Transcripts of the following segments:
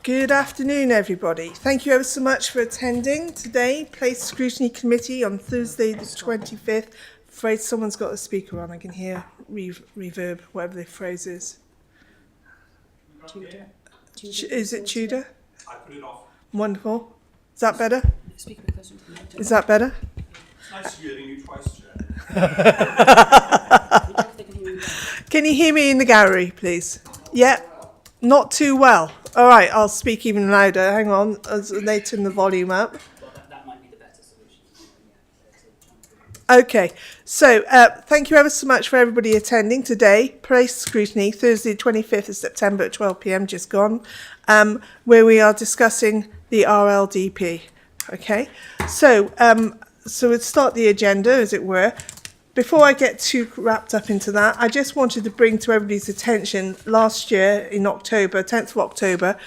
Good afternoon, everybody. Thank you ever so much for attending today. Place Scrutiny Committee on Thursday the 25th. Afraid someone's got the speaker on. I can hear reverb, whatever the phrase is. Tudor. Is it Tudor? I put it off. Wonderful. Is that better? Speak a bit closer to the mic. Is that better? It's nice hearing you twice, Jen. Can you hear me in the gallery, please? Yeah? Not too well. All right, I'll speak even louder. Hang on, as they turn the volume up. Well, that might be the better solution. Okay, so thank you ever so much for everybody attending today. Place Scrutiny, Thursday, 25th of September at 12 p.m, just gone, where we are discussing the RLDP. Okay, so we'll start the agenda, as it were. Before I get too wrapped up into that, I just wanted to bring to everybody's attention, last year in October, 10th of October,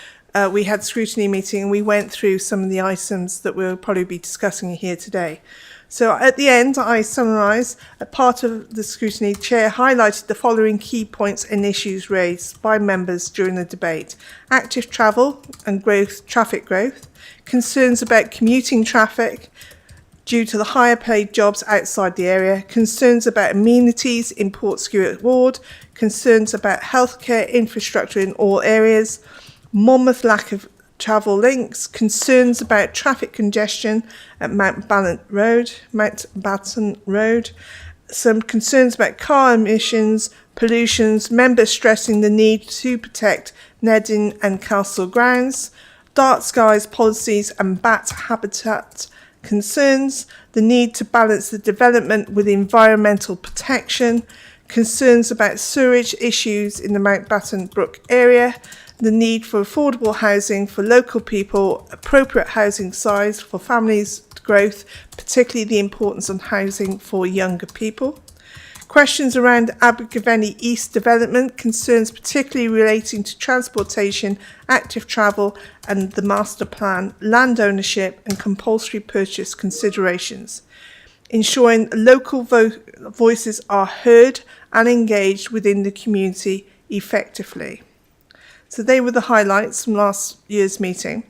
we had scrutiny meeting and we went through some of the items that we'll probably be discussing here today. So at the end, I summarise a part of the scrutiny. Chair highlighted the following key points and issues raised by members during the debate: active travel and growth, traffic growth, concerns about commuting traffic due to the higher paid jobs outside the area, concerns about amenities in Portskewer Ward, concerns about healthcare infrastructure in all areas, Monmouth lack of travel links, concerns about traffic congestion at Mountbatten Road, some concerns about car emissions, pollutions, members stressing the need to protect Nedding and Castle grounds, dark skies policies and bat habitat concerns, the need to balance the development with environmental protection, concerns about sewerage issues in the Mountbatten Brook area, the need for affordable housing for local people, appropriate housing size for families' growth, particularly the importance of housing for younger people. Questions around Abergavenny East development, concerns particularly relating to transportation, active travel and the master plan, land ownership and compulsory purchase considerations. Ensuring local voices are heard and engaged within the community effectively. So they were the highlights from last year's meeting.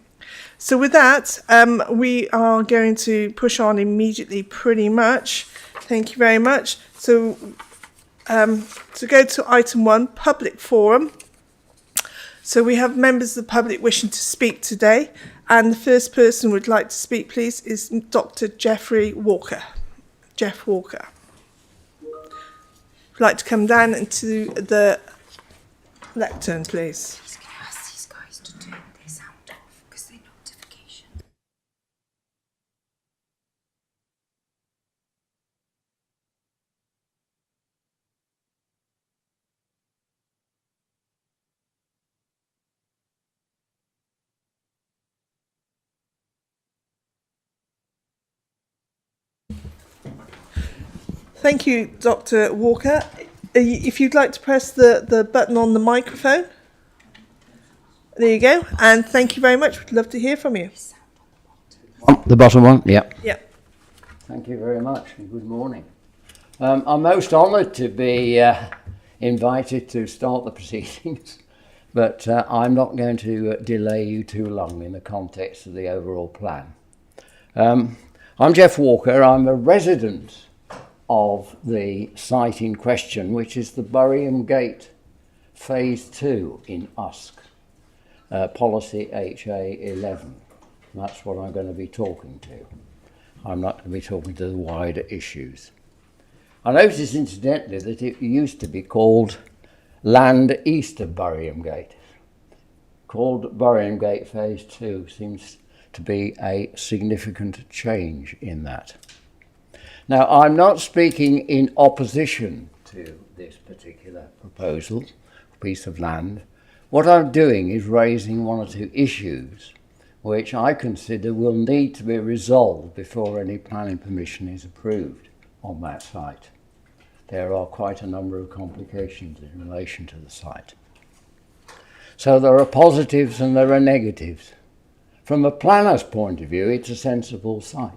So with that, we are going to push on immediately pretty much. Thank you very much. So to go to item 1, public forum. So we have members of the public wishing to speak today. And the first person who would like to speak, please, is Dr. Geoffrey Walker. Jeff Walker. Would like to come down into the lectern, please. Ask these guys to turn their sound off because they're notification. Thank you, Dr. Walker. If you'd like to press the button on the microphone. There you go. And thank you very much. We'd love to hear from you. The bottom one? Yeah. Yeah. Thank you very much and good morning. I'm most honoured to be invited to start the proceedings, but I'm not going to delay you too long in the context of the overall plan. I'm Jeff Walker. I'm a resident of the site in question, which is the Burringham Gate Phase 2 in Usk, policy HA11. That's what I'm going to be talking to. I'm not going to be talking to the wider issues. I noticed incidentally that it used to be called Land East of Burringham Gate. Called Burringham Gate Phase 2 seems to be a significant change in that. Now, I'm not speaking in opposition to this particular proposal, piece of land. What I'm doing is raising one or two issues which I consider will need to be resolved before any planning permission is approved on that site. There are quite a number of complications in relation to the site. So there are positives and there are negatives. From a planner's point of view, it's a sensible site.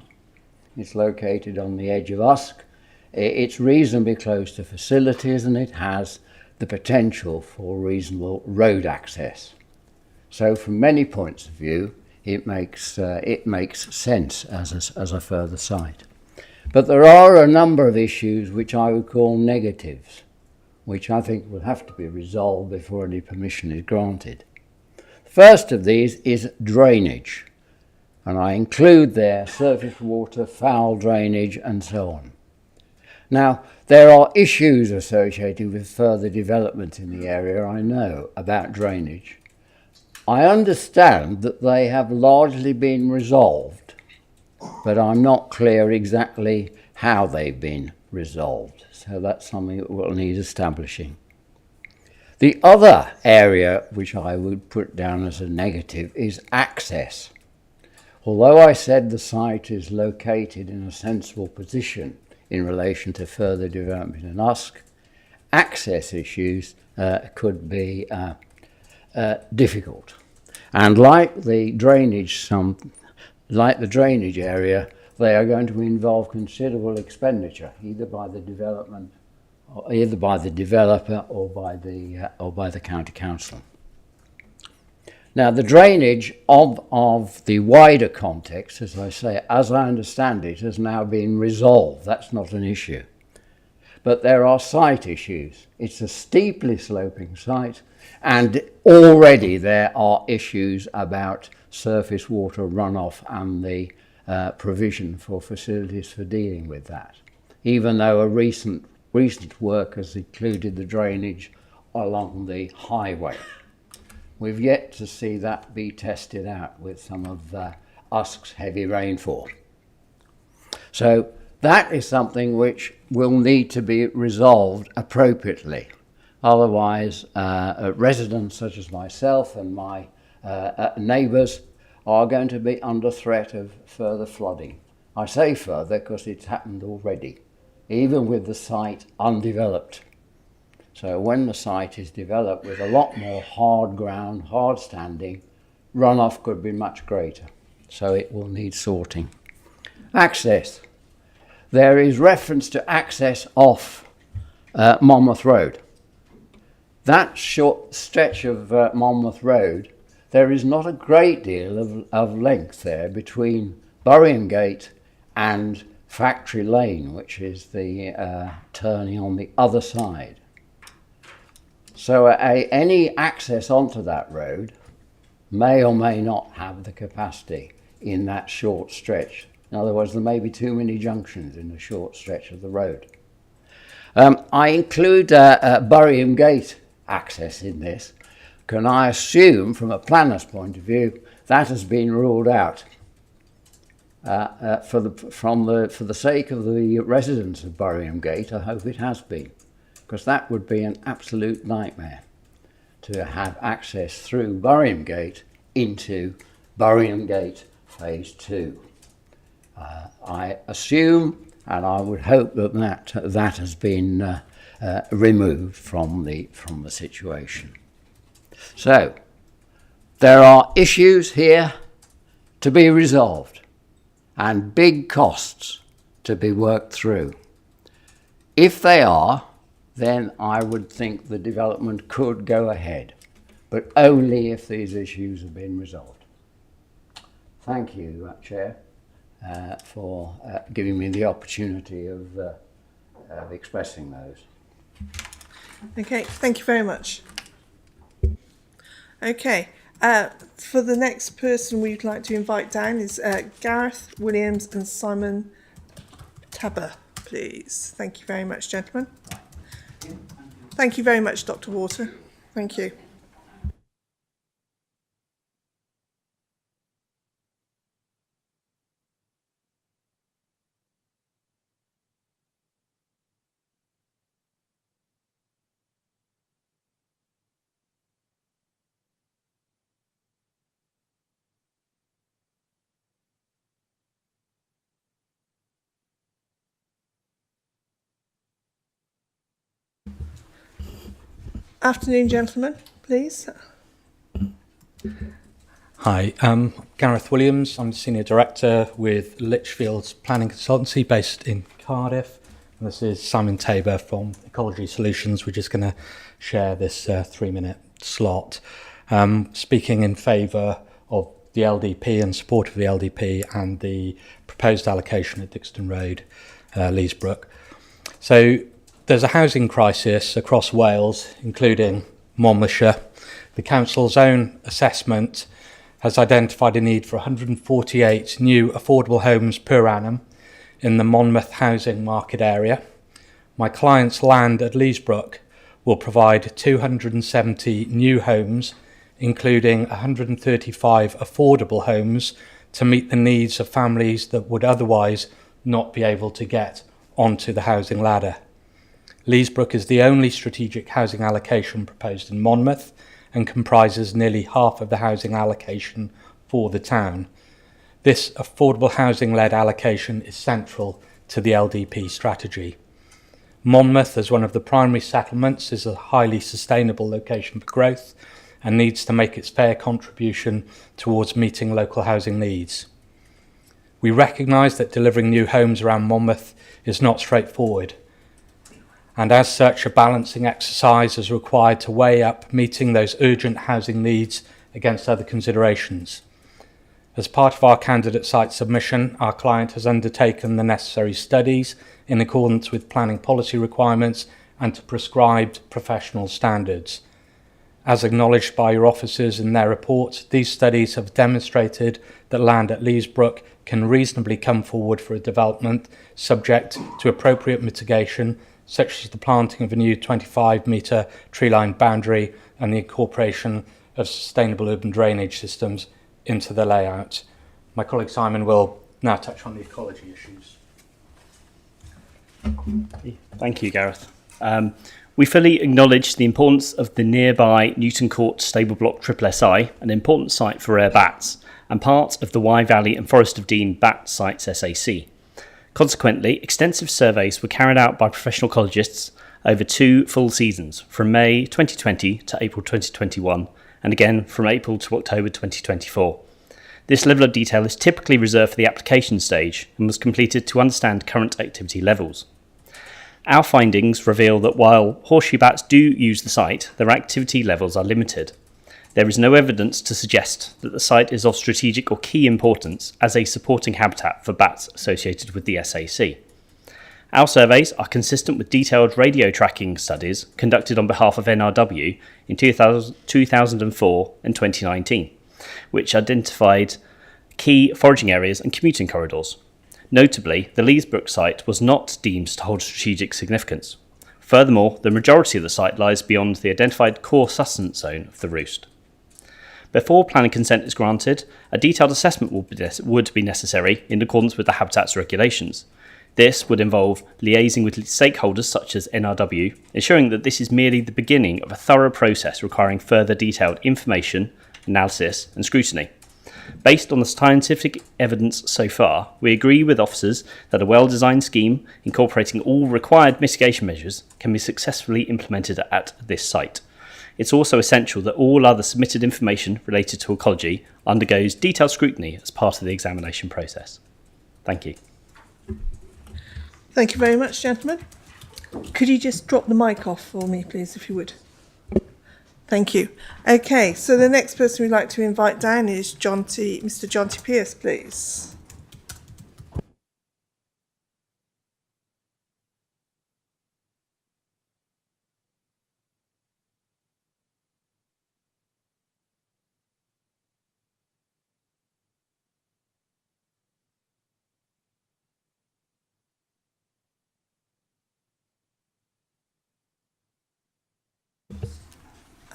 It's located on the edge of Usk. It's reasonably close to facilities and it has the potential for reasonable road access. So from many points of view, it makes sense as a further site. But there are a number of issues which I would call negatives, which I think will have to be resolved before any permission is granted. The first of these is drainage, and I include there surface water, foul drainage, and so on. Now, there are issues associated with further development in the area, I know, about drainage. I understand that they have largely been resolved, but I'm not clear exactly how they've been resolved. So that's something that will need establishing. The other area which I would put down as a negative is access. Although I said the site is located in a sensible position in relation to further development in Usk, access issues could be difficult. And like the drainage area, they are going to involve considerable expenditure, either by the developer or by the county council. Now, the drainage of the wider context, as I say, as I understand it, has now been resolved. That's not an issue. But there are site issues. It's a steeply sloping site, and already there are issues about surface water runoff and the provision for facilities for dealing with that, even though a recent work has included the drainage along the highway. We've yet to see that be tested out with some of Usk's heavy rainfall. So that is something which will need to be resolved appropriately. Otherwise, residents such as myself and my neighbours are going to be under threat of further flooding. I say further because it's happened already, even with the site undeveloped. So when the site is developed with a lot more hard ground, hard standing, runoff could be much greater. So it will need sorting. Access. There is reference to access off Monmouth Road. That short stretch of Monmouth Road, there is not a great deal of length there between Burringham Gate and Factory Lane, which is the turning on the other side. So any access onto that road may or may not have the capacity in that short stretch. In other words, there may be too many junctions in a short stretch of the road. I include Burringham Gate access in this. Can I assume, from a planner's point of view, that has been ruled out for the sake of the residents of Burringham Gate? I hope it has been, because that would be an absolute nightmare to have access through Burringham Gate into Burringham Gate Phase 2. I assume, and I would hope that has been removed from the situation. So there are issues here to be resolved and big costs to be worked through. If they are, then I would think the development could go ahead, but only if these issues have been resolved. Thank you, Chair, for giving me the opportunity of expressing those. Okay, thank you very much. Okay, for the next person we'd like to invite down is Gareth Williams and Simon Tabber, please. Thank you very much, gentlemen. Thank you very much, Dr. Water. Thank you. Afternoon, gentlemen, please. Hi, I'm Gareth Williams. I'm the Senior Director with Litchfield's Planning Consultancy based in Cardiff. And this is Simon Tabor from Ecology Solutions. We're just going to share this 3-minute slot. speaking in favour of the LDP and support of the LDP and the proposed allocation at Dixton Road, Leesbrook. So there's a housing crisis across Wales, including Monmouthshire. The council's own assessment has identified a need for 148 new affordable homes per annum in the Monmouth housing market area. My client's land at Leesbrook will provide 270 new homes, including 135 affordable homes, to meet the needs of families that would otherwise not be able to get onto the housing ladder. Leesbrook is the only strategic housing allocation proposed in Monmouth and comprises nearly half of the housing allocation for the town. This affordable housing-led allocation is central to the LDP strategy. Monmouth, as one of the primary settlements, is a highly sustainable location for growth and needs to make its fair contribution towards meeting local housing needs. We recognise that delivering new homes around Monmouth is not straightforward, and as such a balancing exercise is required to weigh up meeting those urgent housing needs against other considerations. As part of our candidate site submission, our client has undertaken the necessary studies in accordance with planning policy requirements and to prescribed professional standards. As acknowledged by your officers in their report, these studies have demonstrated that land at Leesbrook can reasonably come forward for a development subject to appropriate mitigation, such as the planting of a new 25-metre tree-lined boundary and the incorporation of sustainable urban drainage systems into the layout. My colleague Simon will now touch on the ecology issues. Thank you, Gareth. We fully acknowledge the importance of the nearby Newton Court stable block SSSI, an important site for rare bats, and part of the Wye Valley and Forest of Dean bat sites SAC. Consequently, extensive surveys were carried out by professional ecologists over 2 full seasons, from May 2020 to April 2021, and again from April to October 2024. This level of detail is typically reserved for the application stage and was completed to understand current activity levels. Our findings reveal that while horseshoe bats do use the site, their activity levels are limited. There is no evidence to suggest that the site is of strategic or key importance as a supporting habitat for bats associated with the SAC. Our surveys are consistent with detailed radio tracking studies conducted on behalf of NRW in 2004 and 2019, which identified key foraging areas and commuting corridors. Notably, the Leesbrook site was not deemed to hold strategic significance. Furthermore, the majority of the site lies beyond the identified core sustenance zone of the roost. Before planning consent is granted, a detailed assessment would be necessary in accordance with the Habitats regulations. This would involve liaising with stakeholders such as NRW, ensuring that this is merely the beginning of a thorough process requiring further detailed information, analysis and scrutiny. Based on the scientific evidence so far, we agree with officers that a well-designed scheme incorporating all required mitigation measures can be successfully implemented at this site. It's also essential that all other submitted information related to ecology undergoes detailed scrutiny as part of the examination process. Thank you. Thank you very much, gentlemen. Could you just drop the mic off for me, please, if you would? Thank you. Okay, so the next person we'd like to invite down is Mr. John T. Pierce, please.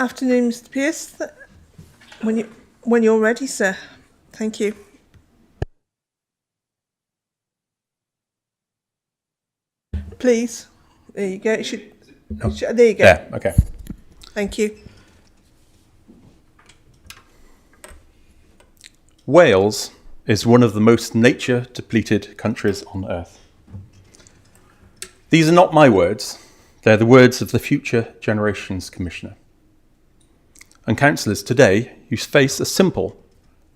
Afternoon, Mr. Pierce. When you're ready, sir. Thank you. Please. There you go. There you go. Yeah, okay. Thank you. Wales is one of the most nature-depleted countries on earth. These are not my words. They're the words of the Future Generations Commissioner. And councillors, today you face a simple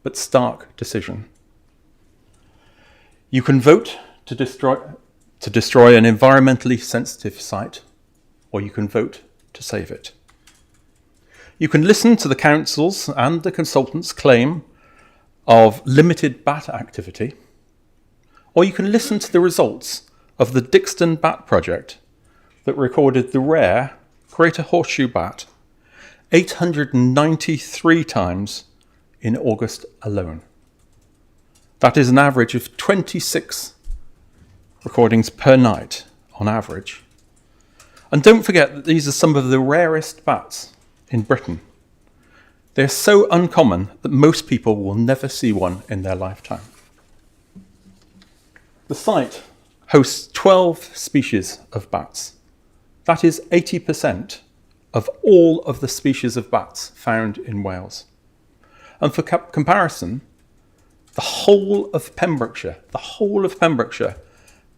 but stark decision. You can vote to destroy an environmentally sensitive site, or you can vote to save it. You can listen to the council's and the consultants' claim of limited bat activity, or you can listen to the results of the Dixton Bat Project that recorded the rare greater horseshoe bat 893 times in August alone. That is an average of 26 recordings per night on average. And don't forget that these are some of the rarest bats in Britain. They're so uncommon that most people will never see one in their lifetime. The site hosts 12 species of bats. That is 80% of all of the species of bats found in Wales. And for comparison, the whole of Pembrokeshire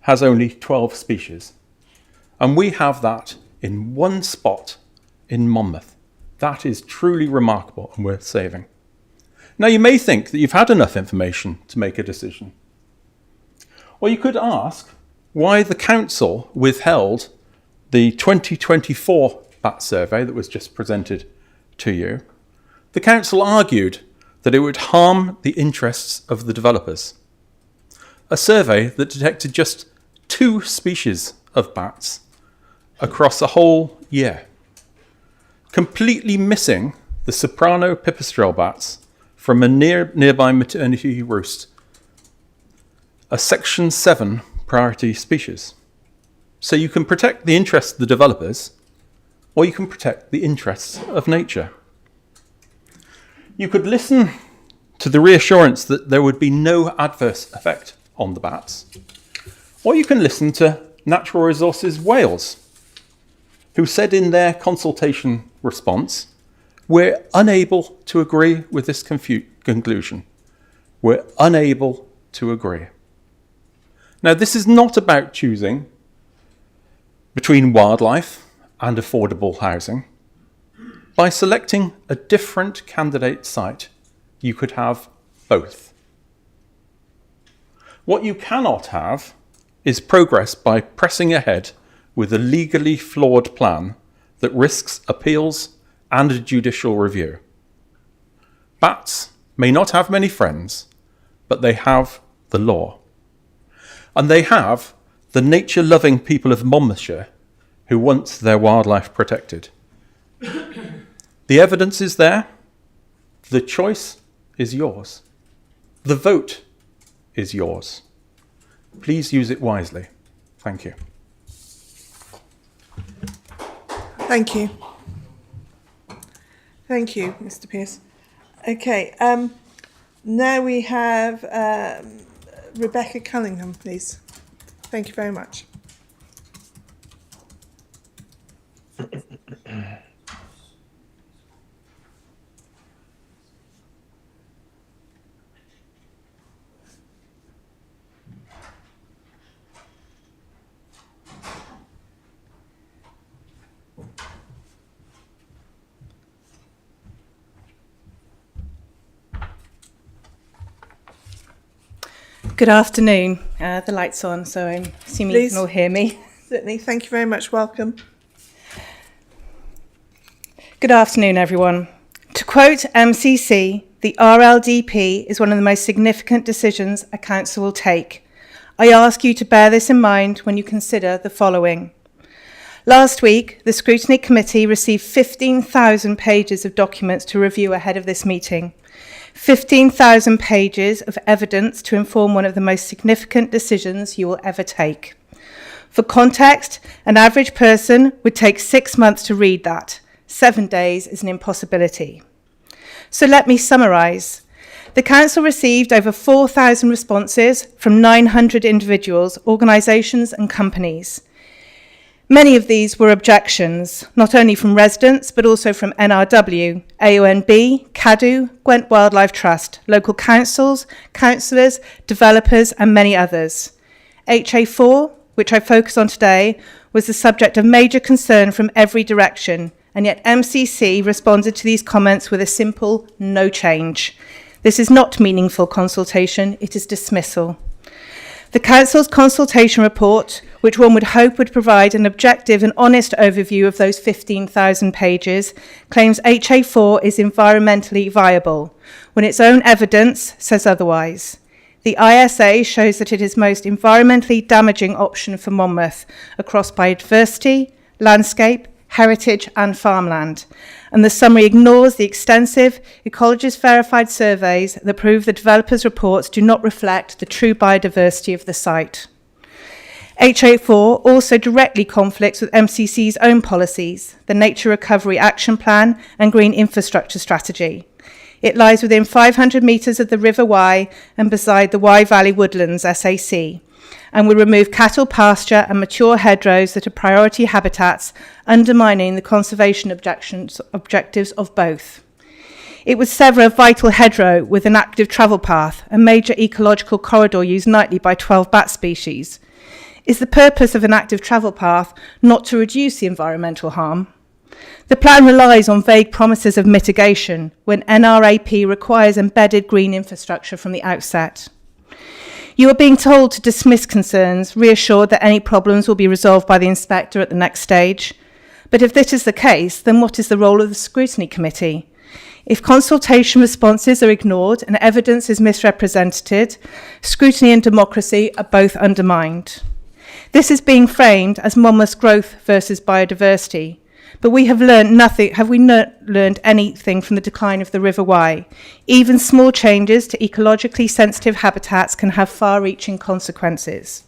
has only 12 species. And we have that in one spot in Monmouth. That is truly remarkable and worth saving. Now, you may think that you've had enough information to make a decision. Or you could ask why the council withheld the 2024 bat survey that was just presented to you. The council argued that it would harm the interests of the developers. A survey that detected just 2 species of bats across a whole year, completely missing the soprano pipistrelle bats from a nearby maternity roost, a Section 7 priority species. So you can protect the interests of the developers, or you can protect the interests of nature. You could listen to the reassurance that there would be no adverse effect on the bats, or you can listen to Natural Resources Wales, who said in their consultation response, "We're unable to agree with this conclusion. We're unable to agree." Now, this is not about choosing between wildlife and affordable housing. By selecting a different candidate site, you could have both. What you cannot have is progress by pressing ahead with a legally flawed plan that risks appeals and a judicial review. Bats may not have many friends, but they have the law. And they have the nature-loving people of Monmouthshire who want their wildlife protected. The evidence is there. The choice is yours. The vote is yours. Please use it wisely. Thank you. Thank you. Thank you, Mr. Pearce. Okay, now we have Rebecca Cunningham, please. Thank you very much. Good afternoon. The light's on, so I'm assuming you can all hear me. Certainly. Thank you very much. Welcome. Good afternoon, everyone. To quote MCC, the RLDP is one of the most significant decisions a council will take. I ask you to bear this in mind when you consider the following. Last week, the Scrutiny Committee received 15,000 pages of documents to review ahead of this meeting. 15,000 pages of evidence to inform one of the most significant decisions you will ever take. For context, an average person would take 6 months to read that. 7 days is an impossibility. So let me summarise. The Council received over 4,000 responses from 900 individuals, organisations and companies. Many of these were objections, not only from residents, but also from NRW, AONB, CADU, Gwent Wildlife Trust, local councils, councillors, developers, and many others. HA4, which I focus on today, was the subject of major concern from every direction, and yet MCC responded to these comments with a simple no change. This is not meaningful consultation, it is dismissal. The Council's consultation report, which one would hope would provide an objective and honest overview of those 15,000 pages, claims HA4 is environmentally viable, when its own evidence says otherwise. The ISA shows that it is most environmentally damaging option for Monmouth across biodiversity, landscape, heritage and farmland, and the summary ignores the extensive ecologist-verified surveys that prove the developers' reports do not reflect the true biodiversity of the site. HA4 also directly conflicts with MCC's own policies, the Nature Recovery Action Plan and Green Infrastructure Strategy. It lies within 500 metres of the River Wye and beside the Wye Valley Woodlands SAC, and will remove cattle pasture and mature hedgerows that are priority habitats, undermining the conservation objectives of both. It would sever a vital hedgerow with an active travel path, a major ecological corridor used nightly by 12 bat species. Is the purpose of an active travel path not to reduce the environmental harm? The plan relies on vague promises of mitigation when NRAP requires embedded green infrastructure from the outset. You are being told to dismiss concerns, reassured that any problems will be resolved by the inspector at the next stage. But if this is the case, then what is the role of the Scrutiny Committee? If consultation responses are ignored and evidence is misrepresented, scrutiny and democracy are both undermined. This is being framed as Monmouth's growth versus biodiversity. But we have learned nothing. Have we not learned anything from the decline of the River Wye? Even small changes to ecologically sensitive habitats can have far-reaching consequences.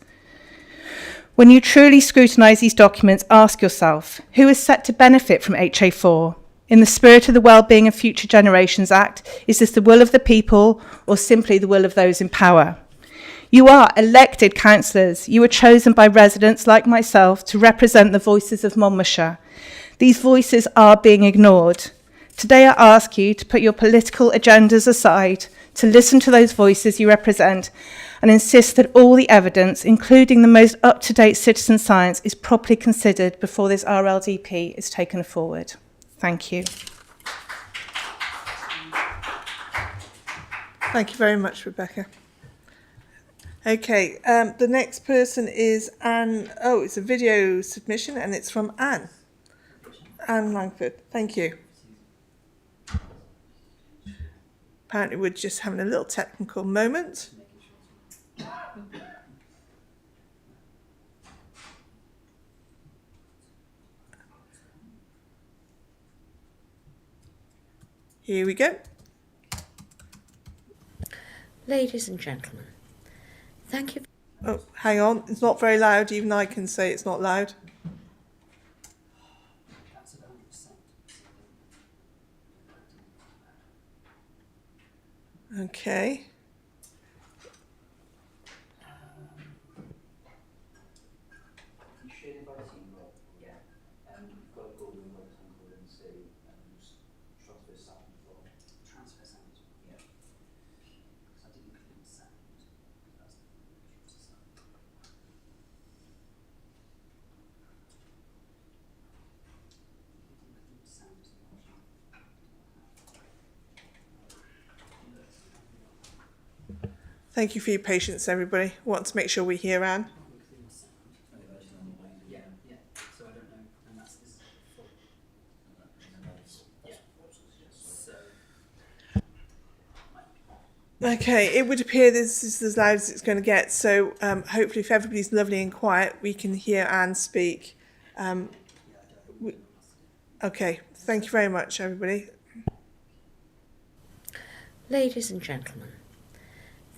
When you truly scrutinise these documents, ask yourself, who is set to benefit from HA4? In the spirit of the Wellbeing of Future Generations Act, is this the will of the people or simply the will of those in power? You are elected councillors. You were chosen by residents like myself to represent the voices of Monmouthshire. These voices are being ignored. Today I ask you to put your political agendas aside, to listen to those voices you represent, and insist that all the evidence, including the most up-to-date citizen science, is properly considered before this RLDP is taken forward. Thank you. Thank you very much, Rebecca. Okay, the next person is Anne. Oh, it's a video submission and it's from Anne. Anne Langford, thank you. Apparently we're just having a little technical moment. Here we go. Ladies and gentlemen, thank you. Oh, hang on, it's not very loud, even I can say it's not loud. Okay. Thank you for your patience, everybody. Want to make sure we hear Anne. Okay, it would appear this is as loud as it's going to get, so hopefully if everybody's lovely and quiet, we can hear Anne speak. Okay, thank you very much, everybody. Ladies and gentlemen,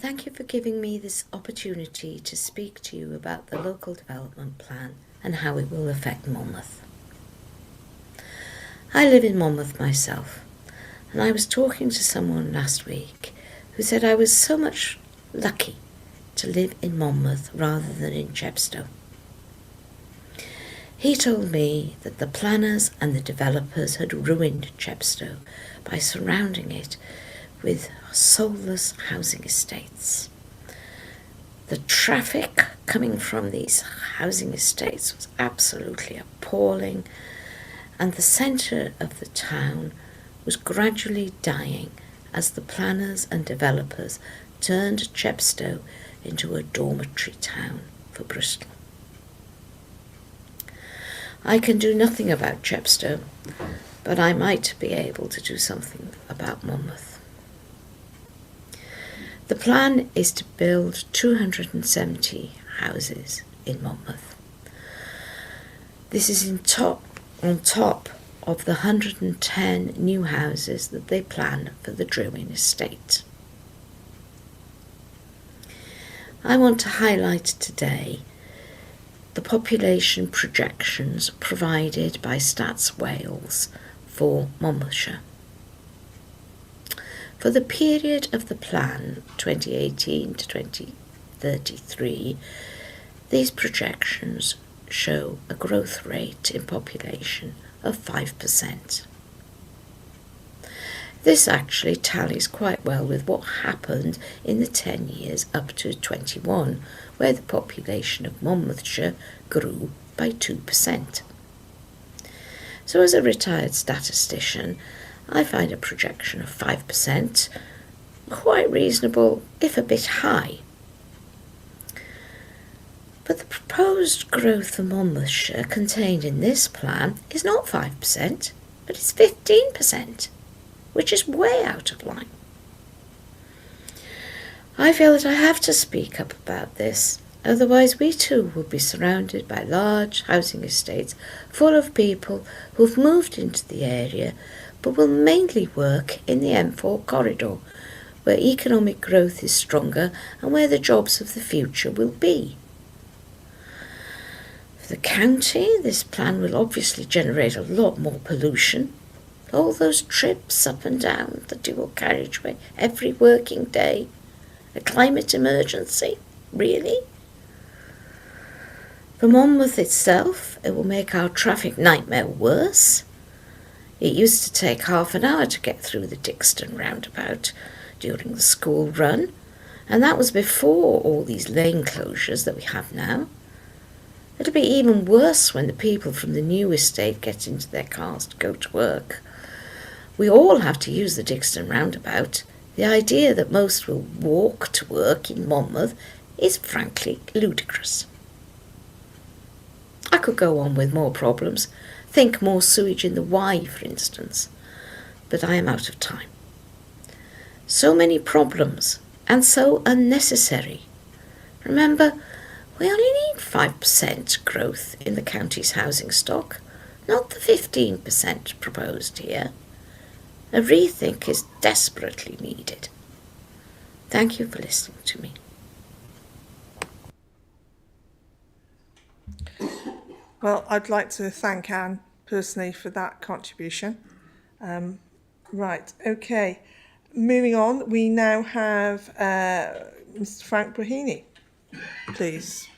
thank you for giving me this opportunity to speak to you about the local development plan and how it will affect Monmouth. I live in Monmouth myself, and I was talking to someone last week who said I was so much lucky to live in Monmouth rather than in Chepstow. He told me that the planners and the developers had ruined Chepstow by surrounding it with soulless housing estates. The traffic coming from these housing estates was absolutely appalling, and the centre of the town was gradually dying as the planners and developers turned Chepstow into a dormitory town for Bristol. I can do nothing about Chepstow, but I might be able to do something about Monmouth. The plan is to build 270 houses in Monmouth. This is on top of the 110 new houses that they plan for the Druin estate. I want to highlight today the population projections provided by Stats Wales for Monmouthshire. For the period of the plan, 2018 to 2033, these projections show a growth rate in population of 5%. This actually tallies quite well with what happened in the 10 years up to 21, where the population of Monmouthshire grew by 2%. So as a retired statistician, I find a projection of 5% quite reasonable, if a bit high. But the proposed growth for Monmouthshire contained in this plan is not 5%, but it's 15%, which is way out of line. I feel that I have to speak up about this, otherwise we too will be surrounded by large housing estates full of people who have moved into the area but will mainly work in the M4 corridor, where economic growth is stronger and where the jobs of the future will be. For the county, this plan will obviously generate a lot more pollution. All those trips up and down the dual carriageway every working day. A climate emergency? Really? For Monmouth itself, it will make our traffic nightmare worse. It used to take half an hour to get through the Dixton roundabout during the school run, and that was before all these lane closures that we have now. It'll be even worse when the people from the new estate get into their cars to go to work. We all have to use the Dixton roundabout. The idea that most will walk to work in Monmouth is frankly ludicrous. I could go on with more problems. Think more sewage in the Wye, for instance. But I am out of time. So many problems, and so unnecessary. Remember, we only need 5% growth in the county's housing stock, not the 15% proposed here. A rethink is desperately needed. Thank you for listening to me. Well, I'd like to thank Anne personally for that contribution. Right, okay. Moving on, we now have Mr. Frank Brahini, please.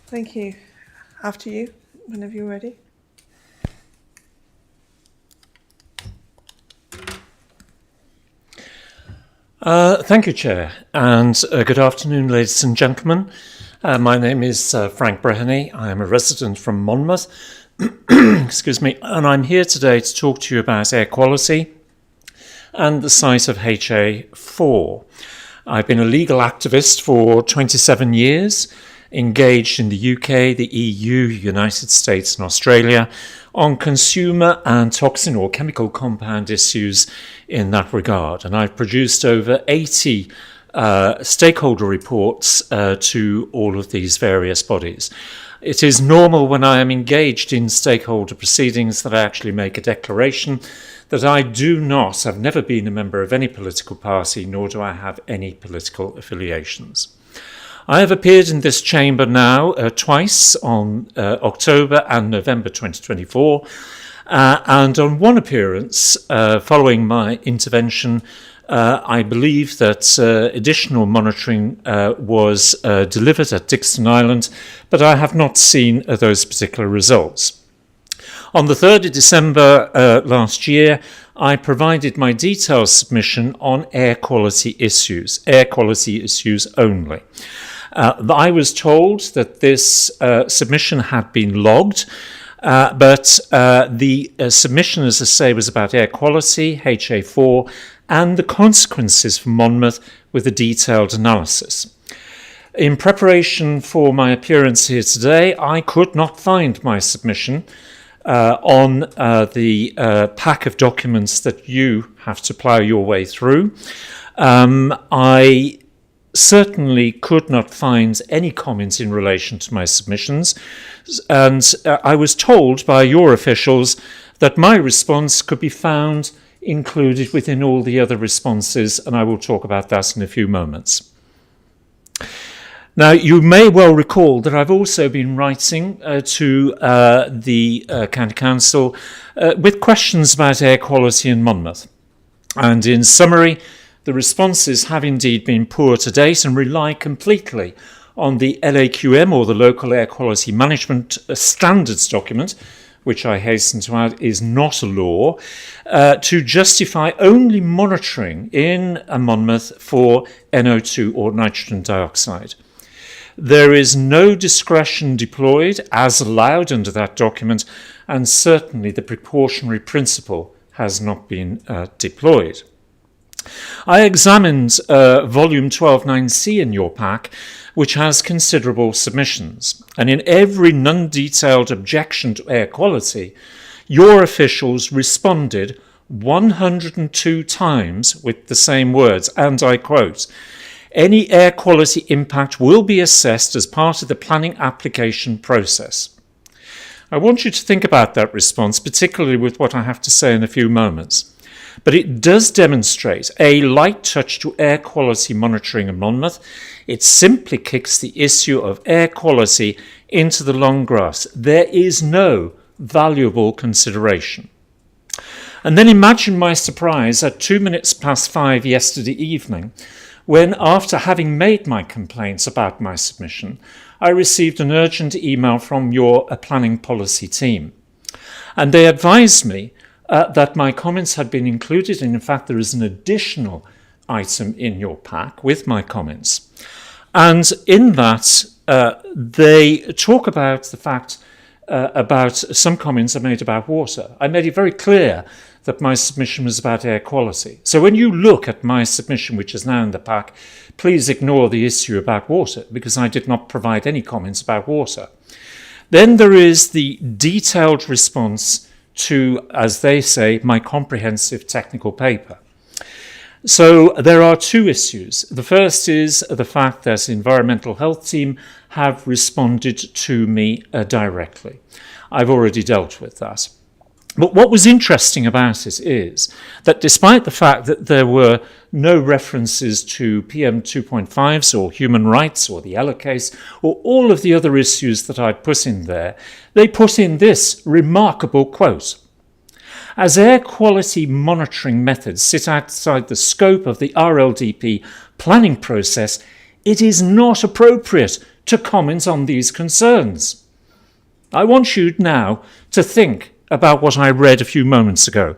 Thank you. After you, whenever you're ready. Thank you, Chair, and good afternoon, ladies and gentlemen. My name is Frank Breheny. I am a resident from Monmouth, excuse me, and I'm here today to talk to you about air quality and the site of HA4. I've been a legal activist for 27 years, engaged in the UK, the EU, United States and Australia on consumer and toxin or chemical compound issues in that regard. And I've produced over 80 stakeholder reports to all of these various bodies. It is normal when I am engaged in stakeholder proceedings that I actually make a declaration that I have never been a member of any political party, nor do I have any political affiliations. I have appeared in this chamber now twice on October and November 2024, and on one appearance, following my intervention I believe that additional monitoring was delivered at Dixon Island, but I have not seen those particular results. On the 3rd of December last year, I provided my detailed submission on air quality issues only. I was told that this submission had been logged, but the submission, as I say, was about air quality, HA4, and the consequences for Monmouth with a detailed analysis. In preparation for my appearance here today, I could not find my submission on the pack of documents that you have to plough your way through. I certainly could not find any comments in relation to my submissions, and I was told by your officials that my response could be found included within all the other responses, and I will talk about that in a few moments. Now, you may well recall that I've also been writing to the County Council with questions about air quality in Monmouth. And in summary, the responses have indeed been poor to date and rely completely on the LAQM, or the Local Air Quality Management Standards document, which I hasten to add is not a law, to justify only monitoring in Monmouth for NO2 or nitrogen dioxide. There is no discretion deployed as allowed under that document, and certainly the precautionary principle has not been deployed. I examined volume 12.9c in your pack, which has considerable submissions, and in every non-detailed objection to air quality, your officials responded 102 times with the same words, and I quote, "Any air quality impact will be assessed as part of the planning application process." I want you to think about that response, particularly with what I have to say in a few moments. But it does demonstrate a light touch to air quality monitoring in Monmouth. It simply kicks the issue of air quality into the long grass. There is no valuable consideration. And then imagine my surprise at 5 yesterday evening, when, after having made my complaints about my submission, I received an urgent email from your planning policy team. And they advised me that my comments had been included, and in fact there is an additional item in your pack with my comments. And in that, they talk about the fact about some comments I made about water. I made it very clear that my submission was about air quality. So when you look at my submission, which is now in the pack, please ignore the issue about water, because I did not provide any comments about water. Then there is the detailed response to, as they say, my comprehensive technical paper. So there are two issues. The first is the fact that the Environmental Health Team have responded to me directly. I've already dealt with that. But what was interesting about it is that despite the fact that there were no references to PM 2.5s or human rights or the Ella case or all of the other issues that I'd put in there, they put in this remarkable quote: "As air quality monitoring methods sit outside the scope of the RLDP planning process, it is not appropriate to comment on these concerns." I want you now to think about what I read a few moments ago.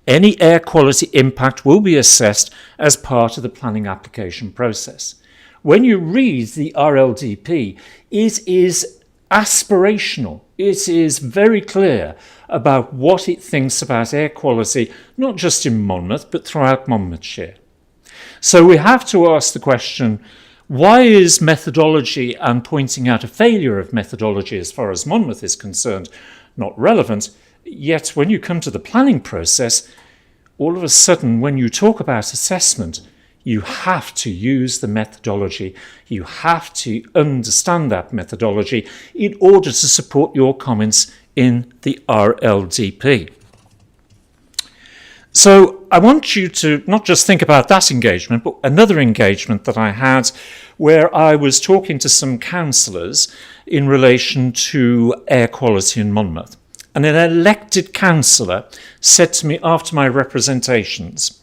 Any air quality impact will be assessed as part of the planning application process. When you read the RLDP, it is aspirational. It is very clear about what it thinks about air quality, not just in Monmouth, but throughout Monmouthshire. So we have to ask the question, why is methodology and pointing out a failure of methodology as far as Monmouth is concerned not relevant? Yet when you come to the planning process, all of a sudden, when you talk about assessment, you have to use the methodology. You have to understand that methodology in order to support your comments in the RLDP. So I want you to not just think about that engagement, but another engagement that I had where I was talking to some councillors in relation to air quality in Monmouth. And an elected councillor said to me after my representations,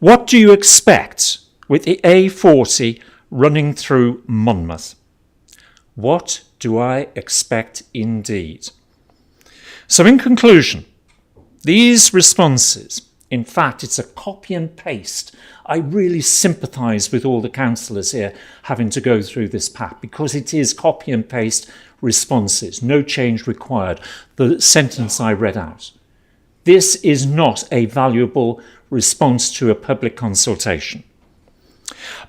What do you expect with the A40 running through Monmouth? What do I expect indeed? So in conclusion, these responses, in fact, it's a copy and paste. I really sympathise with all the councillors here having to go through this pack because it is copy and paste responses, no change required, the sentence I read out. This is not a valuable response to a public consultation.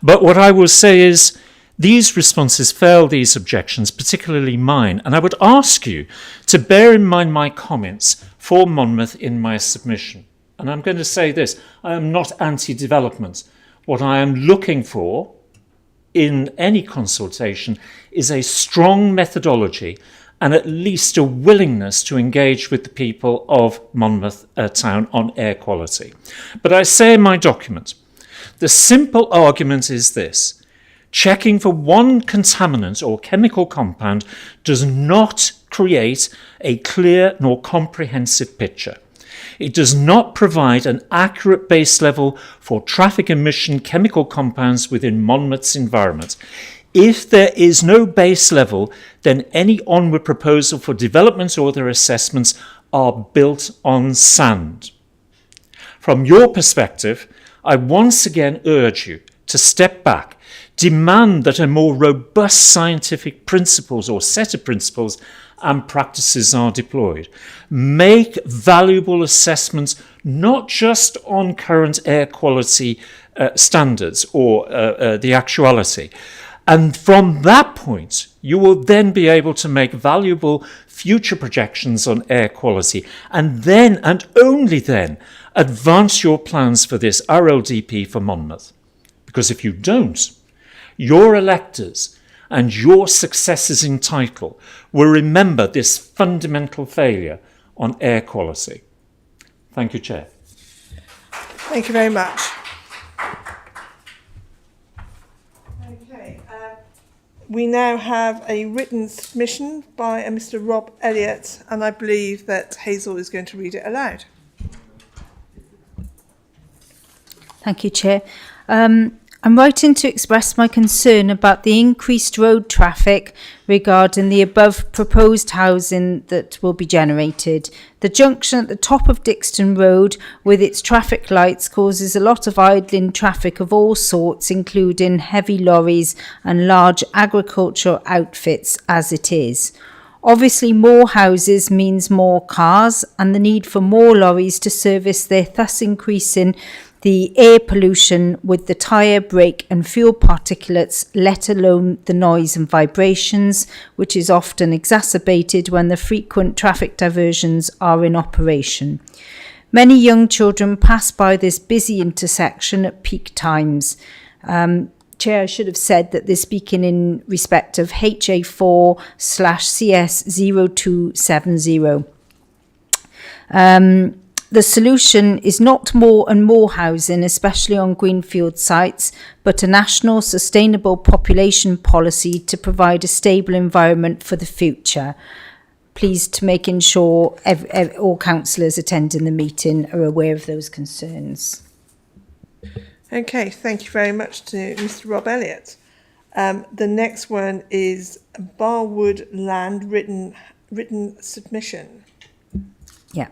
But what I will say is these responses fail these objections, particularly mine, and I would ask you to bear in mind my comments for Monmouth in my submission. And I'm going to say this, I am not anti-development. What I am looking for in any consultation is a strong methodology and at least a willingness to engage with the people of Monmouth town on air quality. But I say in my document, the simple argument is this: checking for one contaminant or chemical compound does not create a clear nor comprehensive picture. It does not provide an accurate base level for traffic emission chemical compounds within Monmouth's environment. If there is no base level, then any onward proposal for development or their assessments are built on sand. From your perspective, I once again urge you to step back, demand that a more robust scientific principles or set of principles and practices are deployed. Make valuable assessments not just on current air quality standards or the actuality. And from that point, you will then be able to make valuable future projections on air quality, and then, and only then, advance your plans for this RLDP for Monmouth. Because if you don't, your electors and your successors in title will remember this fundamental failure on air quality. Thank you, Chair. Thank you very much. Okay, we now have a written submission by Mr. Rob Elliott, and I believe that Hazel is going to read it aloud. Thank you, Chair. I'm writing to express my concern about the increased road traffic regarding the above proposed housing that will be generated. The junction at the top of Dixton Road with its traffic lights causes a lot of idling traffic of all sorts, including heavy lorries and large agricultural outfits as it is. Obviously, more houses means more cars, and the need for more lorries to service their, thus increasing the air pollution with the tyre, brake and fuel particulates, let alone the noise and vibrations, which is often exacerbated when the frequent traffic diversions are in operation. Many young children pass by this busy intersection at peak times. Chair, I should have said that they're speaking in respect of HA4/CS0270. The solution is not more and more housing, especially on greenfield sites, but a national sustainable population policy to provide a stable environment for the future. Pleased to making sure all councillors attending the meeting are aware of those concerns. Okay, thank you very much to Mr. Rob Elliott. The next one is Barwood Land written submission. Yeah.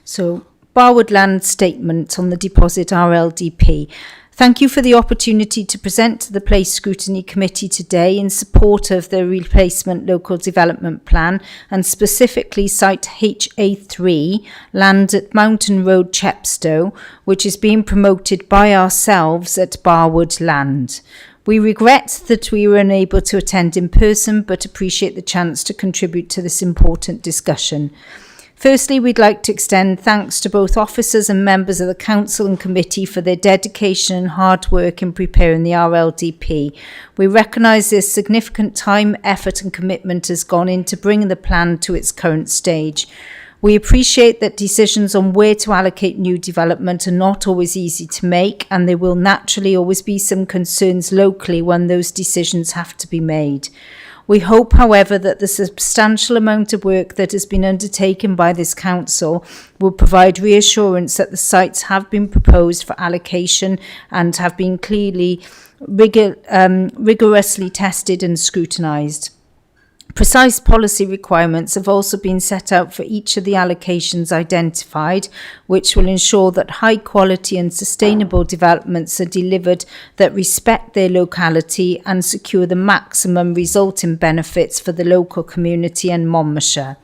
So, Barwood Land Statement on the Deposit RLDP. Thank you for the opportunity to present to the Place Scrutiny Committee today in support of the Replacement Local Development Plan and specifically site HA3, land at Mountain Road, Chepstow, which is being promoted by ourselves at Barwood Land. We regret that we were unable to attend in person, but appreciate the chance to contribute to this important discussion. Firstly, we'd like to extend thanks to both officers and members of the Council and Committee for their dedication and hard work in preparing the RLDP. We recognise there's significant time, effort and commitment has gone into bringing the plan to its current stage. We appreciate that decisions on where to allocate new development are not always easy to make, and there will naturally always be some concerns locally when those decisions have to be made. We hope, however, that the substantial amount of work that has been undertaken by this council will provide reassurance that the sites have been proposed for allocation and have been clearly rigorously tested and scrutinised. Precise policy requirements have also been set out for each of the allocations identified, which will ensure that high quality and sustainable developments are delivered that respect their locality and secure the maximum resulting benefits for the local community and Monmouthshire.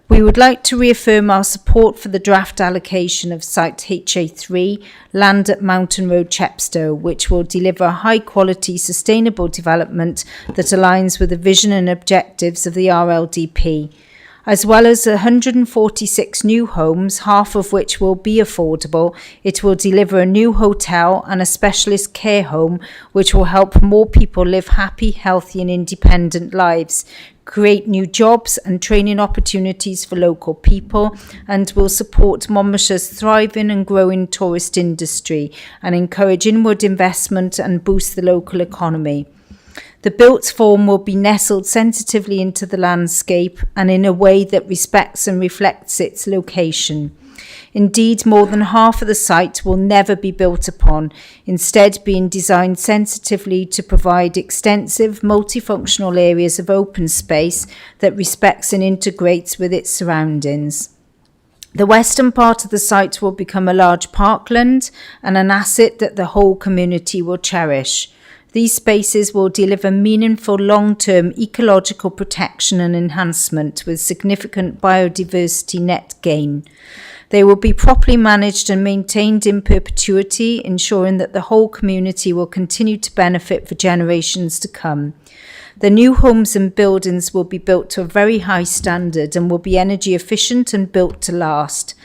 We would like to reaffirm our support for the draft allocation of Site HA3, land at Mountain Road, Chepstow, which will deliver high quality sustainable development that aligns with the vision and objectives of the RLDP. As well as 146 new homes, half of which will be affordable, it will deliver a new hotel and a specialist care home, which will help more people live happy, healthy and independent lives, create new jobs and training opportunities for local people, and will support Monmouthshire's thriving and growing tourist industry and encourage inward investment and boost the local economy. The built form will be nestled sensitively into the landscape and in a way that respects and reflects its location. Indeed, more than half of the site will never be built upon, instead being designed sensitively to provide extensive multifunctional areas of open space that respects and integrates with its surroundings. The western part of the site will become a large parkland and an asset that the whole community will cherish. These spaces will deliver meaningful long-term ecological protection and enhancement with significant biodiversity net gain. They will be properly managed and maintained in perpetuity, ensuring that the whole community will continue to benefit for generations to come. The new homes and buildings will be built to a very high standard and will be energy efficient and built to last.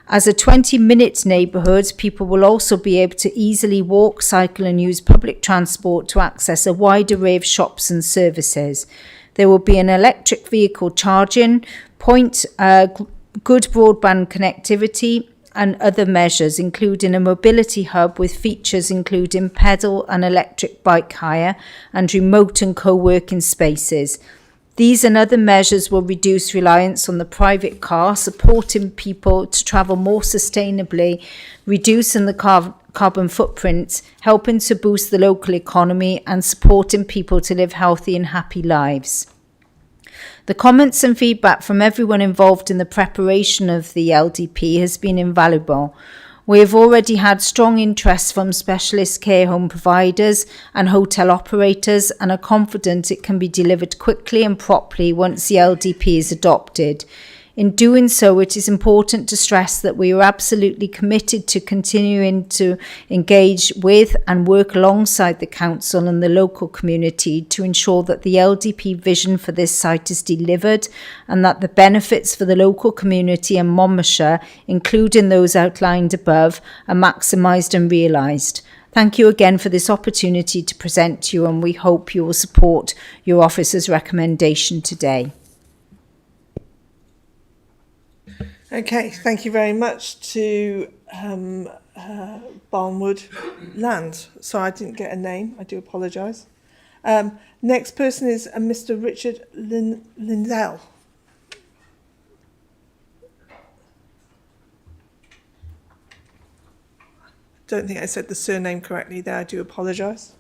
As a 20-minute neighbourhood, people will also be able to easily walk, cycle and use public transport to access a wide array of shops and services. There will be an electric vehicle charging point, good broadband connectivity and other measures, including a mobility hub with features including pedal and electric bike hire and remote and co-working spaces. These and other measures will reduce reliance on the private car, supporting people to travel more sustainably, reducing the carbon footprint, helping to boost the local economy and supporting people to live healthy and happy lives. The comments and feedback from everyone involved in the preparation of the LDP has been invaluable. We have already had strong interest from specialist care home providers and hotel operators and are confident it can be delivered quickly and properly once the LDP is adopted. In doing so, it is important to stress that we are absolutely committed to continuing to engage with and work alongside the council and the local community to ensure that the LDP vision for this site is delivered and that the benefits for the local community and Monmouthshire, including those outlined above, are maximised and realised. Thank you again for this opportunity to present to you, and we hope you will support your officer's recommendation today. Okay, thank you very much to Barnwood Land. Sorry, I didn't get a name. I do apologise. Next person is Mr. Richard Lindell. Don't think I said the surname correctly there. I do apologise.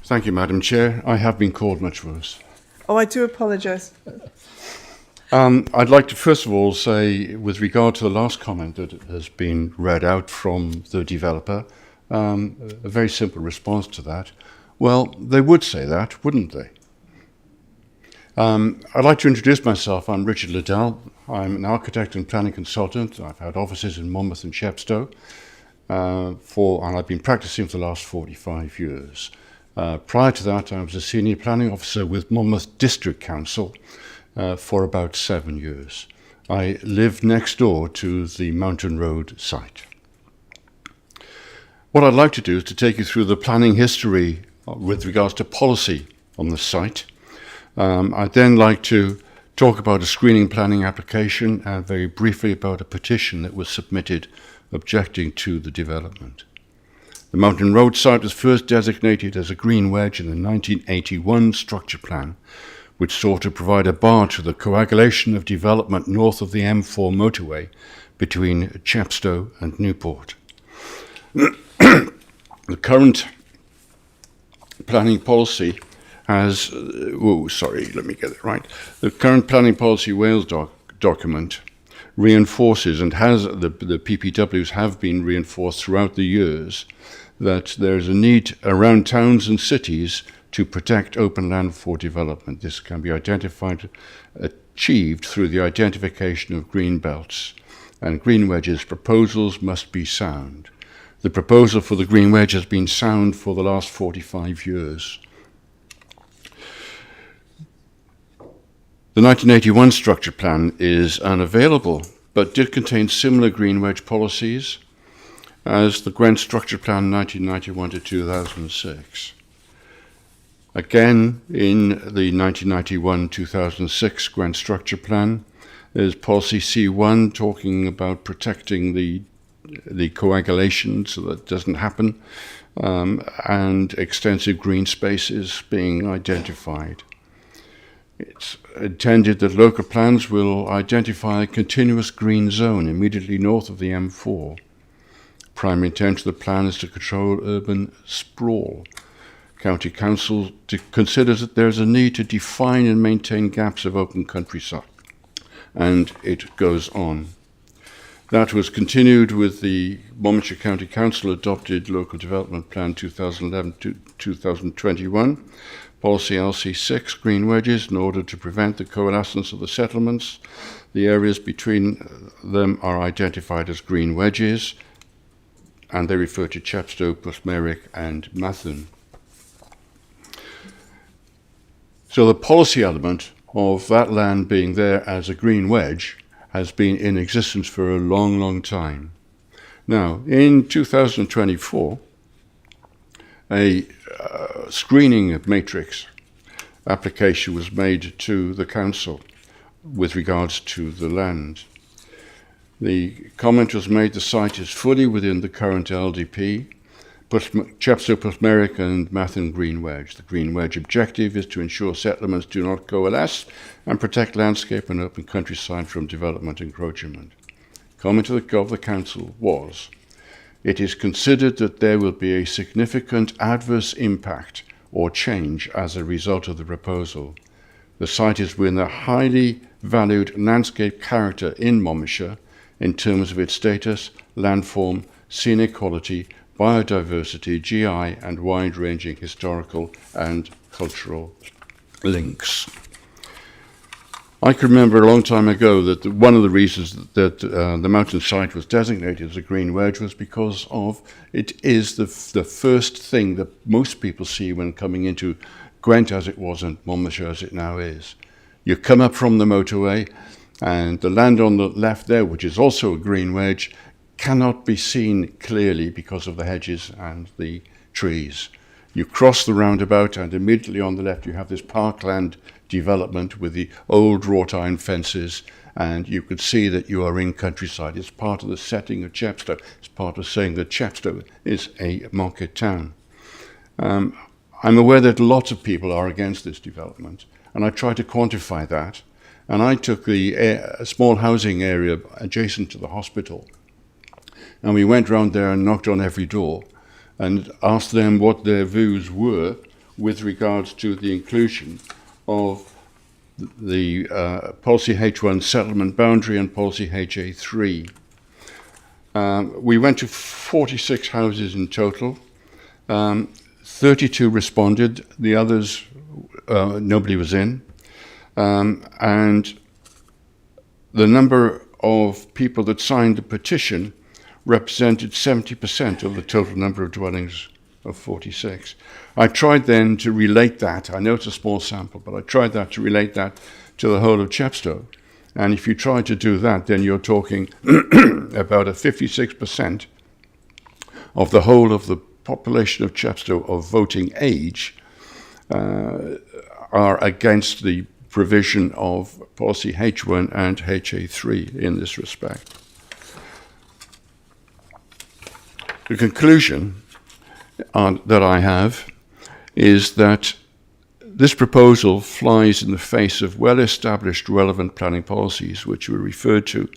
Thank you, Madam Chair. I have been called much worse. Oh, I do apologise. I'd like to first of all say, with regard to the last comment that has been read out from the developer, a very simple response to that. Well, they would say that, wouldn't they? I'd like to introduce myself. I'm Richard Liddell. I'm an architect and planning consultant. I've had offices in Monmouth and Chepstow, and I've been practicing for the last 45 years. Prior to that, I was a senior planning officer with Monmouth District Council for about 7 years. I live next door to the Mountain Road site. What I'd like to do is to take you through the planning history with regards to policy on the site. I'd then like to talk about a screening planning application and very briefly about a petition that was submitted objecting to the development. The Mountain Road site was first designated as a green wedge in the 1981 structure plan, which sought to provide a bar to the coagulation of development north of the M4 motorway between Chepstow and Newport. The current planning policy has, The current planning policy Wales document reinforces and has, the PPWs have been reinforced throughout the years that there is a need around towns and cities to protect open land for development. This can be achieved through the identification of green belts and green wedges. Proposals must be sound. The proposal for the green wedge has been sound for the last 45 years. The 1981 structure plan is unavailable, but did contain similar green wedge policies as the Gwent structure plan 1991 to 2006. Again, in the 1991-2006 Gwent structure plan, there's policy C1 talking about protecting the coagulation so that doesn't happen, and extensive green spaces being identified. It's intended that local plans will identify a continuous green zone immediately north of the M4. Primary intent of the plan is to control urban sprawl. County Council considers that there is a need to define and maintain gaps of open countryside, and it goes on. That was continued with the Monmouthshire County Council adopted Local Development Plan 2011-2021, Policy LC6, green wedges, in order to prevent the coalescence of the settlements. The areas between them are identified as green wedges, and they refer to Chepstow, Porthmerrick, and Mathern. So the policy element of that land being there as a green wedge has been in existence for a long, long time. Now, in 2024, a screening matrix application was made to the council with regards to the land. The comment was made the site is fully within the current LDP, Chepstow, Porthmerrick and Mathern green wedge. The green wedge objective is to ensure settlements do not coalesce and protect landscape and open countryside from development encroachment. Comment of the council was, it is considered that there will be a significant adverse impact or change as a result of the proposal. The site is within a highly valued landscape character in Monmouthshire in terms of its status, landform, scenic quality, biodiversity, GI, and wide-ranging historical and cultural links. I can remember a long time ago that one of the reasons that the mountain site was designated as a green wedge was because of it is the first thing that most people see when coming into Gwent as it was and Monmouthshire as it now is. You come up from the motorway and the land on the left there, which is also a green wedge, cannot be seen clearly because of the hedges and the trees. You cross the roundabout and immediately on the left you have this parkland development with the old wrought iron fences, and you could see that you are in countryside. It's part of the setting of Chepstow. It's part of saying that Chepstow is a market town. I'm aware that lots of people are against this development, and I try to quantify that. And I took the small housing area adjacent to the hospital, and we went round there and knocked on every door and asked them what their views were with regards to the inclusion of the Policy H1 settlement boundary and Policy HA3. We went to 46 houses in total. 32 responded. The others, nobody was in. And the number of people that signed the petition represented 70% of the total number of dwellings of 46. I tried then to relate that, I know it's a small sample, but I tried that to relate that to the whole of Chepstow. And if you try to do that, then you're talking about a 56% of the whole of the population of Chepstow of voting age are against the provision of policy H1 and HA3 in this respect. The conclusion that I have is that this proposal flies in the face of well-established relevant planning policies which were referred to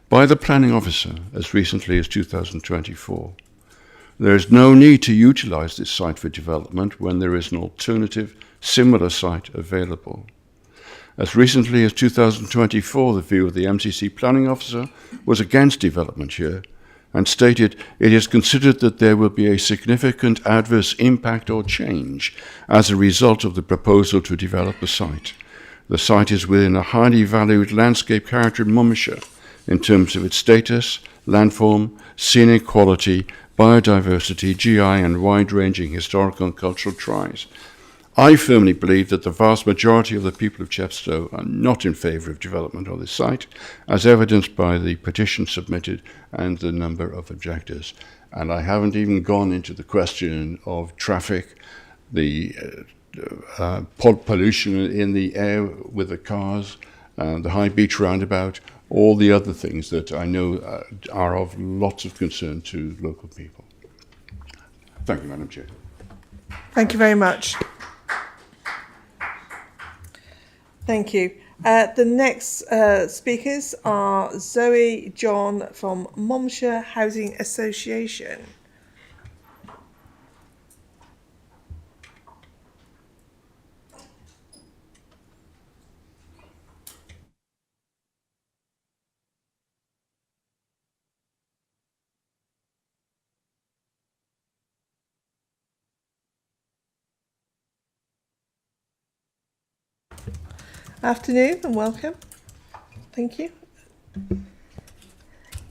by the planning officer as recently as 2024. There is no need to utilise this site for development when there is an alternative similar site available. As recently as 2024, the view of the MCC planning officer was against development here and stated it is considered that there will be a significant adverse impact or change as a result of the proposal to develop the site. The site is within a highly valued landscape character in Monmouthshire in terms of its status, landform, scenic quality, biodiversity, GI and wide-ranging historical and cultural ties. I firmly believe that the vast majority of the people of Chepstow are not in favour of development on this site, as evidenced by the petition submitted and the number of objectors. And I haven't even gone into the question of traffic, the pollution in the air with the cars, the High Beach roundabout, all the other things that I know are of lots of concern to local people. Thank you, Madam Chair. Thank you very much. Thank you. The next speakers are Zoe John from Monmouthshire Housing Association. Afternoon and welcome. Thank you.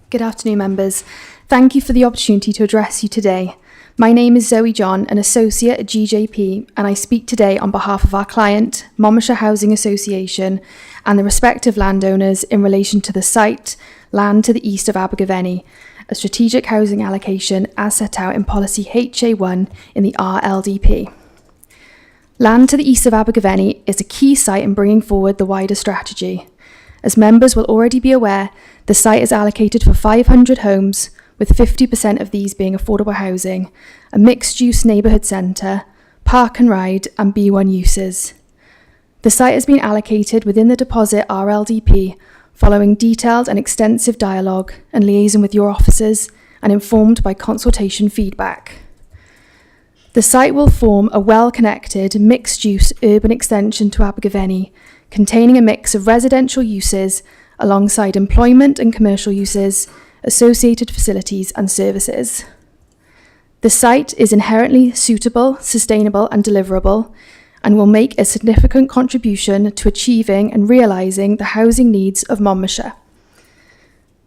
Good afternoon, members. Thank you for the opportunity to address you today. My name is Zoe John, an associate at GJP, and I speak today on behalf of our client, Monmouthshire Housing Association, and the respective landowners in relation to the site, land to the east of Abergavenny, a strategic housing allocation as set out in policy HA1 in the RLDP. Land to the east of Abergavenny is a key site in bringing forward the wider strategy. As members will already be aware, the site is allocated for 500 homes, with 50% of these being affordable housing, a mixed-use neighbourhood centre, park and ride and B1 uses. The site has been allocated within the deposit RLDP following detailed and extensive dialogue and liaison with your officers and informed by consultation feedback. The site will form a well-connected, mixed-use urban extension to Abergavenny, containing a mix of residential uses alongside employment and commercial uses, associated facilities and services. The site is inherently suitable, sustainable and deliverable, and will make a significant contribution to achieving and realising the housing needs of Monmouthshire.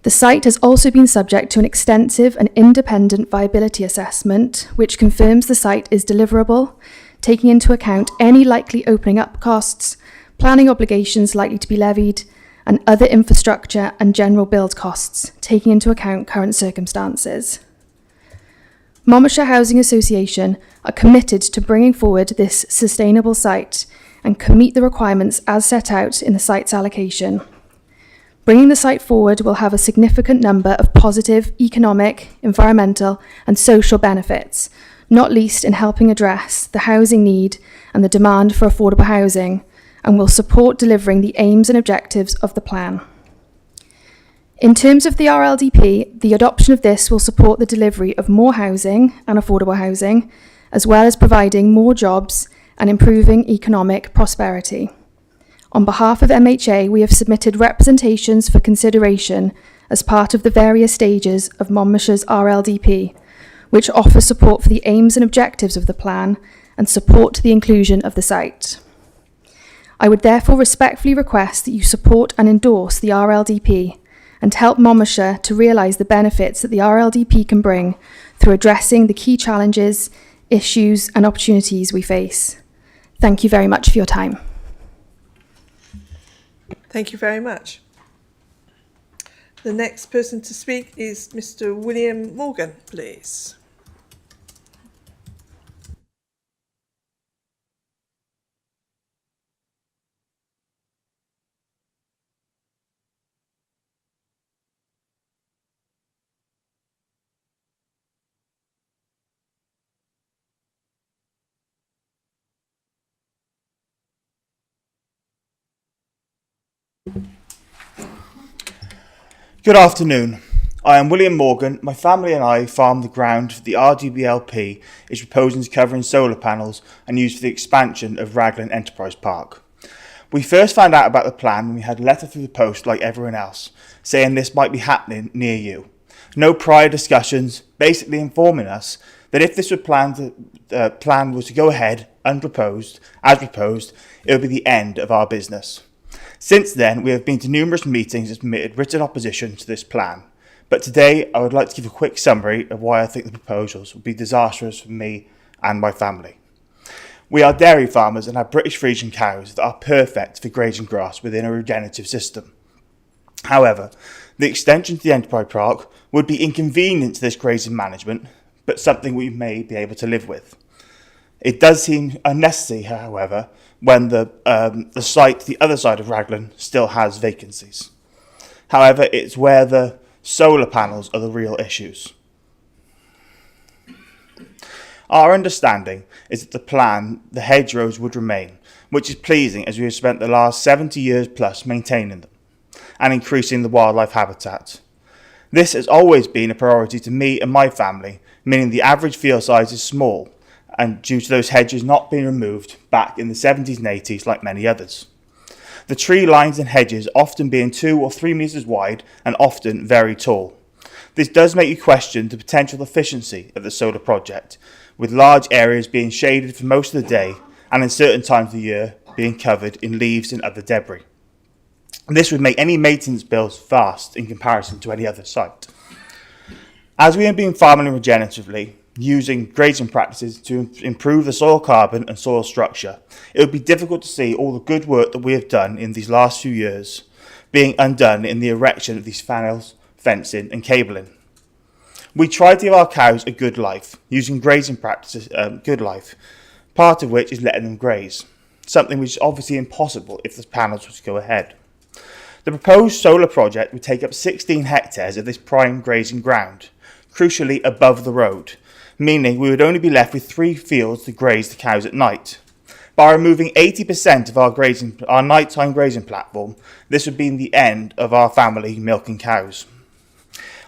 The site has also been subject to an extensive and independent viability assessment, which confirms the site is deliverable, taking into account any likely opening up costs, planning obligations likely to be levied, and other infrastructure and general build costs, taking into account current circumstances. Monmouthshire Housing Association are committed to bringing forward this sustainable site and can meet the requirements as set out in the site's allocation. Bringing the site forward will have a significant number of positive economic, environmental and social benefits, not least in helping address the housing need and the demand for affordable housing, and will support delivering the aims and objectives of the plan. In terms of the RLDP, the adoption of this will support the delivery of more housing and affordable housing, as well as providing more jobs and improving economic prosperity. On behalf of MHA, we have submitted representations for consideration as part of the various stages of Monmouthshire's RLDP, which offer support for the aims and objectives of the plan and support the inclusion of the site. I would therefore respectfully request that you support and endorse the RLDP and help Monmouthshire to realise the benefits that the RLDP can bring through addressing the key challenges, issues and opportunities we face. Thank you very much for your time. Thank you very much. The next person to speak is Mr. William Morgan, please. Good afternoon. I am William Morgan. My family and I farm the ground the RDBLP is proposing to cover in solar panels and used for the expansion of Raglan Enterprise Park. We first found out about the plan when we had a letter through the post like everyone else, saying this might be happening near you. No prior discussions, basically informing us that if this plan was to go ahead unproposed, as proposed, it would be the end of our business. Since then, we have been to numerous meetings and submitted written opposition to this plan. But today, I would like to give a quick summary of why I think the proposals would be disastrous for me and my family. We are dairy farmers and have British Friesian cows that are perfect for grazing grass within a regenerative system. However, the extension to the Enterprise Park would be inconvenient to this grazing management, but something we may be able to live with. It does seem unnecessary, however, when the site, the other side of Raglan, still has vacancies. However, it's where the solar panels are the real issues. Our understanding is that the hedgerows would remain, which is pleasing as we have spent the last 70 years plus maintaining them and increasing the wildlife habitat. This has always been a priority to me and my family, meaning the average field size is small, and due to those hedges not being removed back in the 70s and 80s like many others. The tree lines and hedges often being 2 or 3 metres wide and often very tall. This does make you question the potential efficiency of the solar project, with large areas being shaded for most of the day and in certain times of the year being covered in leaves and other debris. This would make any maintenance bills vast in comparison to any other site. As we have been farming regeneratively, using grazing practices to improve the soil carbon and soil structure, it would be difficult to see all the good work that we have done in these last few years being undone in the erection of these panels, fencing and cabling. We tried to give our cows a good life, using grazing practices, part of which is letting them graze, something which is obviously impossible if the panels were to go ahead. The proposed solar project would take up 16 hectares of this prime grazing ground, crucially above the road, meaning we would only be left with 3 fields to graze the cows at night. By removing 80% of our nighttime grazing platform, this would be the end of our family milking cows.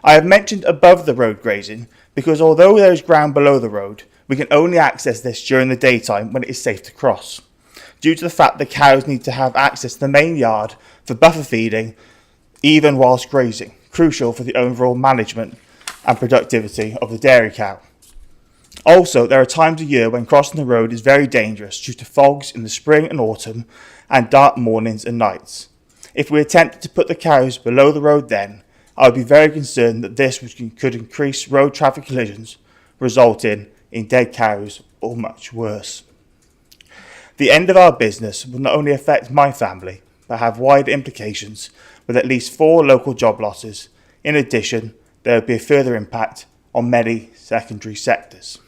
I have mentioned above the road grazing because although there is ground below the road, we can only access this during the daytime when it is safe to cross, due to the fact the cows need to have access to the main yard for buffer feeding, even whilst grazing, crucial for the overall management and productivity of the dairy cow. Also, there are times of year when crossing the road is very dangerous due to fogs in the spring and autumn and dark mornings and nights. If we attempted to put the cows below the road then, I would be very concerned that this could increase road traffic collisions, resulting in dead cows or much worse. The end of our business will not only affect my family, but have wider implications with at least 4 local job losses. In addition, there would be a further impact on many secondary sectors.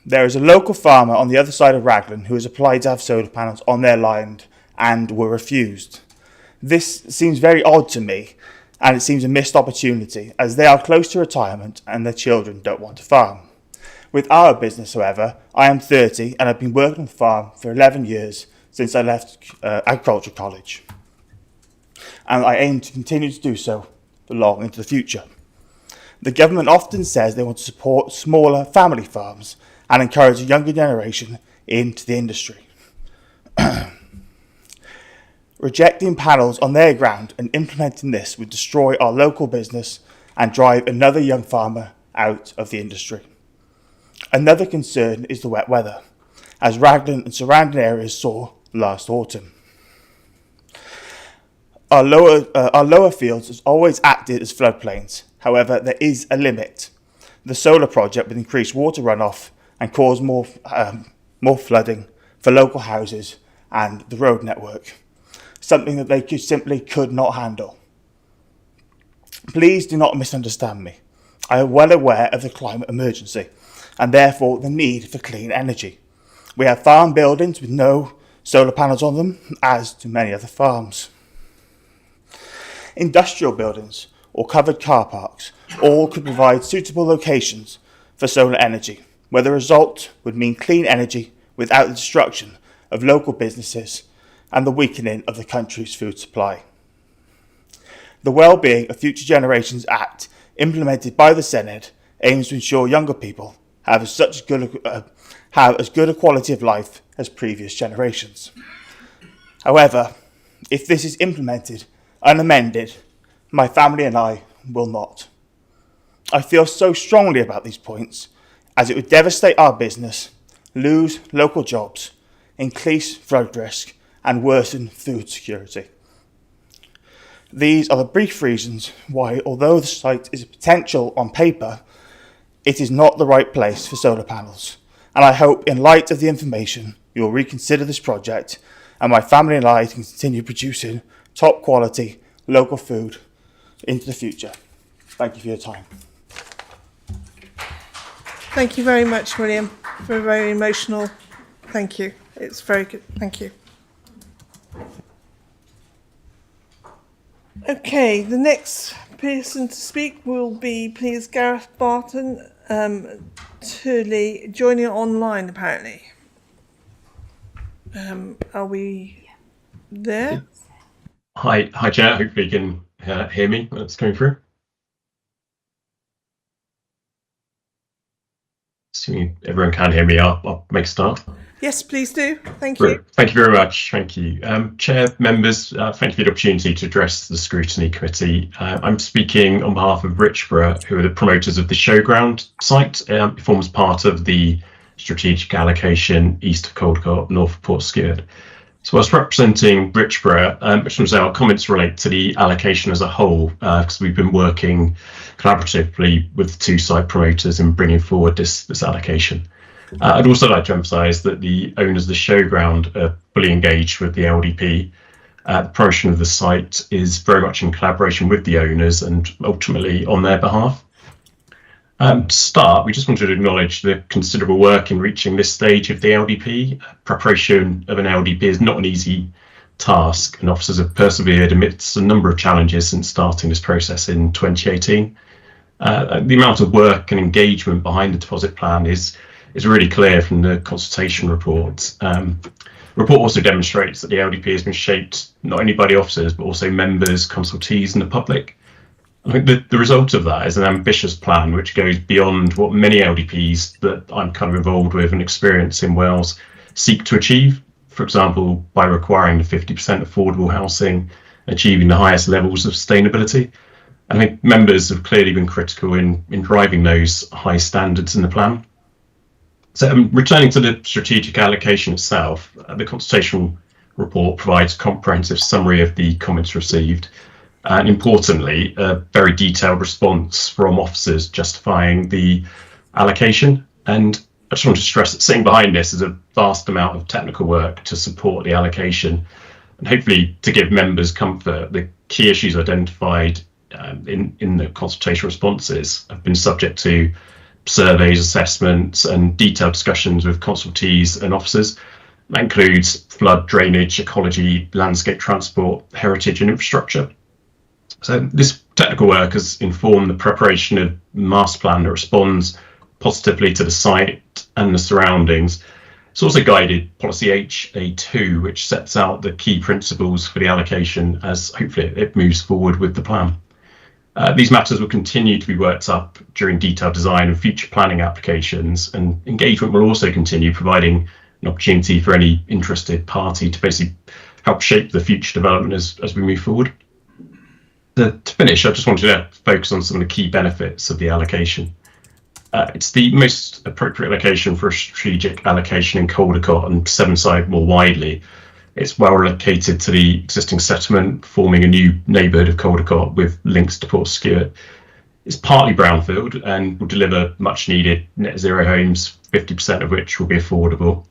There is a local farmer on the other side of Raglan who has applied to have solar panels on their land and were refused. This seems very odd to me, and it seems a missed opportunity as they are close to retirement and their children don't want to farm. With our business, however, I am 30 and I've been working on the farm for 11 years since I left agriculture college, and I aim to continue to do so for long into the future. The government often says they want to support smaller family farms and encourage a younger generation into the industry. Rejecting panels on their ground and implementing this would destroy our local business and drive another young farmer out of the industry. Another concern is the wet weather, as Raglan and surrounding areas saw last autumn. Our lower fields has always acted as floodplains. However, there is a limit. The solar project would increase water runoff and cause more flooding for local houses and the road network, something that they simply could not handle. Please do not misunderstand me. I am well aware of the climate emergency and therefore the need for clean energy. We have farm buildings with no solar panels on them, as do many other farms. Industrial buildings or covered car parks all could provide suitable locations for solar energy, where the result would mean clean energy without the destruction of local businesses and the weakening of the country's food supply. The Wellbeing of Future Generations Act, implemented by the Senate, aims to ensure younger people have as good a quality of life as previous generations. However, if this is implemented unamended, my family and I will not. I feel so strongly about these points, as it would devastate our business, lose local jobs, increase flood risk, and worsen food security. These are the brief reasons why, although the site is a potential on paper, it is not the right place for solar panels, and I hope, in light of the information, you will reconsider this project, and my family and I can continue producing top quality local food into the future. Thank you for your time. Thank you very much, William, for a very emotional. Thank you. It's very good. Thank you. Okay, the next person to speak will be, please, Gareth Barton, Turley, joining online apparently. Are we there? Hi, Chair. Hopefully you can hear me when it's coming through. Assuming everyone can hear me, I'll make a start. Yes, please do. Thank you. Thank you very much. Thank you. Chair, members, thank you for the opportunity to address the Scrutiny Committee. I'm speaking on behalf of Richborough, who are the promoters of the Showground site. It forms part of the strategic allocation east of Caldecott, north of Portskewett. So whilst representing Richborough, I just want to say our comments relate to the allocation as a whole, because we've been working collaboratively with the two site promoters in bringing forward this allocation. I'd also like to emphasise that the owners of the Showground are fully engaged with the LDP. The promotion of the site is very much in collaboration with the owners and ultimately on their behalf. To start, we just wanted to acknowledge the considerable work in reaching this stage of the LDP. Preparation of an LDP is not an easy task, and officers have persevered amidst a number of challenges since starting this process in 2018. The amount of work and engagement behind the deposit plan is really clear from the consultation report. The report also demonstrates that the LDP has been shaped not only by the officers, but also members, consultees and the public. I think the result of that is an ambitious plan which goes beyond what many LDPs that I'm kind of involved with and experience in Wales seek to achieve. For example, by requiring the 50% affordable housing, achieving the highest levels of sustainability. I think members have clearly been critical in driving those high standards in the plan. So returning to the strategic allocation itself, the consultation report provides a comprehensive summary of the comments received, and importantly, a very detailed response from officers justifying the allocation. And I just want to stress that sitting behind this is a vast amount of technical work to support the allocation, and hopefully to give members comfort, the key issues identified in the consultation responses have been subject to surveys, assessments and detailed discussions with consultees and officers. That includes flood, drainage, ecology, landscape transport, heritage and infrastructure. So this technical work has informed the preparation of a master plan that responds positively to the site and the surroundings. It's also guided policy HA2, which sets out the key principles for the allocation as hopefully it moves forward with the plan. These matters will continue to be worked up during detailed design and future planning applications, and engagement will also continue, providing an opportunity for any interested party to basically help shape the future development as we move forward. To finish, I just wanted to focus on some of the key benefits of the allocation. It's the most appropriate location for a strategic allocation in Caldecott and Sevenside more widely. It's well located to the existing settlement, forming a new neighbourhood of Caldecott with links to Portskewett. It's partly brownfield and will deliver much needed net zero homes, 50% of which will be affordable.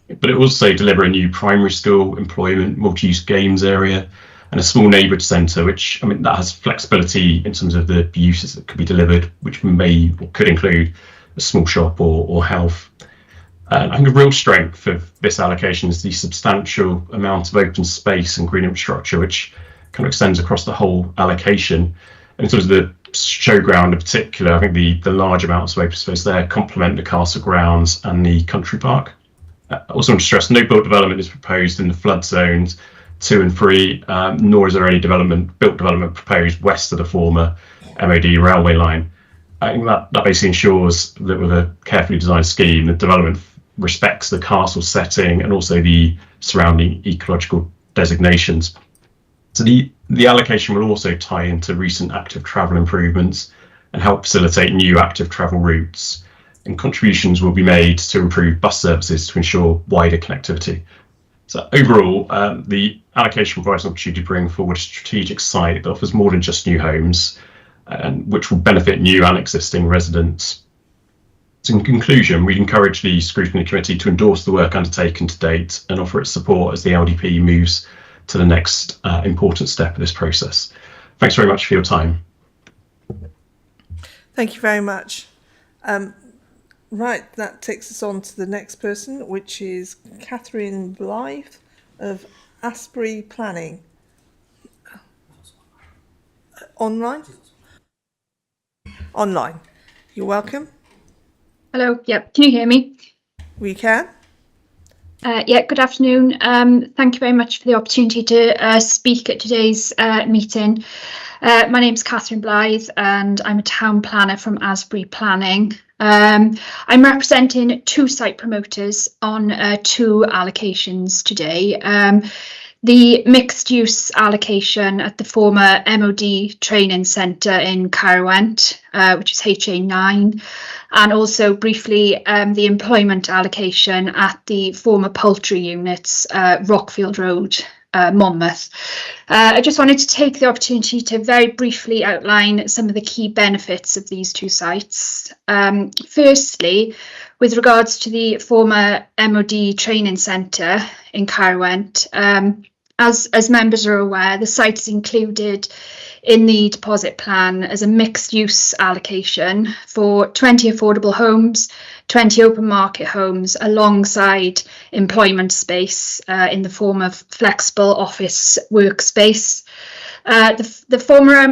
But it will also deliver a new primary school, employment, multi-use games area, and a small neighbourhood centre, which, I mean, that has flexibility in terms of the uses that could be delivered, which may or could include a small shop or health. I think a real strength of this allocation is the substantial amount of open space and green infrastructure, which kind of extends across the whole allocation. And in terms of the Showground in particular, I think the large amounts of open space there complement the castle grounds and the country park. Also want to stress no built development is proposed in the flood zones 2 and 3, nor is there any built development proposed west of the former MOD railway line. I think that basically ensures that with a carefully designed scheme, the development respects the castle setting and also the surrounding ecological designations. So the allocation will also tie into recent active travel improvements and help facilitate new active travel routes. And contributions will be made to improve bus services to ensure wider connectivity. So overall, the allocation provides an opportunity to bring forward a strategic site that offers more than just new homes, and which will benefit new and existing residents. So in conclusion, we'd encourage the Scrutiny Committee to endorse the work undertaken to date and offer its support as the LDP moves to the next important step of this process. Thanks very much for your time. Thank you very much. Right, that takes us on to the next person, which is Catherine Blythe of Asbury Planning. Online? Online. You're welcome. Hello, yep, can you hear me? We can. Yeah, good afternoon. Thank you very much for the opportunity to speak at today's meeting. My name's Catherine Blythe and I'm a town planner from Asbury Planning. I'm representing 2 site promoters on 2 allocations today. The mixed use allocation at the former MOD training centre in Caerwent, which is HA9, and also briefly the employment allocation at the former poultry units, Rockfield Road, Monmouth. I just wanted to take the opportunity to very briefly outline some of the key benefits of these 2 sites. Firstly, with regards to the former MOD training centre in Caerwent, as members are aware, the site is included in the deposit plan as a mixed use allocation for 20 affordable homes, 20 open market homes alongside employment space in the form of flexible office workspace. The former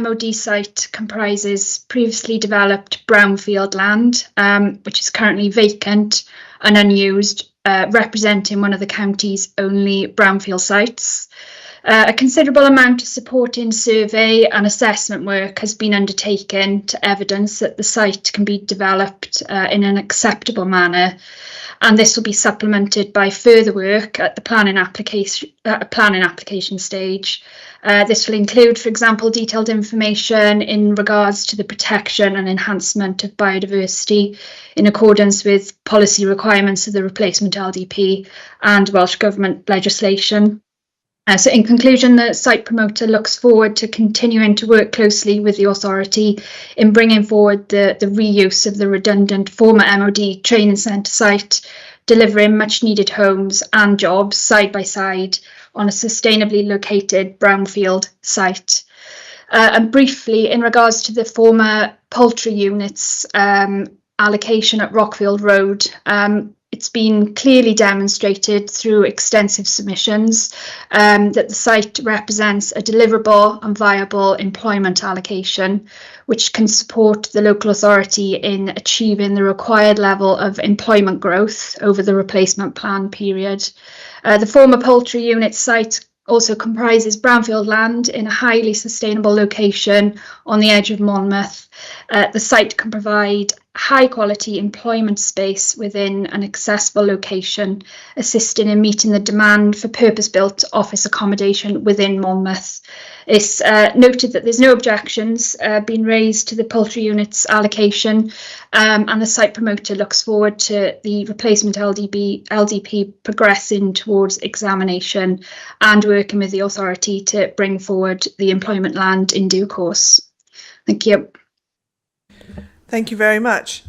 MOD site comprises previously developed brownfield land, which is currently vacant and unused, representing one of the county's only brownfield sites. A considerable amount of supporting survey and assessment work has been undertaken to evidence that the site can be developed in an acceptable manner, and this will be supplemented by further work at the planning application stage. This will include, for example, detailed information in regards to the protection and enhancement of biodiversity in accordance with policy requirements of the replacement LDP and Welsh Government legislation. So in conclusion, the site promoter looks forward to continuing to work closely with the authority in bringing forward the reuse of the redundant former MOD training centre site, delivering much needed homes and jobs side by side on a sustainably located brownfield site. And briefly, in regards to the former poultry units allocation at Rockfield Road, it's been clearly demonstrated through extensive submissions that the site represents a deliverable and viable employment allocation, which can support the local authority in achieving the required level of employment growth over the replacement plan period. The former poultry unit site also comprises brownfield land in a highly sustainable location on the edge of Monmouth. The site can provide high quality employment space within an accessible location, assisting in meeting the demand for purpose-built office accommodation within Monmouth. It's noted that there's no objections being raised to the poultry units allocation, and the site promoter looks forward to the replacement LDP progressing towards examination and working with the authority to bring forward the employment land in due course. Thank you. Thank you very much.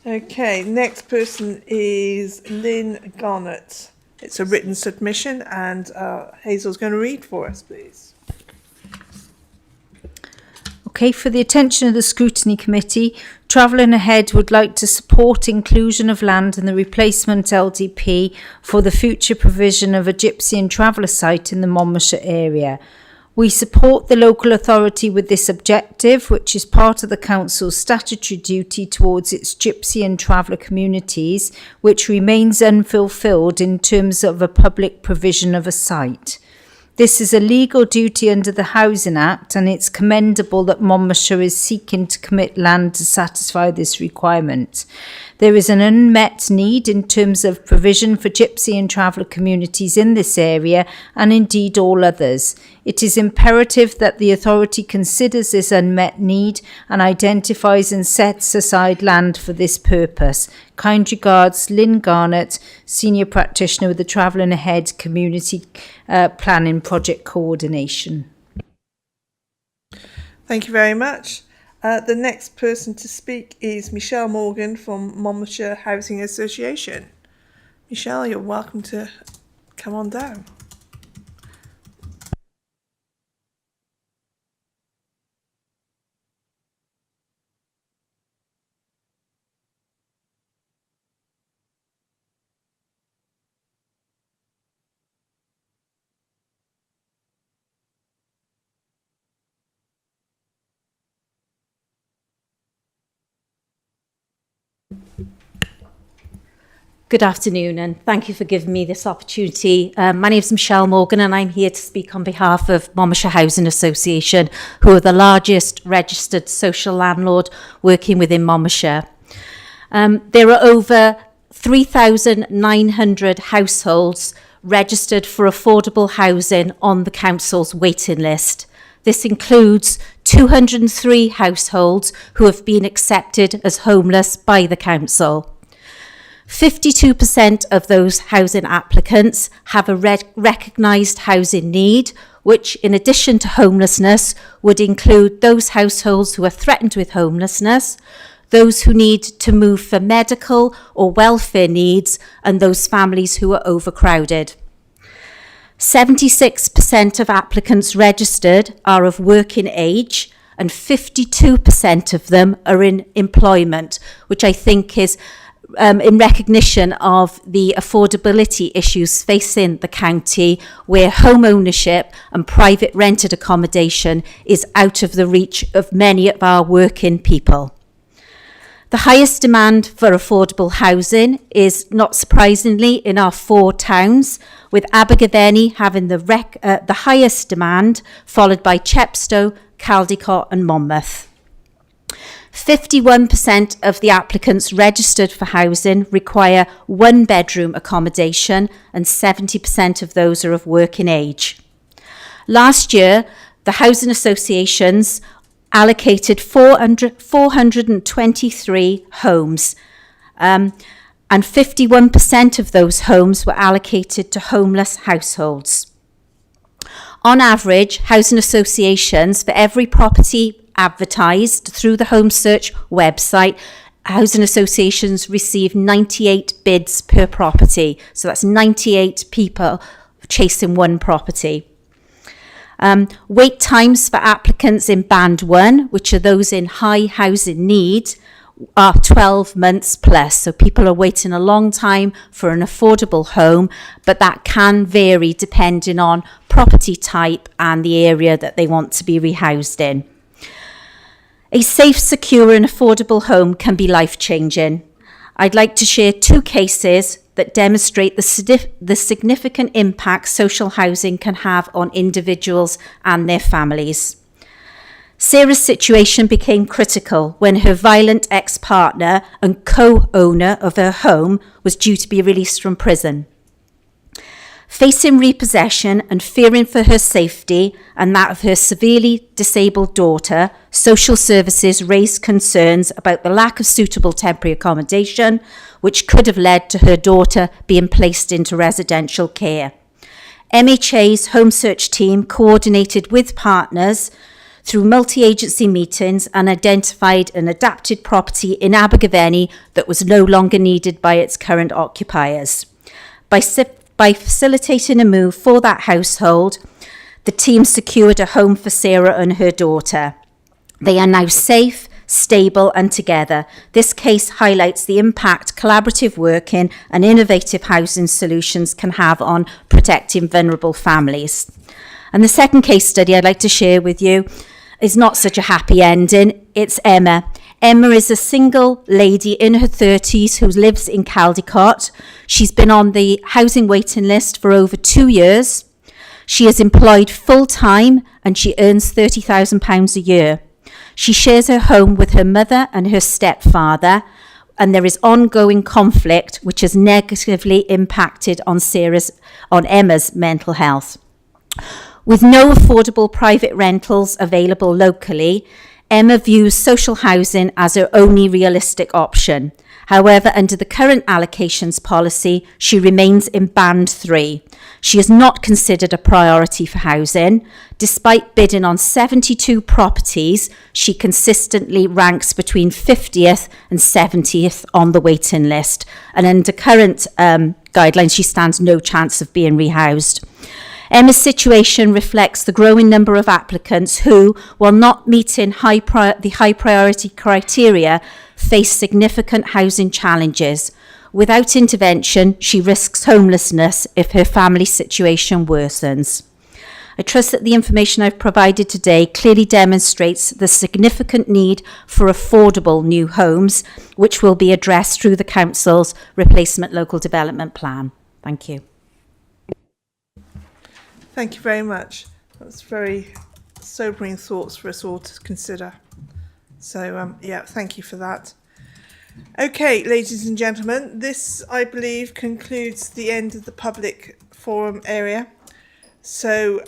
Okay, next person is Lynn Garnett. It's a written submission and Hazel's going to read for us, please. Okay, for the attention of the Scrutiny Committee, Travelling Ahead would like to support inclusion of land in the replacement LDP for the future provision of a gypsy and traveller site in the Monmouthshire area. We support the local authority with this objective, which is part of the council's statutory duty towards its gypsy and traveller communities, which remains unfulfilled in terms of a public provision of a site. This is a legal duty under the Housing Act, and it's commendable that Monmouthshire is seeking to commit land to satisfy this requirement. There is an unmet need in terms of provision for gypsy and traveller communities in this area, and indeed all others. It is imperative that the authority considers this unmet need and identifies and sets aside land for this purpose. Kind regards, Lynn Garnett, Senior Practitioner with the Travelling Ahead Community Planning Project Coordination. Thank you very much. The next person to speak is Michelle Morgan from Monmouthshire Housing Association. Michelle, you're welcome to come on down. Good afternoon, and thank you for giving me this opportunity. My name is Michelle Morgan, and I'm here to speak on behalf of Monmouthshire Housing Association, who are the largest registered social landlord working within Monmouthshire. There are over 3,900 households registered for affordable housing on the council's waiting list. This includes 203 households who have been accepted as homeless by the council. 52% of those housing applicants have a recognised housing need, which in addition to homelessness would include those households who are threatened with homelessness, those who need to move for medical or welfare needs, and those families who are overcrowded. 76% of applicants registered are of working age, and 52% of them are in employment, which I think is in recognition of the affordability issues facing the county, where home ownership and private rented accommodation is out of the reach of many of our working people. The highest demand for affordable housing is, not surprisingly, in our 4 towns, with Abergavenny having the highest demand, followed by Chepstow, Caldicot and Monmouth. 51% of the applicants registered for housing require 1-bedroom accommodation, and 70% of those are of working age. Last year, the housing associations allocated 423 homes, and 51% of those homes were allocated to homeless households. On average, housing associations, for every property advertised through the Home Search website, housing associations receive 98 bids per property. So that's 98 people chasing one property. Wait times for applicants in Band 1, which are those in high housing need, are 12 months plus. So people are waiting a long time for an affordable home, but that can vary depending on property type and the area that they want to be rehoused in. A safe, secure and affordable home can be life-changing. I'd like to share 2 cases that demonstrate the significant impact social housing can have on individuals and their families. Sarah's situation became critical when her violent ex-partner and co-owner of her home was due to be released from prison. Facing repossession and fearing for her safety and that of her severely disabled daughter, social services raised concerns about the lack of suitable temporary accommodation, which could have led to her daughter being placed into residential care. MHA's Home Search team coordinated with partners through multi-agency meetings and identified an adapted property in Abergavenny that was no longer needed by its current occupiers. By facilitating a move for that household, the team secured a home for Sarah and her daughter. They are now safe, stable and together. This case highlights the impact collaborative working and innovative housing solutions can have on protecting vulnerable families. And the second case study I'd like to share with you is not such a happy ending. It's Emma. Emma is a single lady in her 30s who lives in Caldecott. She's been on the housing waiting list for over 2 years. She is employed full-time and she earns £30,000 a year. She shares her home with her mother and her stepfather, and there is ongoing conflict which has negatively impacted on Emma's mental health. With no affordable private rentals available locally, Emma views social housing as her only realistic option. However, under the current allocations policy, she remains in Band 3. She is not considered a priority for housing. Despite bidding on 72 properties, she consistently ranks between 50th and 70th on the waiting list. And under current guidelines, she stands no chance of being rehoused. Emma's situation reflects the growing number of applicants who, while not meeting the high priority criteria, face significant housing challenges. Without intervention, she risks homelessness if her family situation worsens. I trust that the information I've provided today clearly demonstrates the significant need for affordable new homes, which will be addressed through the Council's Replacement Local Development Plan. Thank you. Thank you very much. That's very sobering thoughts for us all to consider. So, yeah, thank you for that. Okay, ladies and gentlemen, this, I believe, concludes the end of the public forum area. So,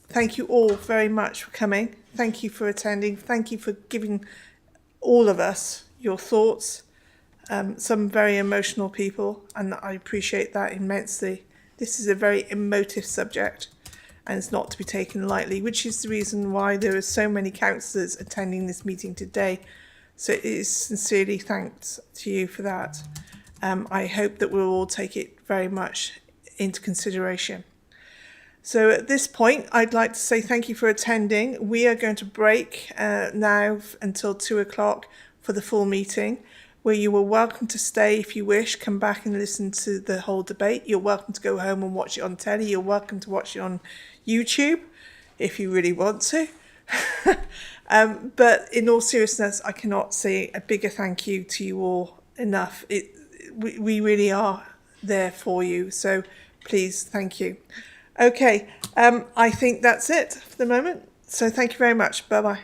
thank you all very much for coming. Thank you for attending. Thank you for giving all of us your thoughts. Some very emotional people, and I appreciate that immensely. This is a very emotive subject and it's not to be taken lightly, which is the reason why there are so many councillors attending this meeting today. So it is sincerely thanks to you for that. I hope that we'll all take it very much into consideration. So at this point, I'd like to say thank you for attending. We are going to break now until 2 o'clock for the full meeting, where you are welcome to stay if you wish, come back and listen to the whole debate. You're welcome to go home and watch it on telly. You're welcome to watch it on YouTube if you really want to. But in all seriousness, I cannot say a bigger thank you to you all enough. We really are there for you. So please, thank you. Okay, I think that's it for the moment. So thank you very much. Bye-bye.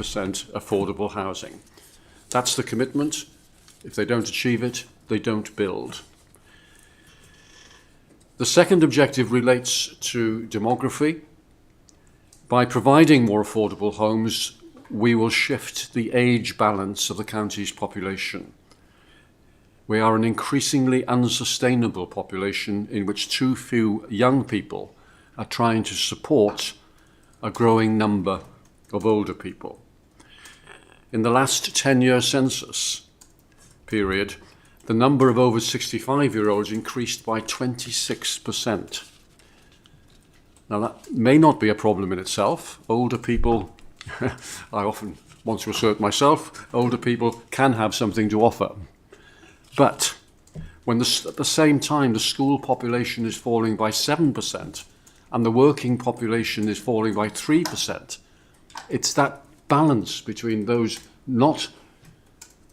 affordable housing. That's the commitment. If they don't achieve it, they don't build. The second objective relates to demography. By providing more affordable homes, we will shift the age balance of the county's population. We are an increasingly unsustainable population in which too few young people are trying to support a growing number of older people. In the last 10-year census period, the number of over 65-year-olds increased by 26%. Now, that may not be a problem in itself. Older people, I often want to assert myself, older people can have something to offer. But when at the same time the school population is falling by 7% and the working population is falling by 3%, it's that balance between those not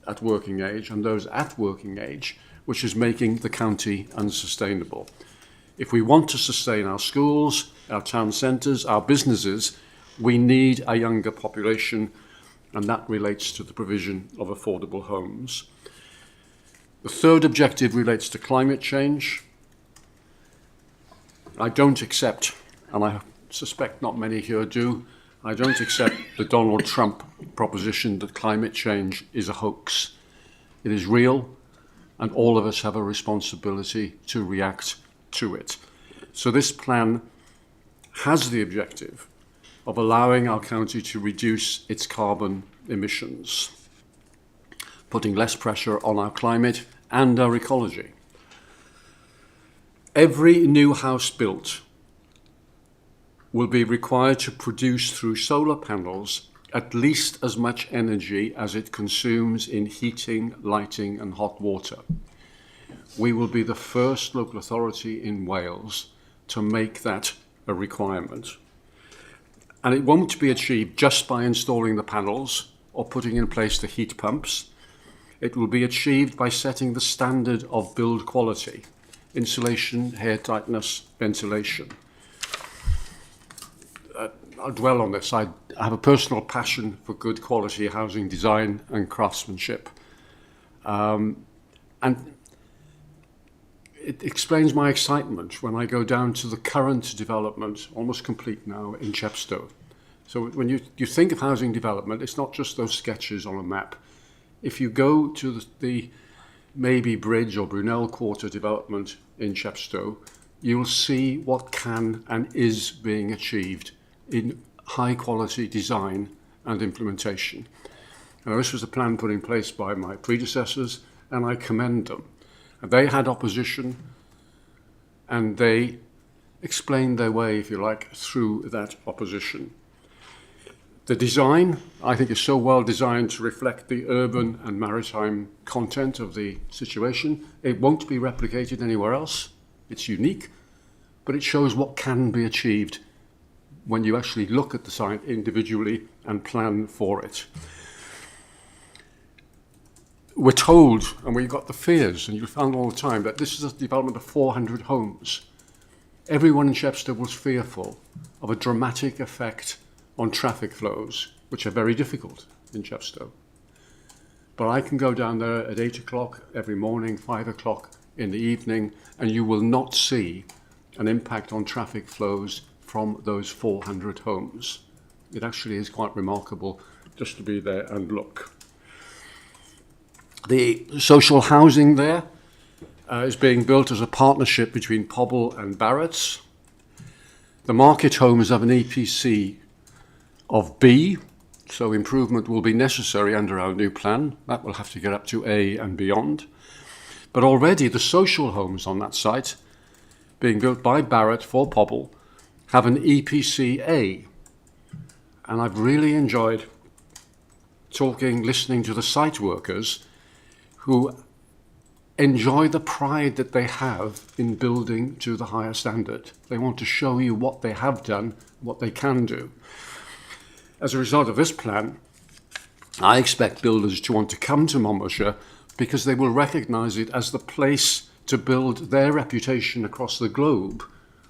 at working age and those at working age which is making the county unsustainable. If we want to sustain our schools, our town centres, our businesses, we need a younger population, and that relates to the provision of affordable homes. The third objective relates to climate change. I don't accept, and I suspect not many here do, I don't accept the Donald Trump proposition that climate change is a hoax. It is real, and all of us have a responsibility to react to it. So this plan has the objective of allowing our county to reduce its carbon emissions, putting less pressure on our climate and our ecology. Every new house built will be required to produce through solar panels at least as much energy as it consumes in heating, lighting and hot water. We will be the first local authority in Wales to make that a requirement. And it won't be achieved just by installing the panels or putting in place the heat pumps. It will be achieved by setting the standard of build quality, insulation, hair tightness, ventilation. I'll dwell on this. I have a personal passion for good quality housing design and craftsmanship. And it explains my excitement when I go down to the current development, almost complete now, in Chepstow. So when you think of housing development, it's not just those sketches on a map. If you go to the Maybe Bridge or Brunel Quarter development in Chepstow, you'll see what can and is being achieved in high quality design and implementation. Now, this was a plan put in place by my predecessors, and I commend them. And they had opposition, and they explained their way, if you like, through that opposition. The design, I think, is so well designed to reflect the urban and maritime content of the situation. It won't be replicated anywhere else. It's unique, but it shows what can be achieved when you actually look at the site individually and plan for it. We're told, and we've got the fears, and you found all the time, that this is a development of 400 homes. Everyone in Chepstow was fearful of a dramatic effect on traffic flows, which are very difficult in Chepstow. But I can go down there at 8 o'clock every morning, 5 o'clock in the evening, and you will not see an impact on traffic flows from those 400 homes. It actually is quite remarkable just to be there and look. The social housing there is being built as a partnership between Pobble and Barrett's. The market homes have an EPC of B, so improvement will be necessary under our new plan. That will have to get up to A and beyond. But already the social homes on that site, being built by Barrett for Pobble, have an EPC A. And I've really enjoyed listening to the site workers who enjoy the pride that they have in building to the higher standard. They want to show you what they have done, what they can do. As a result of this plan, I expect builders to want to come to Monmouthshire because they will recognise it as the place to build their reputation across the globe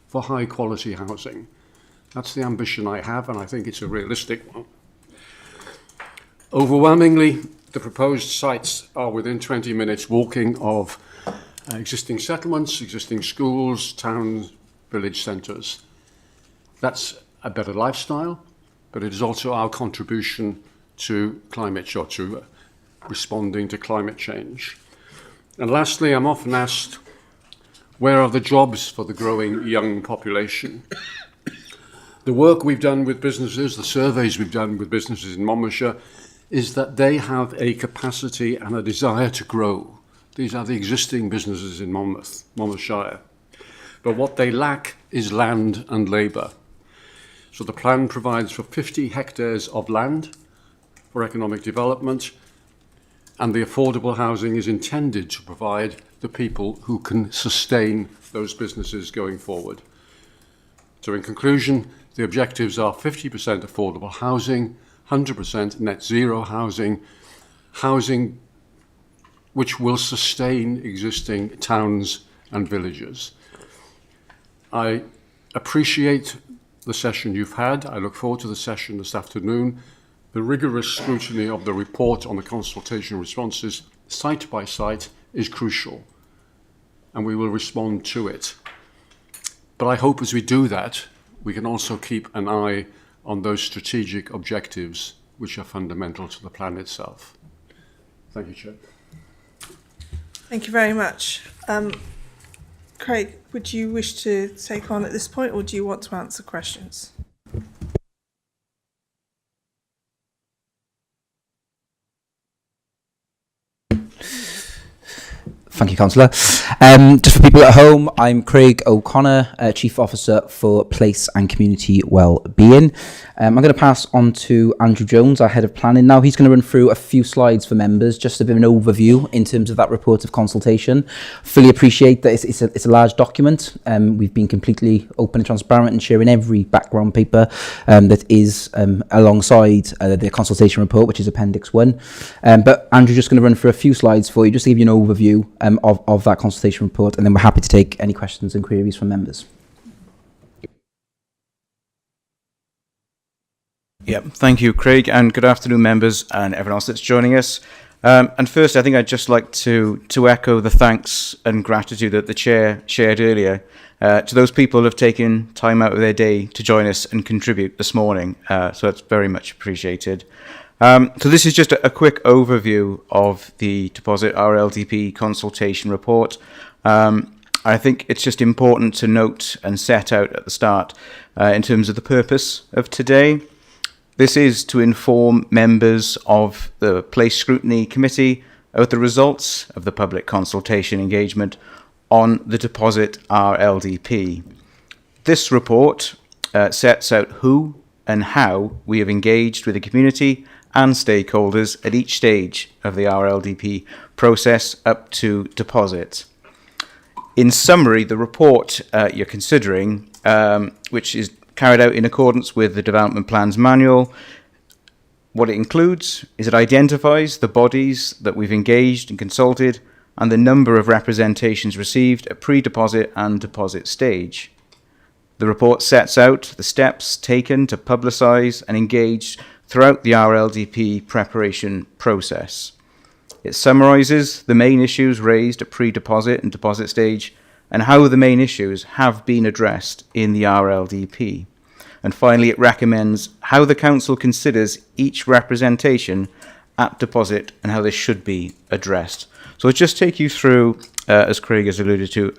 for high quality housing. That's the ambition I have, and I think it's a realistic one. Overwhelmingly, the proposed sites are within 20 minutes walking of existing settlements, existing schools, towns, village centres. That's a better lifestyle, but it is also our contribution to climate change, to responding to climate change. And lastly, I'm often asked, where are the jobs for the growing young population? The work we've done with businesses, the surveys we've done with businesses in Monmouthshire, is that they have a capacity and a desire to grow. These are the existing businesses in Monmouthshire. But what they lack is land and labour. So the plan provides for 50 hectares of land for economic development, and the affordable housing is intended to provide the people who can sustain those businesses going forward. So in conclusion, the objectives are 50% affordable housing, 100% net zero housing, housing which will sustain existing towns and villages. I appreciate the session you've had. I look forward to the session this afternoon. The rigorous scrutiny of the report on the consultation responses, site by site, is crucial, and we will respond to it. But I hope as we do that, we can also keep an eye on those strategic objectives which are fundamental to the plan itself. Thank you, Chair. Thank you very much. Craig, would you wish to take on at this point, or do you want to answer questions? Thank you, Councillor. Just for people at home, I'm Craig O'Connor, Chief Officer for Place and Community Wellbeing. I'm going to pass on to Andrew Jones, our Head of Planning now. He's going to run through a few slides for members, just a bit of an overview in terms of that report of consultation. Fully appreciate that it's a large document. We've been completely open and transparent and sharing every background paper that is alongside the consultation report, which is Appendix 1. But Andrew's just going to run through a few slides for you, just to give you an overview of that consultation report, and then we're happy to take any questions and queries from members. Yeah, thank you, Craig, and good afternoon, members and everyone else that's joining us. And first, I think I'd just like to echo the thanks and gratitude that the Chair shared earlier to those people who have taken time out of their day to join us and contribute this morning. So that's very much appreciated. So this is just a quick overview of the Deposit RLDP consultation report. I think it's just important to note and set out at the start in terms of the purpose of today. This is to inform members of the Place Scrutiny Committee of the results of the public consultation engagement on the Deposit RLDP. This report sets out who and how we have engaged with the community and stakeholders at each stage of the RLDP process up to deposit. In summary, the report you're considering, which is carried out in accordance with the Development Plans Manual, what it includes is it identifies the bodies that we've engaged and consulted and the number of representations received at pre-deposit and deposit stage. The report sets out the steps taken to publicise and engage throughout the RLDP preparation process. It summarises the main issues raised at pre-deposit and deposit stage and how the main issues have been addressed in the RLDP. And finally, it recommends how the Council considers each representation at deposit and how this should be addressed. So I'll just take you through, as Craig has alluded to,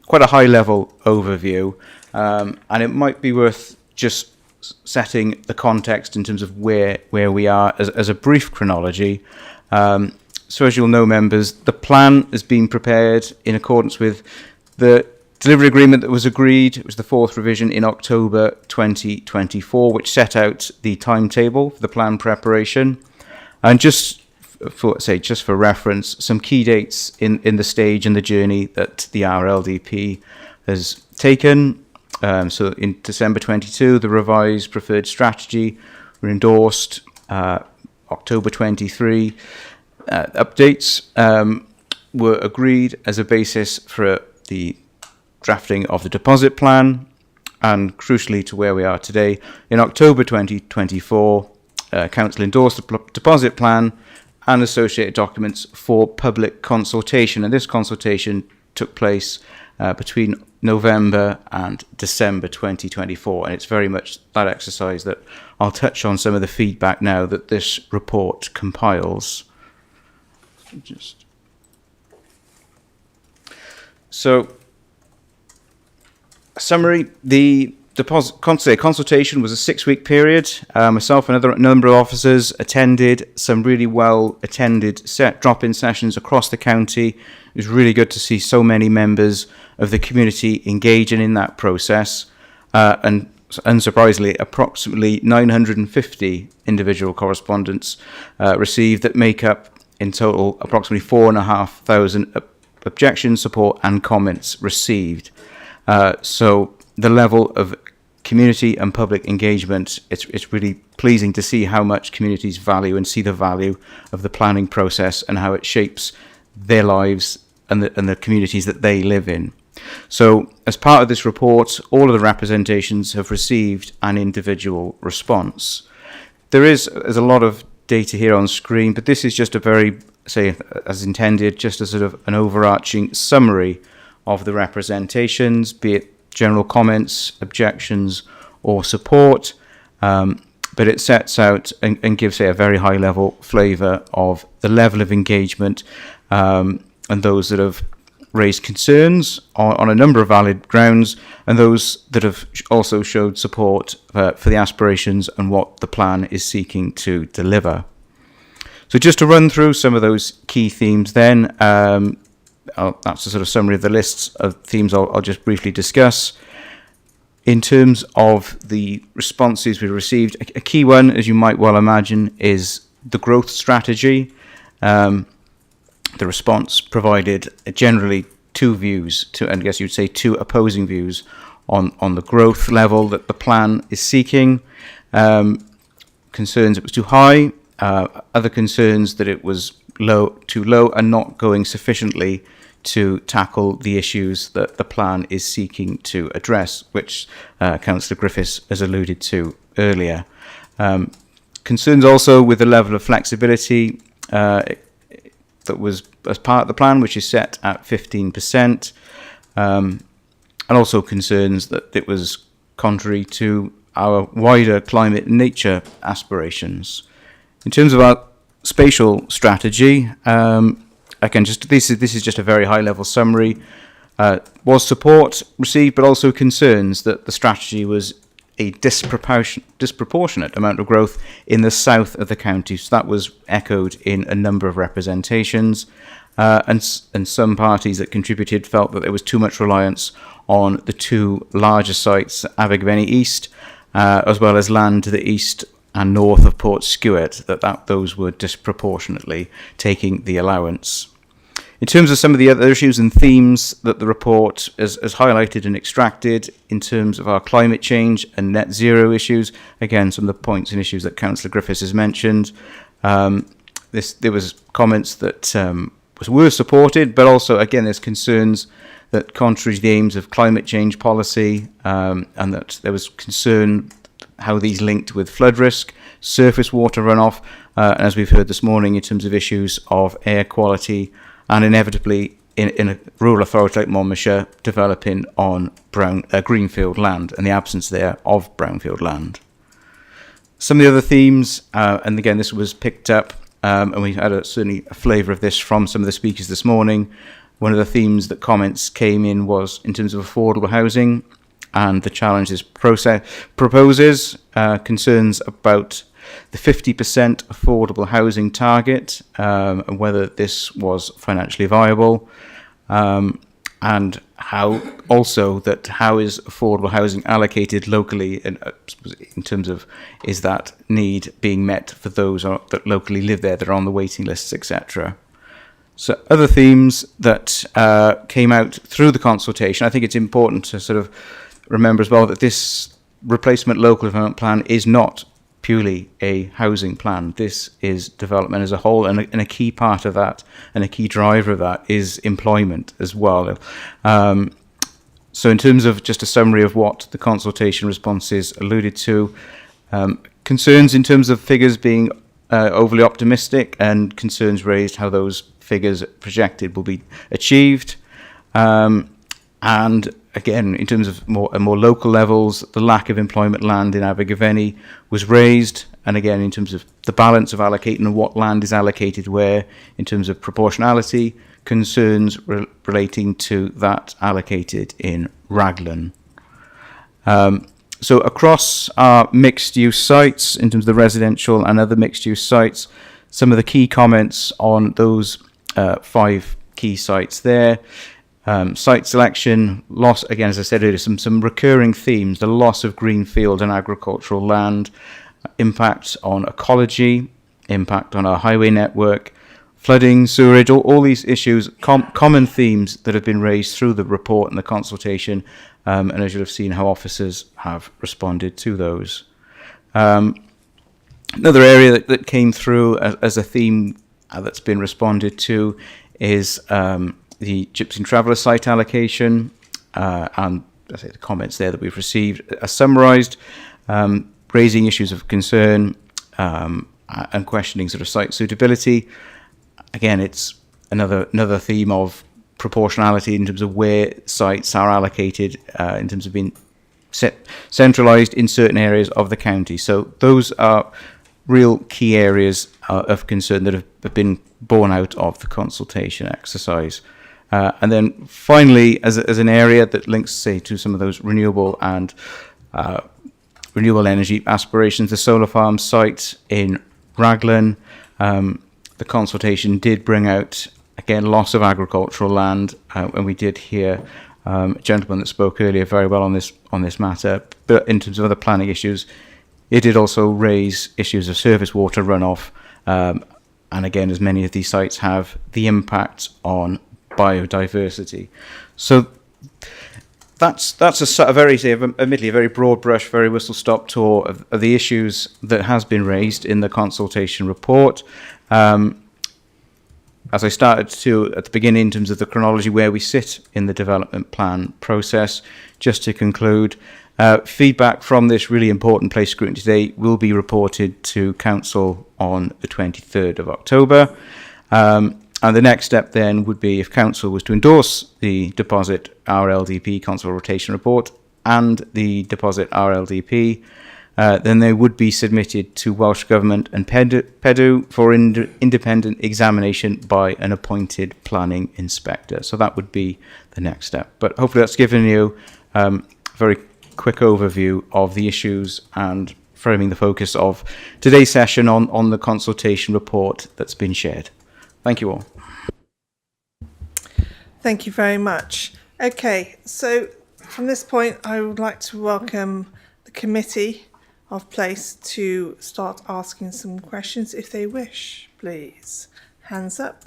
quite a high-level overview, and it might be worth just setting the context in terms of where we are as a brief chronology. So as you'll know, members, the plan has been prepared in accordance with the delivery agreement that was agreed. It was the fourth revision in October 2024, which set out the timetable for the plan preparation. And just for reference, some key dates in the stage and the journey that the RLDP has taken. So in December 22, the revised preferred strategy were endorsed. October 23, updates were agreed as a basis for the drafting of the deposit plan, and crucially to where we are today, in October 2024, Council endorsed the deposit plan and associated documents for public consultation. And this consultation took place between November and December 2024. And it's very much that exercise that I'll touch on some of the feedback now that this report compiles. So, summary, the consultation was a 6-week period. Myself and a number of officers attended some really well attended drop-in sessions across the county. It was really good to see so many members of the community engaging in that process. And unsurprisingly, approximately 950 individual correspondence received that make up in total approximately 4,500 objections, support and comments received. So the level of community and public engagement, it's really pleasing to see how much communities value and see the value of the planning process and how it shapes their lives and the communities that they live in. So as part of this report, all of the representations have received an individual response. There's a lot of data here on screen, but this is just a very, say, as intended, just a sort of an overarching summary of the representations, be it general comments, objections, or support, but it sets out and gives, say, a very high level flavour of the level of engagement and those that have raised concerns on a number of valid grounds, and those that have also showed support for the aspirations and what the plan is seeking to deliver. So just to run through some of those key themes then, that's a sort of summary of the lists of themes I'll just briefly discuss. In terms of the responses we received, a key one, as you might well imagine, is the growth strategy. The response provided generally two views, and I guess you'd say two opposing views on the growth level that the plan is seeking. Concerns it was too high, other concerns that it was too low and not going sufficiently to tackle the issues that the plan is seeking to address, which Councillor Griffiths has alluded to earlier. Concerns also with the level of flexibility that was as part of the plan, which is set at 15%, and also concerns that it was contrary to our wider climate and nature aspirations. In terms of our spatial strategy, again, this is just a very high-level summary. Was support received, but also concerns that the strategy was a disproportionate amount of growth in the south of the county. So that was echoed in a number of representations, and some parties that contributed felt that there was too much reliance on the two larger sites, Abergavenny East, as well as land to the east and north of Port Stewart, that those were disproportionately taking the allowance. In terms of some of the other issues and themes that the report has highlighted and extracted in terms of our climate change and net zero issues, again, some of the points and issues that Councillor Griffiths has mentioned, there was comments that were supported, but also, again, there's concerns that contrary to the aims of climate change policy, and that there was concern how these linked with flood risk, surface water runoff, and as we've heard this morning, in terms of issues of air quality, and inevitably in a rural authority like Monmouthshire, developing on greenfield land and the absence there of brownfield land. Some of the other themes, and again this was picked up, and we had certainly a flavour of this from some of the speakers this morning. One of the themes that comments came in was in terms of affordable housing and the challenges proposes, concerns about the 50% affordable housing target, and whether this was financially viable, and how is affordable housing allocated locally, in terms of is that need being met for those that locally live there that are on the waiting lists, etc. So other themes that came out through the consultation, I think it's important to sort of remember as well that this replacement local development plan is not purely a housing plan. This is development as a whole, and a key part of that and a key driver of that is employment as well. So in terms of just a summary of what the consultation responses alluded to, Concerns in terms of figures being overly optimistic, and concerns raised how those figures projected will be achieved. And again, in terms of more local levels, the lack of employment land in Abergavenny was raised. And again, in terms of the balance of allocating and what land is allocated where, in terms of proportionality, concerns relating to that allocated in Raglan. So across our mixed-use sites, in terms of the residential and other mixed-use sites, some of the key comments on those 5 key sites there. Site selection, loss, again, as I said earlier, some recurring themes: the loss of greenfield and agricultural land, impact on ecology, impact on our highway network, flooding, sewerage, all these issues, common themes that have been raised through the report and the consultation, and as you'll have seen how officers have responded to those. Another area that came through as a theme that's been responded to is the Gypsy Traveller site allocation, and I say the comments there that we've received are summarised, raising issues of concern and questioning sort of site suitability. Again, it's another theme of proportionality in terms of where sites are allocated, in terms of being centralised in certain areas of the county. So those are real key areas of concern that have been borne out of the consultation exercise. And then finally, as an area that links, say, to some of those renewable and renewable energy aspirations, the solar farm site in Raglan, the consultation did bring out, again, loss of agricultural land, and we did hear a gentleman that spoke earlier very well on this matter. But in terms of other planning issues, it did also raise issues of surface water runoff, and again, as many of these sites have, the impact on biodiversity. So that's a very, admittedly, a very broad brush, very whistle-stop tour of the issues that has been raised in the consultation report. As I started to at the beginning, in terms of the chronology where we sit in the development plan process, just to conclude, feedback from this really important place scrutiny today will be reported to Council on the 23rd of October. And the next step then would be, if Council was to endorse the Deposit RLDP Council Rotation Report and the Deposit RLDP, then they would be submitted to Welsh Government and PEDU for independent examination by an appointed planning inspector. So that would be the next step. But hopefully that's given you a very quick overview of the issues and framing the focus of today's session on the consultation report that's been shared. Thank you all. Thank you very much. Okay, so from this point, I would like to welcome the committee of place to start asking some questions if they wish, please. Hands up.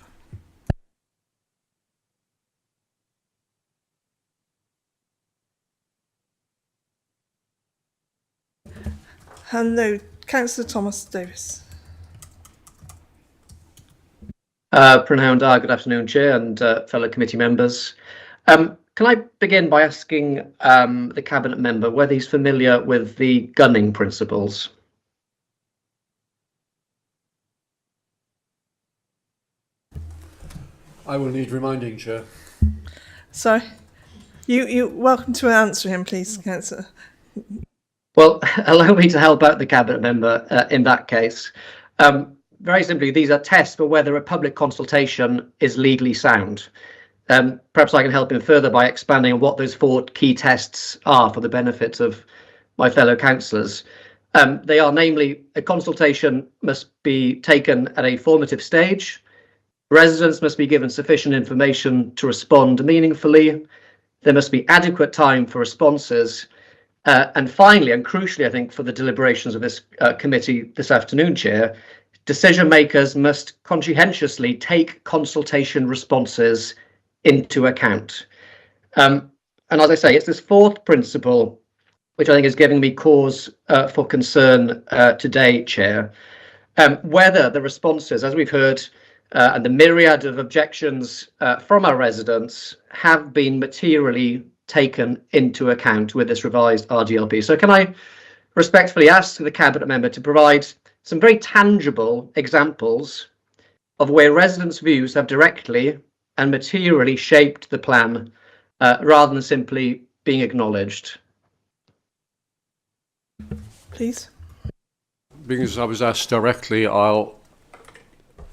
Hello, Councillor Thomas Davis. Prynhawn Da, good afternoon, Chair and fellow committee members. Can I begin by asking the Cabinet member whether he's familiar with the gunning principles? I will need reminding, Chair. Sorry? You're welcome to answer him, please, Councillor. Well, allow me to help out the Cabinet member in that case. Very simply, these are tests for whether a public consultation is legally sound. Perhaps I can help him further by expanding on what those 4 key tests are for the benefit of my fellow councillors. They are namely, a consultation must be taken at a formative stage, residents must be given sufficient information to respond meaningfully, there must be adequate time for responses, and finally, and crucially I think for the deliberations of this committee this afternoon, Chair, decision makers must conscientiously take consultation responses into account. And as I say, it's this 4th principle which I think is giving me cause for concern today, Chair. Whether the responses, as we've heard, and the myriad of objections from our residents have been materially taken into account with this revised RDLP. So can I respectfully ask the Cabinet Member to provide some very tangible examples of where residents' views have directly and materially shaped the plan, rather than simply being acknowledged. Please. Because I was asked directly, I'll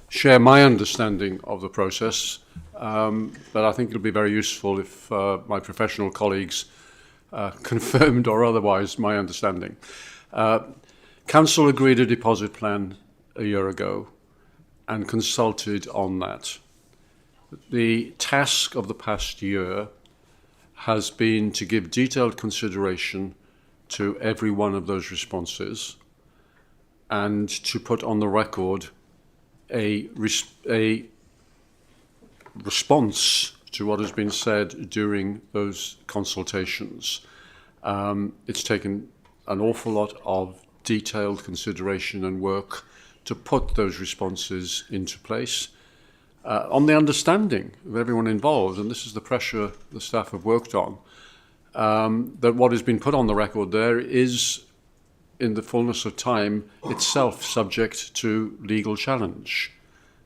share my understanding of the process, but I think it'll be very useful if my professional colleagues confirmed or otherwise my understanding. Council agreed a deposit plan a year ago and consulted on that. The task of the past year has been to give detailed consideration to every one of those responses and to put on the record a response to what has been said during those consultations. It's taken an awful lot of detailed consideration and work to put those responses into place on the understanding of everyone involved, and this is the pressure the staff have worked on, that what has been put on the record there is, in the fullness of time, itself subject to legal challenge.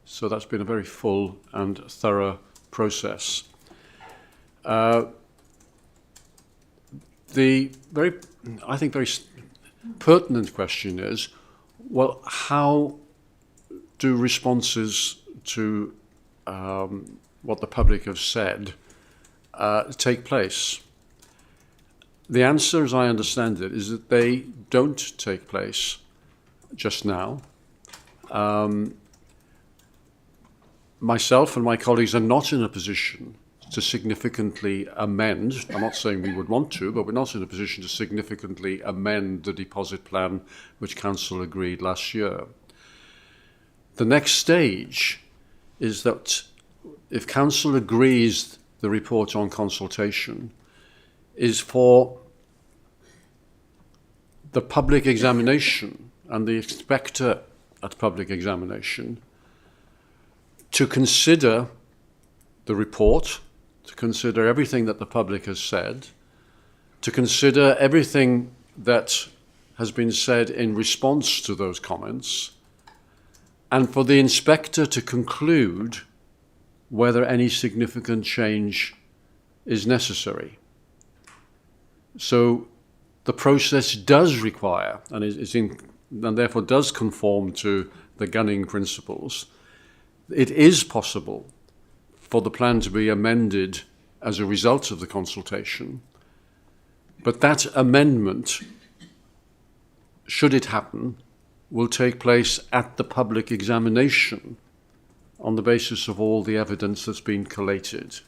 So that's been a very full and thorough process. The very pertinent question is, well, how do responses to what the public have said take place? The answer, as I understand it, is that they don't take place just now. Myself and my colleagues are not in a position to significantly amend. I'm not saying we would want to, but we're not in a position to significantly amend the deposit plan which Council agreed last year. The next stage is that if Council agrees the report on consultation, is for the public examination and the inspector at public examination to consider the report, to consider everything that the public has said, to consider everything that has been said in response to those comments, and for the inspector to conclude whether any significant change is necessary. So the process does require, and therefore does conform to the Gunning principles. It is possible for the plan to be amended as a result of the consultation, but that amendment, should it happen, will take place at the public examination on the basis of all the evidence that's been collated.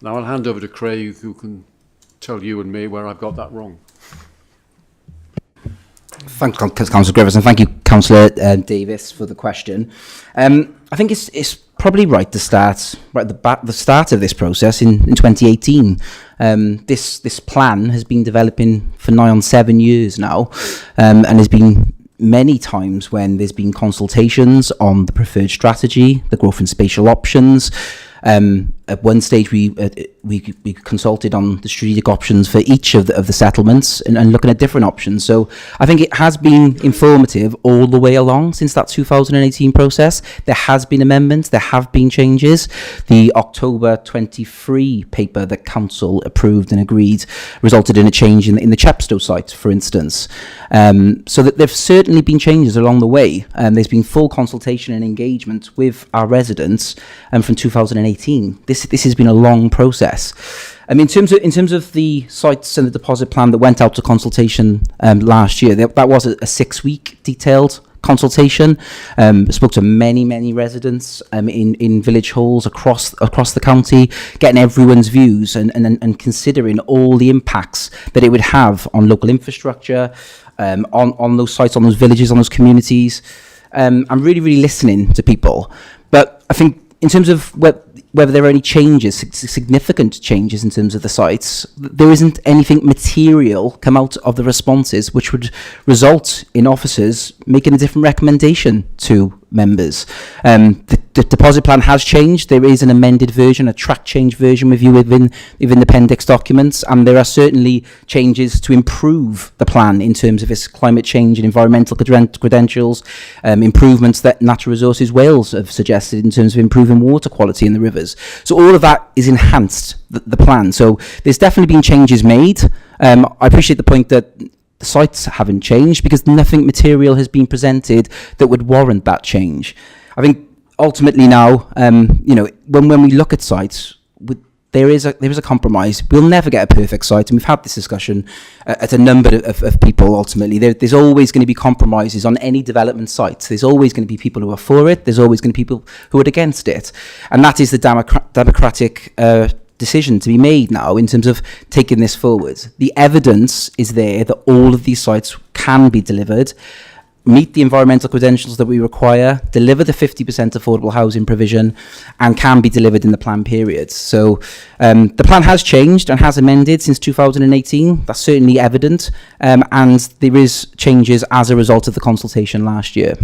Now I'll hand over to Craig, who can tell you and me where I've got that wrong. Thanks, Councillor Griffiths, and thank you, Councillor Davis, for the question. I think it's probably right to start right at the start of this process in 2018. This plan has been developing for nigh on 7 years now, and has been many times when there's been consultations on the preferred strategy, the growth and spatial options. At one stage, we consulted on the strategic options for each of the settlements and looking at different options. So I think it has been informative all the way along since that 2018 process. There has been amendments, there have been changes. The October 23 paper that Council approved and agreed resulted in a change in the Chepstow site, for instance. So that there've certainly been changes along the way. There's been full consultation and engagement with our residents from 2018. This has been a long process. In terms of the sites and the deposit plan that went out to consultation last year, that was a 6-week detailed consultation. Spoke to many residents in village halls across the county, getting everyone's views and considering all the impacts that it would have on local infrastructure, on those sites, on those villages, on those communities. I'm really listening to people. But I think in terms of whether there are any changes, significant changes in terms of the sites, there isn't anything material come out of the responses which would result in officers making a different recommendation to members. The deposit plan has changed. There is an amended version, a track change version with you within the appendix documents, and there are certainly changes to improve the plan in terms of its climate change and environmental credentials, improvements that Natural Resources Wales have suggested in terms of improving water quality in the rivers. So all of that is enhanced the plan. So there's definitely been changes made. I appreciate the point that the sites haven't changed because nothing material has been presented that would warrant that change. I think ultimately now, when we look at sites, there is a compromise. We'll never get a perfect site, and we've had this discussion at a number of people. Ultimately, there's always going to be compromises on any development site. There's always going to be people who are for it. There's always going to be people who are against it, and that is the democratic decision to be made now in terms of taking this forward. The evidence is there that all of these sites can be delivered, meet the environmental credentials that we require, deliver the 50% affordable housing provision, and can be delivered in the plan period. So the plan has changed and has amended since 2018. That's certainly evident, and there is changes as a result of the consultation last year.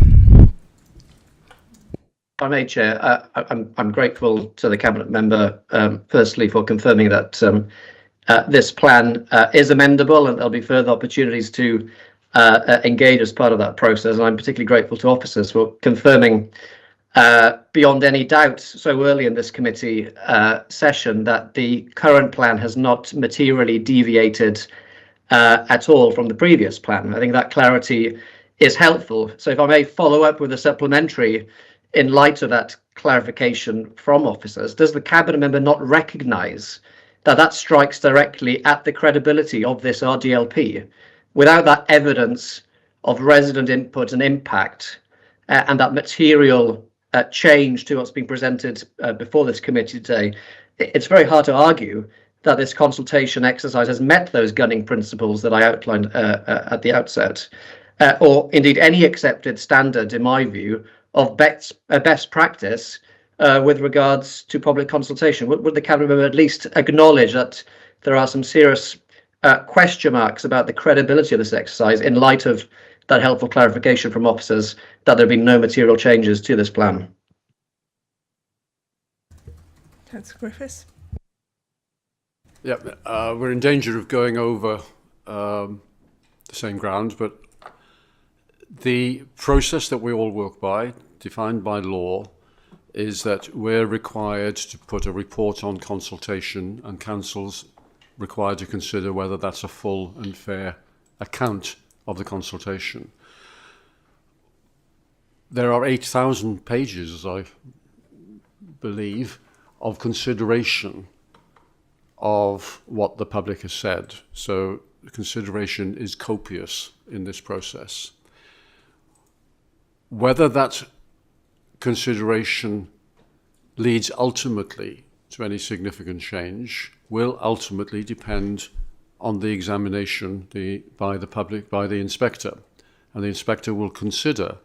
If I may, Chair, I'm grateful to the Cabinet Member, firstly, for confirming that this plan is amendable, and there'll be further opportunities to engage as part of that process. And I'm particularly grateful to officers for confirming beyond any doubt so early in this committee session that the current plan has not materially deviated at all from the previous plan. I think that clarity is helpful. So if I may follow up with a supplementary in light of that clarification from officers, does the Cabinet Member not recognise that that strikes directly at the credibility of this RDLP? Without that evidence of resident input and impact and that material change to what's been presented before this committee today, it's very hard to argue that this consultation exercise has met those gunning principles that I outlined at the outset, or indeed any accepted standard, in my view, of best practice with regards to public consultation. Would the Cabinet Member at least acknowledge that there are some serious question marks about the credibility of this exercise in light of that helpful clarification from officers that there have been no material changes to this plan? Councillor Griffiths. Yeah, we're in danger of going over the same ground, but the process that we all work by, defined by law, is that we're required to put a report on consultation, and council's required to consider whether that's a full and fair account of the consultation. There are 8,000 pages, I believe, of consideration of what the public has said. So the consideration is copious in this process. Whether that consideration leads ultimately to any significant change will ultimately depend on the examination by the public, by the inspector. And the inspector will consider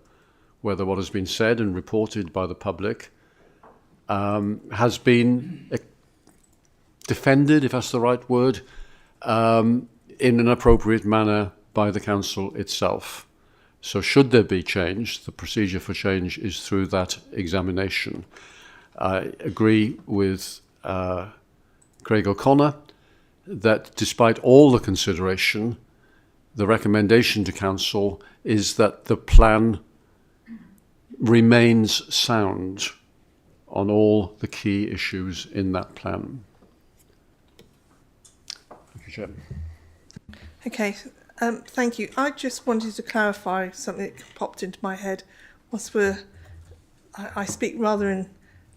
whether what has been said and reported by the public has been defended, if that's the right word, in an appropriate manner by the council itself. So should there be change, the procedure for change is through that examination. I agree with Craig O'Connor that despite all the consideration, the recommendation to council is that the plan remains sound on all the key issues in that plan. Thank you, Chair. Okay, thank you. I just wanted to clarify something that popped into my head. I speak rather in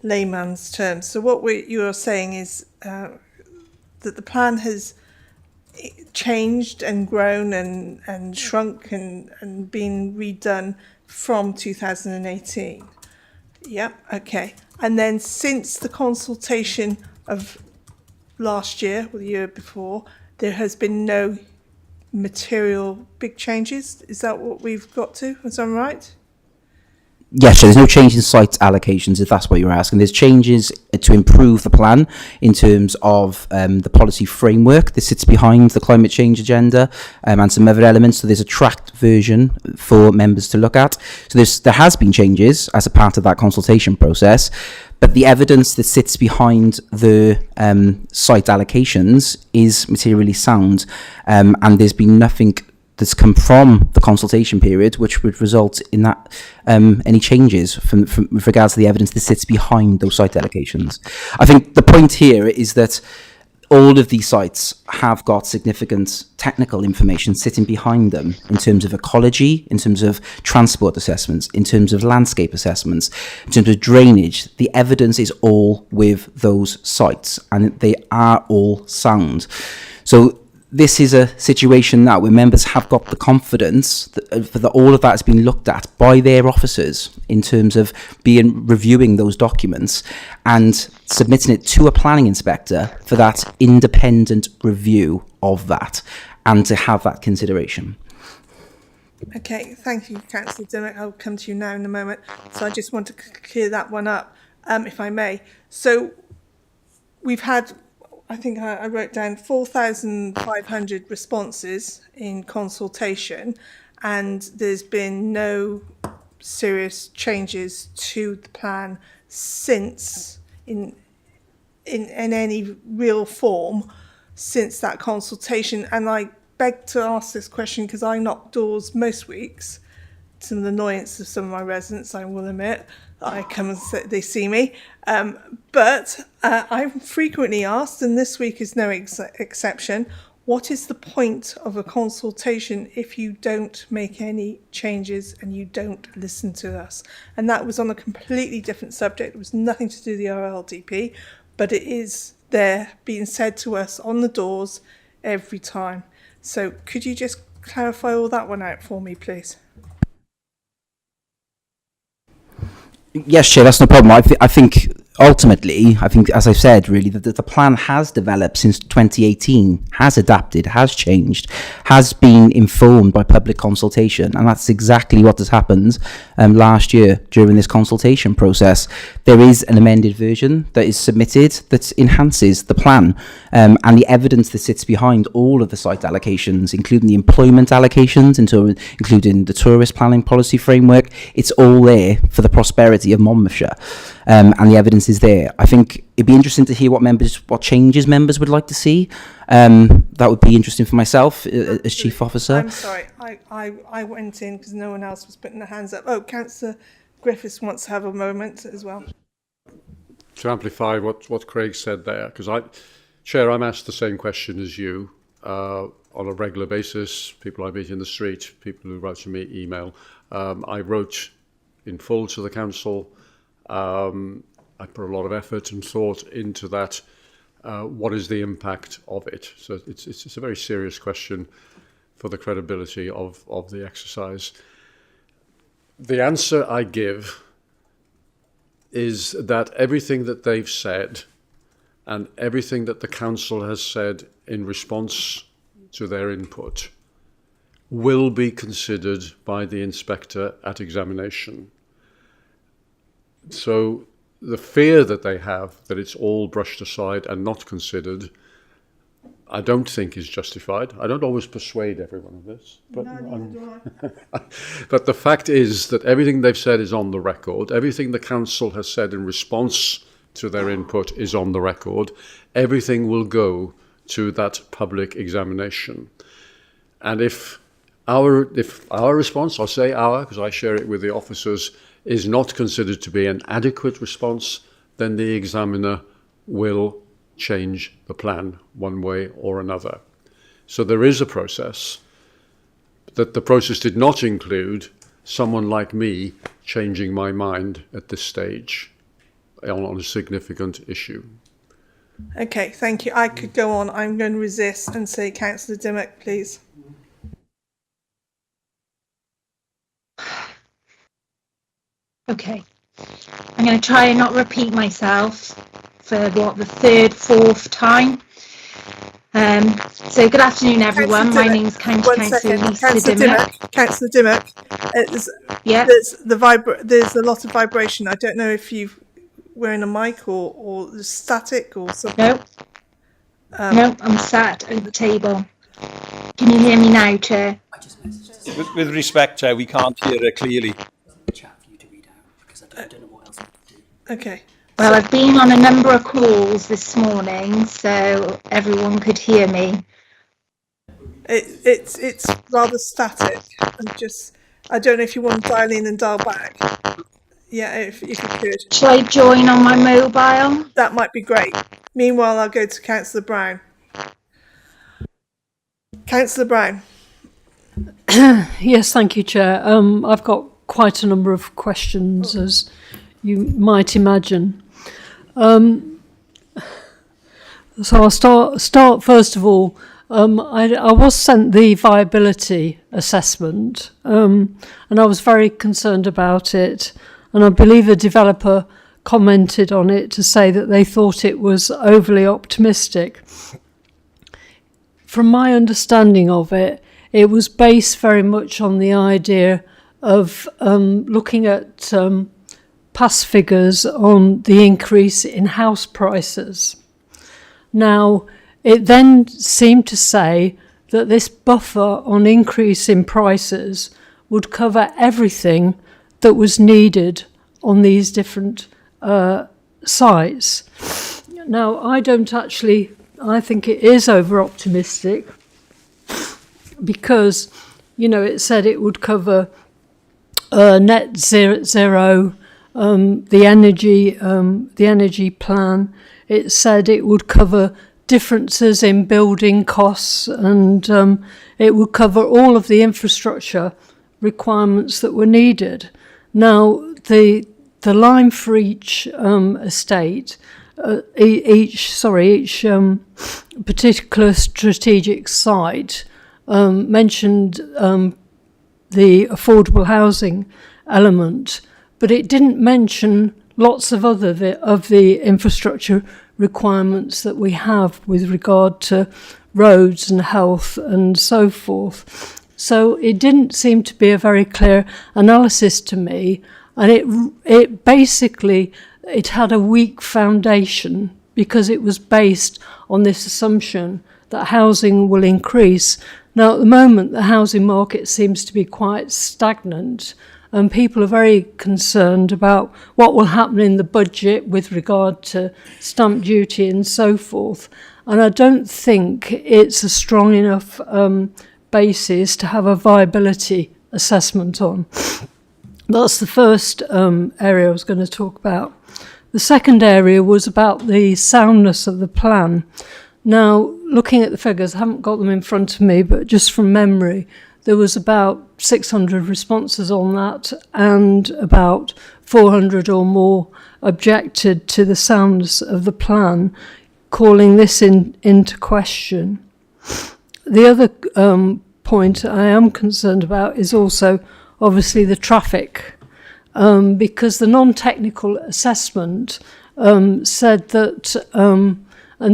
layman's terms. So what you are saying is that the plan has changed and grown and shrunk and been redone from 2018. Yep, okay. And then since the consultation of last year or the year before, there has been no material big changes. Is that what we've got to? Is that right? Yes, so there's no change in site allocations, if that's what you're asking. There's changes to improve the plan in terms of the policy framework that sits behind the climate change agenda, and some other elements. So there's a tracked version for members to look at. So there has been changes as a part of that consultation process, but the evidence that sits behind the site allocations is materially sound, and there's been nothing that's come from the consultation period which would result in that any changes from with regards to the evidence that sits behind those site allocations. I think the point here is that all of these sites have got significant technical information sitting behind them in terms of ecology, in terms of transport assessments, in terms of landscape assessments, in terms of drainage. The evidence is all with those sites and they are all sound. So this is a situation now where members have got the confidence that all of that has been looked at by their officers in terms of reviewing those documents and submitting it to a planning inspector for that independent review of that and to have that consideration. Okay, thank you, Councillor Dimmock. I'll come to you now in a moment. So I just want to clear that one up, if I may. So we've had, I think I wrote down 4,500 responses in consultation, and there's been no serious changes to the plan since in any real form since that consultation. And I beg to ask this question because I knock doors most weeks, to the annoyance of some of my residents, I will admit. I come and they see me, but I'm frequently asked, and this week is no exception, what is the point of a consultation if you don't make any changes and you don't listen to us? And that was on a completely different subject. It was nothing to do with the RLDP, but it is there being said to us on the doors every time. So could you just clarify all that one out for me, please? Yes, Chair, that's no problem. I think ultimately, as I've said, really, that the plan has developed since 2018, has adapted, has changed, has been informed by public consultation, and that's exactly what has happened last year during this consultation process. There is an amended version that is submitted that enhances the plan, and the evidence that sits behind all of the site allocations, including the employment allocations, including the tourist planning policy framework. It's all there for the prosperity of Monmouthshire, and the evidence is there. I think it'd be interesting to hear what changes members would like to see. That would be interesting for myself as Chief Officer. I'm sorry, I went in because no one else was putting their hands up. Oh, Councillor Griffiths wants to have a moment as well. To amplify what Craig said there, because Chair, I'm asked the same question as you on a regular basis. People I meet in the street, people who write to me email. I wrote in full to the council. I put a lot of effort and thought into that. What is the impact of it? So it's a very serious question for the credibility of the exercise. The answer I give is that everything that they've said and everything that the council has said in response to their input will be considered by the inspector at examination. So the fear that they have that it's all brushed aside and not considered, I don't think is justified. I don't always persuade everyone of this, but, but the fact is that everything they've said is on the record. Everything the council has said in response to their input is on the record. Everything will go to that public examination. And if our response, I'll say our, because I share it with the officers, is not considered to be an adequate response, then the examiner will change the plan one way or another. So there is a process, that the process did not include someone like me changing my mind at this stage on a significant issue. Okay, thank you. I could go on. I'm going to resist and say Councillor Dimmock, please. Okay, I'm going to try and not repeat myself for the third, fourth time. So good afternoon, everyone. My name's County One Councillor second, Lisa Councillor Dimmock. Councillor Dimmock. There's a lot of vibration. I don't know if you're wearing a mic or there's static or something. No, I'm sat at the table. Can you hear me now, Chair? With respect, Chair, we can't hear her clearly. Okay. Well, I've been on a number of calls this morning, so everyone could hear me. It's rather static. I don't know if you want to dial in and dial back. Yeah, if you could. Shall I join on my mobile? That might be great. Meanwhile, I'll go to Councillor Brown. Councillor Brown. Yes, thank you, Chair. I've got quite a number of questions, as you might imagine. So I'll start first of all. I was sent the viability assessment, and I was very concerned about it. And I believe a developer commented on it to say that they thought it was overly optimistic. From my understanding of it, it was based very much on the idea of looking at past figures on the increase in house prices. Now, it then seemed to say that this buffer on increase in prices would cover everything that was needed on these different sites. Now, I think it is over-optimistic because, it said it would cover net zero, the energy plan. It said it would cover differences in building costs, and it would cover all of the infrastructure requirements that were needed. Now, the line for each estate, each particular strategic site mentioned the affordable housing element, but it didn't mention lots of of the infrastructure requirements that we have with regard to roads and health and so forth. So it didn't seem to be a very clear analysis to me, and it basically had a weak foundation because it was based on this assumption that housing will increase. Now, at the moment, the housing market seems to be quite stagnant, and people are very concerned about what will happen in the budget with regard to stamp duty and so forth. And I don't think it's a strong enough basis to have a viability assessment on. That's the first area I was going to talk about. The second area was about the soundness of the plan. Now, looking at the figures, I haven't got them in front of me, but just from memory, there was about 600 responses on that, and about 400 or more objected to the soundness of the plan, calling this into question. The other point I am concerned about is also obviously the traffic, because the non-technical assessment said that, and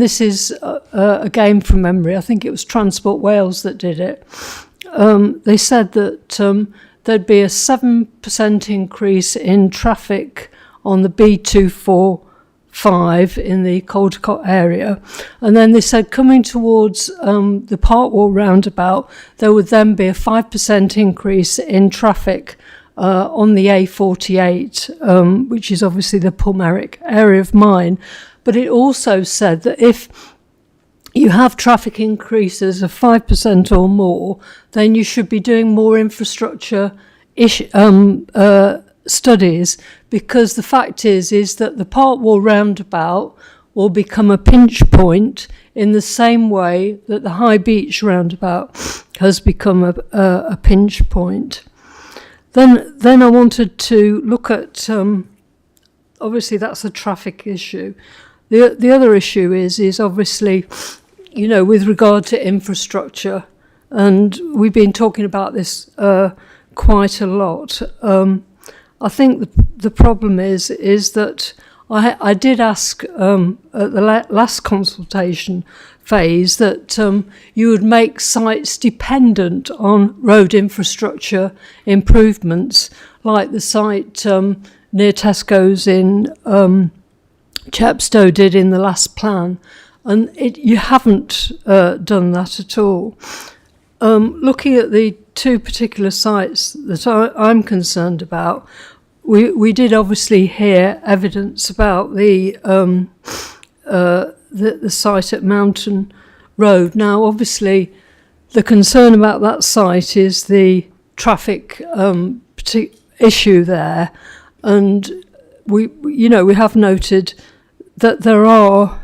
this is again from memory, I think it was Transport Wales that did it, they said that there'd be a 7% increase in traffic on the B245 in the Caldecott area. And then they said coming towards the Parkwall roundabout, there would then be a 5% increase in traffic on the A48, which is obviously the Pulmeric area of mine. But it also said that if you have traffic increases of 5% or more, then you should be doing more infrastructure studies, because the fact is that the Parkwall roundabout will become a pinch point in the same way that the High Beach roundabout has become a pinch point. Then I wanted to look at, obviously that's a traffic issue. The other issue is obviously, with regard to infrastructure, and we've been talking about this quite a lot. I think the problem is that I did ask at the last consultation phase that you would make sites dependent on road infrastructure improvements, like the site near Tesco's in Chepstow did in the last plan, and you haven't done that at all. Looking at the two particular sites that I'm concerned about, we did obviously hear evidence about the site at Mountain Road. Now, obviously, the concern about that site is the traffic issue there, and we have noted that there are.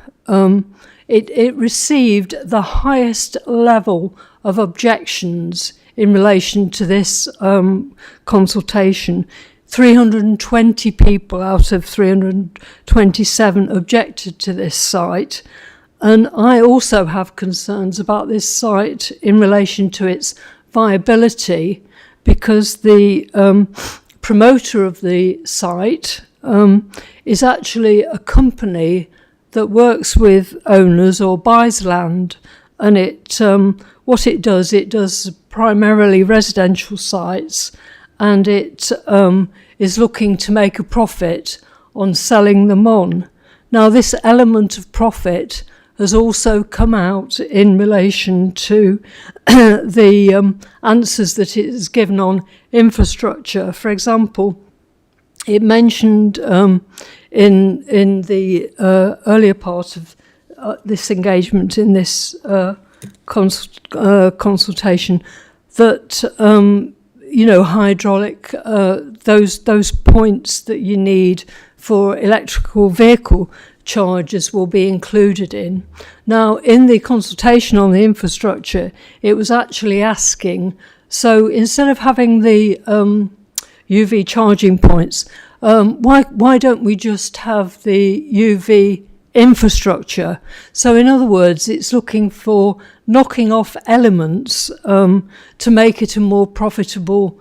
It received the highest level of objections in relation to this consultation. 320 people out of 327 objected to this site. And I also have concerns about this site in relation to its viability, because the promoter of the site is actually a company that works with owners or buys land, and what it does primarily residential sites, and it is looking to make a profit on selling them on. Now, this element of profit has also come out in relation to the answers that it has given on infrastructure. For example, it mentioned in the earlier part of this engagement in this consultation that hydraulic, those points that you need for electrical vehicle charges will be included in. Now, in the consultation on the infrastructure, it was actually asking, so instead of having the UV charging points, why don't we just have the UV infrastructure? So in other words, it's looking for knocking off elements to make it a more profitable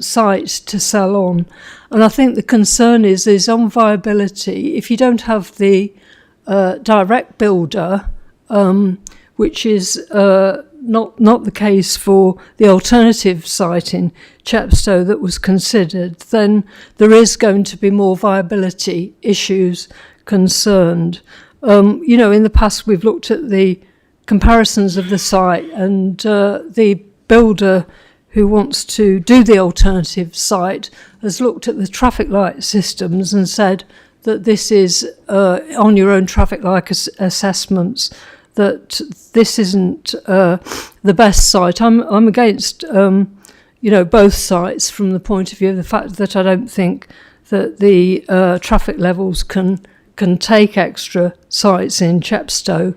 site to sell on. And I think the concern is on viability. If you don't have the direct builder, which is not the case for the alternative site in Chepstow that was considered, then there is going to be more viability issues concerned. In the past we've looked at the comparisons of the site, and the builder who wants to do the alternative site has looked at the traffic light systems and said that this is on your own traffic light assessments, that this isn't the best site. I'm against both sites from the point of view of the fact that I don't think that the traffic levels can take extra sites in Chepstow.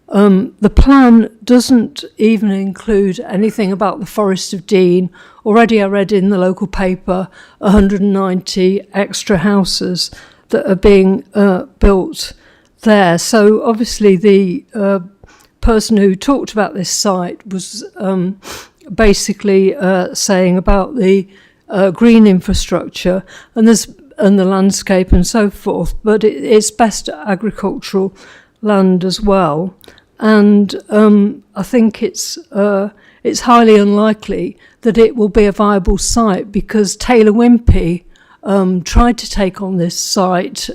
The plan doesn't even include anything about the Forest of Dean. Already I read in the local paper 190 extra houses that are being built there. So obviously the person who talked about this site was basically saying about the green infrastructure and the landscape and so forth, but it's best agricultural land as well. And I think it's highly unlikely that it will be a viable site, because Taylor Wimpey tried to take on this site.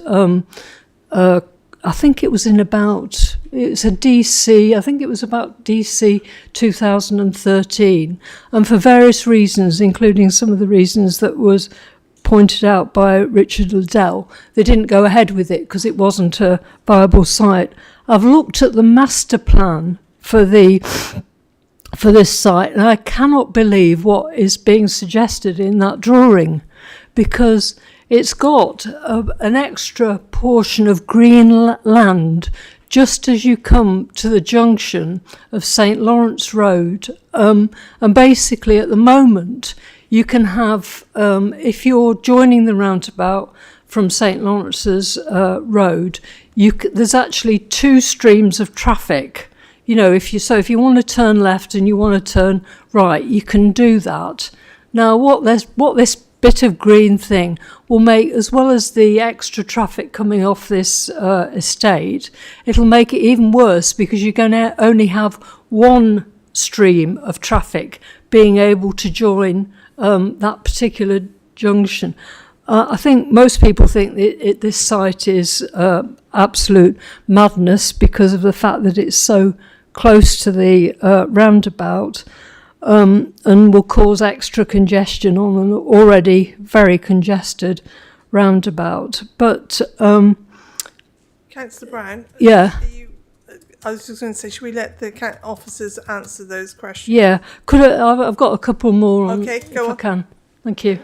I think it was about DC 2013, and for various reasons, including some of the reasons that was pointed out by Richard Liddell, they didn't go ahead with it because it wasn't a viable site. I've looked at the master plan for this site, and I cannot believe what is being suggested in that drawing, because it's got an extra portion of green land just as you come to the junction of St. Lawrence Road. And basically at the moment you can have, if you're joining the roundabout from St. Lawrence's Road, there's actually two streams of traffic. If you want to turn left and you want to turn right, you can do that. Now what this bit of green thing will make, as well as the extra traffic coming off this estate, it'll make it even worse because you're going to only have one stream of traffic being able to join that particular junction. I think most people think that this site is absolute madness because of the fact that it's so close to the roundabout, and will cause extra congestion on an already very congested roundabout. But Councillor Brown, yeah. I was just going to say, should we let the officers answer those questions? Yeah, I've got a couple more on, okay, go if on. I can. Thank you.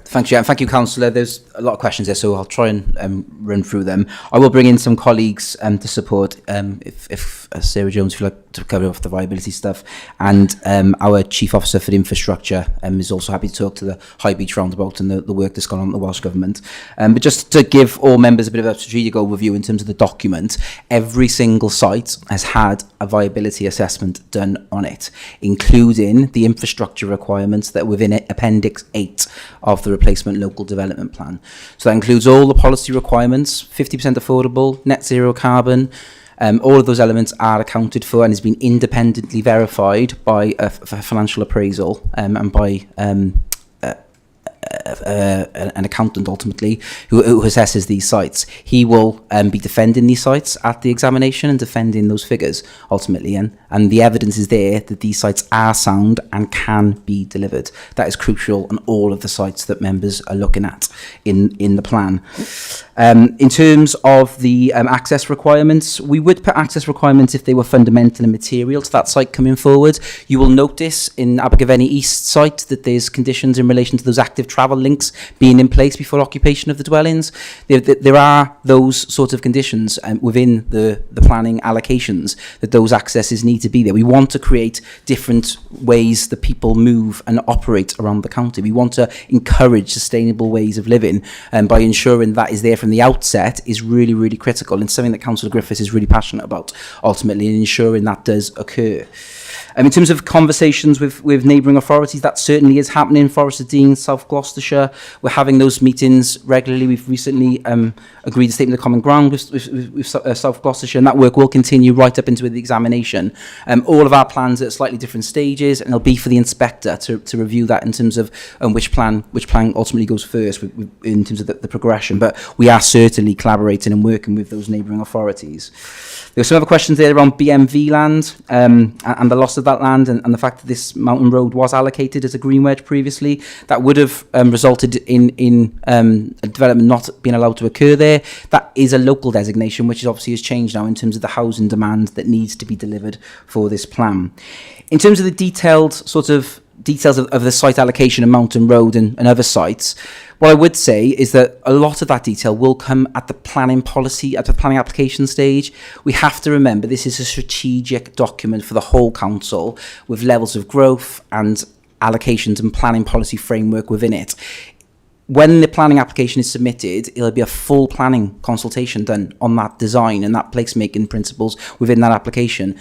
Thank you, and thank you, Councillor. There's a lot of questions there, so I'll try and run through them. I will bring in some colleagues to support, if Sarah Jones, if you'd like to cover off the viability stuff, and our Chief Officer for the Infrastructure is also happy to talk to the High Beach roundabout and the work that's gone on in the Welsh Government. But just to give all members a bit of a strategic overview in terms of the document, every single site has had a viability assessment done on it, including the infrastructure requirements that are within Appendix 8 of the Replacement Local Development Plan. So that includes all the policy requirements, 50% affordable, net zero carbon. All of those elements are accounted for and has been independently verified by a financial appraisal and by an accountant ultimately who assesses these sites. He will be defending these sites at the examination and defending those figures ultimately, and the evidence is there that these sites are sound and can be delivered. That is crucial on all of the sites that members are looking at in the plan. In terms of the access requirements, we would put access requirements if they were fundamental and material to that site coming forward. You will notice in Abergavenny East site that there's conditions in relation to those active travel links being in place before occupation of the dwellings. There are those sorts of conditions within the planning allocations that those accesses need to be there. We want to create different ways that people move and operate around the county. We want to encourage sustainable ways of living, and by ensuring that is there from the outset is really, really critical, and something that Councillor Griffiths is really passionate about ultimately, in ensuring that does occur. In terms of conversations with neighbouring authorities, that certainly is happening. Forest of Dean, South Gloucestershire, we're having those meetings regularly. We've recently agreed a statement of common ground with South Gloucestershire, and that work will continue right up into the examination. All of our plans are at slightly different stages, and it'll be for the inspector to review that in terms of which plan ultimately goes first in terms of the progression. But we are certainly collaborating and working with those neighbouring authorities. There were some other questions there around BMV land and the loss of that land, and the fact that this mountain road was allocated as a green wedge previously. That would have resulted in a development not being allowed to occur there. That is a local designation, which obviously has changed now in terms of the housing demand that needs to be delivered for this plan. In terms of the details of the site allocation of Mountain Road and other sites, what I would say is that a lot of that detail will come at the planning policy, at the planning application stage. We have to remember this is a strategic document for the whole council with levels of growth and allocations and planning policy framework within it. When the planning application is submitted, it'll be a full planning consultation done on that design and that placemaking principles within that application.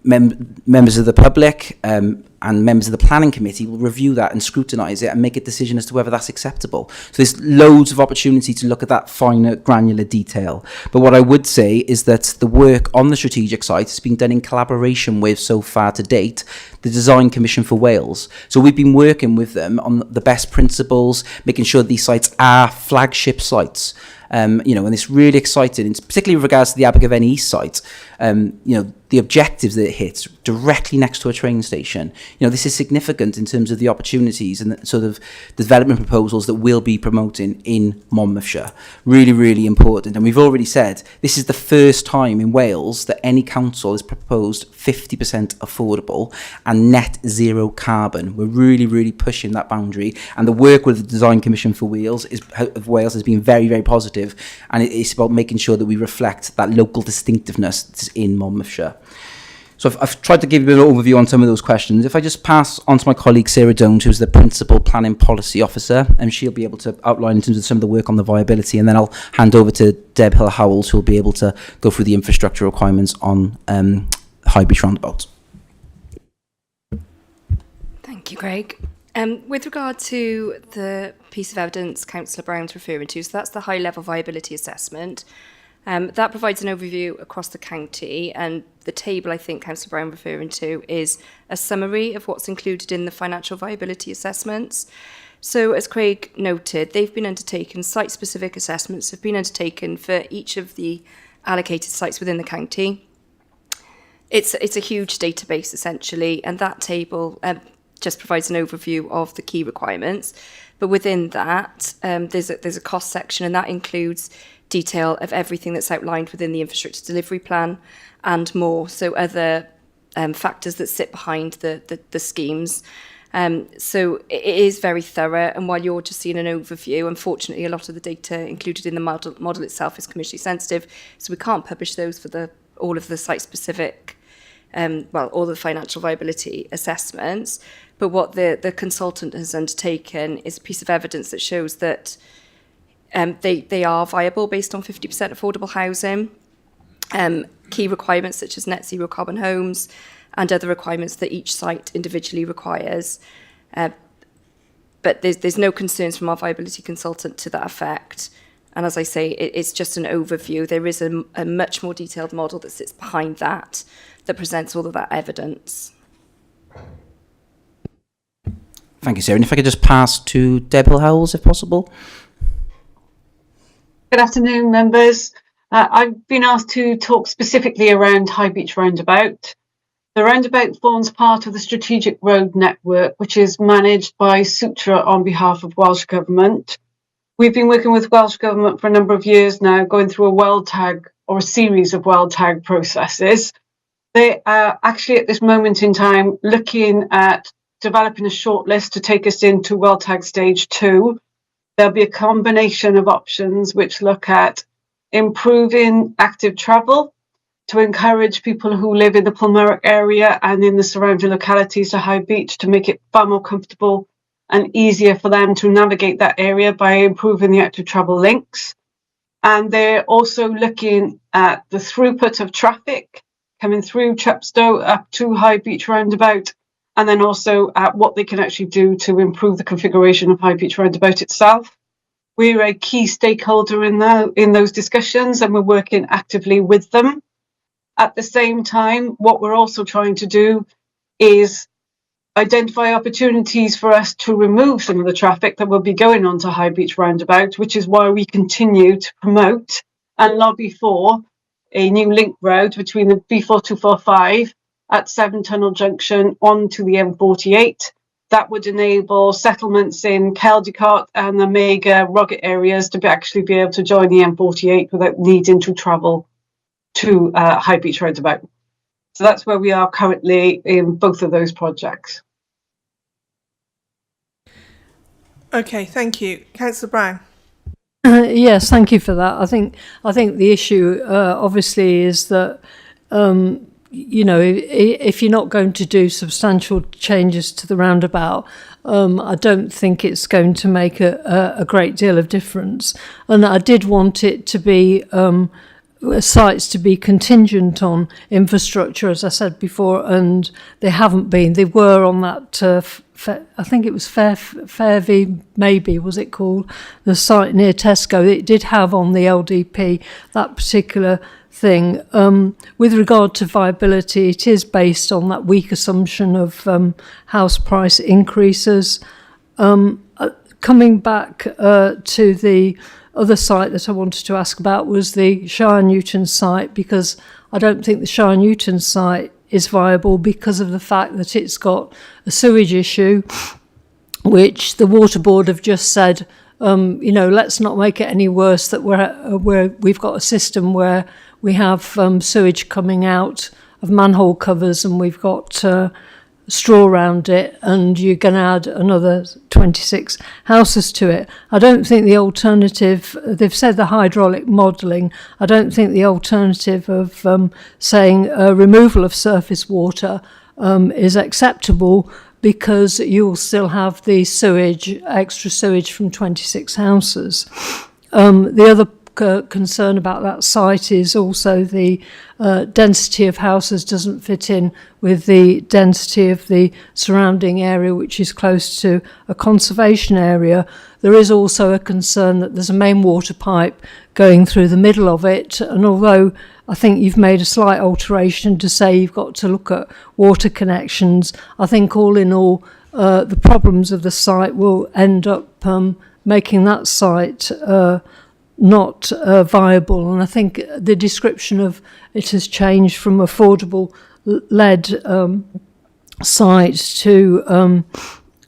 Members of the public and members of the planning committee will review that and scrutinise it and make a decision as to whether that's acceptable. So there's loads of opportunity to look at that finer, granular detail. But what I would say is that the work on the strategic site has been done in collaboration with, so far to date, the Design Commission for Wales. So we've been working with them on the best principles, making sure these sites are flagship sites. And it's really exciting, and particularly with regards to the Abergavenny East site. The objectives that it hits directly next to a train station. This is significant in terms of the opportunities and the sort of development proposals that we'll be promoting in Monmouthshire. Really, really important. And we've already said this is the first time in Wales that any council has proposed 50% affordable and net zero carbon. We're really, really pushing that boundary. And the work with the Design Commission for Wales has been very, very positive. And it's about making sure that we reflect that local distinctiveness that's in Monmouthshire. So I've tried to give you an overview on some of those questions. If I just pass on to my colleague Sarah Jones, who's the Principal Planning Policy Officer, and she'll be able to outline in terms of some of the work on the viability, and then I'll hand over to Deb Hill-Howells, who'll be able to go through the infrastructure requirements on High Beach Roundabout. Thank you, Craig. With regard to the piece of evidence Councillor Brown's referring to, so that's the high-level viability assessment. That provides an overview across the county, and the table I think Councillor Brown referring to is a summary of what's included in the financial viability assessments. So as Craig noted, they've been undertaken, site-specific assessments have been undertaken for each of the allocated sites within the county. It's a huge database essentially, and that table just provides an overview of the key requirements. But within that, there's a cost section, and that includes detail of everything that's outlined within the infrastructure delivery plan and more. So other factors that sit behind the schemes. So it is very thorough, and while you're just seeing an overview, unfortunately a lot of the data included in the model itself is commercially sensitive, so we can't publish those for all of the site-specific, all the financial viability assessments. But what the consultant has undertaken is a piece of evidence that shows that they are viable based on 50% affordable housing, key requirements such as net zero carbon homes, and other requirements that each site individually requires. But there's no concerns from our viability consultant to that effect. And as I say, it's just an overview. There is a much more detailed model that sits behind that presents all of that evidence. Thank you, Sarah. And if I could just pass to Deborah Howells, if possible. Good afternoon, members. I've been asked to talk specifically around High Beach Roundabout. The roundabout forms part of the strategic road network, which is managed by Sutra on behalf of Welsh Government. We've been working with Welsh Government for a number of years now, going through a well tag or a series of well tag processes. They are actually at this moment in time looking at developing a shortlist to take us into well tag stage 2. There'll be a combination of options which look at improving active travel to encourage people who live in the Palmeric area and in the surrounding localities to High Beach to make it far more comfortable and easier for them to navigate that area by improving the active travel links. And they're also looking at the throughput of traffic coming through Chepstow up to High Beach Roundabout, and then also at what they can actually do to improve the configuration of High Beach Roundabout itself. We're a key stakeholder in those discussions, and we're working actively with them. At the same time, what we're also trying to do is identify opportunities for us to remove some of the traffic that will be going on to High Beach Roundabout, which is why we continue to promote and lobby for a new link road between the B4245 at Seven Tunnel Junction onto the M48. That would enable settlements in Caldicot and the mega rugged areas to actually be able to join the M48 without needing to travel to High Beach Roundabout. So that's where we are currently in both of those projects. Okay, thank you. Councillor Brown. Yes, thank you for that. I think the issue obviously is that if you're not going to do substantial changes to the roundabout, I don't think it's going to make a great deal of difference. And I did want it to be sites to be contingent on infrastructure, as I said before, and they haven't been. They were on that, I think it was Fairview, maybe, was it called? The site near Tesco. It did have on the LDP that particular thing. With regard to viability, it is based on that weak assumption of house price increases. Coming back to the other site that I wanted to ask about was the Shire Newton site, because I don't think the Shire Newton site is viable because of the fact that it's got a sewage issue, which the Water Board have just said, let's not make it any worse that we've got a system where we have sewage coming out of manhole covers and we've got straw around it, and you're going to add another 26 houses to it. I don't think the alternative, they've said the hydraulic modelling, I don't think the alternative of saying removal of surface water is acceptable, because you'll still have the sewage, extra sewage from 26 houses. The other concern about that site is also the density of houses doesn't fit in with the density of the surrounding area, which is close to a conservation area. There is also a concern that there's a main water pipe going through the middle of it, and although I think you've made a slight alteration to say you've got to look at water connections, I think all in all the problems of the site will end up making that site not viable. And I think the description of it has changed from affordable led site to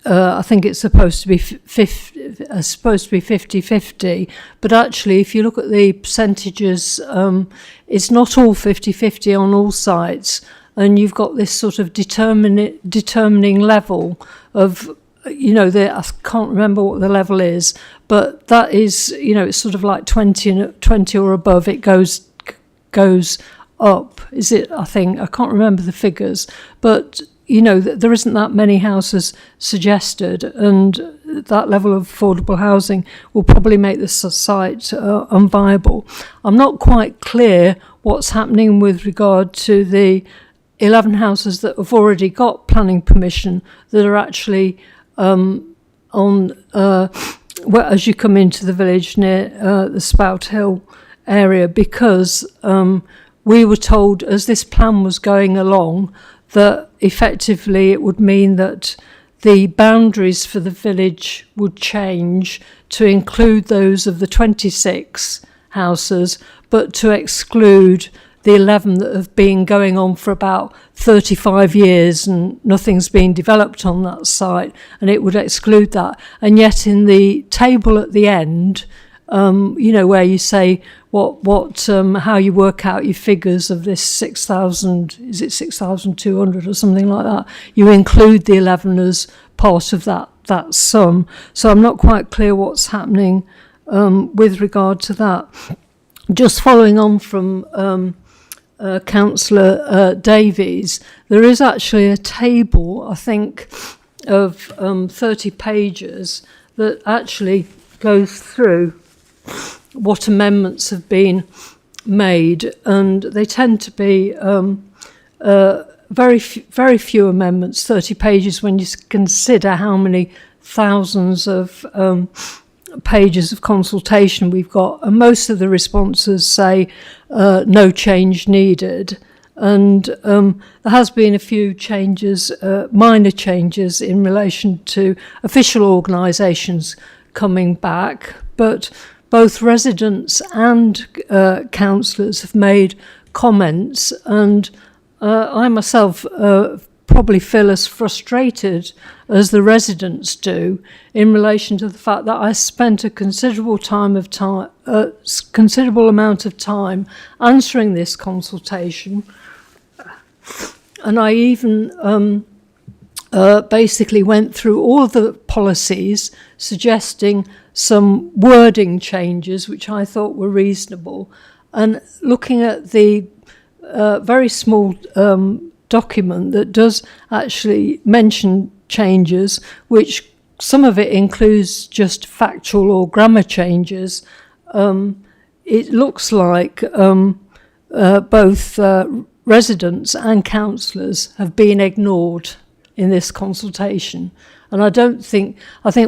I think it's supposed to be 50-50, but actually if you look at the percentages, it's not all 50-50 on all sites, and you've got this sort of determining level of, you know, I can't remember what the level is, but that is, you know, it's sort of like 20 or above, it goes up. Is it? I think I can't remember the figures, but you know, there isn't that many houses suggested, and that level of affordable housing will probably make the site unviable. I'm not quite clear what's happening with regard to the 11 houses that have already got planning permission that are actually as you come into the village near the Spout Hill area, because we were told as this plan was going along that effectively it would mean that the boundaries for the village would change to include those of the 26 houses, but to exclude the 11 that have been going on for about 35 years and nothing's been developed on that site, and it would exclude that. And yet in the table at the end, you know, where you say how you work out your figures of this 6,000, is it 6,200 or something like that, you include the 11 as part of that sum. So I'm not quite clear what's happening with regard to that. Just following on from Councillor Davies, there is actually a table, I think, of 30 pages that actually goes through what amendments have been made, and they tend to be very few amendments, 30 pages, when you consider how many thousands of pages of consultation we've got, and most of the responses say no change needed. And there has been a few changes, minor changes in relation to official organisations coming back, but both residents and councillors have made comments, and I myself probably feel as frustrated as the residents do in relation to the fact that I spent a considerable amount of time answering this consultation, and I even basically went through all the policies, suggesting some wording changes which I thought were reasonable, and looking at the very small document that does actually mention changes, which some of it includes just factual or grammar changes. It looks like both residents and councillors have been ignored in this consultation. And I think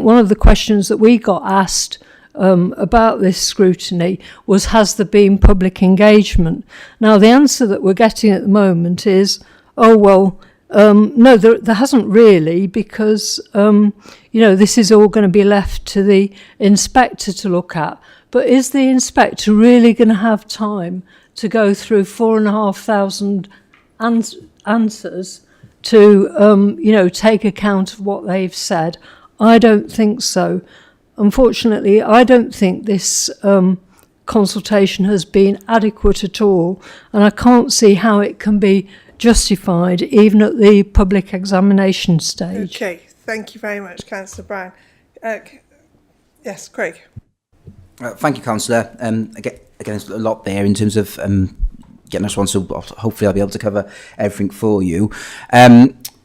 one of the questions that we got asked about this scrutiny was, has there been public engagement? Now, the answer that we're getting at the moment is, oh, well, no, there hasn't really, because, you know, this is all going to be left to the inspector to look at. But is the inspector really going to have time to go through 4,500 answers to, you know, take account of what they've said? I don't think so. Unfortunately, I don't think this consultation has been adequate at all, and I can't see how it can be justified even at the public examination stage. Okay, thank you very much, Councillor Brown. Yes, Craig. Thank you, Councillor. Again, there's a lot there in terms of getting us one, so hopefully I'll be able to cover everything for you.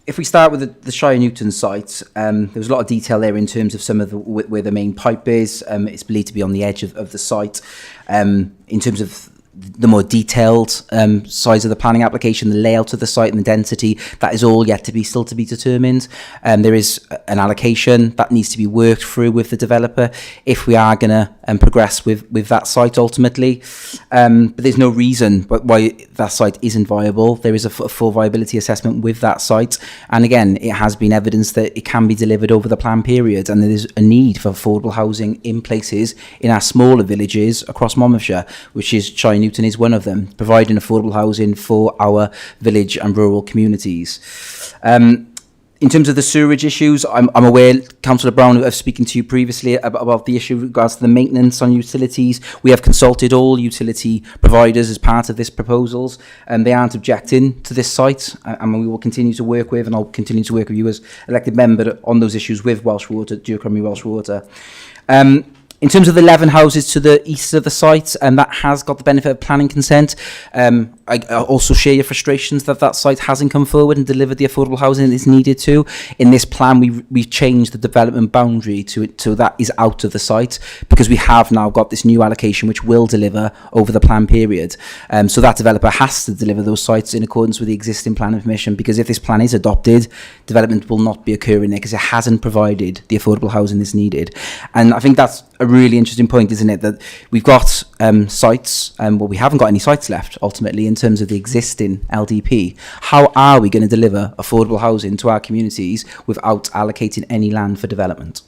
if we start with the Shire Newton site, there was a lot of detail there in terms of some of where the main pipe is. It's believed to be on the edge of the site. In terms of the more detailed size of the planning application, the layout of the site and the density, that is all yet to be determined. There is an allocation that needs to be worked through with the developer if we are going to progress with that site ultimately. But there's no reason why that site isn't viable. There is a full viability assessment with that site. And again, it has been evidenced that it can be delivered over the plan period, and there is a need for affordable housing in places in our smaller villages across Monmouthshire, which is Shire Newton is one of them, providing affordable housing for our village and rural communities. In terms of the sewerage issues, I'm aware, Councillor Brown, of speaking to you previously about the issue with regards to the maintenance on utilities. We have consulted all utility providers as part of this proposals, and they aren't objecting to this site, and we will continue to work with, and I'll continue to work with you as elected member on those issues with Welsh Water, Duke Welsh Water. In terms of the 11 houses to the east of the site, that has got the benefit of planning consent. I also share your frustrations that site hasn't come forward and delivered the affordable housing it's needed to. In this plan, we've changed the development boundary to that is out of the site, because we have now got this new allocation which will deliver over the plan period. So that developer has to deliver those sites in accordance with the existing plan of permission, because if this plan is adopted, development will not be occurring there because it hasn't provided the affordable housing that's needed. And I think that's a really interesting point, isn't it, that we've got sites, we haven't got any sites left ultimately in terms of the existing LDP. How are we going to deliver affordable housing to our communities without allocating any land for development?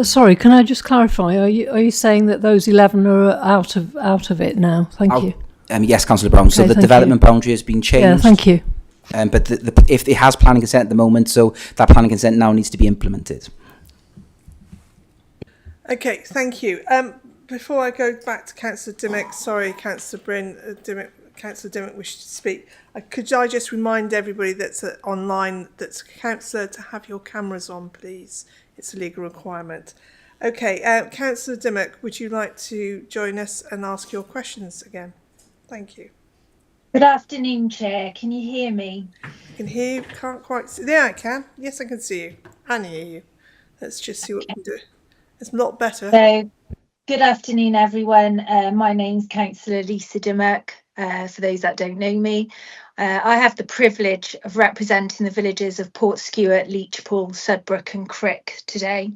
Sorry, can I just clarify? Are you saying that those 11 are out of it now? Thank you. Yes, Councillor Brown. Okay, so the development boundary has been changed. Yeah, thank you. But if it has planning consent at the moment, so that planning consent now needs to be implemented. Okay, thank you. Before I go back to Councillor Dimmock, sorry, Councillor Councillor Dimmock wished to speak. Could I just remind everybody that's online, that's Councillor, to have your cameras on, please? It's a legal requirement. Okay, Councillor Dimmock, would you like to join us and ask your questions again? Thank you. Good afternoon, Chair. Can you hear me? I can hear you, can't quite see. Yeah, I can. Yes, I can see you and hear you. Let's just see what we can do. It's a lot better. So, good afternoon, everyone. My name's Councillor Lisa Dimmock, for those that don't know me. I have the privilege of representing the villages of Portskewett, Leechpool, Sudbrook and Crick today.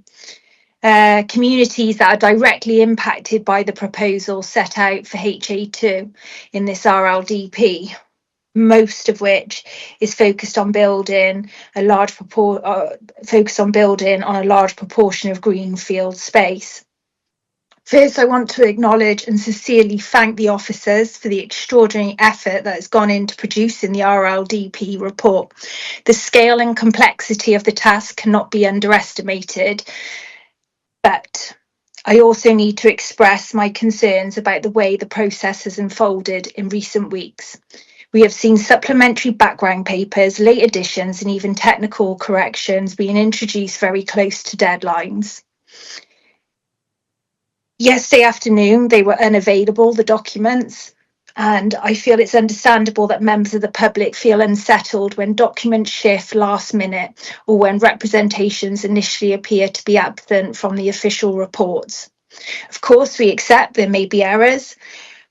Communities that are directly impacted by the proposal set out for HA2 in this RLDP, most of which is focused on building on a large proportion of greenfield space. First, I want to acknowledge and sincerely thank the officers for the extraordinary effort that has gone into producing the RLDP report. The scale and complexity of the task cannot be underestimated, but I also need to express my concerns about the way the process has unfolded in recent weeks. We have seen supplementary background papers, late additions and even technical corrections being introduced very close to deadlines. Yesterday afternoon, they were unavailable, the documents, and I feel it's understandable that members of the public feel unsettled when documents shift last minute or when representations initially appear to be absent from the official reports. Of course, we accept there may be errors,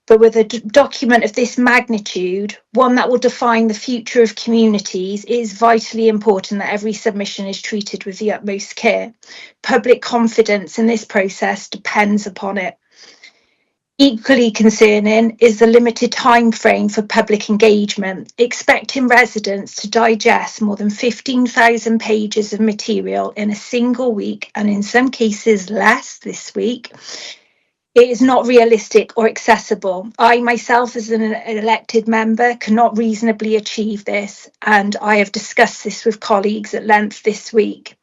but with a document of this magnitude, one that will define the future of communities, it is vitally important that every submission is treated with the utmost care. Public confidence in this process depends upon it. Equally concerning is the limited time frame for public engagement. Expecting residents to digest more than 15,000 pages of material in a single week, and in some cases less this week, it is not realistic or accessible. I myself, as an elected member, cannot reasonably achieve this, and I have discussed this with colleagues at length this week.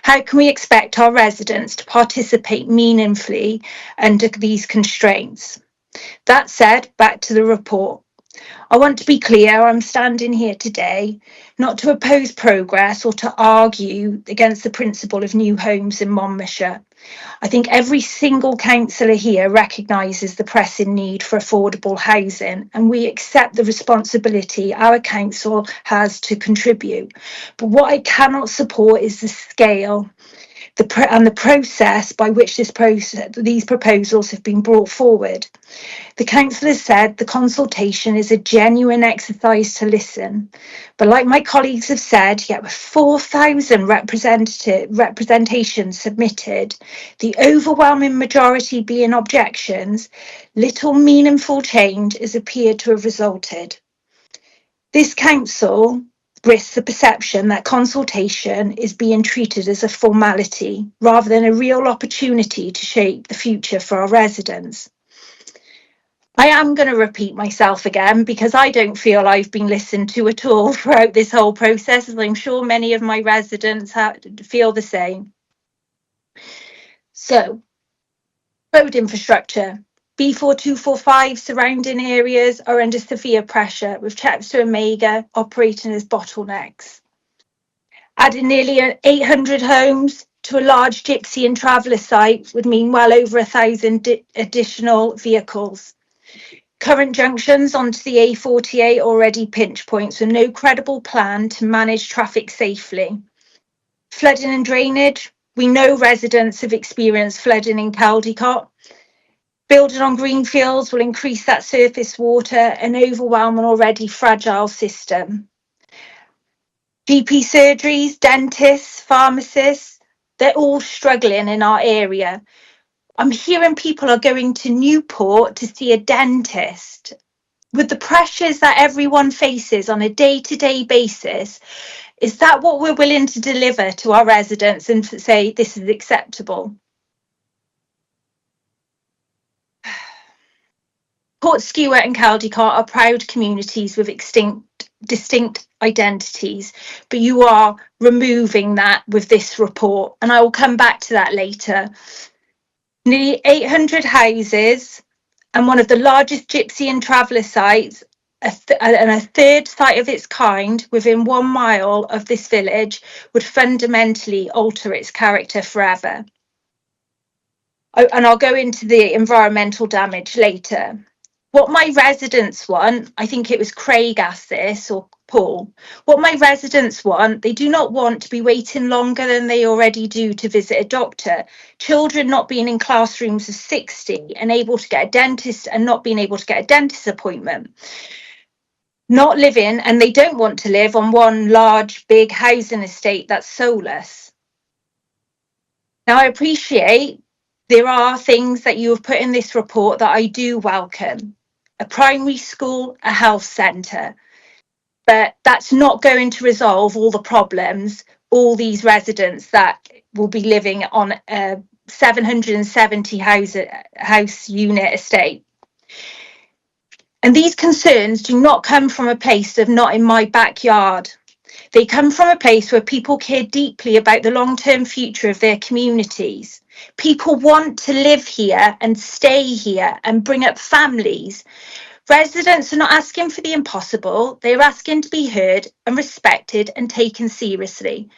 How can we expect our residents to participate meaningfully under these constraints? That said, back to the report. I want to be clear, I'm standing here today not to oppose progress or to argue against the principle of new homes in Monmouthshire. I think every single councillor here recognises the pressing need for affordable housing, and we accept the responsibility our council has to contribute. But what I cannot support is the scale and the process by which these proposals have been brought forward. The council has said the consultation is a genuine exercise to listen, but like my colleagues have said, yet with 4,000 representations submitted, the overwhelming majority being objections, little meaningful change has appeared to have resulted. This council risks the perception that consultation is being treated as a formality rather than a real opportunity to shape the future for our residents. I am going to repeat myself again because I don't feel I've been listened to at all throughout this whole process, as I'm sure many of my residents feel the same. So, road infrastructure. B4245 surrounding areas are under severe pressure, with Chepstow and Mega operating as bottlenecks. Adding nearly 800 homes to a large gypsy and traveller site would mean well over 1,000 additional vehicles. Current junctions onto the A48 already pinch points with no credible plan to manage traffic safely. Flooding and drainage. We know residents have experienced flooding in Caldicot. Building on greenfields will increase that surface water and overwhelm an already fragile system. GP surgeries, dentists, pharmacists, they're all struggling in our area. I'm hearing people are going to Newport to see a dentist. With the pressures that everyone faces on a day-to-day basis, is that what we're willing to deliver to our residents and say this is acceptable? Portskewer and Caldicot are proud communities with distinct identities, but you are removing that with this report, and I will come back to that later. Nearly 800 houses and one of the largest gypsy and traveller sites, and a third site of its kind within 1 mile of this village, would fundamentally alter its character forever. And I'll go into the environmental damage later. What my residents want, I think it was Craig asked this, or Paul, what my residents want, they do not want to be waiting longer than they already do to visit a doctor. Children not being in classrooms of 60 and able to get a dentist and not being able to get a dentist appointment. Not living, and they don't want to live on one large, big housing estate that's soulless. Now, I appreciate there are things that you have put in this report that I do welcome. A primary school, a health centre. But that's not going to resolve all the problems, all these residents that will be living on a 770 house unit estate. And these concerns do not come from a place of not in my backyard. They come from a place where people care deeply about the long-term future of their communities. People want to live here and stay here and bring up families. Residents are not asking for the impossible. They're asking to be heard and respected and taken seriously.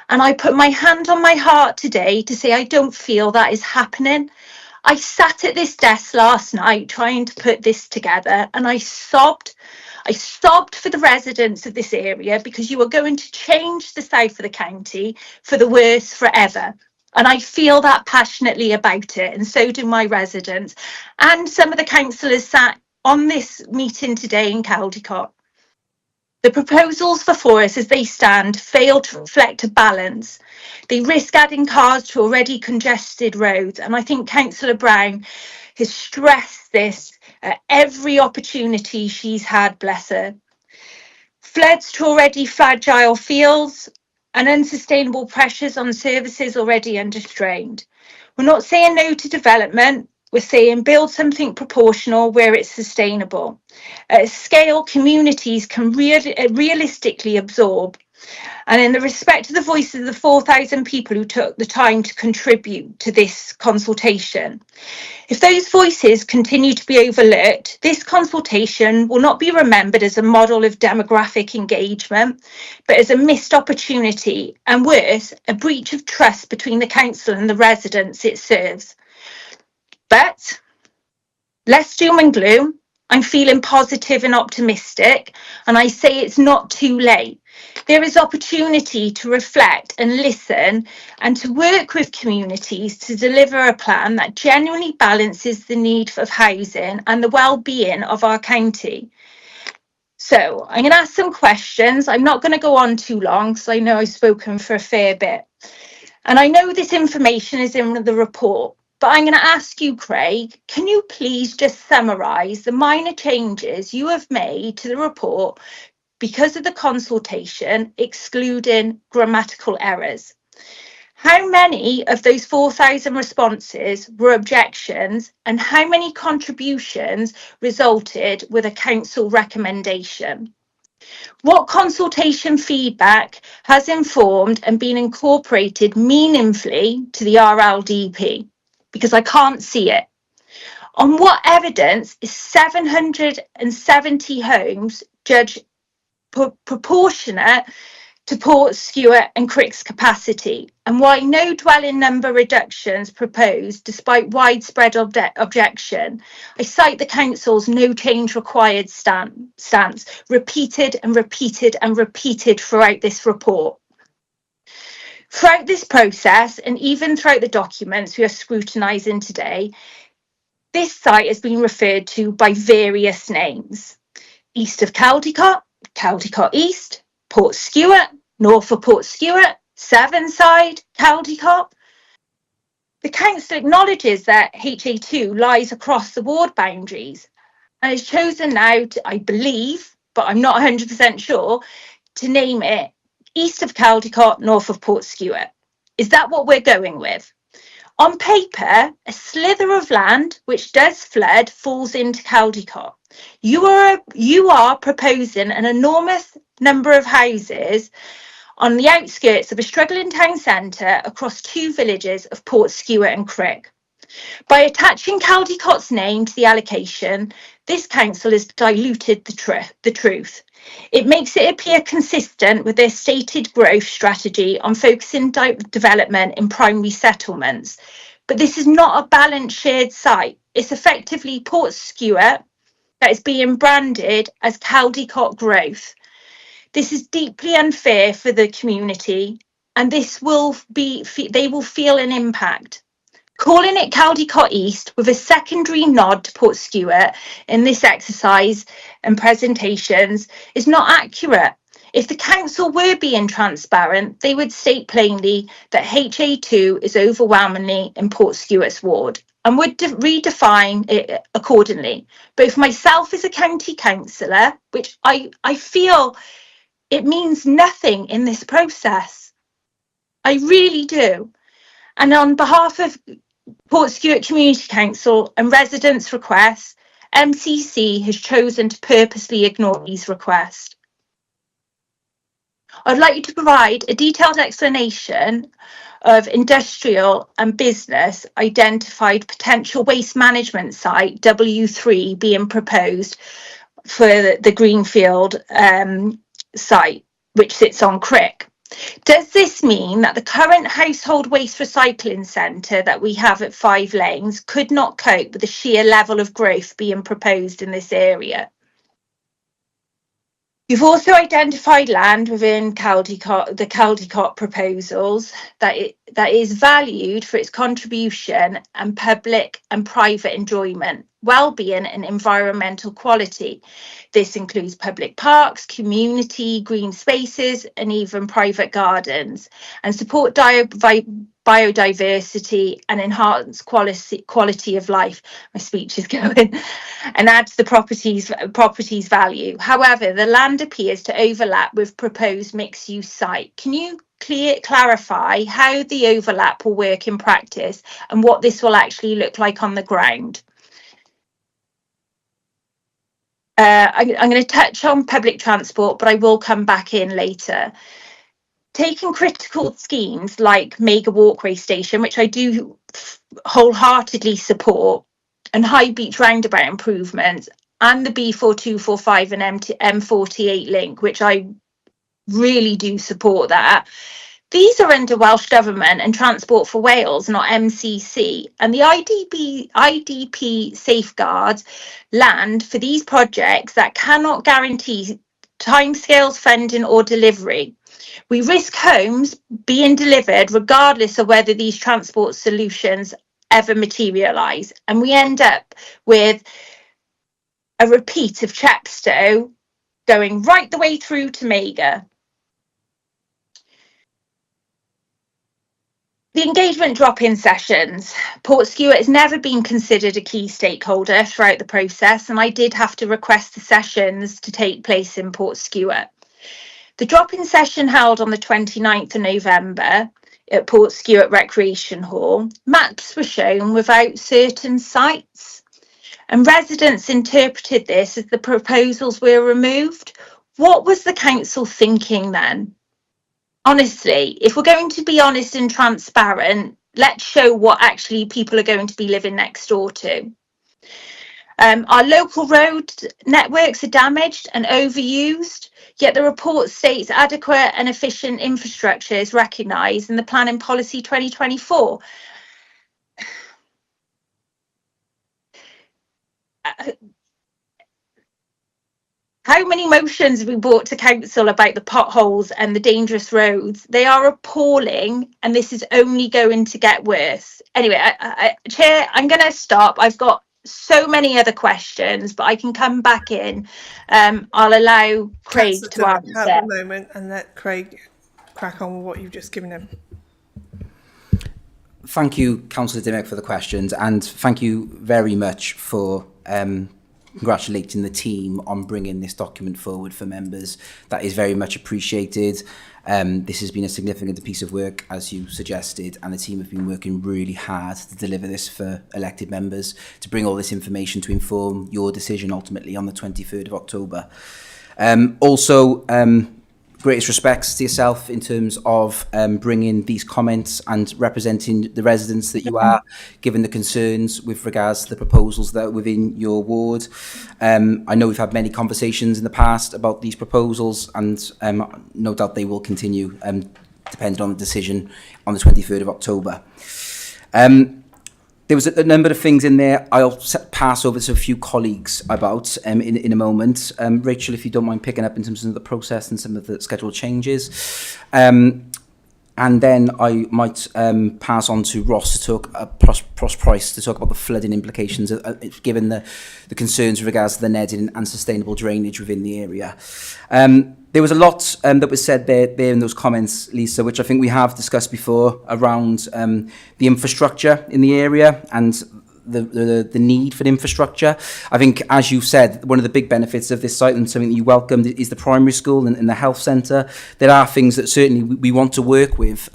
And I put my hand on my heart today to say I don't feel that is happening. I sat at this desk last night trying to put this together, and I sobbed. I sobbed for the residents of this area, because you are going to change the south of the county for the worse forever. And I feel that passionately about it, and so do my residents. And some of the councillors sat on this meeting today in Caldicot. The proposals before us as they stand fail to reflect a balance. They risk adding cars to already congested roads, and I think Councillor Brown has stressed this at every opportunity she's had, bless her. Floods to already fragile fields and unsustainable pressures on services already under strained. We're not saying no to development. We're saying build something proportional where it's sustainable. At a scale communities can realistically absorb. And in the respect of the voices of the 4,000 people who took the time to contribute to this consultation, if those voices continue to be overlooked, this consultation will not be remembered as a model of demographic engagement, but as a missed opportunity, and worse, a breach of trust between the council and the residents it serves. But less doom and gloom. I'm feeling positive and optimistic, and I say it's not too late. There is opportunity to reflect and listen and to work with communities to deliver a plan that genuinely balances the need of housing and the well-being of our county. So I'm going to ask some questions. I'm not going to go on too long, so I know I've spoken for a fair bit. And I know this information is in the report, but I'm going to ask you, Craig, can you please just summarise the minor changes you have made to the report because of the consultation, excluding grammatical errors? How many of those 4,000 responses were objections, and how many contributions resulted with a council recommendation? What consultation feedback has informed and been incorporated meaningfully to the RLDP? Because I can't see it. On what evidence is 770 homes judged proportionate to Portskewer and Crick's capacity, and why no dwelling number reductions proposed despite widespread objection? I cite the council's no change required stance, repeated and repeated and repeated throughout this report. Throughout this process, and even throughout the documents we are scrutinising today, this site has been referred to by various names: east of Caldicot, Caldicot East, Portskewer, north of Portskewer, Sevenside, Caldicot. The council acknowledges that HA2 lies across the ward boundaries and has chosen now to, I believe, but I'm not 100% sure, to name it east of Caldicot, north of Portskewer. Is that what we're going with? On paper, a slither of land which does flood falls into Caldicot. You are proposing an enormous number of houses on the outskirts of a struggling town centre across two villages of Portskewer and Crick. By attaching Caldicot's name to the allocation, this council has diluted the truth. It makes it appear consistent with their stated growth strategy on focusing development in primary settlements. But this is not a balanced shared site. It's effectively Portskewer that is being branded as Caldicot growth. This is deeply unfair for the community, and they will feel an impact. Calling it Caldicot East with a secondary nod to Portskewer in this exercise and presentations is not accurate. If the council were being transparent, they would state plainly that HA2 is overwhelmingly in Portskewer's ward and would redefine it accordingly. Both myself as a county councillor, which I feel it means nothing in this process. I really do. And on behalf of Portskewer Community Council and residents' requests, MCC has chosen to purposely ignore these requests. I'd like you to provide a detailed explanation of industrial and business identified potential waste management site W3 being proposed for the Greenfield site, which sits on Crick. Does this mean that the current household waste recycling centre that we have at 5 Lanes could not cope with the sheer level of growth being proposed in this area? You've also identified land within Caldicot, the Caldicot proposals, that is valued for its contribution and public and private enjoyment, well-being and environmental quality. This includes public parks, community green spaces and even private gardens, and support biodiversity and enhance quality of life. My speech is going, and add to the property's value. However, the land appears to overlap with proposed mixed-use site. Can you clarify how the overlap will work in practice and what this will actually look like on the ground? I'm going to touch on public transport, but I will come back in later. taking critical schemes like Mega Walkway Station, which I do wholeheartedly support, and High Beach Roundabout improvements, and the B4245 and M48 link, which I really do support that. These are under Welsh Government and Transport for Wales, not MCC. And the IDP safeguards land for these projects that cannot guarantee timescales, funding or delivery. We risk homes being delivered regardless of whether these transport solutions ever materialise. And we end up with a repeat of Chepstow going right the way through to Mega. The engagement drop-in sessions. Portskewett has never been considered a key stakeholder throughout the process, and I did have to request the sessions to take place in Portskewett. The drop-in session held on the 29th of November at Portskewett Recreation Hall, maps were shown without certain sites, and residents interpreted this as the proposals were removed. What was the council thinking then? Honestly, if we're going to be honest and transparent, let's show what actually people are going to be living next door to. Our local road networks are damaged and overused, yet the report states adequate and efficient infrastructure is recognised in the Planning Policy 2024. How many motions have we brought to council about the potholes and the dangerous roads? They are appalling, and this is only going to get worse. Anyway, Chair, I'm going to stop. I've got so many other questions, but I can come back in. I'll allow Craig to answer. At the moment, and let Craig crack on with what you've just given him. Thank you, Councillor Dimmock, for the questions, and thank you very much for congratulating the team on bringing this document forward for members. That is very much appreciated. This has been a significant piece of work, as you suggested, and the team have been working really hard to deliver this for elected members, to bring all this information to inform your decision ultimately on the 23rd of October. Also, greatest respects to yourself in terms of bringing these comments and representing the residents that you are, given the concerns with regards to the proposals that are within your ward. I know we've had many conversations in the past about these proposals, and no doubt they will continue, depending on the decision on the 23rd of October. There was a number of things in there I'll pass over to a few colleagues about in a moment. Rachel, if you don't mind picking up in terms of the process and some of the scheduled changes. And then I might pass on to Ross to talk, Ross Price, to talk about the flooding implications, given the concerns with regards to the nedding and sustainable drainage within the area. There was a lot that was said there in those comments, Lisa, which I think we have discussed before around the infrastructure in the area and the need for the infrastructure. I think, as you've said, one of the big benefits of this site and something that you welcomed is the primary school and the health centre. There are things that certainly we want to work with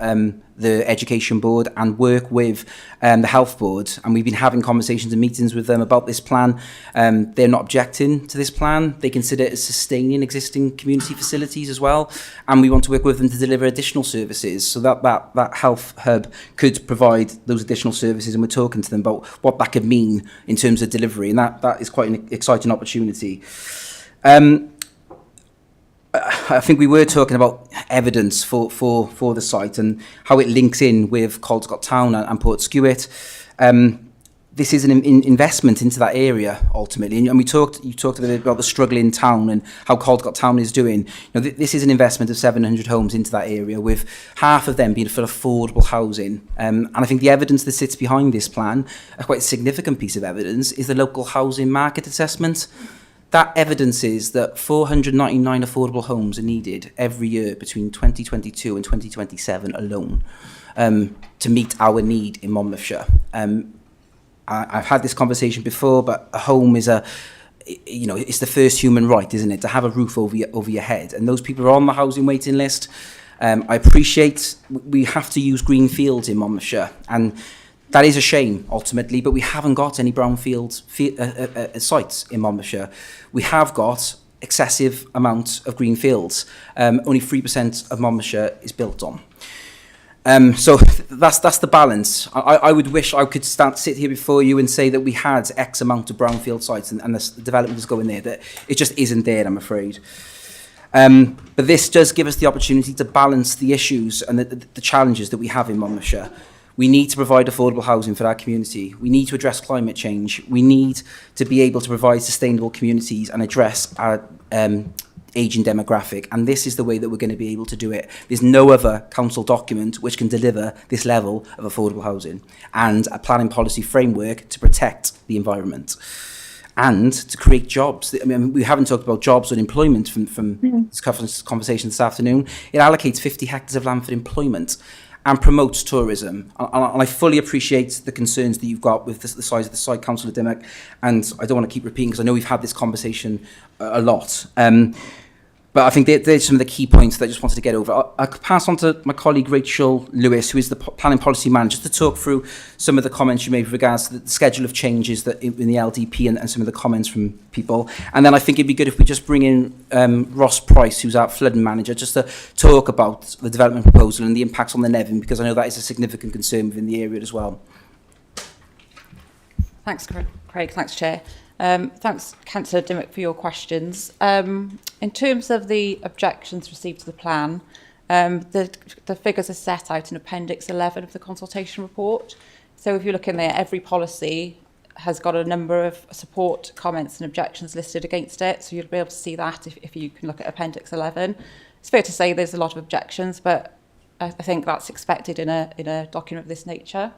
the Education Board and work with the Health Board, and we've been having conversations and meetings with them about this plan. They're not objecting to this plan. They consider it as sustaining existing community facilities as well, and we want to work with them to deliver additional services, so that health hub could provide those additional services, and we're talking to them about what that could mean in terms of delivery, and that is quite an exciting opportunity. I think we were talking about evidence for the site and how it links in with Caldecott Town and Portskewett. This is an investment into that area ultimately, and you talked a bit about the struggling town and how Caldecott Town is doing. This is an investment of 700 homes into that area, with half of them being for affordable housing. And I think the evidence that sits behind this plan, a quite significant piece of evidence, is the local housing market assessment. That evidence is that 499 affordable homes are needed every year between 2022 and 2027 alone to meet our need in Monmouthshire. I've had this conversation before, but a home is it's the first human right, isn't it, to have a roof over your head, and those people are on the housing waiting list. I appreciate we have to use green fields in Monmouthshire, and that is a shame, ultimately, but we haven't got any brownfield sites in Monmouthshire. We have got excessive amount of green fields. Only 3% of Monmouthshire is built on. So that's the balance. I would wish I could sit here before you and say that we had X amount of brownfield sites and the development is going there. That it just isn't there, I'm afraid. But this does give us the opportunity to balance the issues and the challenges that we have in Monmouthshire. We need to provide affordable housing for our community. We need to address climate change. We need to be able to provide sustainable communities and address our ageing demographic. And this is the way that we're going to be able to do it. There's no other council document which can deliver this level of affordable housing and a planning policy framework to protect the environment and to create jobs. I mean, we haven't talked about jobs and employment from this conversation this afternoon. It allocates 50 hectares of land for employment and promotes tourism. And I fully appreciate the concerns that you've got with the size of the site, Councillor Dimmock, and I don't want to keep repeating because I know we've had this conversation a lot. But I think there's some of the key points that I just wanted to get over. I could pass on to my colleague Rachel Lewis, who is the Planning Policy Manager, to talk through some of the comments you made with regards to the schedule of changes that in the LDP and some of the comments from people. And then I think it'd be good if we just bring in Ross Price, who's our flooding manager, just to talk about the development proposal and the impacts on the Nevin, because I know that is a significant concern within the area as well. Thanks, Craig. Thanks, Chair. Thanks, Councillor Dimmock, for your questions. In terms of the objections received to the plan, the figures are set out in Appendix 11 of the consultation report. So if you look in there, every policy has got a number of support, comments and objections listed against it. So you'll be able to see that if you can look at Appendix 11. It's fair to say there's a lot of objections, but I think that's expected in a document of this nature.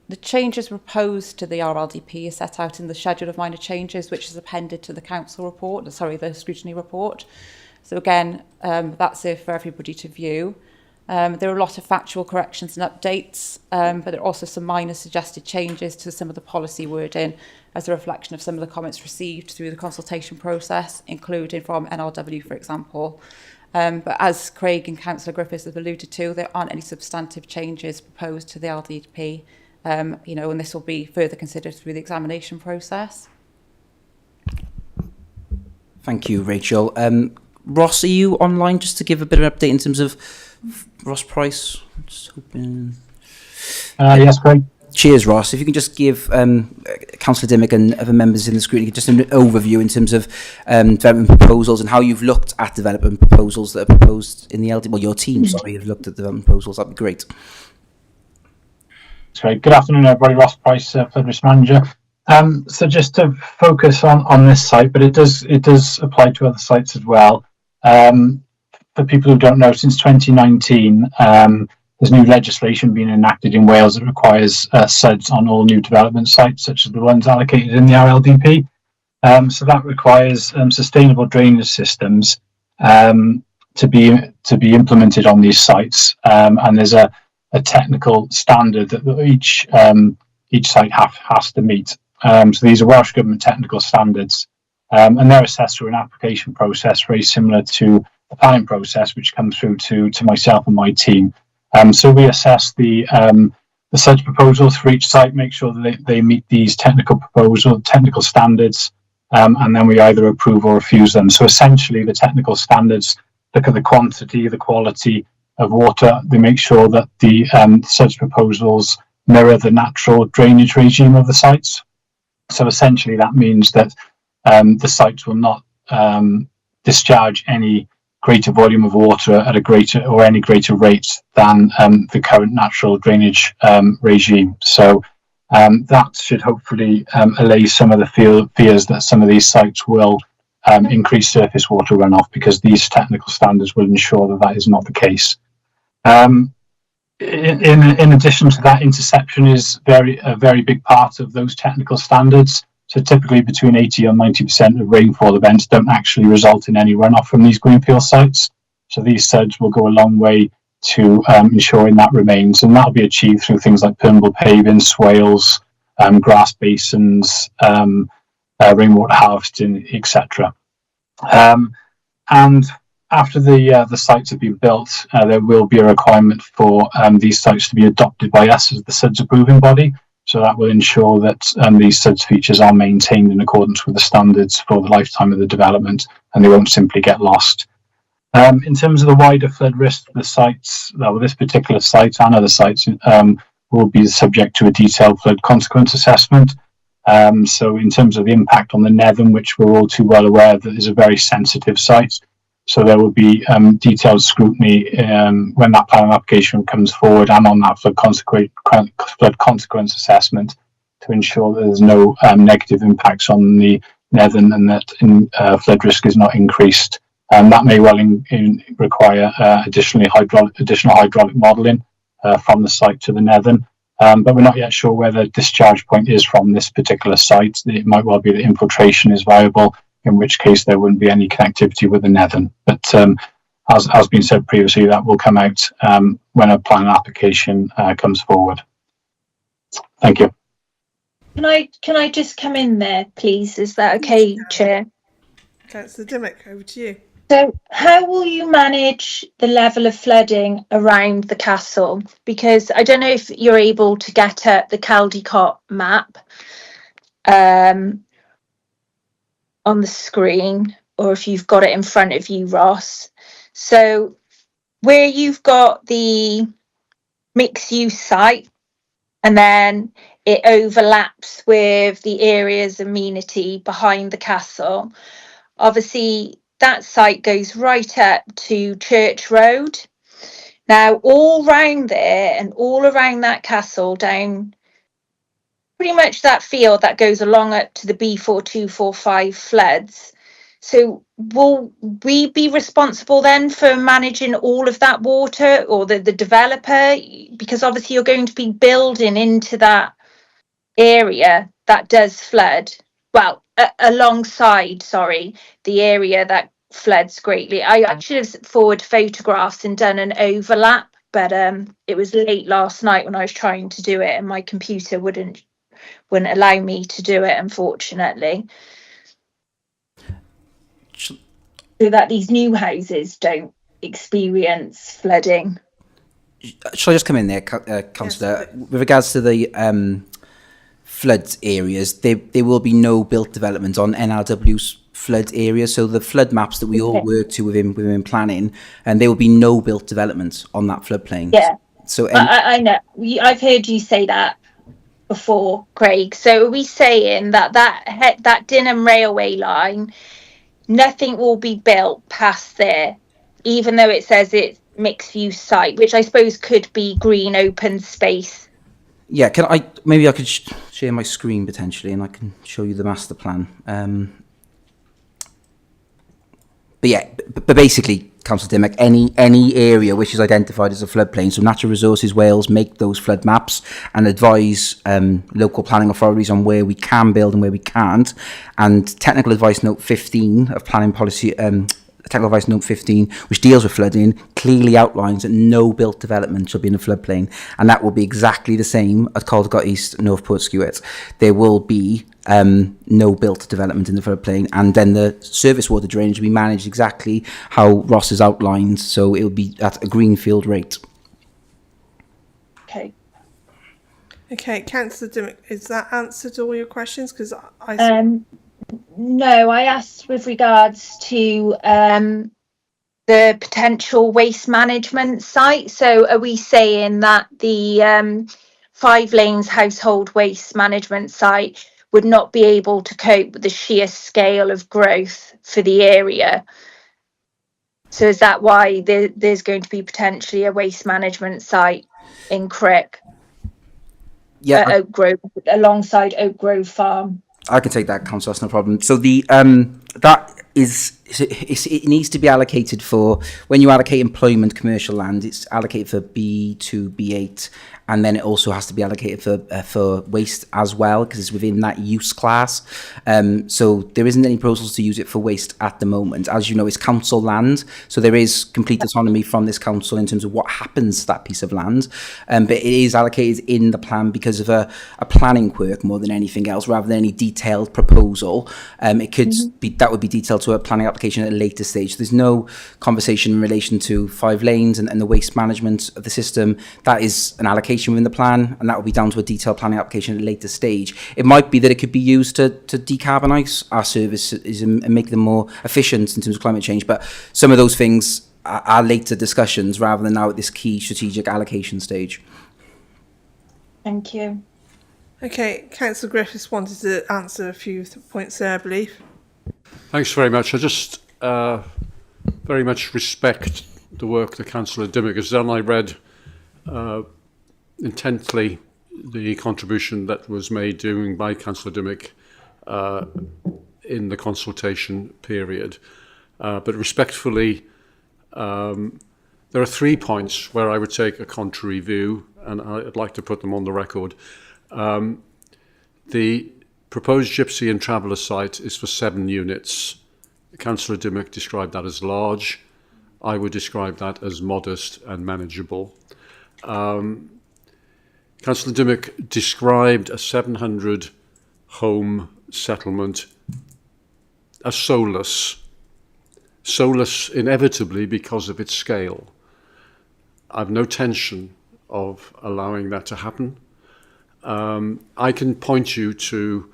The changes proposed to the RLDP are set out in the schedule of minor changes, which is appended to the council report, the scrutiny report. So again, that's there for everybody to view. There are a lot of factual corrections and updates, but there are also some minor suggested changes to some of the policy wording as a reflection of some of the comments received through the consultation process, including from NRW, for example. But as Craig and Councillor Griffiths have alluded to, there aren't any substantive changes proposed to the LDP. And this will be further considered through the examination process. Thank you, Rachel. Ross, are you online just to give a bit of an update in terms of Ross Price? Just hoping... Yes, Craig. Cheers, Ross. If you can just give Councillor Dimmock and other members in the scrutiny just an overview in terms of development proposals and how you've looked at development proposals that are proposed in the LD. Well, your team, sorry, have looked at development proposals. That'd be great. Great. Good afternoon, everybody. Ross Price, Flood Risk Manager. So just to focus on this site, but it does apply to other sites as well. For people who don't know, since 2019, there's new legislation being enacted in Wales that requires SUDs on all new development sites, such as the ones allocated in the RLDP. So that requires sustainable drainage systems to be implemented on these sites, and there's a technical standard that each site has to meet. So these are Welsh Government technical standards, and they're assessed through an application process very similar to the planning process, which comes through to myself and my team. So we assess the SUDS proposals for each site, make sure that they meet these technical standards, and then we either approve or refuse them. So essentially, the technical standards look at the quantity, the quality of water. They make sure that the SUDS proposals mirror the natural drainage regime of the sites. So essentially that means that the sites will not discharge any greater volume of water at any greater rate than the current natural drainage regime. So that should hopefully allay some of the fears that some of these sites will increase surface water runoff, because these technical standards will ensure that is not the case. In addition to that, interception is a very big part of those technical standards. So typically between 80 and 90% of rainfall events don't actually result in any runoff from these greenfield sites. So these SUDs will go a long way to ensuring that remains, and that'll be achieved through things like permeable paving, swales, grass basins, rainwater harvesting, etc. And after the sites have been built, there will be a requirement for these sites to be adopted by us as the SUDS approving body. So that will ensure that these SUDS features are maintained in accordance with the standards for the lifetime of the development, and they won't simply get lost. In terms of the wider flood risk, the sites, well, this particular site and other sites will be subject to a detailed flood consequence assessment. So in terms of the impact on the Nevern, which we're all too well aware that is a very sensitive site, so there will be detailed scrutiny when that planning application comes forward and on that flood consequence assessment to ensure that there's no negative impacts on the Nevern and that flood risk is not increased. That may well require additional hydraulic modelling from the site to the Nevern. But we're not yet sure where the discharge point is from this particular site. It might well be that infiltration is viable, in which case there wouldn't be any connectivity with the Nevern. But as has been said previously, that will come out when a planning application comes forward. Thank you. Can I just come in there, please? Is that okay, Chair? Councillor Dimmock, over to you. So how will you manage the level of flooding around the castle? Because I don't know if you're able to get up the Caldecott map on the screen, or if you've got it in front of you, Ross. So where you've got the mixed use site and then it overlaps with the area's amenity behind the castle, obviously that site goes right up to Church Road. Now, all round there and all around that castle, down pretty much that field that goes along up to the B4245 floods. So will we be responsible then for managing all of that water, or the developer? Because obviously you're going to be building into that area that does flood. Well, alongside, sorry, the area that floods greatly. I actually have forward photographs and done an overlap, but it was late last night when I was trying to do it and my computer wouldn't allow me to do it, unfortunately. So that these new houses don't experience flooding. Shall I just come in there, Councillor? Yes. With regards to the flood areas, there will be no built development on NRW's flood areas. So the flood maps that we all work to within planning, and there will be no built development on that floodplain. Yeah. So I know. I've heard you say that before, Craig. So are we saying that Dinham railway line, nothing will be built past there, even though it says it's mixed use site, which I suppose could be green open space? Yeah, maybe I could share my screen potentially, and I can show you the master plan. But basically, Councillor Dimmock, any area which is identified as a floodplain, so Natural Resources Wales make those flood maps and advise local planning authorities on where we can build and where we can't. And Technical Advice Note 15 of Planning Policy, Technical Advice Note 15, which deals with flooding, clearly outlines that no built development shall be in a floodplain, and that will be exactly the same at Caldecott East, North Portskewett. There will be no built development in the floodplain, and then the surface water drainage will be managed exactly how Ross has outlined, so it will be at a greenfield rate. Okay. Okay, Councillor Dimmock, is that answered all your questions? Because no, I asked with regards to the potential waste management site. So are we saying that the 5 Lanes household waste management site would not be able to cope with the sheer scale of growth for the area? So is that why there's going to be potentially a waste management site in Crick? Yeah, Oak Grove, alongside Oak Grove Farm. I can take that, Councillor, that's no problem. So the it needs to be allocated for, when you allocate employment commercial land, it's allocated for B2, B8, and then it also has to be allocated for waste as well, because it's within that use class. So there isn't any proposals to use it for waste at the moment. As you know, it's council land, so there is complete autonomy from this council in terms of what happens to that piece of land. But it is allocated in the plan because of a planning quirk more than anything else, rather than any detailed proposal. It could be, that would be detailed to a planning application at a later stage. So there's no conversation in relation to 5 Lanes and the waste management of the system. That is an allocation information within the plan, and that will be down to a detailed planning application at a later stage. It might be that it could be used to decarbonise our services and make them more efficient in terms of climate change, but some of those things are later discussions rather than now at this key strategic allocation stage. Thank you. Okay, Councillor Griffiths wanted to answer a few points there, I believe. Thanks very much. I just very much respect the work that Councillor Dimmock has done. I read intently the contribution that was made by Councillor Dimmock in the consultation period. But respectfully, there are 3 points where I would take a contrary view, and I'd like to put them on the record. The proposed Gypsy and Traveller site is for 7 units. Councillor Dimmock described that as large. I would describe that as modest and manageable. Councillor Dimmock described a 700 home settlement as soulless. Soulless inevitably because of its scale. I've no intention of allowing that to happen. I can point you to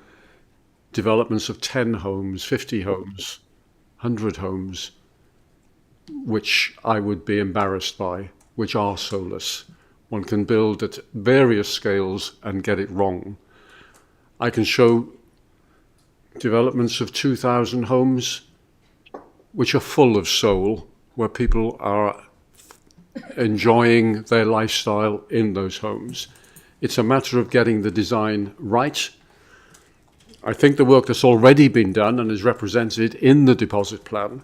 developments of 10 homes, 50 homes, 100 homes, which I would be embarrassed by, which are soulless. One can build at various scales and get it wrong. I can show developments of 2,000 homes which are full of soul, where people are enjoying their lifestyle in those homes. It's a matter of getting the design right. I think the work that's already been done and is represented in the deposit plan,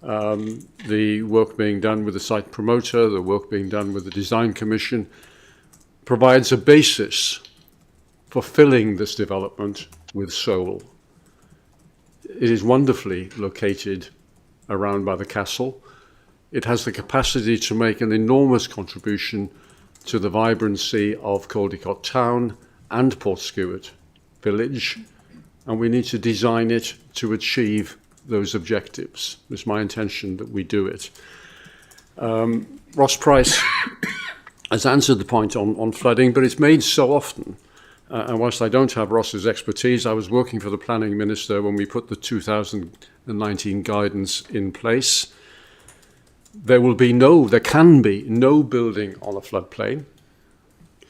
the work being done with the site promoter, the work being done with the design commission, provides a basis for filling this development with soul. It is wonderfully located around by the castle. It has the capacity to make an enormous contribution to the vibrancy of Caldicot Town and Portskewett Village, and we need to design it to achieve those objectives. It's my intention that we do it. Ross Price has answered the point on flooding, but it's made so often. And whilst I don't have Ross's expertise, I was working for the planning minister when we put the 2019 guidance in place. There can be no building on a floodplain.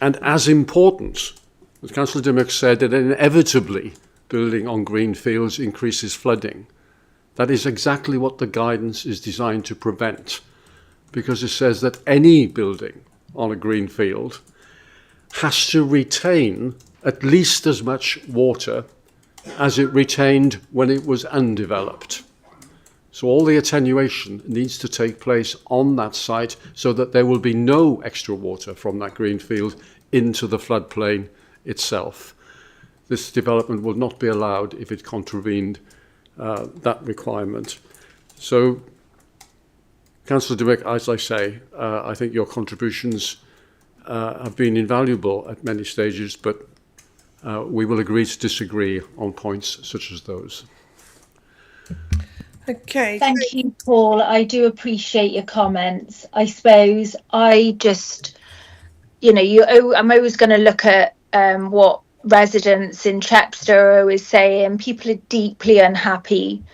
And as important, as Councillor Dimmock said, that inevitably building on green fields increases flooding. That is exactly what the guidance is designed to prevent, because it says that any building on a green field has to retain at least as much water as it retained when it was undeveloped. So all the attenuation needs to take place on that site so that there will be no extra water from that green field into the floodplain itself. This development will not be allowed if it contravened that requirement. So, Councillor Dimmock, as I say, I think your contributions have been invaluable at many stages, but we will agree to disagree on points such as those. Okay. Thank you, Paul. I do appreciate your comments. I suppose I just, I'm always going to look at what residents in Chepstow are always saying. People are deeply unhappy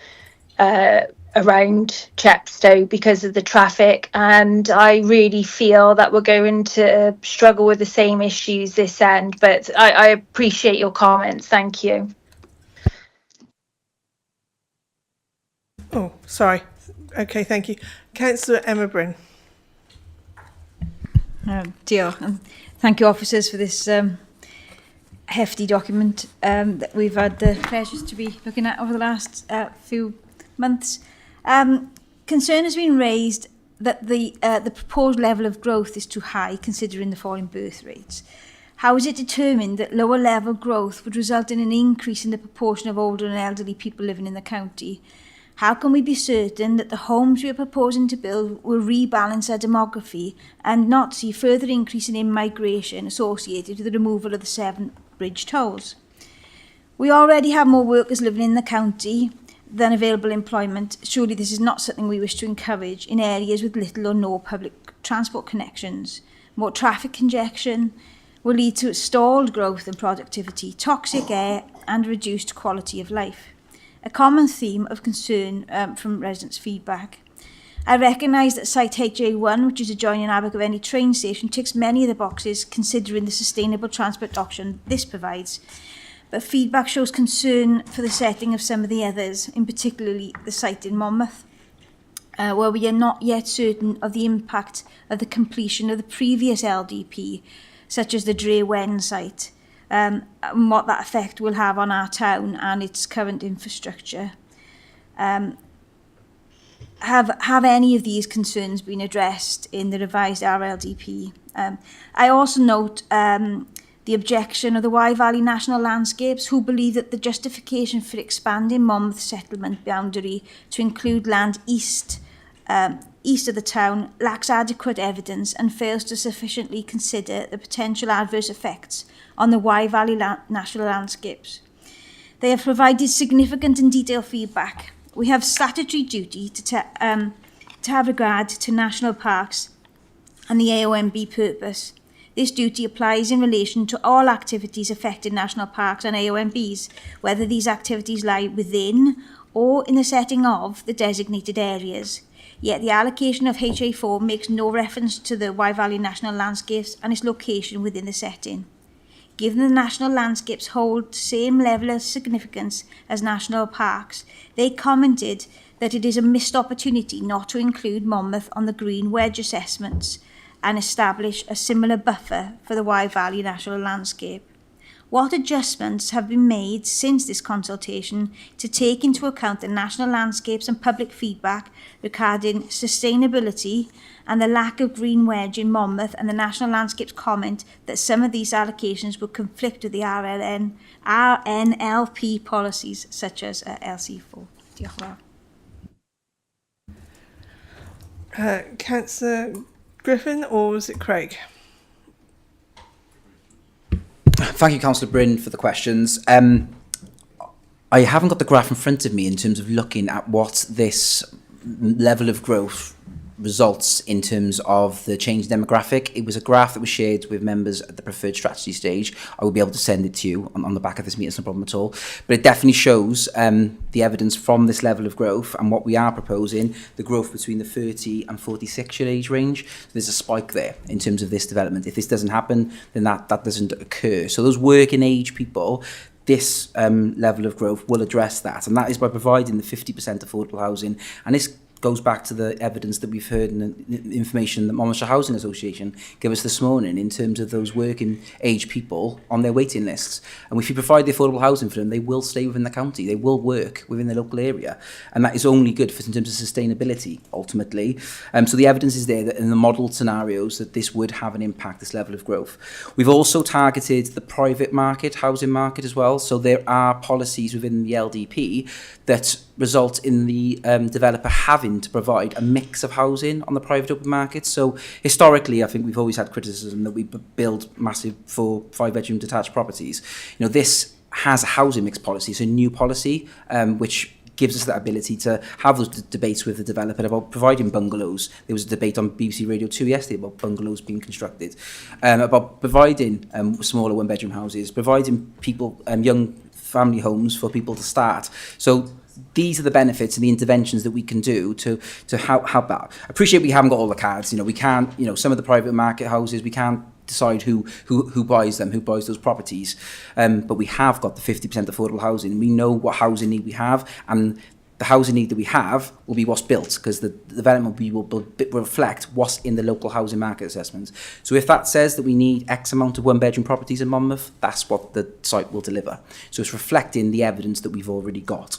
around Chepstow because of the traffic, and I really feel that we're going to struggle with the same issues this end, but I appreciate your comments. Thank you. Oh, sorry. Okay, thank you. Councillor Emma Bryn. Diolch, and thank you, officers, for this hefty document that we've had the pleasures to be looking at over the last few months. Concern has been raised that the proposed level of growth is too high considering the falling birth rates. How is it determined that lower level growth would result in an increase in the proportion of older and elderly people living in the county? How can we be certain that the homes we are proposing to build will rebalance our demography and not see further increase in immigration associated with the removal of the 7 bridge tolls? We already have more workers living in the county than available employment. Surely this is not something we wish to encourage in areas with little or no public transport connections. more traffic congestion, will lead to stalled growth and productivity, toxic air and reduced quality of life. A common theme of concern from residents' feedback. I recognise that site HA1, which is adjoining Abergavenny train station, ticks many of the boxes considering the sustainable transport option this provides. But feedback shows concern for the setting of some of the others, in particularly the site in Monmouth, where we are not yet certain of the impact of the completion of the previous LDP, such as the Dre Wen site, and what that effect will have on our town and its current infrastructure. Have any of these concerns been addressed in the revised RLDP? I also note the objection of the Wye Valley National Landscapes, who believe that the justification for expanding Monmouth settlement boundary to include land east of the town lacks adequate evidence and fails to sufficiently consider the potential adverse effects on the Wye Valley National Landscapes. They have provided significant and detailed feedback. We have statutory duty to have regard to national parks and the AONB purpose. This duty applies in relation to all activities affecting national parks and AONBs, whether these activities lie within or in the setting of the designated areas. Yet the allocation of HA4 makes no reference to the Wye Valley National Landscapes and its location within the setting. Given the national landscapes hold the same level of significance as national parks, they commented that it is a missed opportunity not to include Monmouth on the green wedge assessments and establish a similar buffer for the Wye Valley National Landscape. What adjustments have been made since this consultation to take into account the national landscapes and public feedback regarding sustainability and the lack of green wedge in Monmouth, and the national landscapes comment that some of these allocations would conflict with the RNLP policies such as LC4? Diolch yn fawr. Councillor Griffin, or was it Craig? Thank you, Councillor Bryn, for the questions. I haven't got the graph in front of me in terms of looking at what this level of growth results in terms of the change in demographic. It was a graph that was shared with members at the preferred strategy stage. I will be able to send it to you on the back of this meeting, it's no problem at all. But it definitely shows the evidence from this level of growth and what we are proposing, the growth between the 30 and 46 year age range. So there's a spike there in terms of this development. If this doesn't happen, then that doesn't occur. So those working age people, this level of growth will address that. And that is by providing the 50% affordable housing. And this goes back to the evidence that we've heard and the information that Monmouthshire Housing Association gave us this morning in terms of those working age people on their waiting lists. And if you provide the affordable housing for them, they will stay within the county, they will work within the local area. And that is only good for in terms of sustainability, ultimately. So the evidence is there that in the modelled scenarios that this would have an impact, this level of growth. We've also targeted the private market, housing market as well. So there are policies within the LDP that result in the developer having to provide a mix of housing on the private open market. So historically, I think we've always had criticism that we build massive 4-5 bedroom detached properties. You know, this has a housing mix policy. It's a new policy which gives us that ability to have those debates with the developer about providing bungalows. There was a debate on BBC Radio 2 yesterday about bungalows being constructed, about providing smaller one-bedroom houses, providing people young family homes for people to start. So these are the benefits and the interventions that we can do to help that. I appreciate we haven't got all the cards. You know, we can't, you know, some of the private market houses, we can't decide who buys them, who buys those properties. But we have got the 50% affordable housing. We know what housing need we have, and the housing need that we have will be what's built, because the development will reflect what's in the local housing market assessments. So if that says that we need X amount of one-bedroom properties in Monmouth, that's what the site will deliver. So it's reflecting the evidence that we've already got.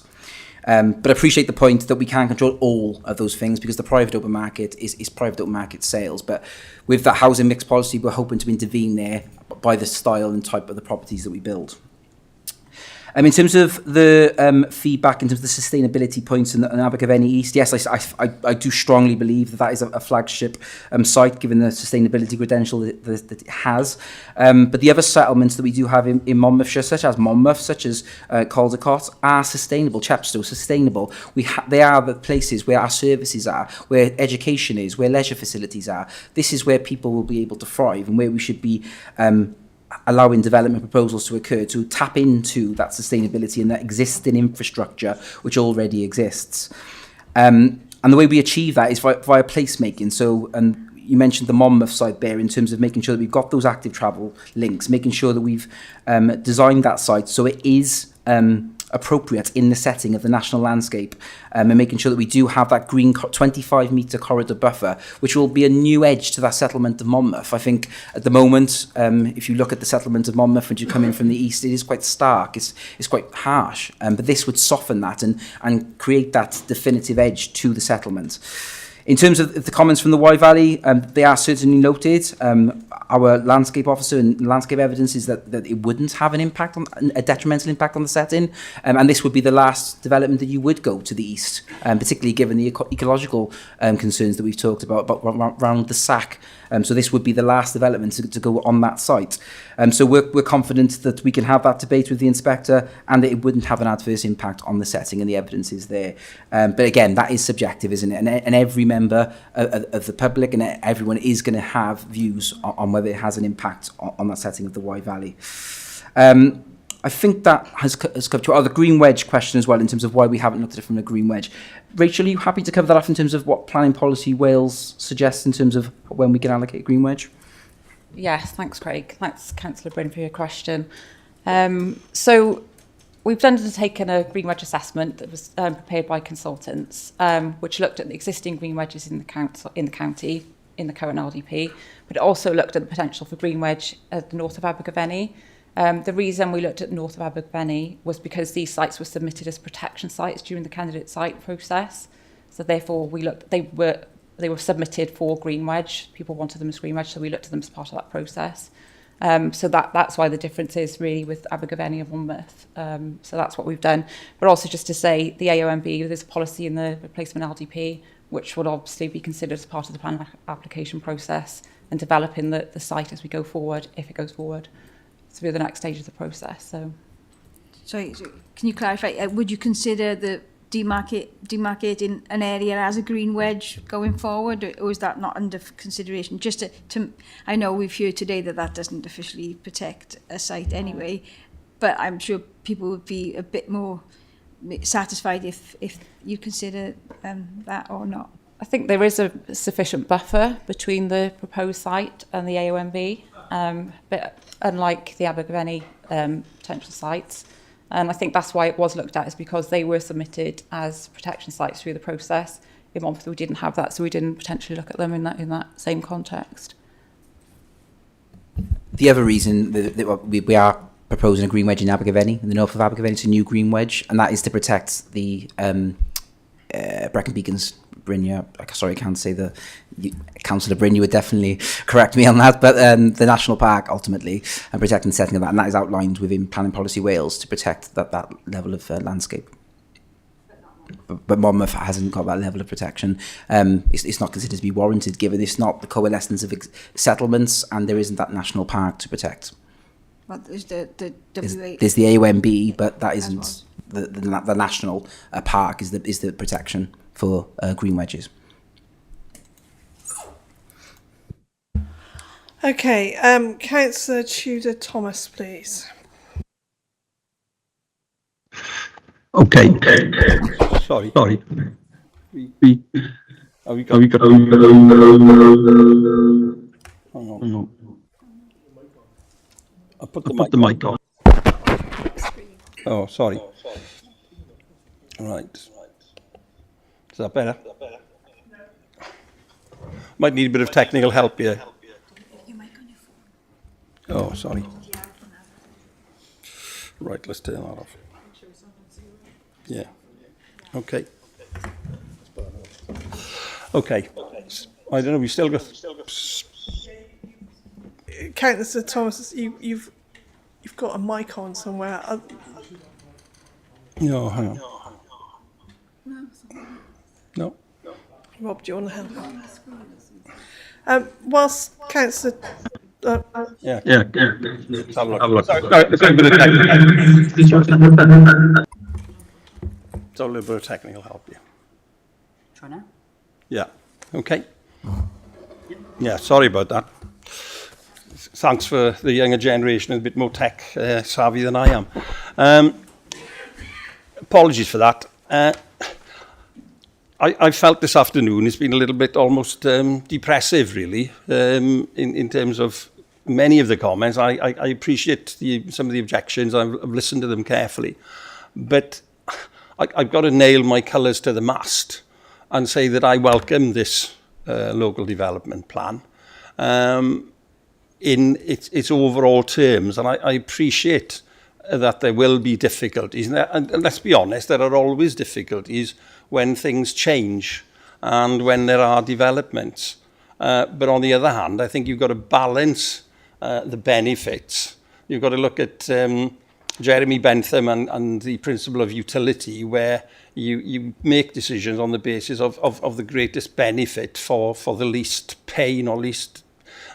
But I appreciate the point that we can't control all of those things, because the private open market is private open market sales. But with that housing mix policy, we're hoping to intervene there by the style and type of the properties that we build. In terms of the feedback, in terms of the sustainability points in Abergavenny East, yes, I do strongly believe that is a flagship site, given the sustainability credential that it has. But the other settlements that we do have in Monmouthshire, such as Monmouth, such as Caldecott, are sustainable. Chepstow, sustainable. They are the places where our services are, where education is, where leisure facilities are. This is where people will be able to thrive, and where we should be allowing development proposals to occur to tap into that sustainability and that existing infrastructure which already exists. And the way we achieve that is via placemaking. So, you mentioned the Monmouth site there, in terms of making sure that we've got those active travel links, making sure that we've designed that site so it is appropriate in the setting of the national landscape, and making sure that we do have that green 25-metre corridor buffer, which will be a new edge to that settlement of Monmouth. I think at the moment, if you look at the settlement of Monmouth when you come in from the east, it is quite stark, it's quite harsh, but this would soften that and create that definitive edge to the settlement. In terms of the comments from the Wye Valley, they are certainly noted. Our landscape officer and landscape evidence is that it wouldn't have an impact, a detrimental impact on the setting, and this would be the last development that you would go to the east, particularly given the ecological concerns that we've talked about around the SAC. So this would be the last development to go on that site. So we're confident that we can have that debate with the inspector and that it wouldn't have an adverse impact on the setting, and the evidence is there. But again, that is subjective, isn't it? And every member of the public and everyone is going to have views on whether it has an impact on that setting of the Wye Valley. I think that has covered the green wedge question as well, in terms of why we haven't looked at it from a green wedge. Rachel, are you happy to cover that off in terms of what planning policy Wales suggests in terms of when we can allocate green wedge? Yes, thanks, Craig. Thanks, Councillor Bryn, for your question. So we've undertaken a green wedge assessment that was prepared by consultants, which looked at the existing green wedges in the county, in the current RDP, but it also looked at the potential for green wedge at the north of Abergavenny. The reason we looked at north of Abergavenny was because these sites were submitted as protection sites during the candidate site process. So therefore, they were submitted for green wedge. People wanted them as green wedge, so we looked at them as part of that process. So that's why the difference is really with Abergavenny and Monmouth. So that's what we've done. But also just to say, the AONB, there's a policy in the replacement LDP, which would obviously be considered as part of the plan application process and developing the site as we go forward, if it goes forward, through the next stage of the process. So Can you clarify, would you consider the demarcating an area as a green wedge going forward, or is that not under consideration? Just to I know we've heard today that doesn't officially protect a site anyway, but I'm sure people would be a bit more satisfied if you consider that or not. I think there is a sufficient buffer between the proposed site and the AONB, but unlike the Abergavenny potential sites, and I think that's why it was looked at, is because they were submitted as protection sites through the process. In Monmouth we didn't have that, so we didn't potentially look at them in that same context. The other reason that we are proposing a green wedge in Abergavenny, in the north of Abergavenny, it's a new green wedge, and that is to protect the Brecon Beacons. Bryn, sorry, I can't say Councillor Bryn, you would definitely correct me on that, but the National Park ultimately, and protecting the setting of that, and that is outlined within Planning Policy Wales to protect that level of landscape. But Monmouth hasn't got that level of protection. It's not considered to be warranted, given it's not the coalescence of settlements, and there isn't that national park to protect. Well, there's the WA. There's the AONB, but that isn't the national park is the protection for green wedges. Okay, Councillor Tudor Thomas, please. Okay. Sorry. Are we got? Hang on. I put the mic on. Oh, sorry. Right. Is that better? Might need a bit of technical help here. Oh, sorry. Right, let's turn that off. Yeah. Okay. Okay. I don't know. We still got. Councillor Thomas, you've got a mic on somewhere. No, hang on. No. Rob, do you want to help? Whilst Councillor... Yeah. Let's have a look. Sorry, so a little bit of technical help here. Try now. Yeah. Okay. Yeah, sorry about that. Thanks for the younger generation, a bit more tech savvy than I am. Apologies for that. I felt this afternoon it's been a little bit almost depressive, really, in terms of many of the comments. I appreciate some of the objections. I've listened to them carefully. But I've got to nail my colours to the mast and say that I welcome this local development plan in its overall terms. And I appreciate that there will be difficulties. And let's be honest, there are always difficulties when things change and when there are developments. But on the other hand, I think you've got to balance the benefits. You've got to look at Jeremy Bentham and the principle of utility, where you make decisions on the basis of the greatest benefit for the least pain or least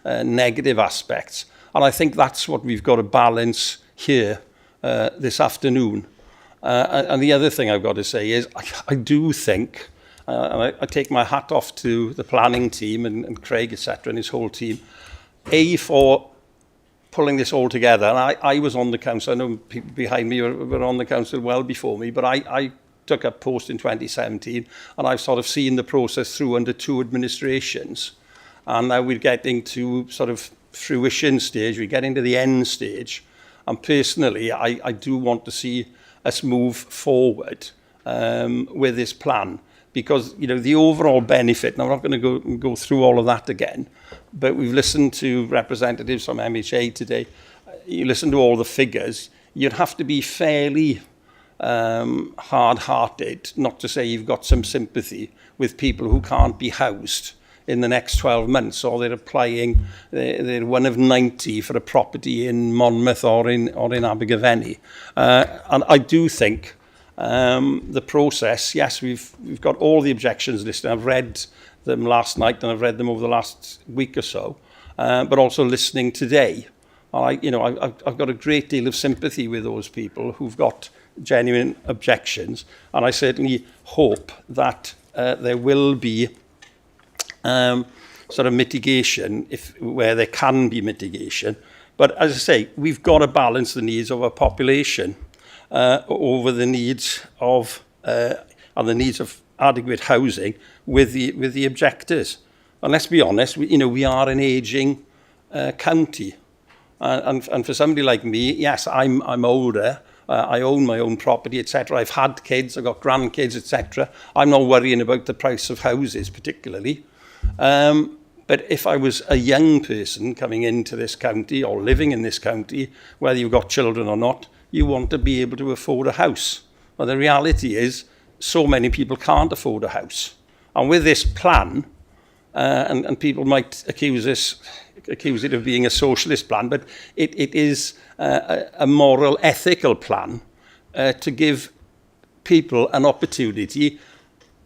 negative aspects. And I think that's what we've got to balance here this afternoon. And the other thing I've got to say is I do think, and I take my hat off to the planning team and Craig, etc., and his whole team, for pulling this all together. And I was on the council. I know people behind me were on the council well before me, but I took up post in 2017, and I've sort of seen the process through under 2 administrations. And now we're getting to sort of fruition stage. We're getting to the end stage. And personally, I do want to see us move forward with this plan, because the overall benefit, and I'm not going to go through all of that again, but we've listened to representatives from MHA today. You listen to all the figures, you'd have to be fairly hard-hearted not to say you've got some sympathy with people who can't be housed in the next 12 months, or they're applying, they're one of 90 for a property in Monmouth or in Abergavenny. And I do think the process, yes, we've got all the objections listed. I've read them last night and I've read them over the last week or so, but also listening today. I've got a great deal of sympathy with those people who've got genuine objections, and I certainly hope that there will be sort of mitigation where there can be mitigation. But as I say, we've got to balance the needs of our population over the needs of adequate housing with the objectives. And let's be honest, we are an ageing county, and for somebody like me, yes, I'm older. I own my own property, etc. I've had kids, I've got grandkids, etc. I'm not worrying about the price of houses particularly. But if I was a young person coming into this county or living in this county, whether you've got children or not, you want to be able to afford a house. Well, the reality is so many people can't afford a house. And with this plan, and people might accuse it of being a socialist plan, but it is a moral, ethical plan to give people an opportunity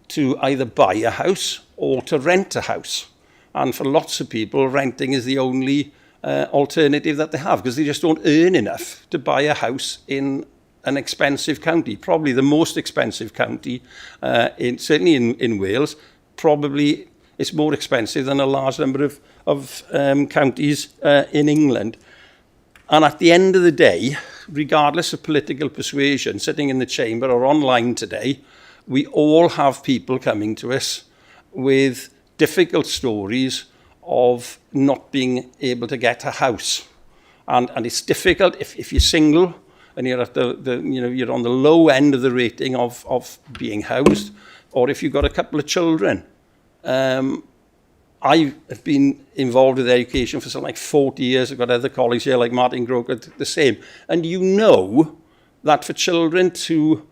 to either buy a house or to rent a house. And for lots of people, renting is the only alternative that they have, because they just don't earn enough to buy a house in an expensive county, probably the most expensive county, certainly in Wales. Probably it's more expensive than a large number of counties in England. And at the end of the day, regardless of political persuasion, sitting in the chamber or online today, we all have people coming to us with difficult stories of not being able to get a house. And it's difficult if you're single and you're at you're on the low end of the rating of being housed, or if you've got a couple of children. I have been involved with education for something like 40 years. I've got other colleagues here like Martin Groker, the same. And you know that for children to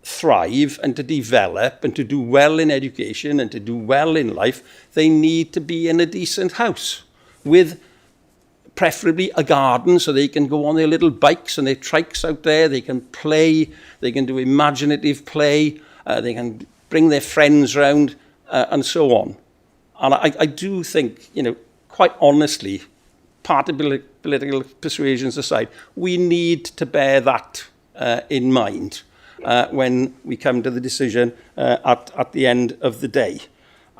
thrive and to develop and to do well in education and to do well in life, they need to be in a decent house with preferably a garden so they can go on their little bikes and their trikes out there, they can play, they can do imaginative play, they can bring their friends round and so on. And I do think, you know, quite honestly, party political persuasions aside, we need to bear that in mind when we come to the decision at the end of the day.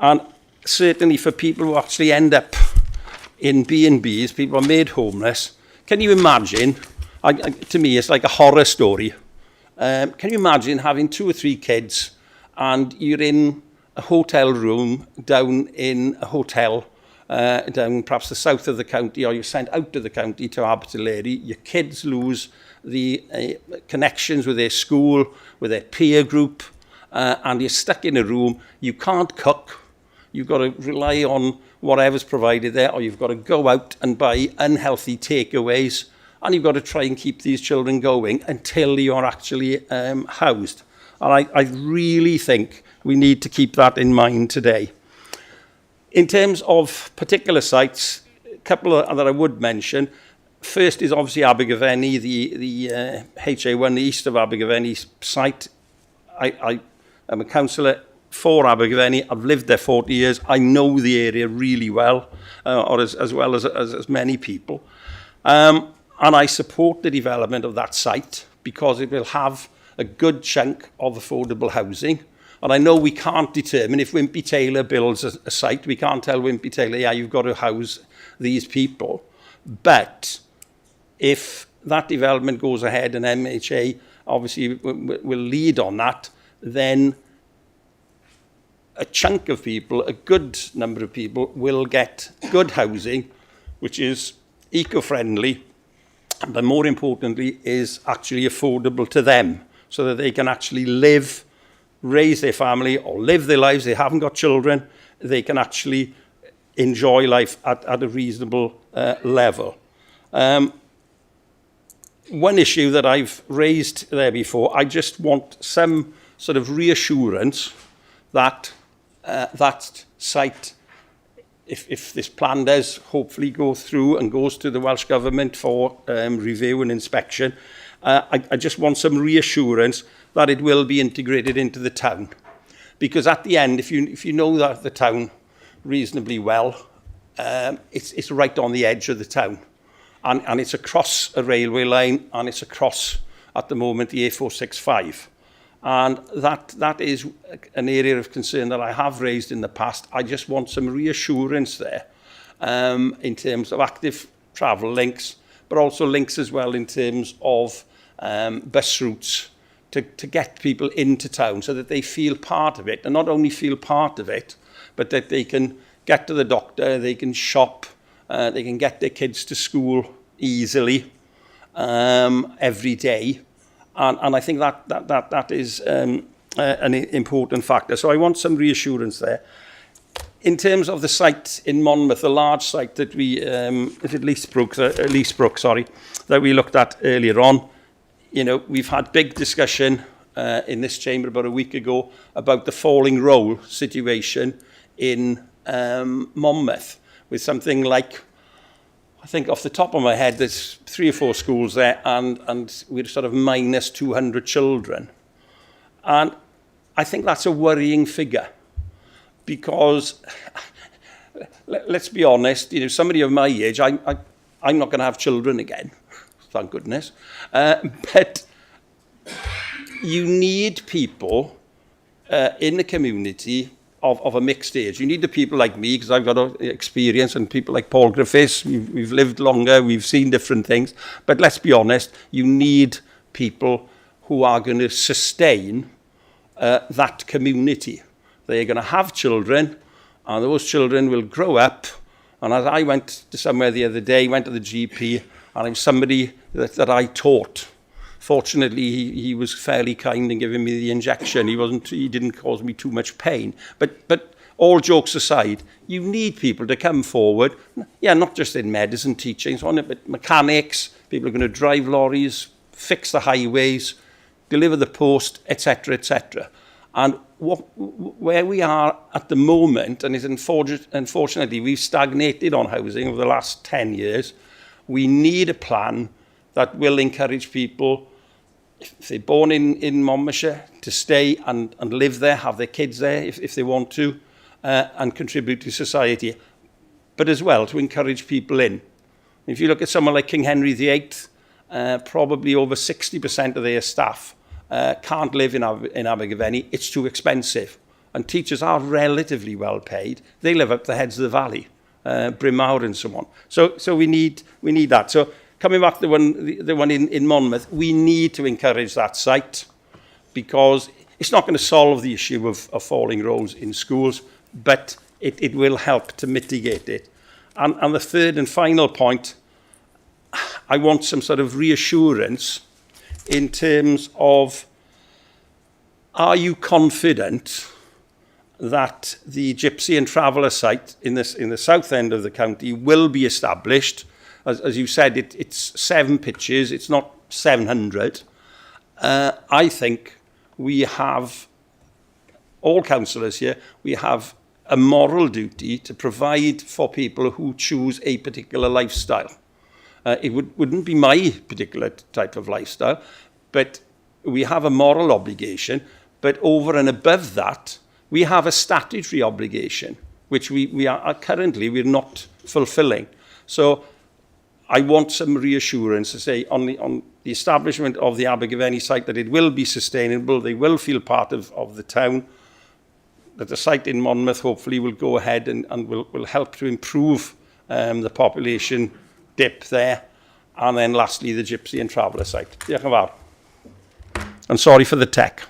And certainly for people who actually end up in B&Bs, people are made homeless. Can you imagine, to me it's like a horror story, can you imagine having 2 or 3 kids and you're in a hotel room down in a hotel down perhaps the south of the county, or you're sent out of the county to Abertillery, your kids lose the connections with their school, with their peer group, and you're stuck in a room, you can't cook, you've got to rely on whatever's provided there, or you've got to go out and buy unhealthy takeaways, and you've got to try and keep these children going until you're actually housed. And I really think we need to keep that in mind today. In terms of particular sites, a couple that I would mention. First is obviously Abergavenny, the HA1 east of Abergavenny site. I am a councillor for Abergavenny. I've lived there 40 years. I know the area really well, or as well as many people. And I support the development of that site because it will have a good chunk of affordable housing. And I know we can't determine if Wimpy Taylor builds a site, we can't tell Wimpy Taylor, yeah, you've got to house these people. But if that development goes ahead and MHA obviously will lead on that, then a chunk of people, a good number of people, will get good housing, which is eco-friendly, but more importantly, is actually affordable to them, so that they can actually live, raise their family, or live their lives. They haven't got children. They can actually enjoy life at a reasonable level. One issue that I've raised there before, I just want some sort of reassurance that that site, if this plan does hopefully go through and goes to the Welsh Government for review and inspection, I just want some reassurance that it will be integrated into the town. Because at the end, if you know that the town reasonably well, it's right on the edge of the town. And it's across a railway line, and it's across, at the moment, the A465. And that is an area of concern that I have raised in the past. I just want some reassurance there in terms of active travel links, but also links as well in terms of bus routes to get people into town so that they feel part of it. And not only feel part of it, but that they can get to the doctor, they can shop, they can get their kids to school easily every day. And I think that is an important factor. So I want some reassurance there. In terms of the site in Monmouth, the large site that we, is it Leesbrook, that we looked at earlier on, you know, we've had big discussion in this chamber about a week ago about the falling role situation in Monmouth, with something like, I think off the top of my head, there's 3 or 4 schools there, and we're sort of minus 200 children. And I think that's a worrying figure, because let's be honest, you know, somebody of my age, I'm not going to have children again, thank goodness. But you need people in the community of a mixed age. You need the people like me, because I've got experience, and people like Paul Griffiths, we've lived longer, we've seen different things. But let's be honest, you need people who are going to sustain that community. They're going to have children, and those children will grow up. And as I went to somewhere the other day, went to the GP, and I'm somebody that I taught. Fortunately, he was fairly kind in giving me the injection. He didn't cause me too much pain. But all jokes aside, you need people to come forward. Yeah, not just in medicine, teaching, so on, but mechanics, people are going to drive lorries, fix the highways, deliver the post, etc., etc. And where we are at the moment, and it's unfortunately we've stagnated on housing over the last 10 years, We need a plan that will encourage people, if they're born in Monmouthshire, to stay and live there, have their kids there if they want to, and contribute to society, but as well to encourage people in. If you look at someone like King Henry VIII, probably over 60% of their staff can't live in Abergavenny. It's too expensive. And teachers are relatively well paid. They live up the heads of the valley, Bryn Mawr and so on. So we need that. So coming back to the one in Monmouth, we need to encourage that site, because it's not going to solve the issue of falling rows in schools, but it will help to mitigate it. And the third and final point, I want some sort of reassurance in terms of, are you confident that the Gypsy and Traveller site in the south end of the county will be established? As you said, it's 7 pitches, it's not 700. I think we have, all councillors here, we have a moral duty to provide for people who choose a particular lifestyle. It wouldn't be my particular type of lifestyle, but we have a moral obligation. But over and above that, we have a statutory obligation, which we are currently we're not fulfilling. So I want some reassurance to say on the establishment of the Abergavenny site that it will be sustainable, they will feel part of the town, that the site in Monmouth hopefully will go ahead and will help to improve the population dip there. And then lastly, the Gypsy and Traveller site. Diolch yn fawr. And sorry for the tech.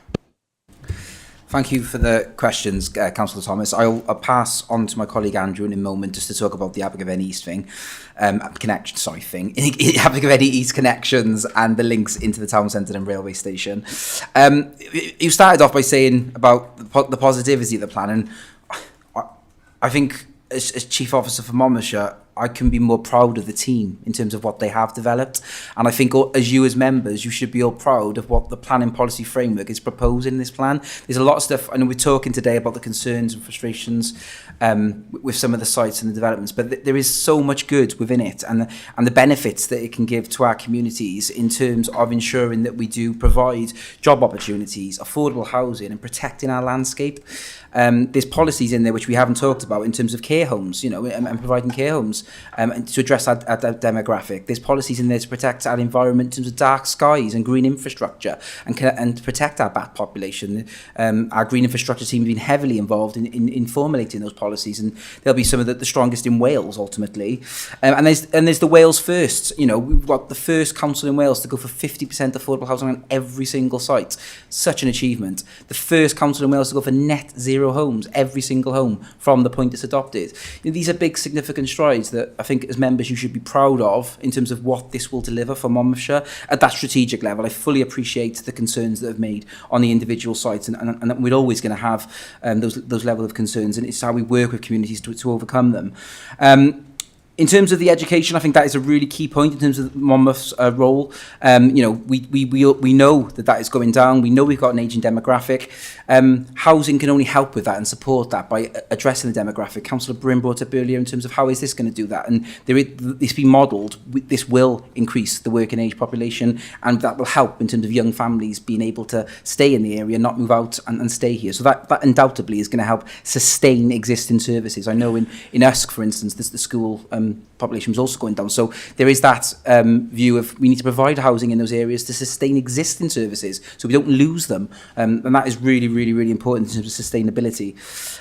Thank you for the questions, Councillor Thomas. I'll pass on to my colleague Andrew in a moment just to talk about the Abergavenny East thing, Abergavenny East connections and the links into the town centre and railway station. You started off by saying about the positivity of the plan, and I think as Chief Officer for Monmouthshire, I can be more proud of the team in terms of what they have developed. And I think as you as members, you should be all proud of what the planning policy framework is proposing in this plan. There's a lot of stuff, I know we're talking today about the concerns and frustrations with some of the sites and the developments, but there is so much good within it, and the benefits that it can give to our communities in terms of ensuring that we do provide job opportunities, affordable housing, and protecting our landscape. There's policies in there which we haven't talked about in terms of care homes, you know, and providing care homes and to address our demographic. There's policies in there to protect our environment in terms of dark skies and green infrastructure and to protect our bat population. Our green infrastructure team have been heavily involved in formulating those policies, and they'll be some of the strongest in Wales ultimately. And there's the Wales First. You know, we've got the first council in Wales to go for 50% affordable housing on every single site. Such an achievement. The first council in Wales to go for net zero homes, every single home from the point it's adopted. You know, these are big significant strides that I think as members you should be proud of in terms of what this will deliver for Monmouthshire at that strategic level. I fully appreciate the concerns that have made on the individual sites, and we're always going to have those level of concerns, and it's how we work with communities to overcome them. In terms of the education, I think that is a really key point in terms of Monmouth's role. You know, we know that is going down. We know we've got an ageing demographic. Housing can only help with that and support that by addressing the demographic. Councillor Bryn brought up earlier in terms of how is this going to do that, and it's been modelled. This will increase the working age population, and that will help in terms of young families being able to stay in the area, not move out and stay here. So that undoubtedly is going to help sustain existing services. I know in Usk, for instance, the school population was also going down. So there is that view of we need to provide housing in those areas to sustain existing services so we don't lose them. And that is really, really, really important in terms of sustainability.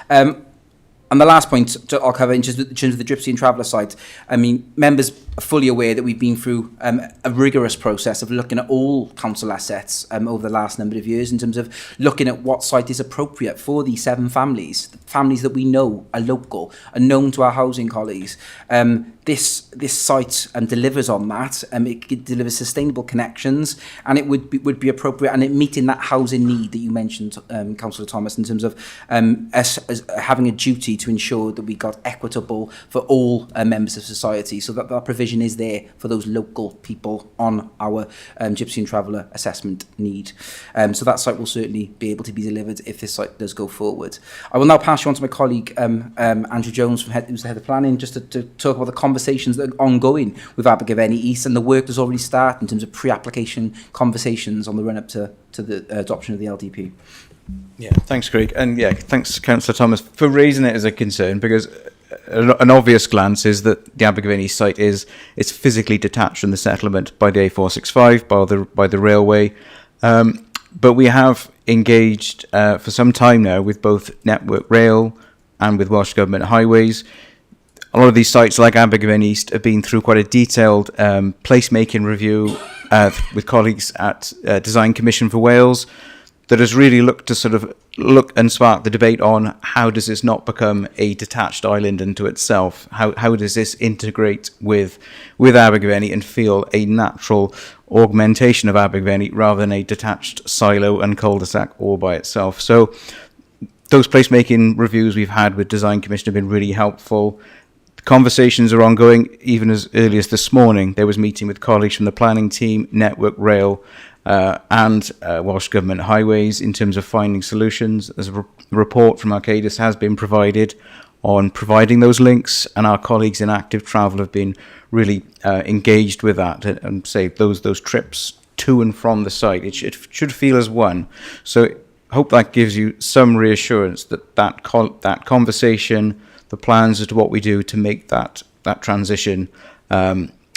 And the last point I'll cover in terms of the Gypsy and Traveller site, I mean, members are fully aware that we've been through a rigorous process of looking at all council assets over the last number of years in terms of looking at what site is appropriate for these 7 families that we know are local, are known to our housing colleagues. This site delivers on that. It delivers sustainable connections, and it would be appropriate, and it meeting that housing need that you mentioned, Councillor Thomas, in terms of us as having a duty to ensure that we got equitable for all members of society, so that that provision is there for those local people on our Gypsy and Traveller assessment need. So that site will certainly be able to be delivered if this site does go forward. I will now pass you on to my colleague Andrew Jones, who's the head of planning, just to talk about the conversations that are ongoing with Abergavenny East and the work that's already started in terms of pre-application conversations on the run-up to the adoption of the LDP. Yeah, thanks, Craig. And yeah, thanks, Councillor Thomas, for raising it as a concern, because an obvious glance is that the Abergavenny site it's physically detached from the settlement by the A465, by the railway. But we have engaged for some time now with both Network Rail and with Welsh Government Highways. A lot of these sites, like Abergavenny East, have been through quite a detailed placemaking review with colleagues at Design Commission for Wales, that has really looked to sort of look and spark the debate on how does this not become a detached island unto itself? How does this integrate with Abergavenny and feel a natural augmentation of Abergavenny rather than a detached silo and cul-de-sac all by itself? So those placemaking reviews we've had with Design Commission have been really helpful. Conversations are ongoing. Even as early as this morning, there was meeting with colleagues from the planning team, Network Rail, and Welsh Government Highways in terms of finding solutions. As a report from Arcadis has been provided on providing those links, and our colleagues in Active Travel have been really engaged with that, and say those trips to and from the site, it should feel as one. So I hope that gives you some reassurance that conversation, the plans as to what we do to make that transition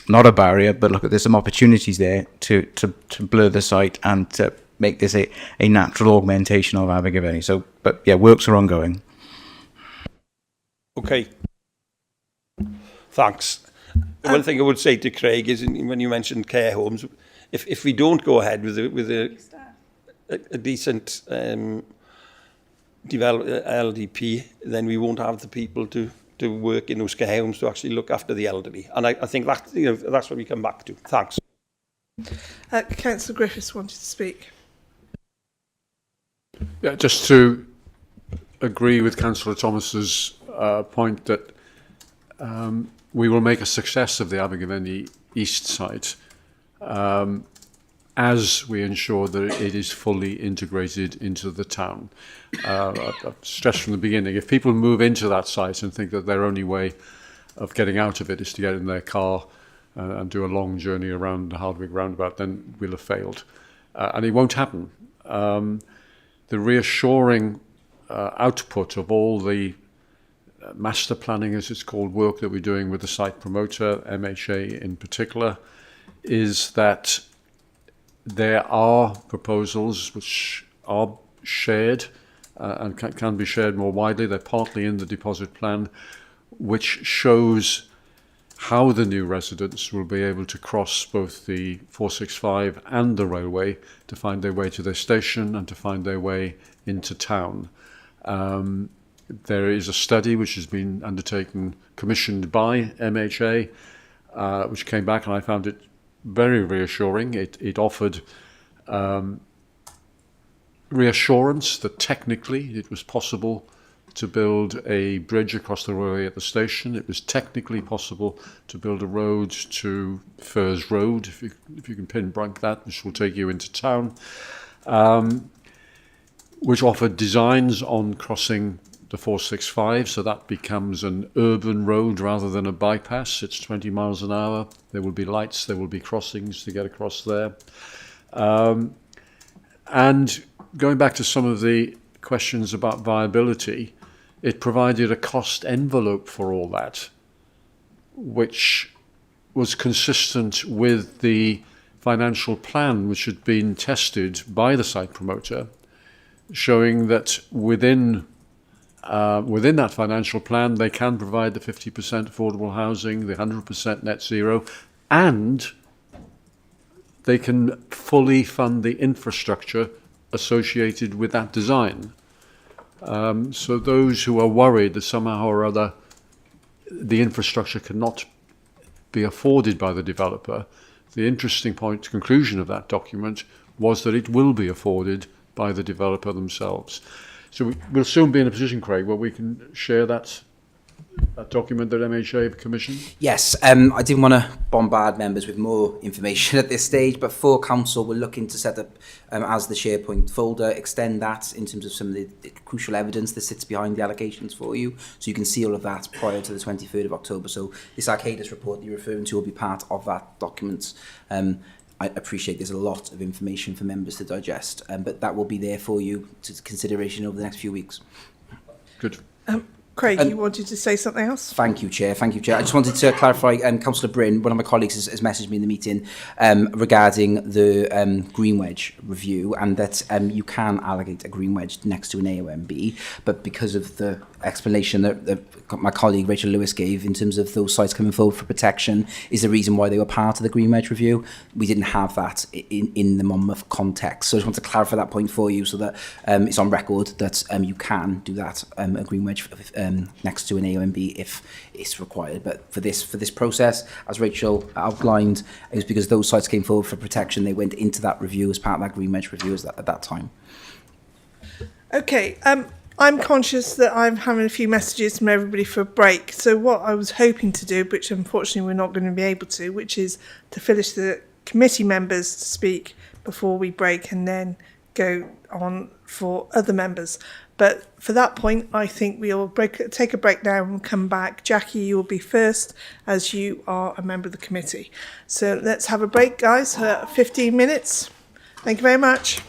not a barrier, but look, there's some opportunities there to blur the site and to make this a natural augmentation of Abergavenny. So, but yeah, works are ongoing. Okay. Thanks. One thing I would say to Craig is, when you mentioned care homes, if we don't go ahead with a decent LDP, then we won't have the people to work in those care homes to actually look after the elderly. And I think that, that's what we come back to. Thanks. Councillor Griffiths wanted to speak. Yeah, just to agree with Councillor Thomas's point that we will make a success of the Abergavenny East site as we ensure that it is fully integrated into the town. I've stressed from the beginning, if people move into that site and think that their only way of getting out of it is to get in their car and do a long journey around the Hardwick roundabout, then we'll have failed. And it won't happen. The reassuring output of all the master planning, as it's called, work that we're doing with the site promoter, MHA in particular, is that there are proposals which are shared and can be shared more widely. They're partly in the deposit plan, which shows how the new residents will be able to cross both the 465 and the railway to find their way to their station and to find their way into town. There is a study which has been undertaken, commissioned by MHA, which came back, and I found it very reassuring. It offered reassurance that technically it was possible to build a bridge across the railway at the station. It was technically possible to build a road to Firs Road, if you can pinpoint that, which will take you into town, which offered designs on crossing the 465, so that becomes an urban road rather than a bypass. It's 20 miles an hour. There will be lights, there will be crossings to get across there. And going back to some of the questions about viability, it provided a cost envelope for all that, which was consistent with the financial plan which had been tested by the site promoter, showing that within that financial plan, they can provide the 50% affordable housing, the 100% net zero, and they can fully fund the infrastructure associated with that design. So those who are worried that somehow or other the infrastructure cannot be afforded by the developer, the interesting conclusion of that document was that it will be afforded by the developer themselves. So we'll soon be in a position, Craig, where we can share that document that MHA have commissioned? Yes, I didn't want to bombard members with more information at this stage, but for council, we're looking to set up, as the SharePoint folder, extend that in terms of some of the crucial evidence that sits behind the allocations for you, so you can see all of that prior to the 23rd of October. So this Arcadis report that you're referring to will be part of that document. I appreciate there's a lot of information for members to digest, but that will be there for you to consideration over the next few weeks. Good. Craig, you wanted to say something else? Thank you, Chair. Thank you, Chair. I just wanted to clarify, Councillor Bryn, one of my colleagues has messaged me in the meeting regarding the green wedge review, and that you can allocate a green wedge next to an AOMB, but because of the explanation that my colleague Rachel Lewis gave in terms of those sites coming forward for protection is the reason why they were part of the green wedge review. We didn't have that in the Monmouth context. So I just want to clarify that point for you so that it's on record that you can do that, a green wedge next to an AOMB if it's required. But for this process, as Rachel outlined, it was because those sites came forward for protection. They went into that review as part of that green wedge review at that time. Okay, I'm conscious that I'm having a few messages from everybody for a break. So what I was hoping to do, which unfortunately we're not going to be able to, which is to finish the committee members to speak before we break and then go on for other members. But for that point, I think we'll take a break now and we'll come back. Jackie, you will be first as you are a member of the committee. So let's have a break, guys, 15 minutes. Thank you very much.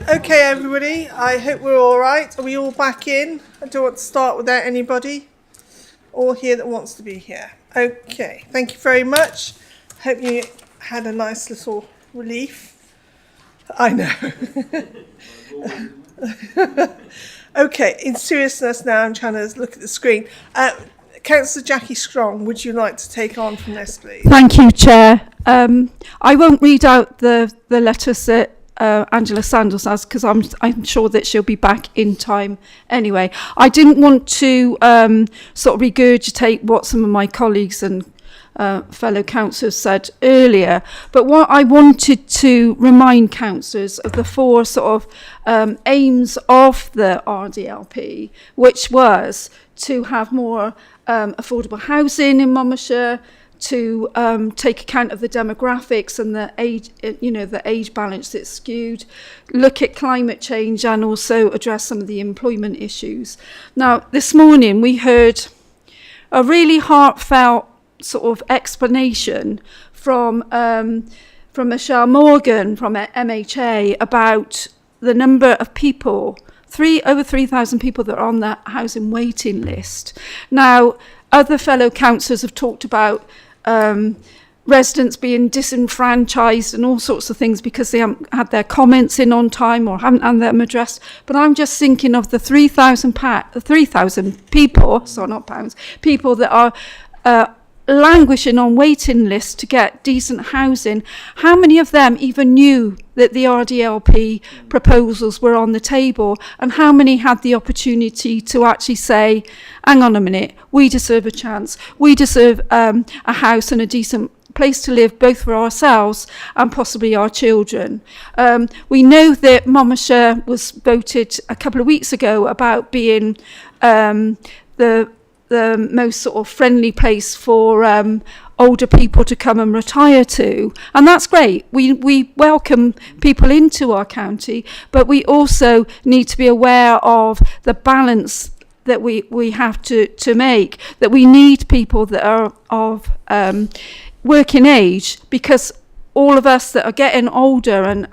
Okay, everybody, I hope we're all right. Are we all back in? I don't want to start without anybody all here that wants to be here. Okay, thank you very much. Hope you had a nice little relief. I know. Okay, in seriousness now, I'm trying to look at the screen. Councillor Jackie Strong, would you like to take on from this, please? Thank you, Chair. I won't read out the letters that Angela Sandals has, because I'm sure that she'll be back in time anyway. I didn't want to sort of regurgitate what some of my colleagues and fellow councillors said earlier, but what I wanted to remind councillors of the four sort of aims of the RDLP, which was to have more affordable housing in Monmouthshire, to take account of the demographics and the age, the age balance that's skewed, look at climate change, and also address some of the employment issues. Now, this morning we heard a really heartfelt sort of explanation from Michelle Morgan from MHA about the number of people, over 3,000 people that are on the housing waiting list. Now, other fellow councillors have talked about residents being disenfranchised and all sorts of things because they haven't had their comments in on time or haven't had them addressed. But I'm just thinking of the 3,000 people, sorry, not pounds, people that are languishing on waiting lists to get decent housing. How many of them even knew that the RDLP proposals were on the table, and how many had the opportunity to actually say, hang on a minute, we deserve a chance, we deserve a house and a decent place to live, both for ourselves and possibly our children. We know that Monmouthshire was voted a couple of weeks ago about being the most sort of friendly place for older people to come and retire to, and that's great. We welcome people into our county, but we also need to be aware of the balance that we have to make, that we need people that are of working age, because all of us that are getting older and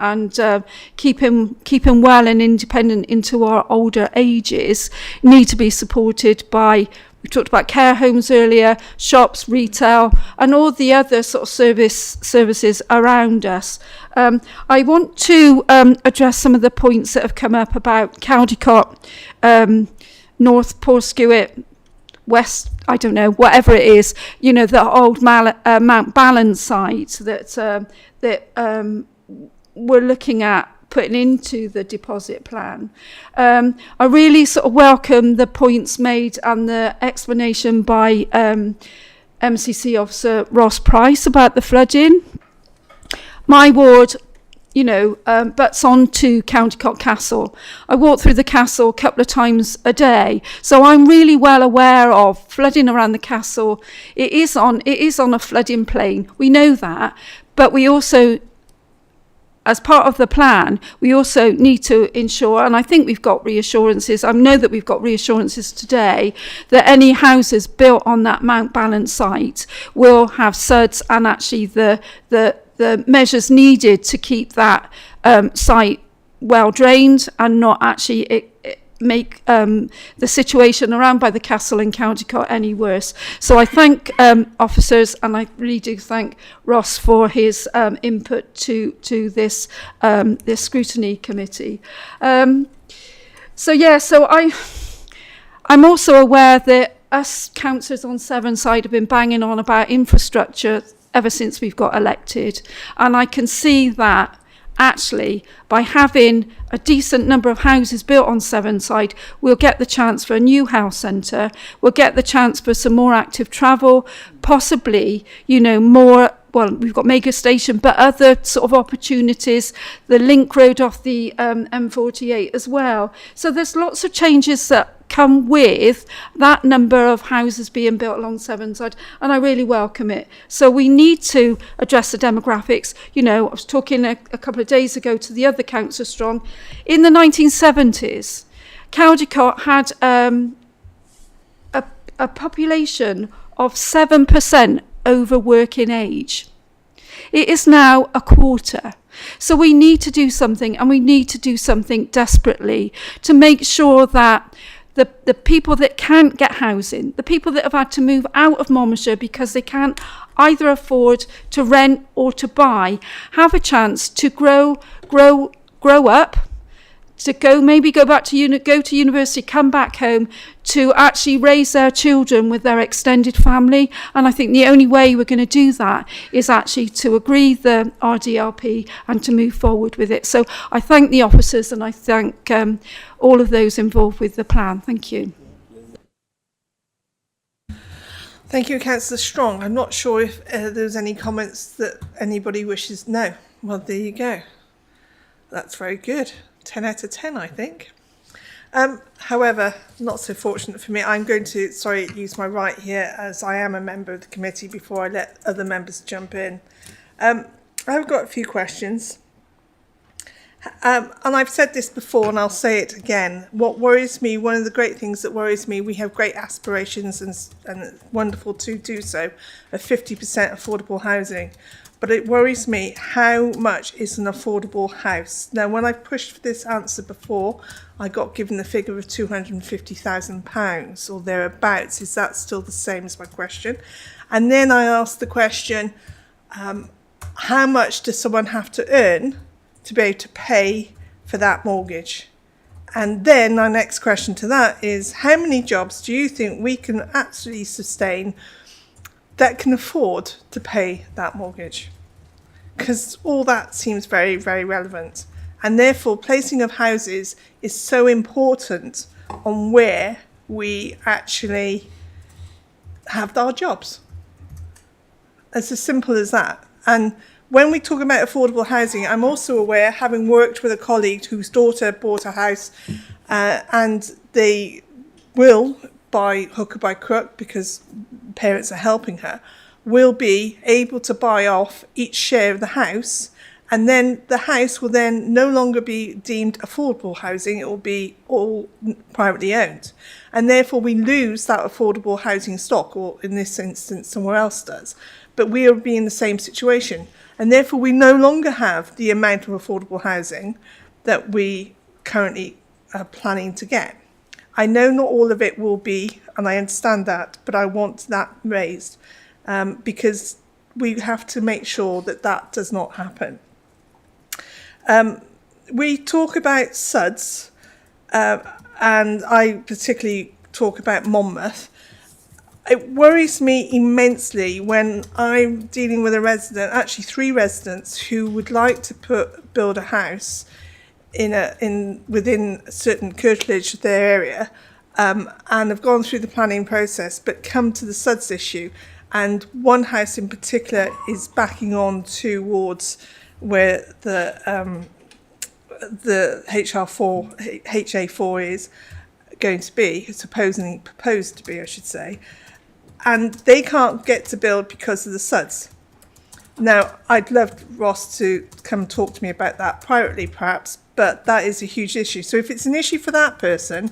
keeping well and independent into our older ages need to be supported by, we talked about care homes earlier, shops, retail, and all the other sort of services around us. I want to address some of the points that have come up about Caldicot, North Portskewitt, West, I don't know, whatever it is, the old Mount Balance site that we're looking at putting into the deposit plan. I really sort of welcome the points made and the explanation by MCC officer Ross Price about the flooding. My ward butts onto County Cork Castle. I walk through the castle a couple of times a day, so I'm really well aware of flooding around the castle. It is on a flooding plain. We know that, but we also, as part of the plan, we also need to ensure, and I think we've got reassurances, I know that we've got reassurances today, that any houses built on that Mount Balance site will have SUDs and actually the measures needed to keep that site well drained and not actually make the situation around by the castle in County Cork any worse. So I thank officers, and I really do thank Ross for his input to this this scrutiny committee. I'm also aware that us councillors on Severn side have been banging on about infrastructure ever since we've got elected, and I can see that actually by having a decent number of houses built on Severn side, we'll get the chance for a new health centre, we'll get the chance for some more active travel, possibly more. Well, we've got Mega Station, but other sort of opportunities, the link road off the M48 as well. So there's lots of changes that come with that number of houses being built along Severn side, and I really welcome it. So we need to address the demographics. I was talking a couple of days ago to the other councillor Strong. In the 1970s, County Cork had a population of 7% over working age. It is now a quarter. So we need to do something, and we need to do something desperately to make sure that the people that can't get housing, the people that have had to move out of Monmouthshire because they can't either afford to rent or to buy, have a chance to grow up, to go back to go to university, come back home, to actually raise their children with their extended family. And I think the only way we're going to do that is actually to agree the RDLP and to move forward with it. So I thank the officers, and I thank all of those involved with the plan. Thank you. Thank you, Councillor Strong. I'm not sure if there's any comments that anybody wishes. No. Well, there you go. That's very good. 10 out of 10, I think. However, not so fortunate for me. I'm going to, use my right here as I am a member of the committee before I let other members jump in. I've got a few questions. And I've said this before and I'll say it again. What worries me, one of the great things that worries me, we have great aspirations and it's wonderful to do so, of 50% affordable housing. But it worries me how much is an affordable house. Now, when I pushed for this answer before, I got given the figure of £250,000 or thereabouts. Is that still the same as my question? And then I asked the question, how much does someone have to earn to be able to pay for that mortgage? And then my next question to that is, how many jobs do you think we can actually sustain that can afford to pay that mortgage? Because all that seems very, very relevant. And therefore, placing of houses is so important on where we actually have our jobs. It's as simple as that. And when we talk about affordable housing, I'm also aware, having worked with a colleague whose daughter bought a house and they will, by hook or by crook, because parents are helping her, will be able to buy off each share of the house, and then the house will then no longer be deemed affordable housing, it will be all privately owned. And therefore we lose that affordable housing stock, or in this instance somewhere else does. But we will be in the same situation. And therefore we no longer have the amount of affordable housing that we currently are planning to get. I know not all of it will be, and I understand that, but I want that raised because we have to make sure that that does not happen. We talk about SUDs, and I particularly talk about Monmouth. It worries me immensely when I'm dealing with a resident, actually 3 residents, who would like to build a house within a certain curtilage of their area, and have gone through the planning process, but come to the SUDS issue. And one house in particular is backing on towards where the HA4 is going to be, supposedly proposed to be, I should say, and they can't get to build because of the SUDs. Now, I'd love Ross to come and talk to me about that privately, perhaps, but that is a huge issue. So if it's an issue for that person,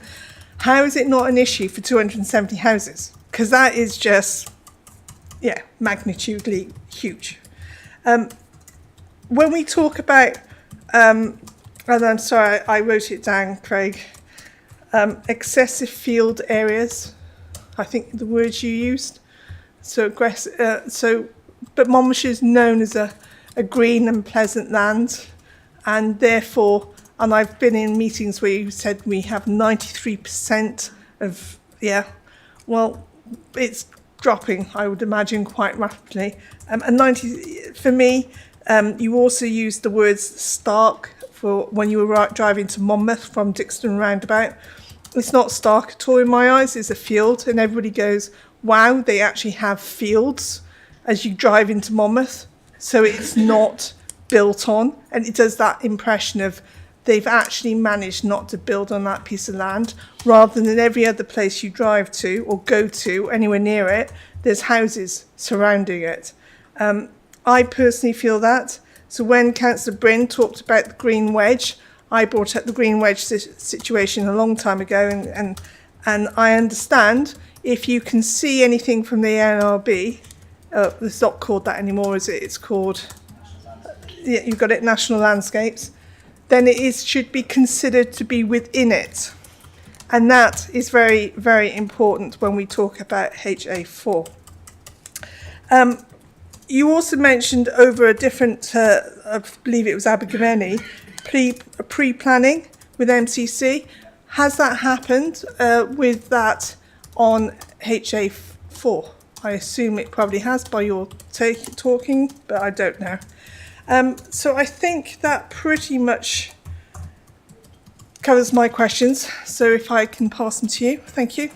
how is it not an issue for 270 houses? Because that is just, yeah, magnitudely huge. When we talk about, and I'm sorry, I wrote it down, Craig, excessive field areas, I think the words you used. So aggressive, but Monmouthshire is known as a green and pleasant land, and therefore, and I've been in meetings where you said we have 93% of, yeah, well, it's dropping, I would imagine, quite rapidly. And 90, for me, you also used the words stark for when you were driving to Monmouth from Dixon roundabout. It's not stark at all in my eyes, it's a field, and everybody goes, wow, they actually have fields as you drive into Monmouth. So it's not built on, and it does that impression of they've actually managed not to build on that piece of land, rather than every other place you drive to or go to anywhere near it, there's houses surrounding it. I personally feel that. So when Councillor Bryn talked about the green wedge, I brought up the green wedge situation a long time ago, and I understand if you can see anything from the NRB, it's not called that anymore, is it? It's called, yeah, you've got it, National Landscapes, then it should be considered to be within it. And that is very, very important when we talk about HA4. You also mentioned over a different, I believe it was Abergavenny, pre-planning with MCC. Has that happened with that on HA4? I assume it probably has by your talking, but I don't know. So I think that pretty much covers my questions. So if I can pass them to you, thank you.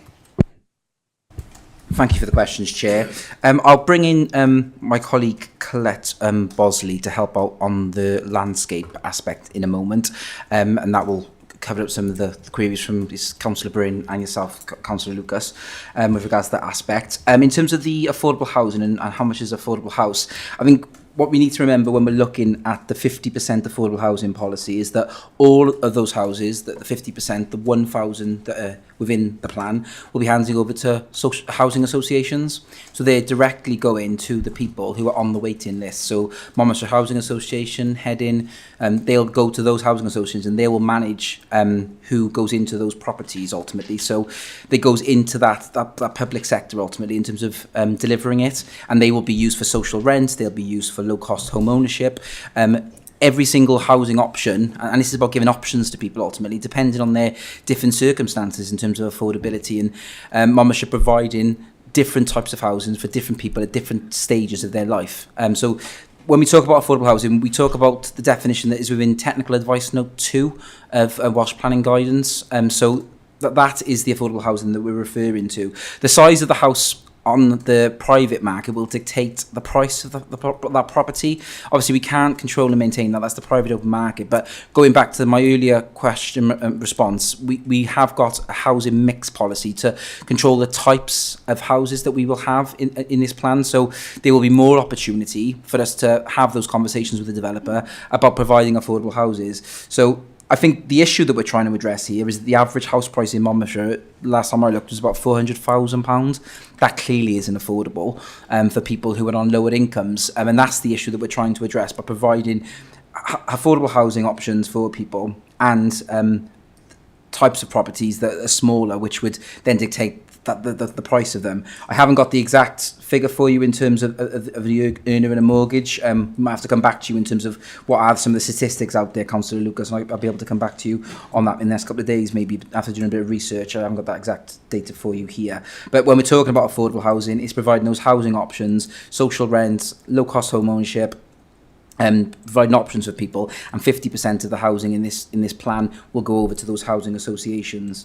Thank you for the questions, Chair. I'll bring in my colleague Colette Bosley to help out on the landscape aspect in a moment, and that will cover up some of the queries from Councillor Bryn and yourself, Councillor Lucas, with regards to that aspect. In terms of the affordable housing and how much is affordable house, I think what we need to remember when we're looking at the 50% affordable housing policy is that all of those houses, that the 50%, the 1,000 that are within the plan, will be handing over to housing associations. So they're directly going to the people who are on the waiting list. So Monmouthshire Housing Association, Heading, they'll go to those housing associations and they will manage who goes into those properties ultimately. So they goes into that public sector ultimately in terms of delivering it, and they will be used for social rent, they'll be used for low-cost home ownership. Every single housing option, and this is about giving options to people ultimately, depending on their different circumstances in terms of affordability, and Monmouthshire providing different types of housing for different people at different stages of their life. So when we talk about affordable housing, we talk about the definition that is within Technical Advice Note 2 of Welsh Planning Guidance. So that is the affordable housing that we're referring to. The size of the house on the private market will dictate the price of that property. Obviously, we can't control and maintain that. That's the private open market. But going back to my earlier question response, we have got a housing mix policy to control the types of houses that we will have in this plan. So there will be more opportunity for us to have those conversations with the developer about providing affordable houses. So I think the issue that we're trying to address here is that the average house price in Monmouthshire, last time I looked, was about £400,000. That clearly isn't affordable for people who are on lower incomes. And that's the issue that we're trying to address by providing affordable housing options for people and types of properties that are smaller, which would then dictate the price of them. I haven't got the exact figure for you in terms of the earner and a mortgage. We might have to come back to you in terms of what are some of the statistics out there, Councillor Lucas, and I'll be able to come back to you on that in the next couple of days, maybe after doing a bit of research. I haven't got that exact data for you here. But when we're talking about affordable housing, it's providing those housing options, social rent, low-cost home ownership, providing options for people, and 50% of the housing in this plan will go over to those housing associations.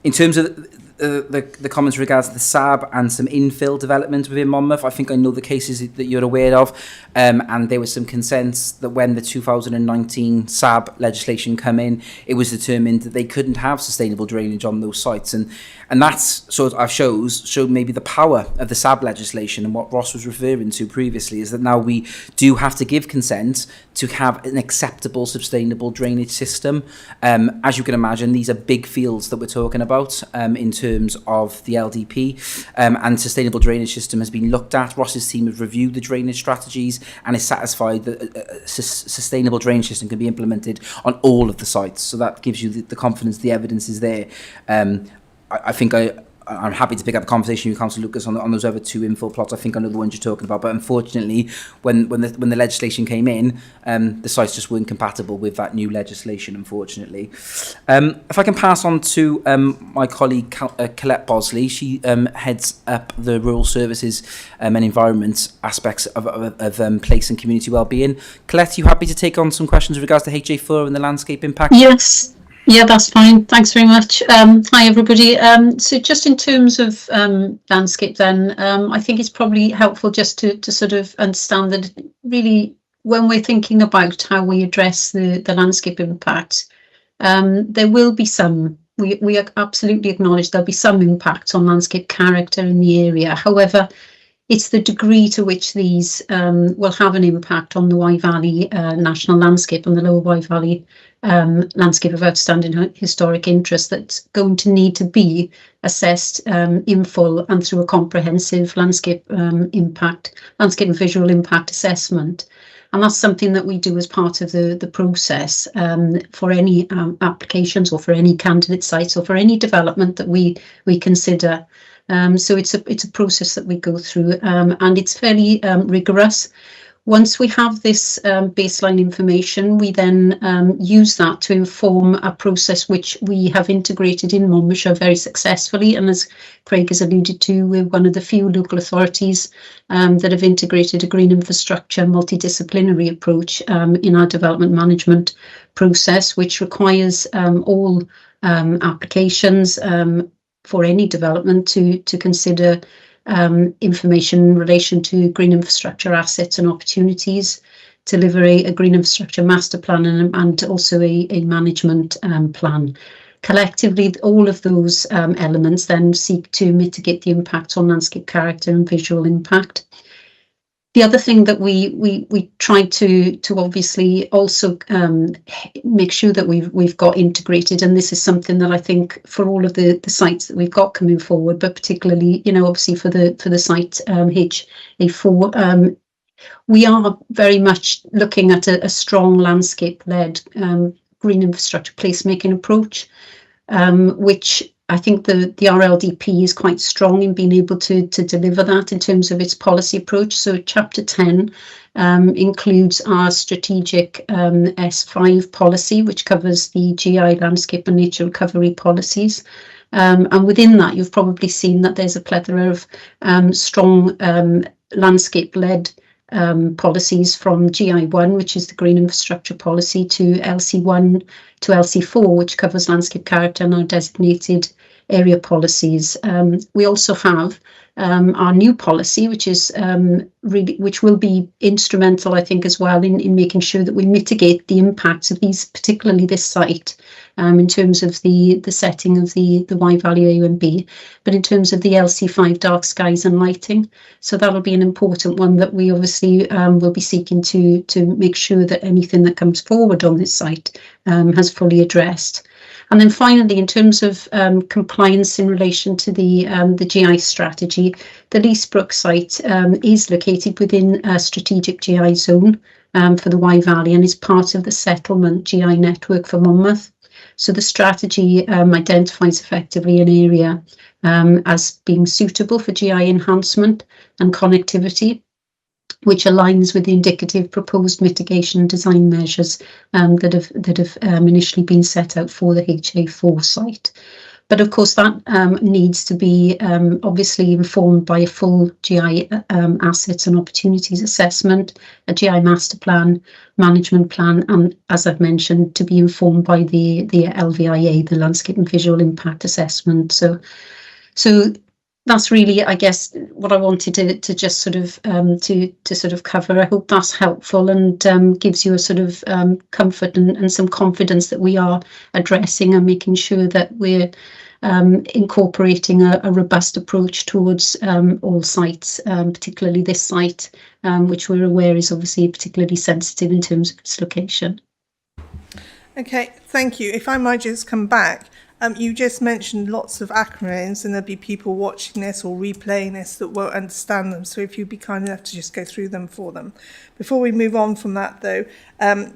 In terms of the comments regards to the SAB and some infill development within Monmouth, I think I know the cases that you're aware of, and there was some consents that when the 2019 SAB legislation come in, it was determined that they couldn't have sustainable drainage on those sites, and that's sort of showed maybe the power of the SAB legislation. And what Ross was referring to previously is that now we do have to give consent to have an acceptable sustainable drainage system. As you can imagine, these are big fields that we're talking about in terms of the LDP, and sustainable drainage system has been looked at. Ross's team have reviewed the drainage strategies and is satisfied that a sustainable drainage system can be implemented on all of the sites. So that gives you the confidence, the evidence is there. I think I'm happy to pick up a conversation with Councillor Lucas on those other two infill plots. I think I know the ones you're talking about, but unfortunately, when the legislation came in, the sites just weren't compatible with that new legislation, unfortunately. If I can pass on to my colleague Colette Bosley, she heads up the rural services and environment aspects of place and community wellbeing. Colette, are you happy to take on some questions with regards to HA4 and the landscape impact? Yes. Yeah, that's fine. Thanks very much. Hi, everybody. So just in terms of landscape then, I think it's probably helpful just to sort of understand that really when we're thinking about how we address the landscape impact, there will be some, we absolutely acknowledge there'll be some impact on landscape character in the area. However, it's the degree to which these will have an impact on the Wye Valley National Landscape and the Lower Wye Valley landscape of outstanding historic interest that's going to need to be assessed in full and through a comprehensive landscape and visual impact assessment. And that's something that we do as part of the process for any applications or for any candidate sites or for any development that we consider. So it's a process that we go through, and it's fairly rigorous. Once we have this baseline information, we then use that to inform a process which we have integrated in Monmouthshire very successfully. And as Craig has alluded to, we're one of the few local authorities that have integrated a green infrastructure multidisciplinary approach in our development management process, which requires all applications for any development to consider information in relation to green infrastructure assets and opportunities, deliver a green infrastructure master plan and also a management plan. Collectively, all of those elements then seek to mitigate the impact on landscape character and visual impact. The other thing that we try to obviously also make sure that we've got integrated, and this is something that I think for all of the sites that we've got coming forward, but particularly, obviously for the site HA4, we are very much looking at a strong landscape-led green infrastructure placemaking approach, which I think the RLDP is quite strong in being able to deliver that in terms of its policy approach. So Chapter 10 includes our strategic S5 policy, which covers the GI landscape and nature recovery policies. And within that, you've probably seen that there's a plethora of strong landscape-led policies from GI1, which is the green infrastructure policy, to LC1 to LC4, which covers landscape character and our designated area policies. We also have our new policy, which is which will be instrumental, I think, as well in making sure that we mitigate the impacts of these, particularly this site, in terms of the setting of the Wye Valley AUNB, but in terms of the LC5 dark skies and lighting. So that'll be an important one that we obviously will be seeking to make sure that anything that comes forward on this site has fully addressed. And then finally, in terms of compliance in relation to the GI strategy, the Leesbrook site is located within a strategic GI zone for the Wye Valley and is part of the settlement GI network for Monmouth. So the strategy identifies effectively an area as being suitable for GI enhancement and connectivity, which aligns with the indicative proposed mitigation design measures that have initially been set out for the HA4 site. But of course, that needs to be obviously informed by a full GI assets and opportunities assessment, a GI master plan, management plan, and as I've mentioned, to be informed by the LVIA, the landscape and visual impact assessment. So that's really, I guess, what I wanted to just sort of to sort of cover. I hope that's helpful and gives you a sort of comfort and some confidence that we are addressing and making sure that we're incorporating a robust approach towards all sites, particularly this site, which we're aware is obviously particularly sensitive in terms of its location. Okay, thank you. If I might just come back, you just mentioned lots of acronyms, and there'll be people watching this or replaying this that won't understand them. So if you'd be kind enough to just go through them for them. Before we move on from that, though,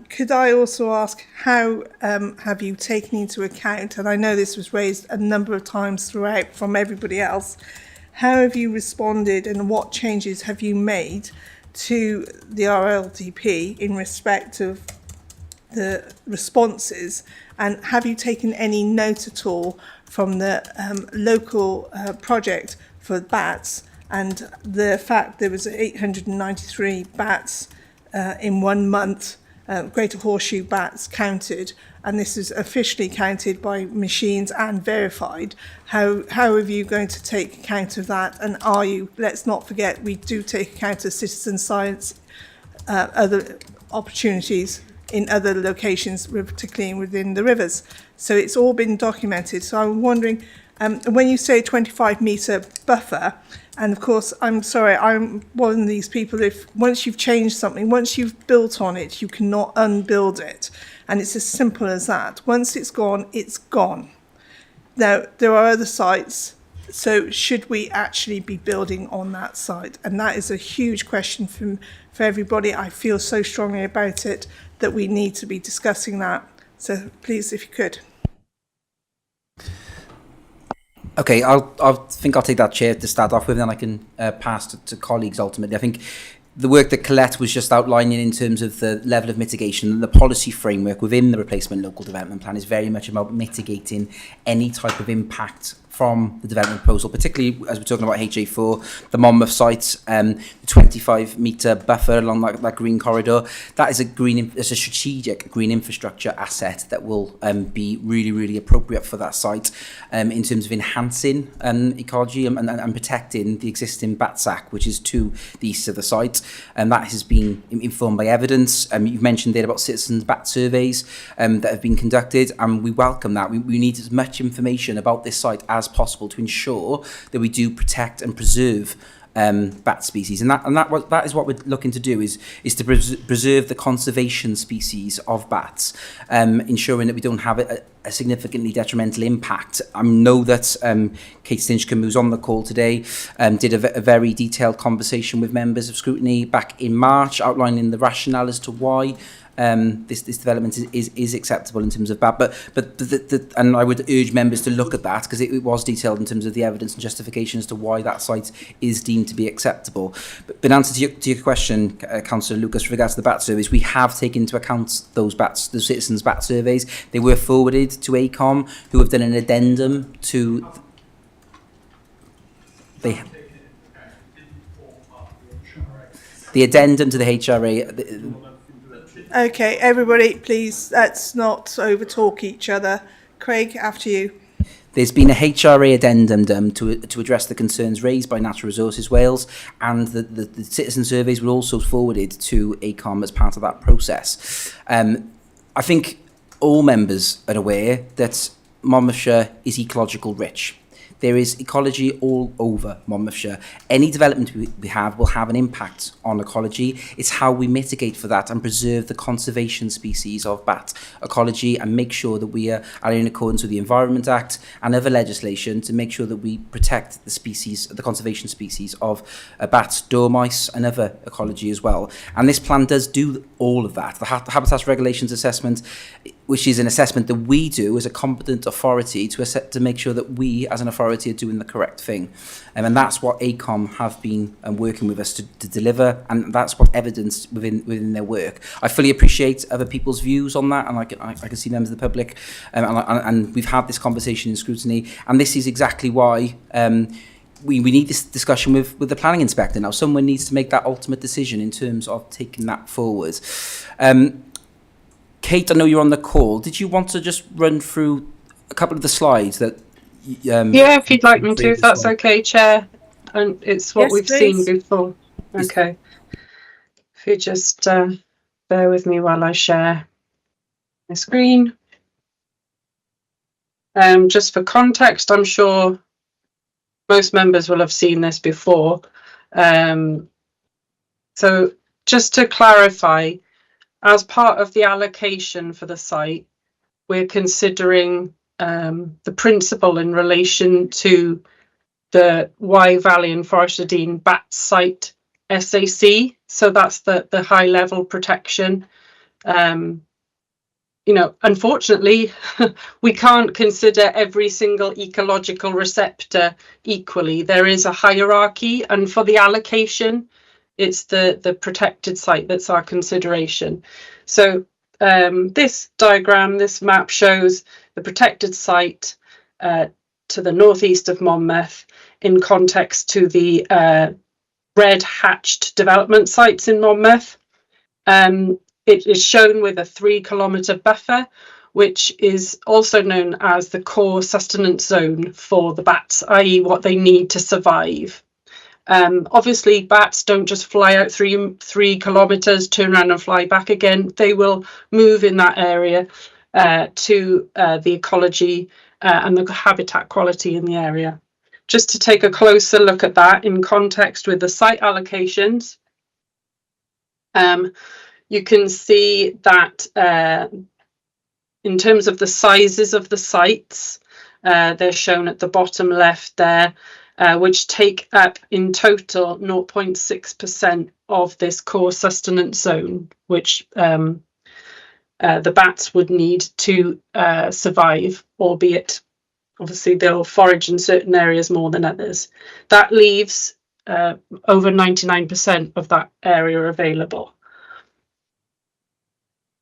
could I also ask how have you taken into account, and I know this was raised a number of times throughout from everybody else, how have you responded and what changes have you made to the RLDP in respect of the responses, and have you taken any note at all from the local project for bats and the fact there was 893 bats in 1 month, Greater Horseshoe bats counted, and this is officially counted by machines and verified. How are you going to take account of that, and are you, let's not forget, we do take account of citizen science, other opportunities in other locations, particularly within the rivers. So it's all been documented. So I'm wondering, when you say 25-metre buffer, and of course, I'm sorry, I'm one of these people, if once you've changed something, once you've built on it, you cannot unbuild it. And it's as simple as that. Once it's gone, it's gone. Now, there are other sites, so should we actually be building on that site? And that is a huge question for everybody. I feel so strongly about it that we need to be discussing that. So please, if you could. Okay, I think I'll take that, Chair, to start off with, and then I can pass to colleagues ultimately. I think the work that Colette was just outlining in terms of the level of mitigation and the policy framework within the replacement local development plan is very much about mitigating any type of impact from the development proposal, particularly as we're talking about HA4, the Monmouth site, the 25-metre buffer along that green corridor. That is a strategic green infrastructure asset that will be really, really appropriate for that site in terms of enhancing ecology and protecting the existing bat sack, which is to the east of the site. And that has been informed by evidence. You've mentioned there about citizens' bat surveys that have been conducted, and we welcome that. We need as much information about this site as possible to ensure that we do protect and preserve bat species, and that is what we're looking to do is to preserve the conservation species of bats, ensuring that we don't have a significantly detrimental impact. I know that Kate Stinchcombe, who's on the call today, did a very detailed conversation with members of Scrutiny back in March, outlining the rationale as to why this development is acceptable in terms of bat, but and I would urge members to look at that because it was detailed in terms of the evidence and justification as to why that site is deemed to be acceptable. But in answer to your question, Councillor Lucas, with regards to the bat surveys, we have taken into account those citizens' bat surveys. They were forwarded to ACOM, who have done an addendum to. The addendum to the HRA. Okay, everybody, please, let's not over-talk each other. Craig, after you. There's been a HRA addendum to address the concerns raised by Natural Resources Wales, and the citizen surveys were also forwarded to ACOM as part of that process. I think all members are aware that Monmouthshire is ecological rich. There is ecology all over Monmouthshire. Any development we have will have an impact on ecology. It's how we mitigate for that and preserve the conservation species of bat ecology and make sure that we are in accordance with the Environment Act and other legislation to make sure that we protect the species, the conservation species of bats, dormice and other ecology as well. And this plan does do all of that. The Habitat Regulations Assessment, which is an assessment that we do as a competent authority to make sure that we as an authority authority are doing the correct thing. And that's what ACOM have been working with us to deliver, and that's what evidenced within their work. I fully appreciate other people's views on that, and I can see members of the public, and we've had this conversation in Scrutiny, and this is exactly why we need this discussion with the planning inspector. Now, someone needs to make that ultimate decision in terms of taking that forward. Kate, I know you're on the call. Did you want to just run through a couple of the slides that... yeah, if you'd like me to, if that's okay, Chair. And it's what we've seen before. Okay. If you just bear with me while I share my screen. Just for context, I'm sure most members will have seen this before. So just to clarify, as part of the allocation for the site, we're considering the principle in relation to the Wye Valley and Forest of Dean bat site SAC. So that's the high level protection. You know, unfortunately, we can't consider every single ecological receptor equally. There is a hierarchy, and for the allocation, it's the protected site that's our consideration. So this diagram, this map shows the protected site to the northeast of Monmouth in context to the red hatched development sites in Monmouth. It is shown with a 3-kilometre buffer, which is also known as the core sustenance zone for the bats, i.e. what they need to survive. Obviously, bats don't just fly out 3 kilometres, turn around and fly back again. They will move in that area to the ecology and the habitat quality in the area. Just to take a closer look at that in context with the site allocations, you can see that in terms of the sizes of the sites, they're shown at the bottom left there, which take up in total 0.6% of this core sustenance zone, which the bats would need to survive, albeit obviously they'll forage in certain areas more than others. That leaves over 99% of that area available.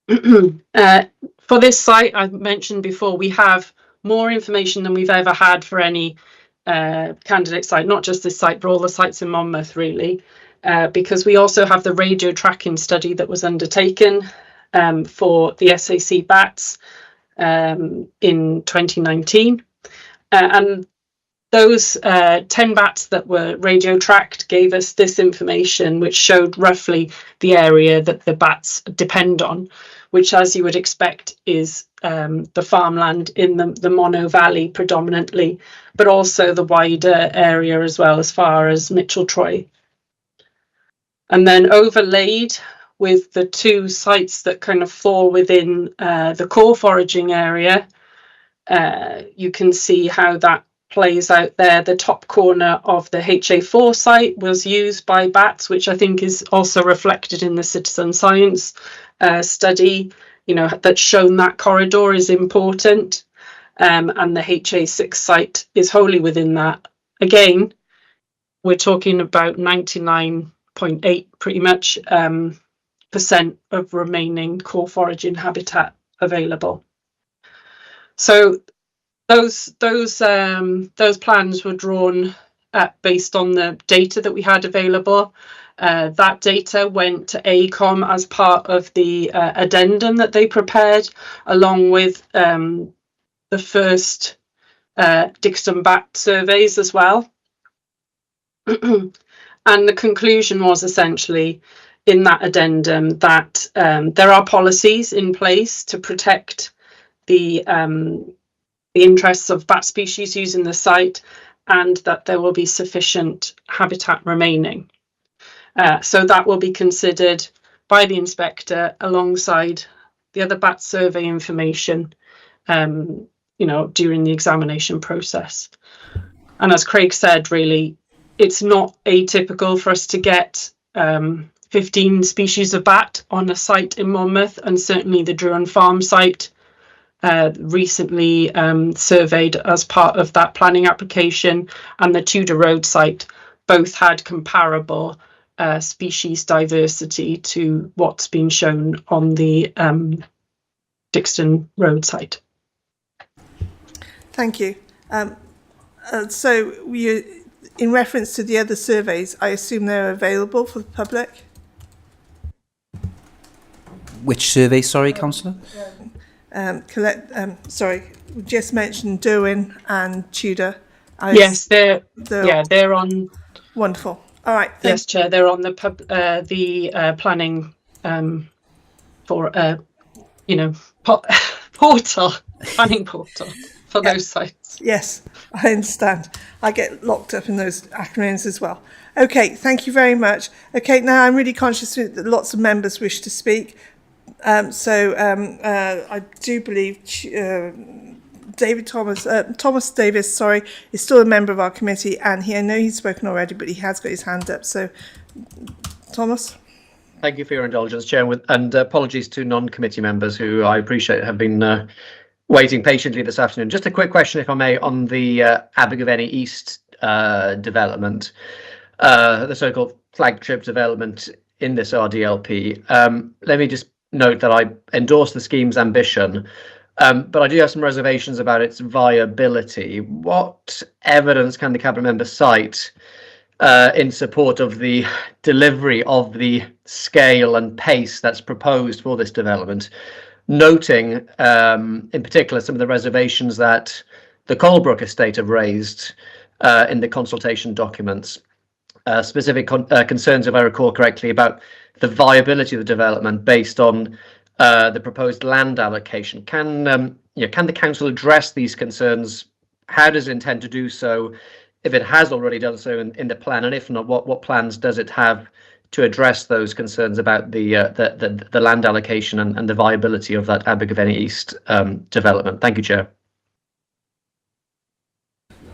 For this site, I mentioned before, we have more information than we've ever had for any candidate site, not just this site, but all the sites in Monmouth, really, because we also have the radio tracking study that was undertaken for the SAC bats in 2019. And those 10 bats that were radio tracked gave us this information, which showed roughly the area that the bats depend on, which, as you would expect, is the farmland in the Mono Valley predominantly, but also the wider area as well, as far as Mitchell Troy. And then overlaid with the 2 sites that kind of fall within the core foraging area, you can see how that plays out there. The top corner of the HA4 site was used by bats, which I think is also reflected in the citizen science study, you know, that's shown that corridor is important, and the HA6 site is wholly within that. Again, we're talking about 99.8 pretty much % of remaining core foraging habitat available. So those plans were drawn based on the data that we had available. That data went to ACOM as part of the addendum that they prepared, along with the first Dixon bat surveys as well. And the conclusion was essentially in that addendum that there are policies in place to protect the interests of bat species using the site, and that there will be sufficient habitat remaining. So that will be considered by the inspector alongside the other bat survey information, you know, during the examination process. And as Craig said, really, it's not atypical for us to get 15 species of bat on a site in Monmouth, and certainly the Druin Farm site recently surveyed as part of that planning application, and the Tudor Road site both had comparable species diversity to what's been shown on the Dixton Road site. Thank you. So in reference to the other surveys, I assume they're available for the public? Which survey, sorry, Councillor? Sorry, we just mentioned Derwin and Tudor. Yes, they're on. Wonderful. All right. Yes, Chair, they're on the planning for planning portal for those sites. Yes, I understand. I get locked up in those acronyms as well. Okay, thank you very much. Okay, now I'm really conscious that lots of members wish to speak. I do believe Thomas Davis, is still a member of our committee, and I know he's spoken already, but he has got his hand up. So, Thomas. Thank you for your indulgence, Chair, and apologies to non-committee members who I appreciate have been waiting patiently this afternoon. Just a quick question, if I may, on the Abergavenny East development, the so-called flagship development in this RDLP. Let me just note that I endorse the scheme's ambition, but I do have some reservations about its viability. What evidence can the Cabinet member cite in support of the delivery of the scale and pace that's proposed for this development, noting in particular some of the reservations that the Colebrook estate have raised in the consultation documents, specific concerns, if I recall correctly, about the viability of the development based on the proposed land allocation. Can the council address these concerns? How does it intend to do so, if it has already done so in the plan, and if not, what plans does it have to address those concerns about the land allocation and the viability of that Abergavenny East development? Thank you, Chair.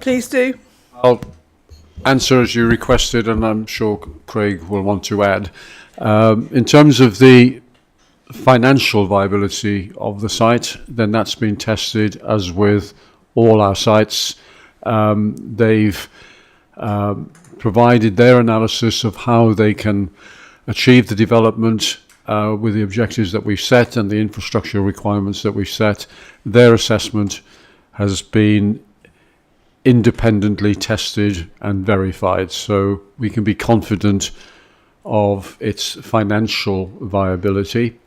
Please do. I'll answer as you requested, and I'm sure Craig will want to add. In terms of the financial viability of the site, then that's been tested as with all our sites. They've provided their analysis of how they can achieve the development with the objectives that we've set and the infrastructure requirements that we've set. Their assessment has been independently tested and verified, so we can be confident of its financial viability.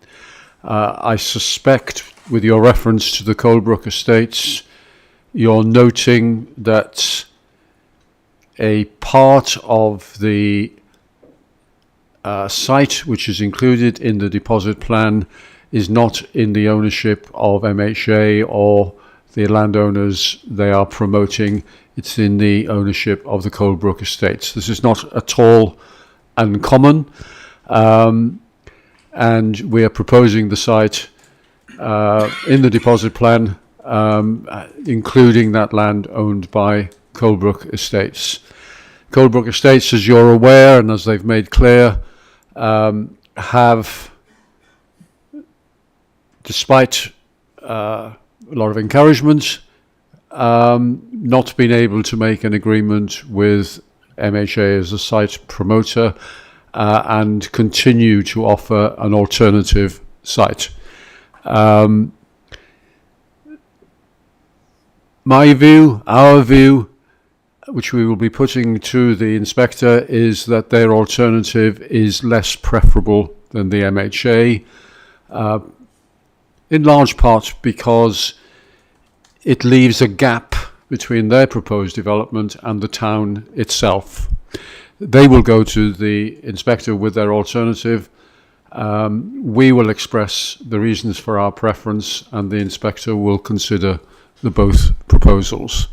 I suspect, with your reference to the Colebrook estates, you're noting that a part of the site which is included in the deposit plan is not in the ownership of MHA or the landowners they are promoting. It's in the ownership of the Colebrook estates. This is not at all uncommon, and we are proposing the site in the deposit plan, including that land owned by Colebrook Estates. Colebrook Estates, as you're aware and as they've made clear, have, despite a lot of encouragement, not been able to make an agreement with MHA as a site promoter and continue to offer an alternative site. My view, our view, which we will be putting to the inspector, is that their alternative is less preferable than the MHA, in large part because it leaves a gap between their proposed development and the town itself. They will go to the inspector with their alternative. We will express the reasons for our preference, and the inspector will consider the both proposals.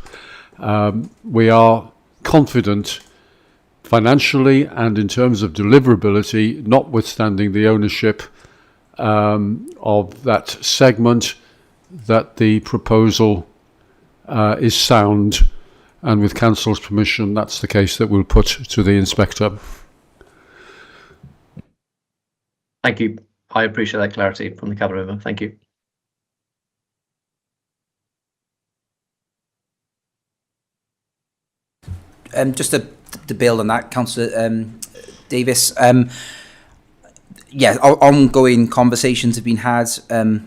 We are confident financially and in terms of deliverability, notwithstanding the ownership of that segment, that the proposal is sound, and with council's permission, that's the case that we'll put to the inspector. Thank you. I appreciate that clarity from the Cabinet member. Thank you. just to build on that, Councillor Davis, ongoing conversations have been had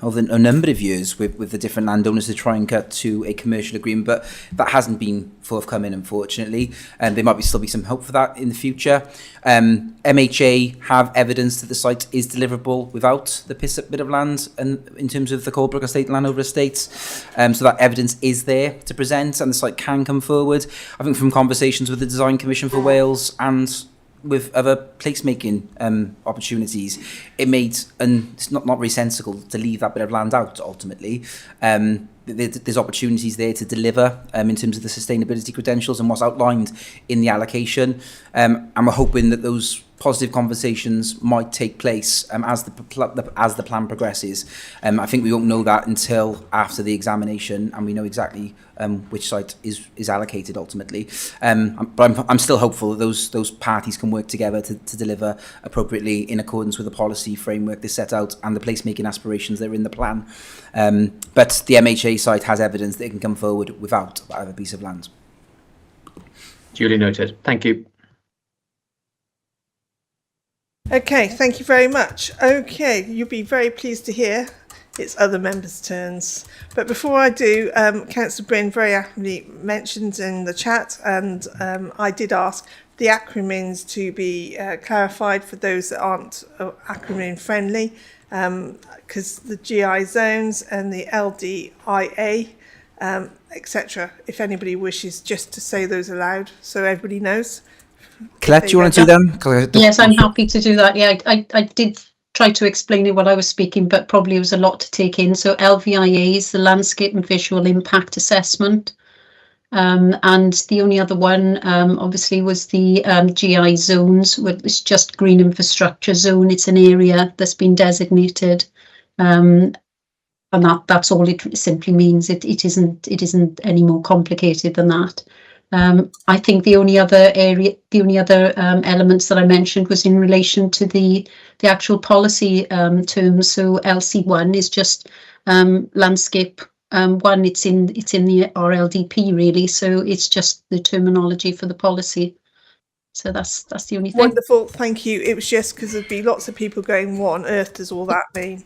over a number of years with the different landowners to try and get to a commercial agreement, but that hasn't been forthcoming, unfortunately. And there might still be some hope for that in the future. MHA have evidence that the site is deliverable without the piss bit of land, and in terms of the Coldbrook Estate and Landover Estates. So that evidence is there to present, and the site can come forward. I think from conversations with the Design Commission for Wales and with other placemaking opportunities, it made, and it's not very sensible to leave that bit of land out ultimately. There's opportunities there to deliver in terms of the sustainability credentials and what's outlined in the allocation. And we're hoping that those positive conversations might take place as the plan progresses. I think we won't know that until after the examination, and we know exactly which site is allocated ultimately. But I'm still hopeful that those parties can work together to deliver appropriately in accordance with the policy framework they set out and the placemaking aspirations that are in the plan. But the MHA site has evidence that it can come forward without that other piece of land. Duly noted. Thank you. Okay, thank you very much. Okay, you'll be very pleased to hear it's other members' turns. But before I do, Councillor Bryn very aptly mentioned in the chat, and I did ask the acronyms to be clarified for those that aren't acronym friendly, because the GI zones and the LDIA, etc. If anybody wishes just to say those aloud so everybody knows. Colette, do you want to do them? Yes, I'm happy to do that. Yeah, I did try to explain it while I was speaking, but probably it was a lot to take in. So LVIA is the Landscape and Visual Impact Assessment. And the only other one, obviously, was the GI zones, which is just Green Infrastructure Zone. It's an area that's been designated. And that's all it simply means. It isn't any more complicated than that. I think the only other elements that I mentioned was in relation to the actual policy terms. So LC1 is just landscape one. It's in the RLDP really. So it's just the terminology for the policy. So that's the only thing. Wonderful, thank you. It was just because there'd be lots of people going, what on earth does all that mean?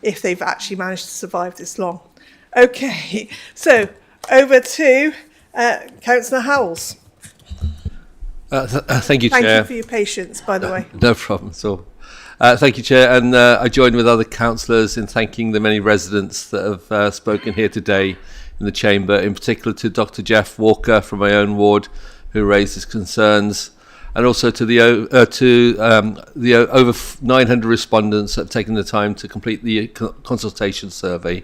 If they've actually managed to survive this long. Okay, so over to Councillor Howells. Thank you, Chair. Thank you for your patience, by the way. No problem at all. Thank you, Chair. And I join with other councillors in thanking the many residents that have spoken here today in the Chamber, in particular to Dr. Jeff Walker from my own ward, who raised his concerns, and also to the over 900 respondents that have taken the time to complete the consultation survey.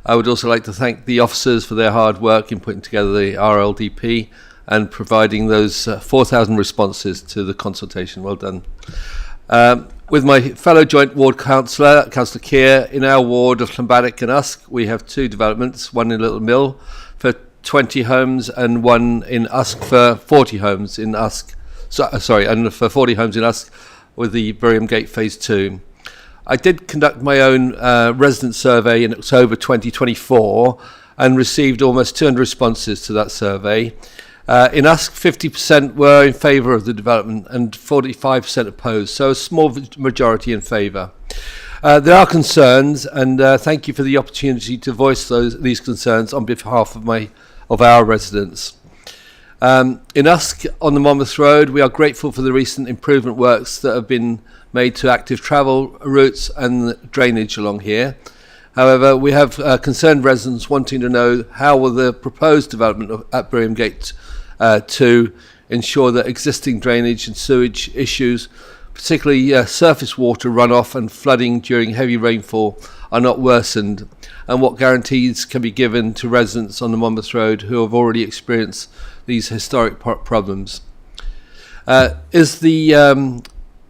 I would also like to thank the officers for their hard work in putting together the RLDP and providing those 4,000 responses to the consultation. Well done. With my fellow joint ward councillor, Councillor Keir, in our ward of Llanbadarch and Usk, we have two developments, one in Little Mill for 20 homes and one in Usk for 40 homes in Usk. And for 40 homes in Usk with the Birmingham Gate Phase 2. I did conduct my own resident survey in October 2024 and received almost 200 responses to that survey. In Usk, 50% were in favour of the development and 45% opposed, so a small majority in favour. There are concerns, and thank you for the opportunity to voice these concerns on behalf of our residents. In Usk, on the Monmouth Road, we are grateful for the recent improvement works that have been made to active travel routes and drainage along here. However, we have concerned residents wanting to know how will the proposed development at Birmingham Gate 2 ensure that existing drainage and sewage issues, particularly surface water runoff and flooding during heavy rainfall, are not worsened, and what guarantees can be given to residents on the Monmouth Road who have already experienced these historic problems. Is the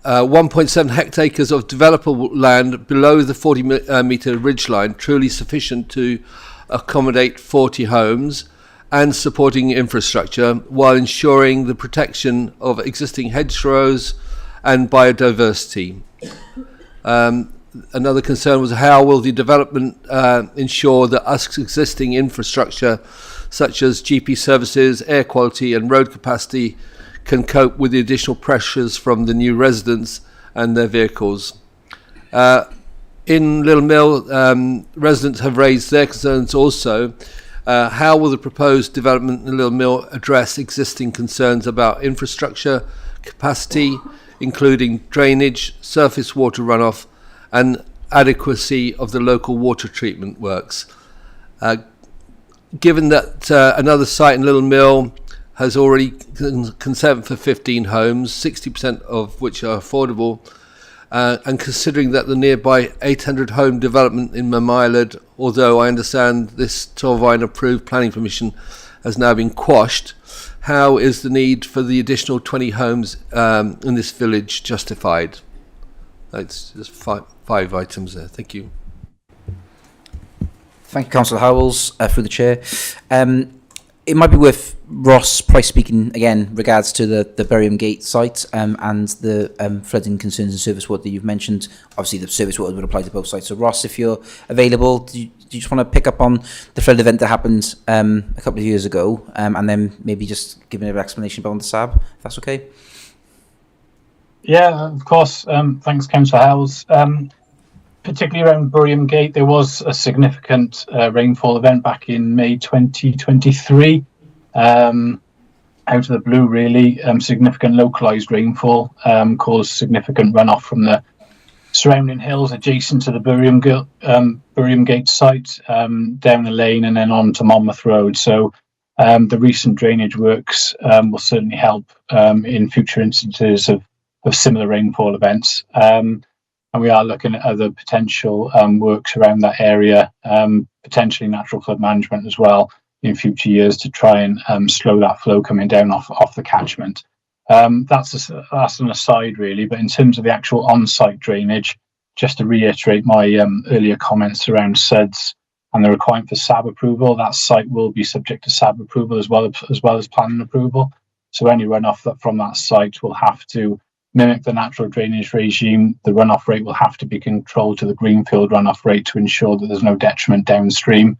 1.7 hectares of developable land below the 40-metre ridgeline truly sufficient to accommodate 40 homes and supporting infrastructure while ensuring the protection of existing hedgerows and biodiversity? another concern was how will the development ensure that Usk's existing infrastructure, such as GP services, air quality and road capacity, can cope with the additional pressures from the new residents and their vehicles. In Little Mill, residents have raised their concerns also. How will the proposed development in Little Mill address existing concerns about infrastructure, capacity, including drainage, surface water runoff, and adequacy of the local water treatment works? Given that another site in Little Mill has already consent for 15 homes, 60% of which are affordable, and considering that the nearby 800 home development in Mamailad, although I understand this Torfaen approved planning permission has now been quashed, how is the need for the additional 20 homes in this village justified? That's just five items there. Thank you. Thank you, Councillor Howells, through the chair. It might be worth Ross Price speaking again regards to the Birmingham Gate site and the flooding concerns and service water that you've mentioned. Obviously, the service water would apply to both sites. So, Ross, if you're available, do you just want to pick up on the flood event that happened a couple of years ago, and then maybe just give an explanation about the SAB, if that's okay? Yeah, of course. Thanks, Councillor Howells. Particularly around Birmingham Gate, there was a significant rainfall event back in May 2023. Out of the blue, really, significant localised rainfall caused significant runoff from the surrounding hills adjacent to the Birmingham Gate site, down the lane and then on to Monmouth Road. So the recent drainage works will certainly help in future instances of similar rainfall events. And we are looking at other potential works around that area, potentially natural flood management as well in future years to try and slow that flow coming down off the catchment. That's an aside really, but in terms of the actual on-site drainage, just to reiterate my earlier comments around SEDS and the requirement for SAB approval, that site will be subject to SAB approval as well as planning approval. So any runoff from that site will have to mimic the natural drainage regime. The runoff rate will have to be controlled to the greenfield runoff rate to ensure that there's no detriment downstream.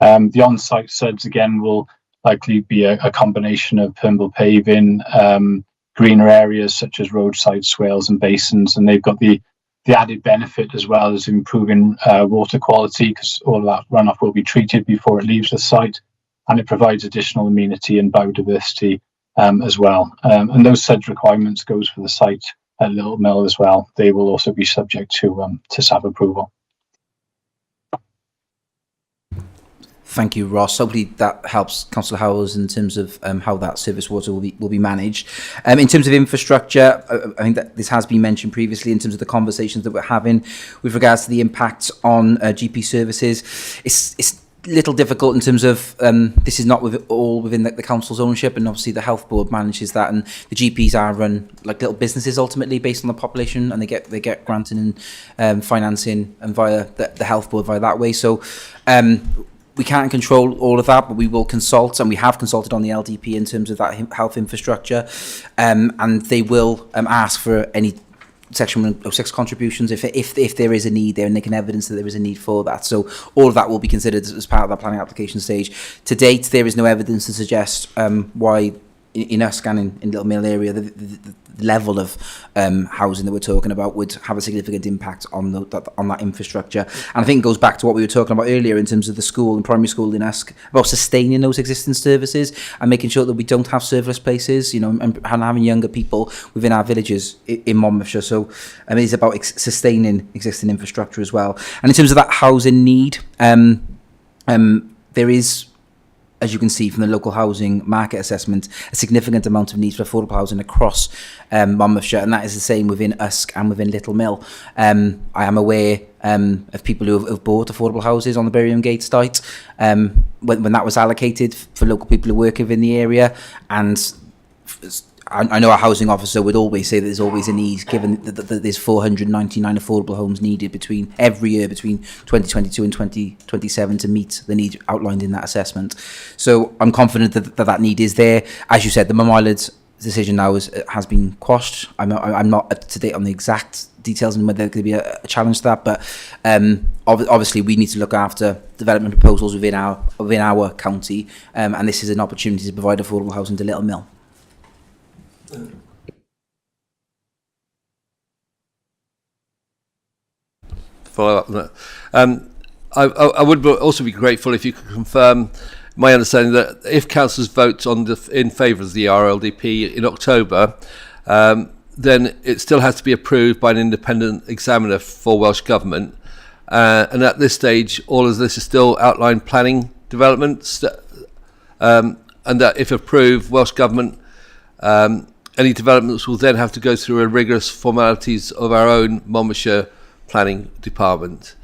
The on-site SEDS again will likely be a combination of permeable paving, greener areas such as roadside swales and basins, and they've got the added benefit as well as improving water quality because all of that runoff will be treated before it leaves the site, and it provides additional amenity and biodiversity as well. And those SEDS requirements goes for the site at Little Mill as well. They will also be subject to SAB approval. Thank you, Ross. Hopefully that helps Councillor Howells in terms of how that service water will be managed. In terms of infrastructure, I think that this has been mentioned previously in terms of the conversations that we're having with regards to the impacts on GP services. It's a little difficult in terms of this is not all within the council's ownership, and obviously the health board manages that, and the GPs are run like little businesses ultimately based on the population, and they get granting and financing and via the health board via that way. So we can't control all of that, but we will consult, and we have consulted on the LDP in terms of that health infrastructure, and they will ask for any Section 106 contributions if there is a need there, and they can evidence that there is a need for that. So all of that will be considered as part of that planning application stage. To date, there is no evidence to suggest why in Usk and in Little Mill area the level of housing that we're talking about would have a significant impact on that infrastructure. And I think it goes back to what we were talking about earlier in terms of the school and primary school in Usk, about sustaining those existing services and making sure that we don't have surplus places, and having younger people within our villages in Monmouthshire. So it is about sustaining existing infrastructure as well. And in terms of that housing need, there is, as you can see from the local housing market assessment, a significant amount of needs for affordable housing across Monmouthshire, and that is the same within Usk and within Little Mill. I am aware of people who have bought affordable houses on the Birmingham Gate site when that was allocated for local people who work within the area, and I know our housing officer would always say that there's always a need, given that there's 499 affordable homes needed every year between 2022 and 2027 to meet the need outlined in that assessment. So I'm confident that need is there. As you said, the Mamailad decision now has been quashed. I'm not up to date on the exact details and whether there could be a challenge to that, but obviously we need to look after development proposals within our county, and this is an opportunity to provide affordable housing to Little Mill. Follow up on that. I would also be grateful if you could confirm my understanding that if councillors vote in favour of the RLDP in October, then it still has to be approved by an independent examiner for Welsh Government. And at this stage, all of this is still outline planning developments. And that if approved, Welsh Government, any developments will then have to go through a rigorous formalities of our own Monmouthshire Planning Department.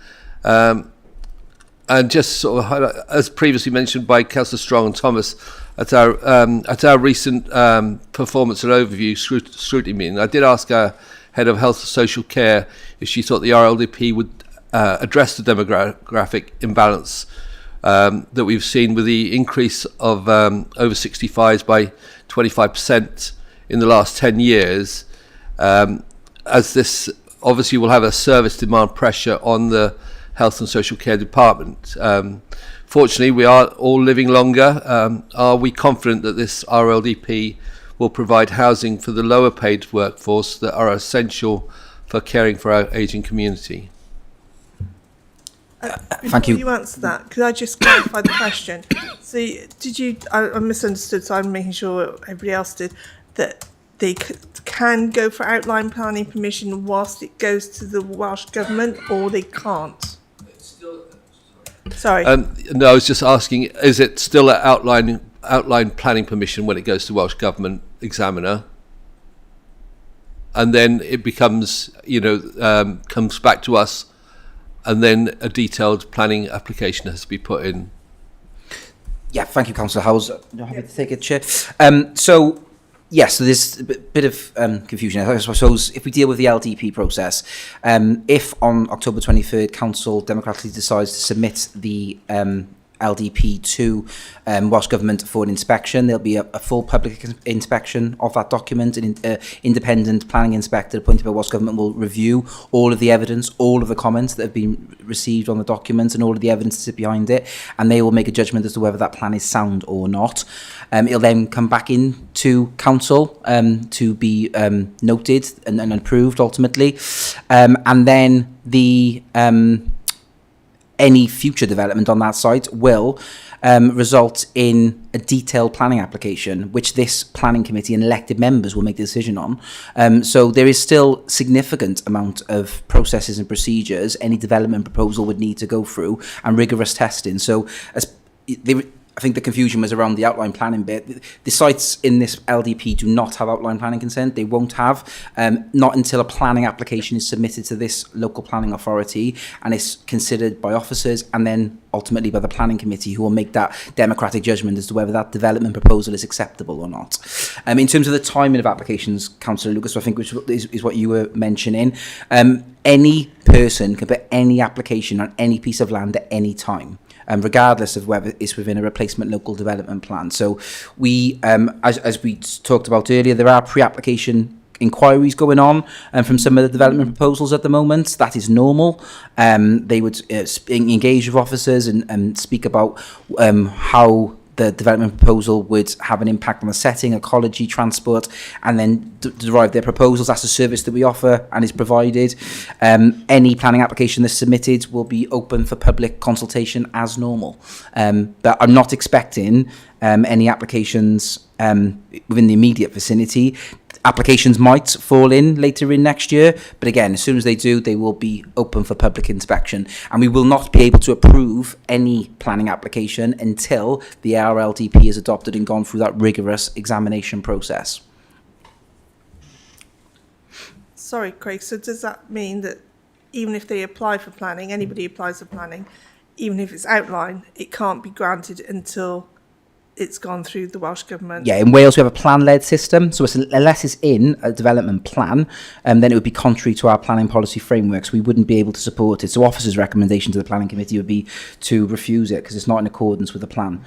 And just sort of, as previously mentioned by Councillor Strong and Thomas, at our recent performance and overview scrutiny meeting, I did ask our Head of Health and Social Care if she thought the RLDP would address the demographic imbalance that we've seen with the increase of over 65s by 25% in the last 10 years, as this obviously will have a service demand pressure on the Health and Social Care Department. Fortunately, we are all living longer. Are we confident that this RLDP will provide housing for the lower paid workforce that are essential for caring for our ageing community? Thank you. Before you answer that, could I just clarify the question? So I misunderstood, so I'm making sure everybody else did, that they can go for outline planning permission whilst it goes to the Welsh Government, or they can't? Sorry. No, I was just asking, is it still an outline planning permission when it goes to Welsh Government examiner? And then it becomes, comes back to us, and then a detailed planning application has to be put in. Yeah, thank you, Councillor Howes. Happy to take it, Chair. Yes, so there's a bit of confusion. I suppose if we deal with the LDP process, if on October 23rd Council democratically decides to submit the LDP to Welsh Government for an inspection, there'll be a full public inspection of that document. An independent planning inspector appointed by Welsh Government will review all of the evidence, all of the comments that have been received on the document and all of the evidence to sit behind it, and they will make a judgment as to whether that plan is sound or not. It'll then come back in to Council to be noted and approved ultimately, and then the any future development on that site will result in a detailed planning application, which this planning committee and elected members will make the decision on. So there is still significant amount of processes and procedures any development proposal would need to go through, and rigorous testing. So I think the confusion was around the outline planning bit. The sites in this LDP do not have outline planning consent. They won't have, not until a planning application is submitted to this local planning authority and is considered by officers and then ultimately by the planning committee, who will make that democratic judgment as to whether that development proposal is acceptable or not. In terms of the timing of applications, Councillor Lucas, I think which is what you were mentioning, any person can put any application on any piece of land at any time, regardless of whether it's within a replacement local development plan. So we, as we talked about earlier, there are pre-application inquiries going on from some of the development proposals at the moment. That is normal. They would engage with officers and speak about how the development proposal would have an impact on the setting, ecology, transport, and then derive their proposals. That's a service that we offer and is provided. Any planning application that's submitted will be open for public consultation as normal. But I'm not expecting any applications within the immediate vicinity. Applications might fall in later in next year, but again, as soon as they do, they will be open for public inspection, and we will not be able to approve any planning application until the RLDP is adopted and gone through that rigorous examination process. Sorry, Craig, so does that mean that even if they apply for planning, anybody applies for planning, even if it's outlined, it can't be granted until it's gone through the Welsh Government? Yeah, in Wales we have a plan-led system, so unless it's in a development plan, then it would be contrary to our planning policy frameworks. We wouldn't be able to support it. So officers' recommendation to the planning committee would be to refuse it because it's not in accordance with the plan.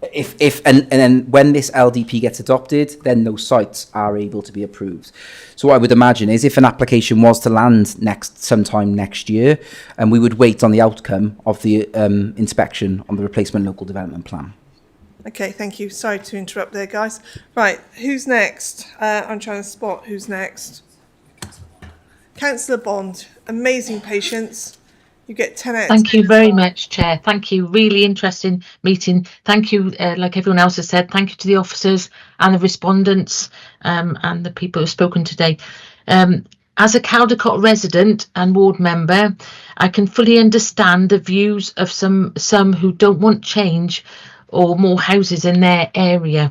And then when this LDP gets adopted, then those sites are able to be approved. So what I would imagine is if an application was to land sometime next year, and we would wait on the outcome of the inspection on the replacement local development plan. Okay, thank you. Sorry to interrupt there, guys. Right, who's next? I'm trying to spot who's next. Councillor Bond, amazing patience. You get 10 out of 10. Thank you very much, Chair. Thank you. Really interesting meeting. Thank you, like everyone else has said, thank you to the officers and the respondents and the people who've spoken today. As a Caldecott resident and ward member, I can fully understand the views of some who don't want change or more houses in their area.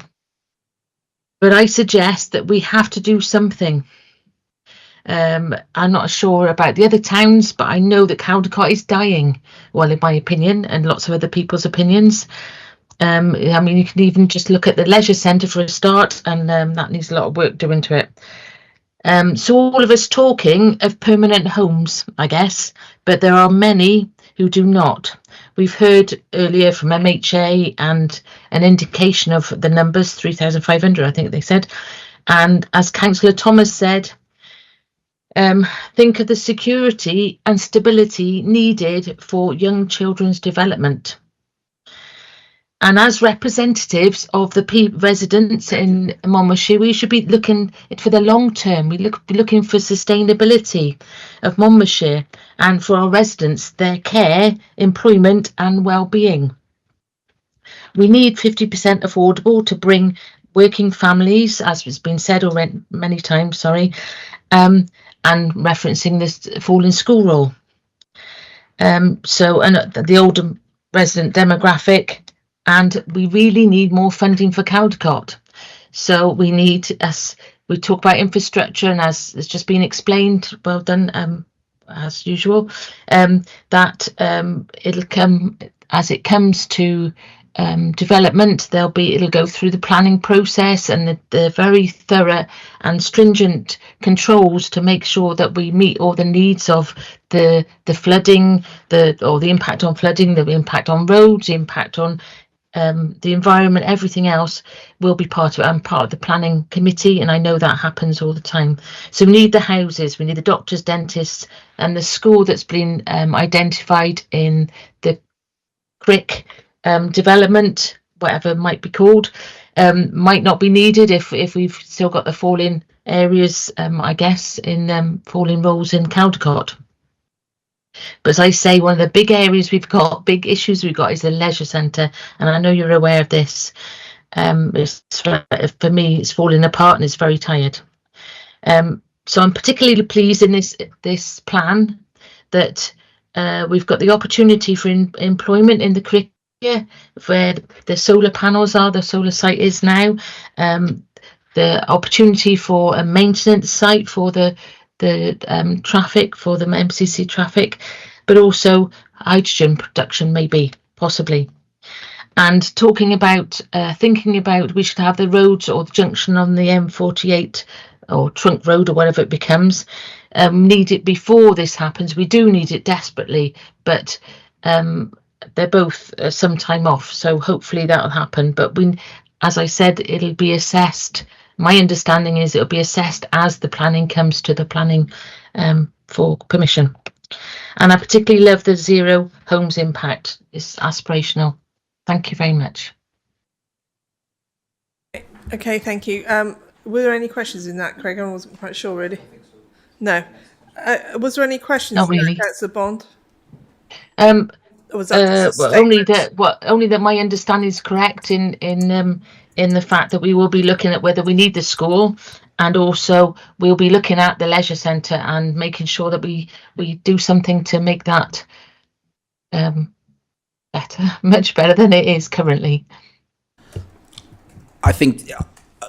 But I suggest that we have to do something. I'm not sure about the other towns, but I know that Caldecott is dying. Well, in my opinion, and lots of other people's opinions. I mean, you can even just look at the leisure centre for a start, and that needs a lot of work doing to it. So all of us talking of permanent homes, I guess, but there are many who do not. We've heard earlier from MHA and an indication of the numbers, 3,500, I think they said. And as Councillor Thomas said, think of the security and stability needed for young children's development. And as representatives of the residents in Monmouthshire, we should be looking for the long term. We be looking for sustainability of Monmouthshire and for our residents, their care, employment and well-being. We need 50% affordable to bring working families, as has been said already many times, and referencing this falling school roll. So, and the older resident demographic, and we really need more funding for Caldecott. So we need, as we talk about infrastructure, and as it's just been explained, well done, as usual, that it'll come, as it comes to development, it'll go through the planning process and the very thorough and stringent controls to make sure that we meet all the needs of the flooding, or the impact on flooding, the impact on roads, the impact on the environment, everything else will be part of it. I'm part of the planning committee, and I know that happens all the time. So we need the houses, we need the doctors, dentists, and the school that's been identified in the Crick development, whatever it might be called, might not be needed if we've still got the falling areas, I guess, in falling rolls in Caldecott. But as I say, one of the big areas big issues we've got is the leisure centre, and I know you're aware of this. For me, it's falling apart and it's very tired. So I'm particularly pleased in this plan that we've got the opportunity for employment in the Crick, where the solar panels are, the solar site is now, the opportunity for a maintenance site for the traffic, for the MCC traffic, but also hydrogen production, maybe, possibly. And talking about, thinking about, we should have the roads or the junction on the M48 or Trunk Road or whatever it becomes, need it before this happens. We do need it desperately, but they're both some time off, so hopefully that'll happen. But as I said, it'll be assessed. My understanding is it'll be assessed as the planning comes to the planning for permission. And I particularly love the zero homes impact. It's aspirational. Thank you very much. Okay, thank you. Were there any questions in that, Craig? I wasn't quite sure, really. No. Was there any questions Not really. in that, Councillor Bond? Only that my understanding is correct in the fact that we will be looking at whether we need the school, and also we'll be looking at the leisure centre and making sure that we do something to make that better, much better than it is currently. I think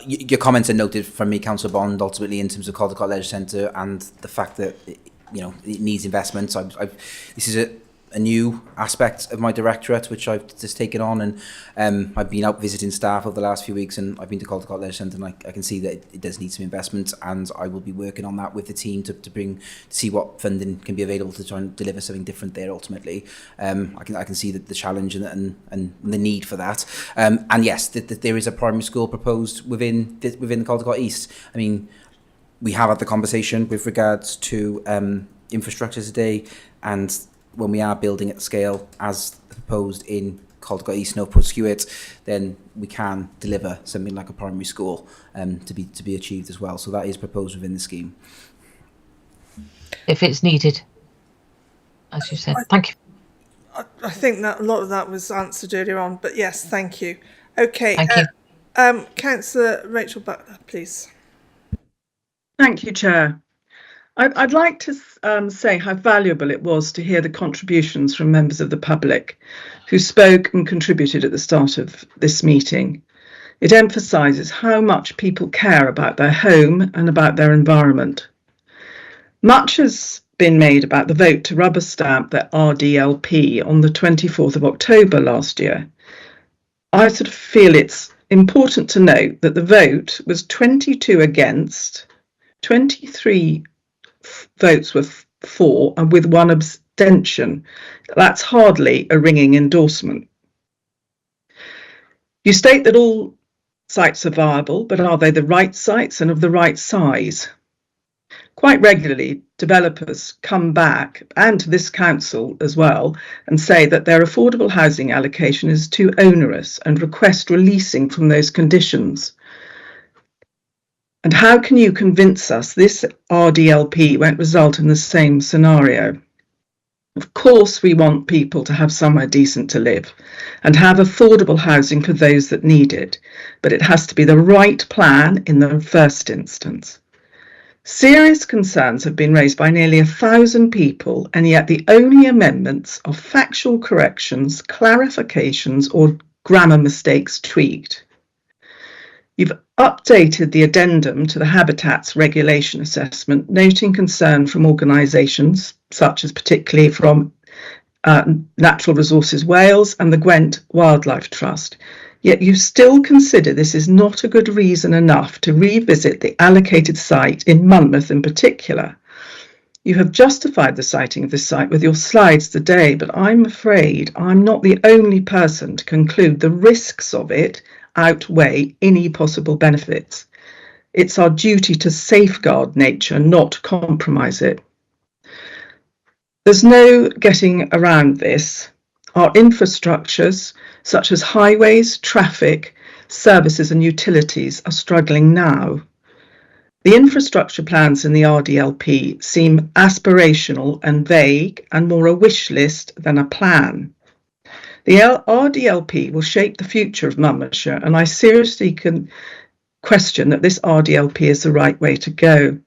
your comments are noted from me, Councillor Bond, ultimately in terms of Caldecott Leisure Centre and the fact that it needs investment. This is a new aspect of my directorate, which I've just taken on, and I've been out visiting staff over the last few weeks, and I've been to Caldecott Leisure Centre, and I can see that it does need some investment, and I will be working on that with the team to see what funding can be available to try and deliver something different there ultimately. I can see the challenge and the need for that. And yes, there is a primary school proposed within the Caldecott East. I mean, we have had the conversation with regards to infrastructure today, and when we are building at scale as proposed in Caldecott East, Northport Skewett, then we can deliver something like a primary school to be achieved as well. So that is proposed within the scheme. If it's needed, as you said. Thank you. I think that a lot of that was answered earlier on, but yes, thank you. Okay, Thank you. Councillor Rachel Butler, please. Thank you, Chair. I'd like to say how valuable it was to hear the contributions from members of the public who spoke and contributed at the start of this meeting. It emphasises how much people care about their home and about their environment. Much has been made about the vote to rubber stamp the RDLP on the 24th of October last year. I sort of feel it's important to note that the vote was 22 against, 23 votes were for, and with one abstention. That's hardly a ringing endorsement. You state that all sites are viable, but are they the right sites and of the right size? Quite regularly, developers come back, and to this council as well, and say that their affordable housing allocation is too onerous and request releasing from those conditions. And how can you convince us this RDLP won't result in the same scenario? Of course, we want people to have somewhere decent to live and have affordable housing for those that need it, but it has to be the right plan in the first instance. Serious concerns have been raised by nearly 1,000 people, and yet the only amendments are factual corrections, clarifications, or grammar mistakes tweaked. You've updated the addendum to the Habitats Regulation Assessment, noting concern from organisations such as particularly from Natural Resources Wales and the Gwent Wildlife Trust. Yet you still consider this is not a good reason enough to revisit the allocated site in Monmouth in particular. You have justified the siting of this site with your slides today, but I'm afraid I'm not the only person to conclude the risks of it outweigh any possible benefits. It's our duty to safeguard nature, not compromise it. There's no getting around this. Our infrastructures, such as highways, traffic, services and utilities, are struggling now. The infrastructure plans in the RDLP seem aspirational and vague and more a wish list than a plan. The RDLP will shape the future of Monmouthshire, and I seriously can question that this RDLP is the right way to go.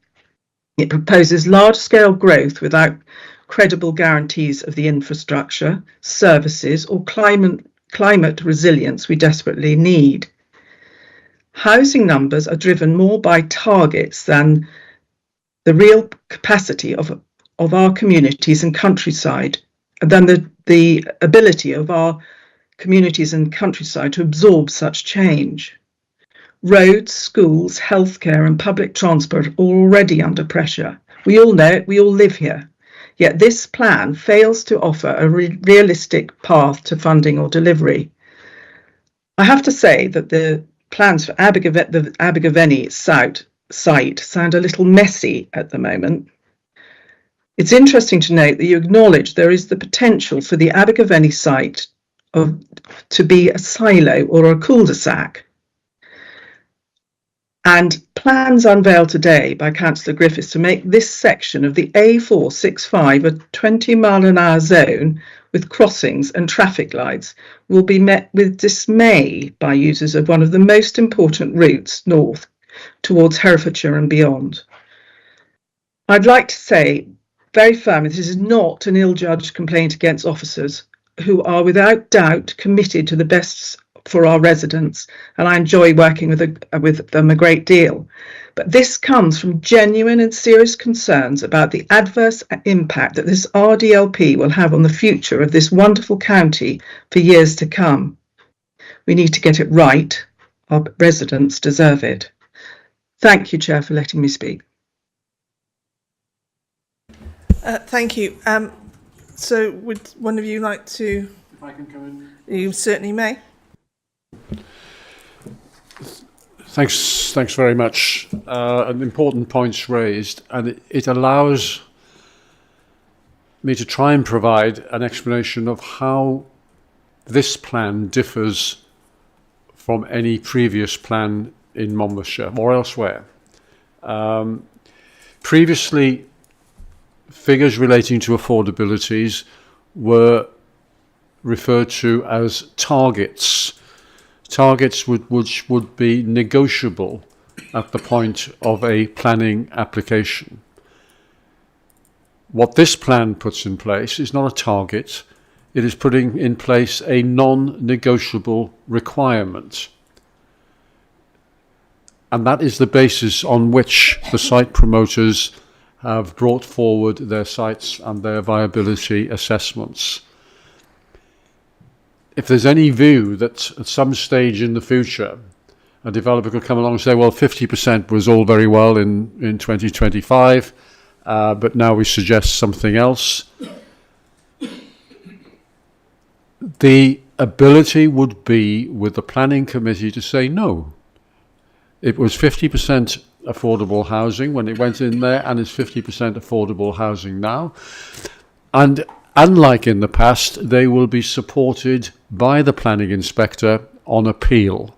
It proposes large-scale growth without credible guarantees of the infrastructure, services, or climate resilience we desperately need. Housing numbers are driven more by targets than the real capacity of our communities and countryside, than the ability of our communities and countryside to absorb such change. Roads, schools, healthcare and public transport are already under pressure. We all know it, we all live here. Yet this plan fails to offer a realistic path to funding or delivery. I have to say that the plans for the Abergavenny site sound a little messy at the moment. It's interesting to note that you acknowledge there is the potential for the Abergavenny site to be a silo or a cul-de-sac. And plans unveiled today by Councillor Griffiths to make this section of the A465 a 20-mile-an-hour zone with crossings and traffic lights will be met with dismay by users of one of the most important routes north towards Herefordshire and beyond. I'd like to say very firmly this is not an ill-judged complaint against officers who are without doubt committed to the best for our residents, and I enjoy working with them a great deal. But this comes from genuine and serious concerns about the adverse impact that this RDLP will have on the future of this wonderful county for years to come. We need to get it right. Our residents deserve it. Thank you, Chair, for letting me speak. Thank you. So would one of you like to? If I can come in. You certainly may. Thanks very much. An important point's raised, and it allows me to try and provide an explanation of how this plan differs from any previous plan in Monmouthshire or elsewhere. Previously, figures relating to affordabilities were referred to as targets. Targets which would be negotiable at the point of a planning application. What this plan puts in place is not a target, it is putting in place a non-negotiable requirement. And that is the basis on which the site promoters have brought forward their sites and their viability assessments. If there's any view that at some stage in the future a developer could come along and say, well, 50% was all very well in 2025, but now we suggest something else, the ability would be with the planning committee to say no. It was 50% affordable housing when it went in there, and it's 50% affordable housing now. And unlike in the past, they will be supported by the planning inspector on appeal,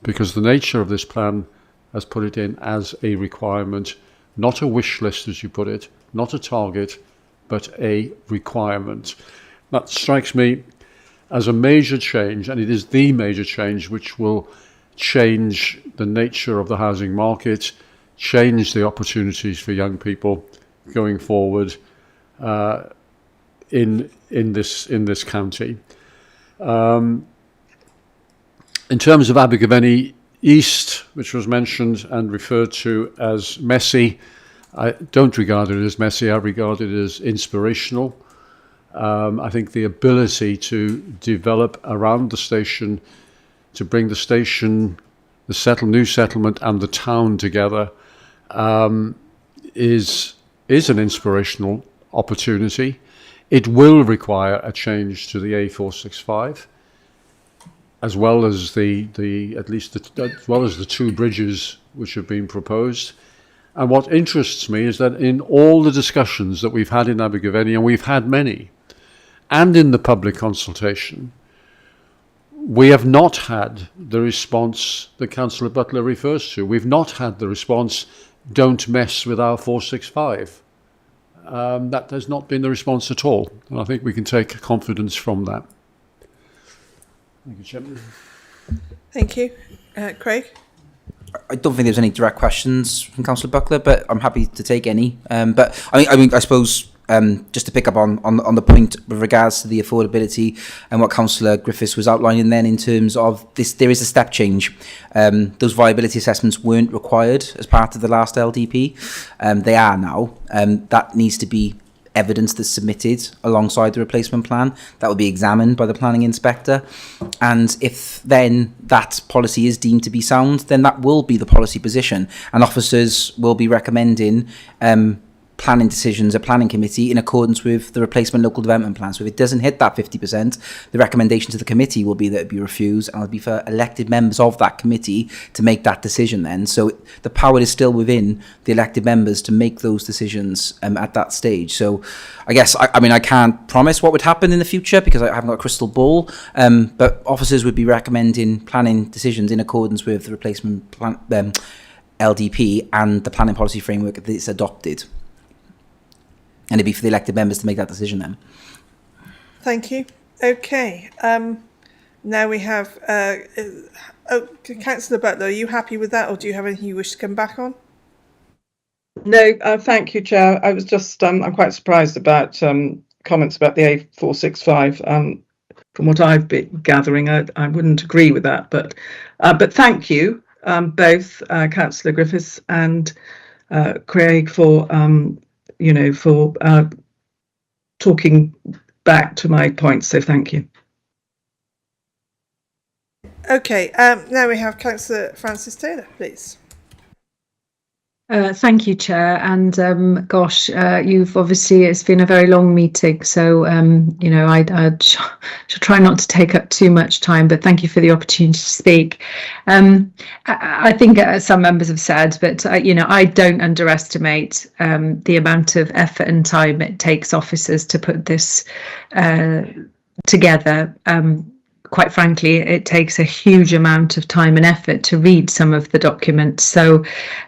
because the nature of this plan has put it in as a requirement, not a wish list, as you put it, not a target, but a requirement. That strikes me as a major change, and it is the major change which will change the nature of the housing market, change the opportunities for young people going forward in this county. In terms of Abergavenny East, which was mentioned and referred to as messy, I don't regard it as messy, I regard it as inspirational. I think the ability to develop around the station, to bring the station, the new settlement and the town together is an inspirational opportunity. It will require a change to the A465, as well as the two bridges which have been proposed. And what interests me is that in all the discussions that we've had in Abergavenny, and we've had many, and in the public consultation, we have not had the response that Councillor Butler refers to. We've not had the response, don't mess with our 465. That has not been the response at all. And I think we can take confidence from that. Thank you, Chairman. Thank you. Craig? I don't think there's any direct questions from Councillor Buckler, but I'm happy to take any. But I suppose just to pick up on the point with regards to the affordability and what Councillor Griffiths was outlining then in terms of this, there is a step change. Those viability assessments weren't required as part of the last LDP. They are now. That needs to be evidence that's submitted alongside the replacement plan. That will be examined by the planning inspector. And if then that policy is deemed to be sound, then that will be the policy position. And officers will be recommending planning decisions at planning committee in accordance with the replacement local development plan. So if it doesn't hit that 50%, the recommendation to the committee will be that it be refused, and it'll be for elected members of that committee to make that decision then. So the power is still within the elected members to make those decisions at that stage. So I guess, I can't promise what would happen in the future because I haven't got a crystal ball, but officers would be recommending planning decisions in accordance with the replacement plan, LDP and the planning policy framework that it's adopted. And it'd be for the elected members to make that decision then. Thank you. Okay. Now we have Councillor Butler, are you happy with that, or do you have anything you wish to come back on? No, thank you, Chair. I was just, I'm quite surprised about comments about the A465. from what I've been gathering, I wouldn't agree with that. But thank you both, Councillor Griffiths and Craig, for for talking back to my points. So thank you. Okay, now we have Councillor Francis Taylor, please. Thank you, Chair. And gosh, you've obviously, it's been a very long meeting, so I shall try not to take up too much time, but thank you for the opportunity to speak. I think some members have said, but I don't underestimate the amount of effort and time it takes officers to put this together. Quite frankly, it takes a huge amount of time and effort to read some of the documents. So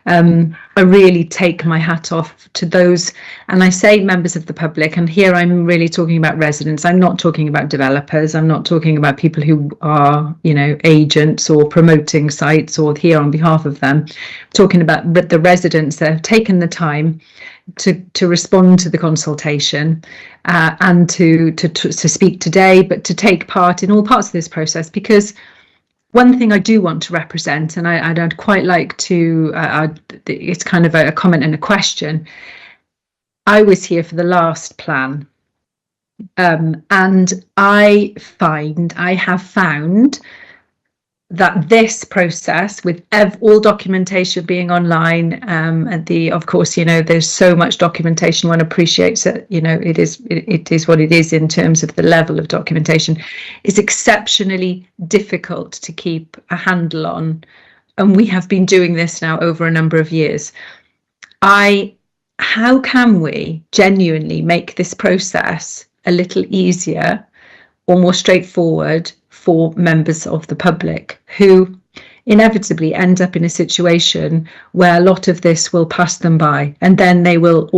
I really take my hat off to those, and I say members of the public, and here I'm really talking about residents. I'm not talking about developers. I'm not talking about people who are, agents or promoting sites or here on behalf of them. I'm talking about the residents that have taken the time to respond to the consultation and to speak today, but to take part in all parts of this process. Because one thing I do want to represent, and I'd quite like to, it's kind of a comment and a question. I was here for the last plan, and I have found that this process, with all documentation being online, and of course, there's so much documentation, one appreciates that, it is what it is in terms of the level of documentation, is exceptionally difficult to keep a handle on. And we have been doing this now over a number of years. How can we genuinely make this process a little easier or more straightforward for members of the public who inevitably end up in a situation where a lot of this will pass them by, and then they will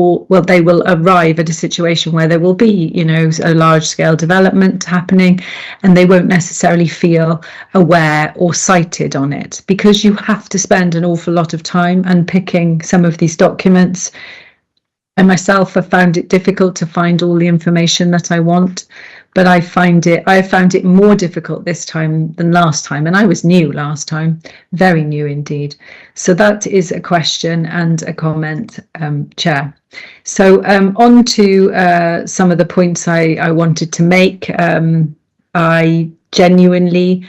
arrive at a situation where there will be, a large scale development happening, and they won't necessarily feel aware or cited on it, because you have to spend an awful lot of time unpicking some of these documents. I myself have found it difficult to find all the information that I want, but I found it more difficult this time than last time, and I was new last time, very new indeed. So that is a question and a comment, Chair. So on to some of the points I wanted to make. I genuinely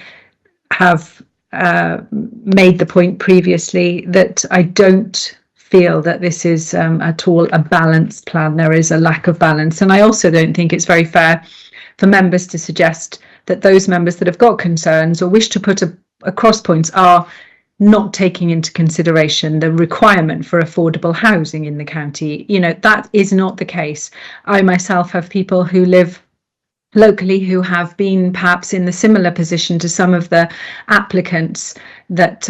have made the point previously that I don't feel that this is at all a balanced plan. There is a lack of balance, and I also don't think it's very fair for members to suggest that those members that have got concerns or wish to put across points are not taking into consideration the requirement for affordable housing in the county. That is not the case. I myself have people who live locally who have been perhaps in the similar position to some of the applicants that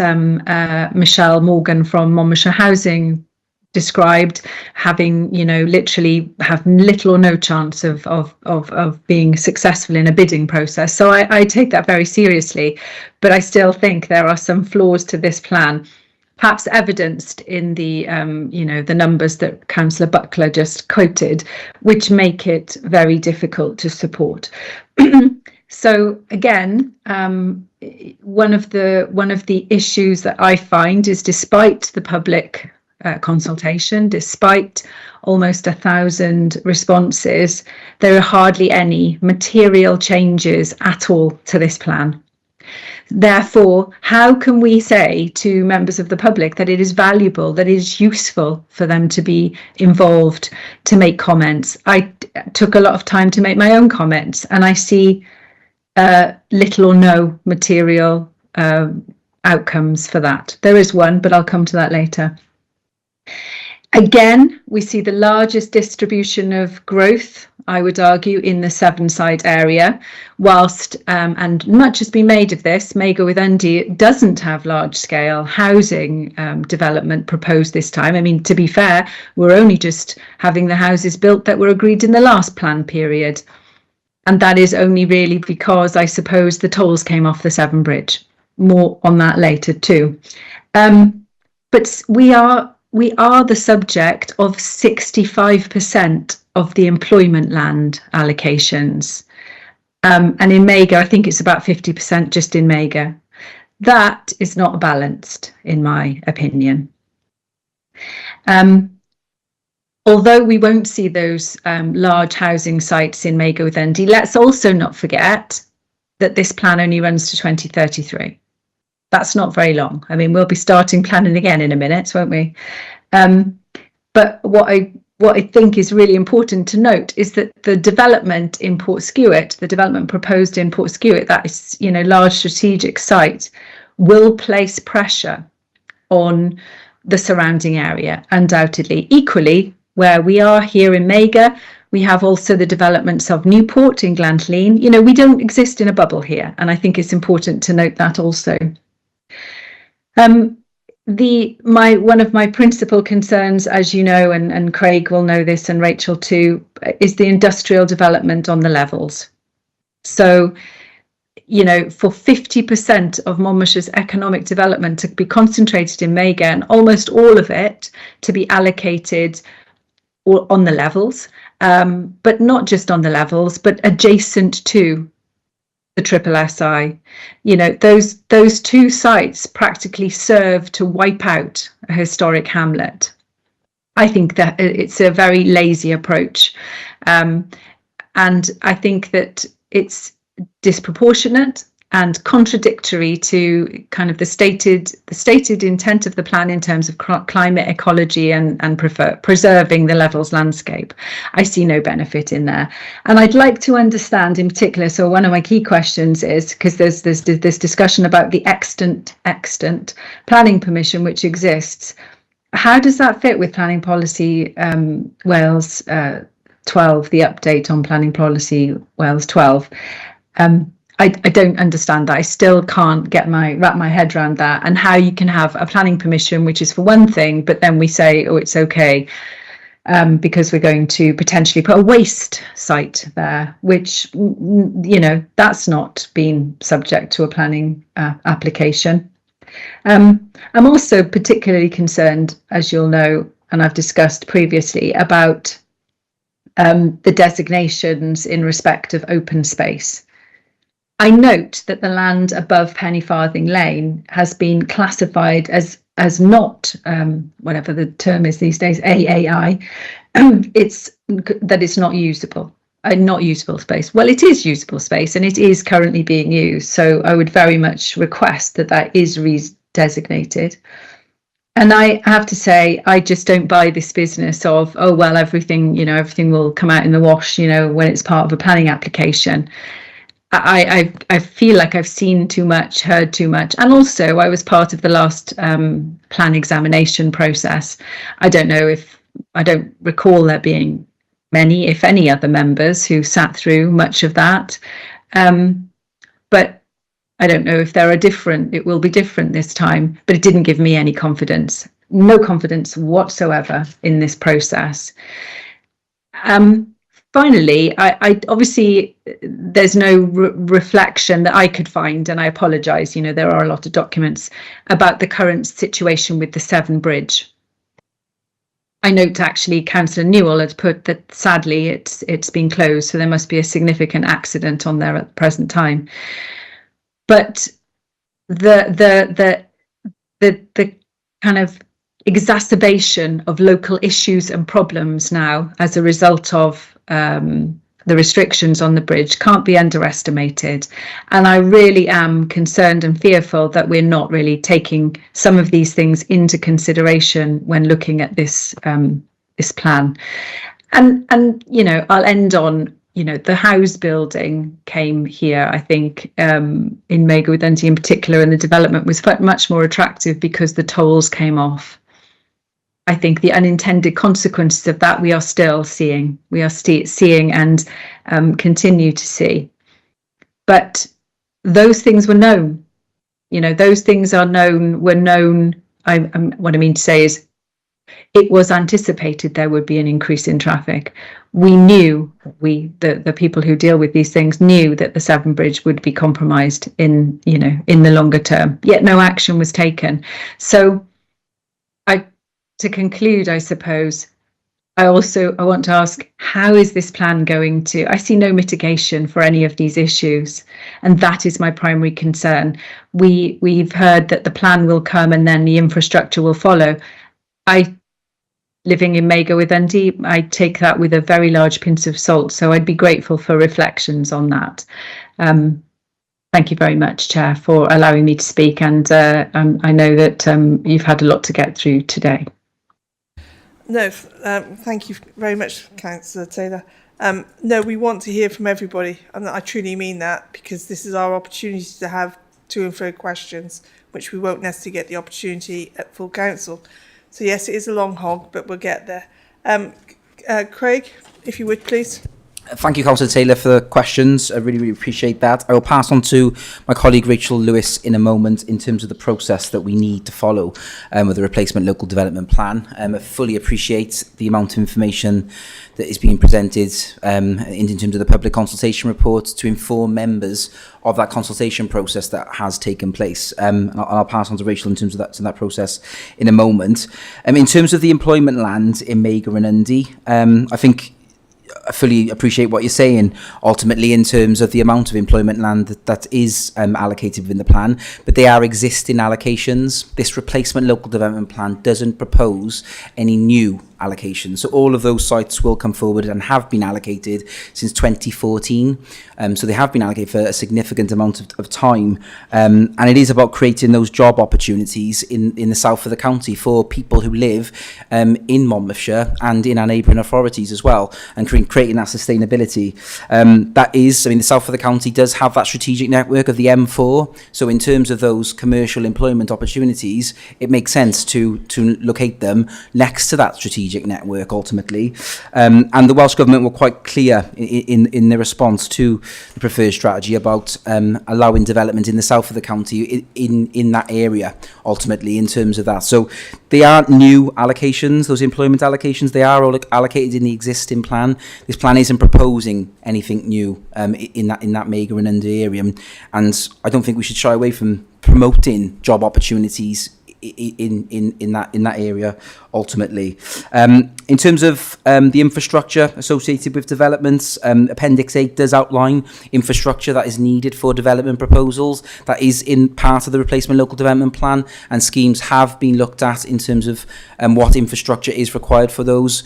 Michelle Morgan from Monmouthshire Housing described, having literally have little or no chance of being successful in a bidding process. So I take that very seriously, but I still think there are some flaws to this plan, perhaps evidenced in the the numbers that Councillor Buckler just quoted, which make it very difficult to support. So again, one of the issues that I find is, despite the public consultation, despite almost 1,000 responses, there are hardly any material changes at all to this plan. Therefore, how can we say to members of the public that it is valuable, that it is useful for them to be involved, to make comments? I took a lot of time to make my own comments, and I see little or no material outcomes for that. There is one, but I'll come to that later. Again, we see the largest distribution of growth, I would argue, in the Sevenside area, whilst, and much has been made of this, Mago with Undy doesn't have large-scale housing development proposed this time. I mean, to be fair, we're only just having the houses built that were agreed in the last plan period. And that is only really because, I suppose, the tolls came off the Severn Bridge. More on that later too. But we are the subject of 65% of the employment land allocations. And in Mega, I think it's about 50% just in Mega. That is not balanced, in my opinion. Although we won't see those large housing sites in Mega with ND, let's also not forget that this plan only runs to 2033. That's not very long. I mean, we'll be starting planning again in a minute, won't we? But what I think is really important to note is that the development in Portskewett, the development proposed in Portskewett, that is, large strategic site, will place pressure on the surrounding area, undoubtedly. Equally, where we are here in Mega, we have also the developments of Newport in Glantleen. We don't exist in a bubble here, and I think it's important to note that also. One of my principal concerns, as you know, and Craig will know this, and Rachel too, is the industrial development on the levels. So, for 50% of Monmouthshire's economic development to be concentrated in Mega, and almost all of it to be allocated on the levels, but not just on the levels, but adjacent to the SSSI. Those two sites practically serve to wipe out a historic hamlet. I think that it's a very lazy approach, and I think that it's disproportionate and contradictory to kind of the stated intent of the plan in terms of climate ecology and preserving the levels landscape. I see no benefit in there, and I'd like to understand in particular. So one of my key questions is, because there's this discussion about the extant planning permission which exists. How does that fit with planning policy Wales 12, the update on planning policy Wales 12? I don't understand that. I still can't wrap my head around that, and how you can have a planning permission which is for one thing, but then we say, oh, it's okay because we're going to potentially put a waste site there, which, that's not been subject to a planning application. I'm also particularly concerned, as you'll know, and I've discussed previously, about the designations in respect of open space. I note that the land above Penny Farthing Lane has been classified as not, whatever the term is these days, AAI. It's not usable. Not usable space. Well, it is usable space, and it is currently being used. So I would very much request that is redesignated. And I have to say, I just don't buy this business of, oh well, everything will come out in the wash, when it's part of a planning application. I feel like I've seen too much, heard too much, and also I was part of the last plan examination process. I don't recall there being many, if any, other members who sat through much of that. But I don't know if it will be different this time, but it didn't give me any confidence, no confidence whatsoever in this process. Finally, I obviously, there's no reflection that I could find, and I apologise, there are a lot of documents about the current situation with the Severn Bridge. I note actually Councillor Newell had put that sadly it's been closed, so there must be a significant accident on there at the present time. But the kind of exacerbation of local issues and problems now as a result of the restrictions on the bridge can't be underestimated, and I really am concerned and fearful that we're not really taking some of these things into consideration when looking at this plan. And I'll end on the house building came here, I think, in Mega with NT in particular, and the development was much more attractive because the tolls came off. I think the unintended consequences of that we are still seeing. We are seeing and continue to see. But those things were known. Those things were known. What I mean to say is it was anticipated there would be an increase in traffic. We knew, the people who deal with these things knew that the Severn Bridge would be compromised in the longer term, yet no action was taken. So to conclude, I suppose, I want to ask, how is this plan going to? I see no mitigation for any of these issues, and that is my primary concern. We've heard that the plan will come and then the infrastructure will follow. Living in Mago with Dundee, I take that with a very large pinch of salt, so I'd be grateful for reflections on that. Thank you very much, Chair, for allowing me to speak, and I know that you've had a lot to get through today. No, thank you very much, Councillor Taylor. No, we want to hear from everybody, and I truly mean that, because this is our opportunity to have to and fro questions, which we won't necessarily get the opportunity at full council. So yes, it is a long hog, but we'll get there. Craig, if you would, please. Thank you, Councillor Taylor, for the questions. I really, really appreciate that. I will pass on to my colleague Rachel Lewis in a moment in terms of the process that we need to follow with the replacement local development plan. I fully appreciate the amount of information that is being presented in terms of the public consultation report to inform members of that consultation process that has taken place. And I'll pass on to Rachel in terms of that process in a moment. In terms of the employment land in Mago and Dundee, I think I fully appreciate what you're saying, ultimately, in terms of the amount of employment land that is allocated within the plan, but they are existing allocations. This replacement local development plan doesn't propose any new allocations. So all of those sites will come forward and have been allocated since 2014. So they have been allocated for a significant amount of time. And it is about creating those job opportunities in the south of the county for people who live in Monmouthshire and in our neighbouring authorities as well, and creating that sustainability. That is, the south of the county does have that strategic network of the M4. So in terms of those commercial employment opportunities, it makes sense to locate them next to that strategic network ultimately. And the Welsh Government were quite clear in their response to the preferred strategy about allowing development in the south of the county in that area ultimately in terms of that. So they aren't new allocations, those employment allocations, they are all allocated in the existing plan. This plan isn't proposing anything new in that Mago and Dundee area, and I don't think we should shy away from promoting job opportunities in that area ultimately. In terms of the infrastructure associated with developments, Appendix 8 does outline infrastructure that is needed for development proposals. That is in part of the replacement local development plan, and schemes have been looked at in terms of what infrastructure is required for those.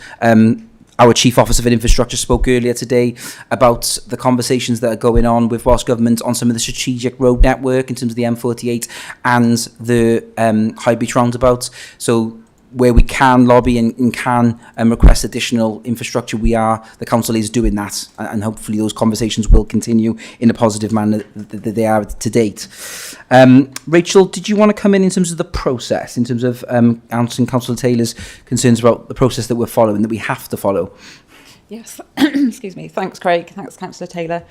Our Chief Officer for Infrastructure spoke earlier today about the conversations that are going on with Welsh Government on some of the strategic road network in terms of the M48 and the High Beach roundabouts. So where we can lobby and can request additional infrastructure, the council is doing that, and hopefully those conversations will continue in a positive manner that they are to date. Rachel, did you want to come in terms of the process, in terms of answering Councillor Taylor's concerns about the process that we're following, that we have to follow? Yes, excuse me. Thanks, Craig. Thanks, Councillor Taylor.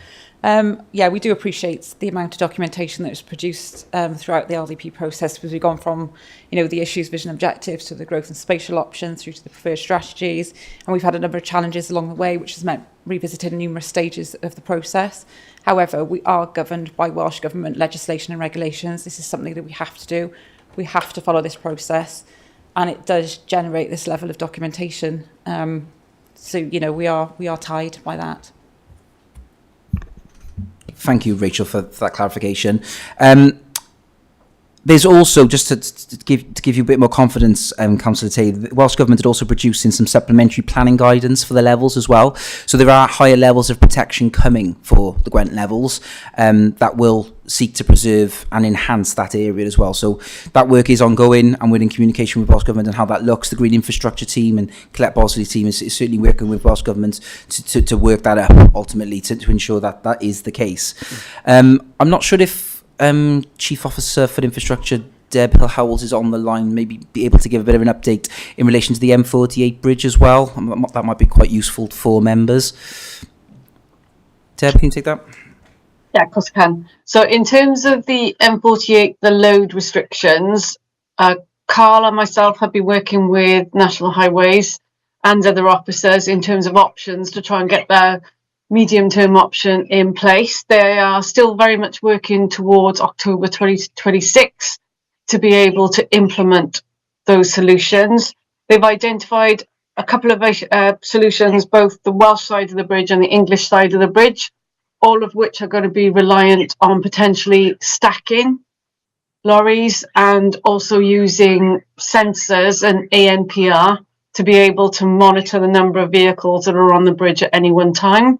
Yeah, we do appreciate the amount of documentation that was produced throughout the LDP process, because we've gone from, the issues, vision, objectives to the growth and spatial options through to the preferred strategies, and we've had a number of challenges along the way, which has meant revisiting numerous stages of the process. However, we are governed by Welsh Government legislation and regulations. This is something that we have to do. We have to follow this process, and it does generate this level of documentation. So, we are tied by that. Thank you, Rachel, for that clarification. There's also, just to give you a bit more confidence, Councillor Taylor, the Welsh Government had also producing some supplementary planning guidance for the levels as well. So there are higher levels of protection coming for the Gwent levels that will seek to preserve and enhance that area as well. So that work is ongoing, and we're in communication with Welsh Government on how that looks. The Green Infrastructure team and Colette Bosley's team is certainly working with Welsh Government to work that up ultimately to ensure that that is the case. I'm not sure if Chief Officer for Infrastructure Deb Hill-Howells is on the line, maybe be able to give a bit of an update in relation to the M48 bridge as well. That might be quite useful for members. Deb, can you take that? Yeah, of course I can. So in terms of the M48, the load restrictions, Carl and myself have been working with National Highways and other officers in terms of options to try and get their medium-term option in place. They are still very much working towards October 2026 to be able to implement those solutions. They've identified a couple of solutions, both the Welsh side of the bridge and the English side of the bridge, all of which are going to be reliant on potentially stacking lorries and also using sensors and ANPR to be able to monitor the number of vehicles that are on the bridge at any one time.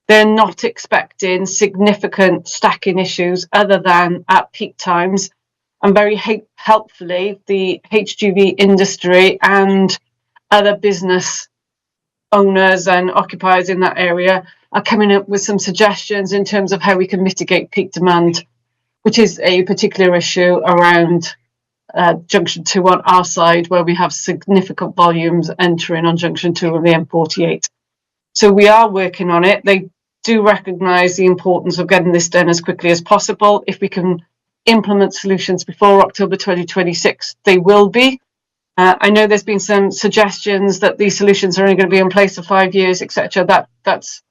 They're not expecting significant stacking issues other than at peak times. And very helpfully, the HGV industry and other business owners and occupiers in that area are coming up with some suggestions in terms of how we can mitigate peak demand, which is a particular issue around Junction 2 on our side, where we have significant volumes entering on Junction 2 of the M48. So we are working on it. They do recognise the importance of getting this done as quickly as possible. If we can implement solutions before October 2026, they will be. I know there's been some suggestions that these solutions are only going to be in place for 5 years, etc. That's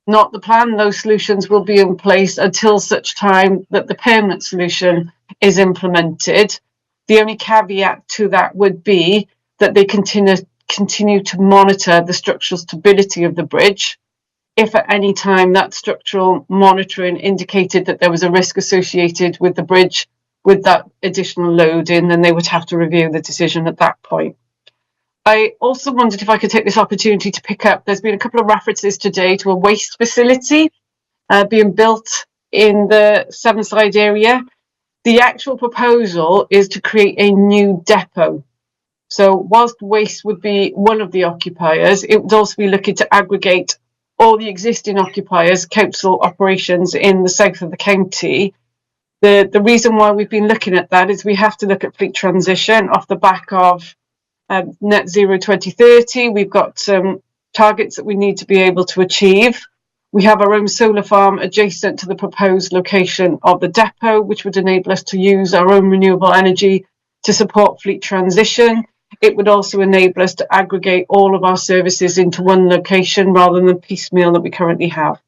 not the plan. Those solutions will be in place until such time that the permanent solution is implemented. The only caveat to that would be that they continue to monitor the structural stability of the bridge. If at any time that structural monitoring indicated that there was a risk associated with the bridge with that additional load in, then they would have to review the decision at that point. I also wondered if I could take this opportunity to pick up, there's been a couple of references today to a waste facility being built in the Sevenside area. The actual proposal is to create a new depot. So whilst waste would be one of the occupiers, it would also be looking to aggregate all the existing occupiers, council operations in the south of the county. The reason why we've been looking at that is we have to look at fleet transition off the back of net zero 2030. We've got some targets that we need to be able to achieve. We have our own solar farm adjacent to the proposed location of the depot, which would enable us to use our own renewable energy to support fleet transition. It would also enable us to aggregate all of our services into one location rather than piecemeal that we currently have.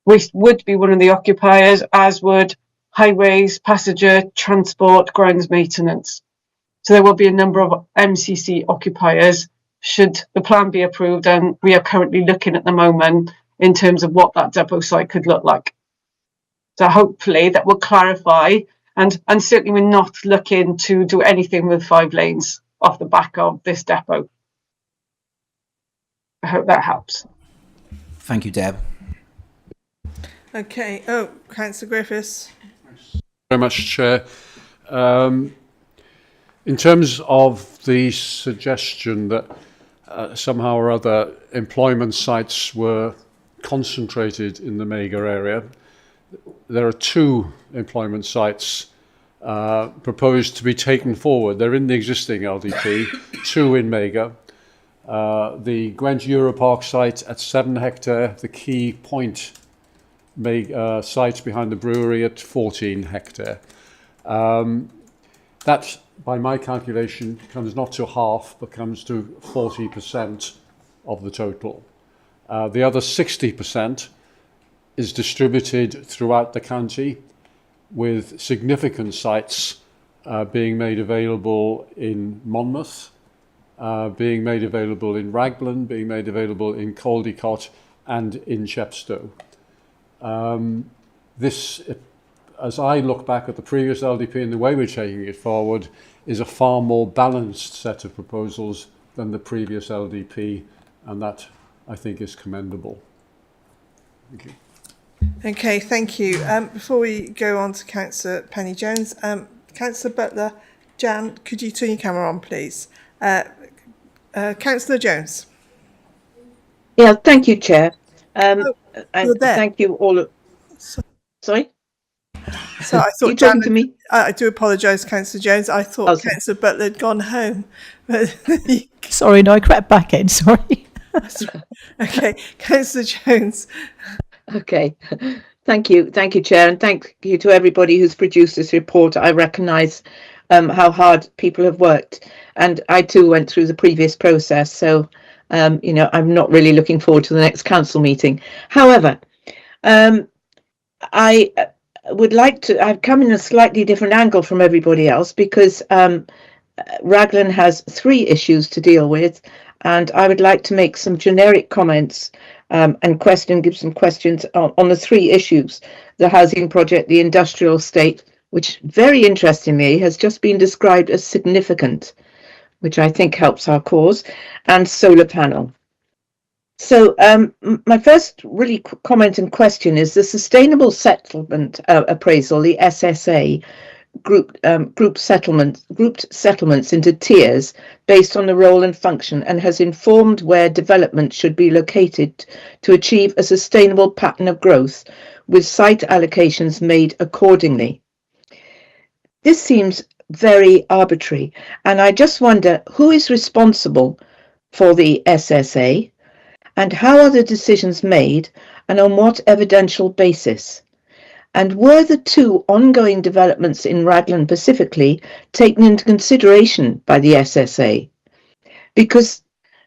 Waste would be one of the occupiers, as would highways, passenger, transport, grounds maintenance. So there will be a number of MCC occupiers should the plan be approved, and we are currently looking at the moment in terms of what that depot site could look like. So hopefully that will clarify, and certainly we're not looking to do anything with 5 lanes off the back of this depot. I hope that helps. Thank you, Deb. Okay. Oh, Councillor Griffiths. Very much, Chair. In terms of the suggestion that somehow or other employment sites were concentrated in the Mega area, there are 2 employment sites proposed to be taken forward. They're in the existing LDP, 2 in Mega. The Gwent Europark site at 7 hectare, the Key Point site behind the brewery at 14 hectare. That, by my calculation, comes not to half, but comes to 40% of the total. The other 60% is distributed throughout the county, with significant sites being made available in Monmouth, being made available in Raglan, being made available in Caldicot and in Chepstow. This, as I look back at the previous LDP and the way we're taking it forward, is a far more balanced set of proposals than the previous LDP, and that, I think, is commendable. Thank you. Okay, thank you. Before we go on to Councillor Penny Jones, Councillor Butler, Jan, could you turn your camera on, please? Councillor Jones. Yeah, thank you, Chair. You're there. Thank you all. Sorry? So I thought, Jan, to me? I do apologise, Councillor Jones. I thought Councillor Butler had gone home. Sorry, no, I crept back in, sorry. Okay, Councillor Jones. Okay, thank you, Chair, and thank you to everybody who's produced this report. I recognise how hard people have worked, and I too went through the previous process, so you know, I'm not really looking forward to the next council meeting. However, I would like to, I've come in a slightly different angle from everybody else, because Raglan has 3 issues to deal with, and I would like to make some generic comments and give some questions on the three issues: the housing project, the industrial estate, which very interestingly has just been described as significant, which I think helps our cause, and solar panel. So my first really comment and question is the Sustainable Settlement Appraisal, the SSA, grouped settlements into tiers based on the role and function, and has informed where development should be located to achieve a sustainable pattern of growth, with site allocations made accordingly. This seems very arbitrary, and I just wonder who is responsible for the SSA, and how are the decisions made, and on what evidential basis? And were the two ongoing developments in Raglan specifically taken into consideration by the SSA? Because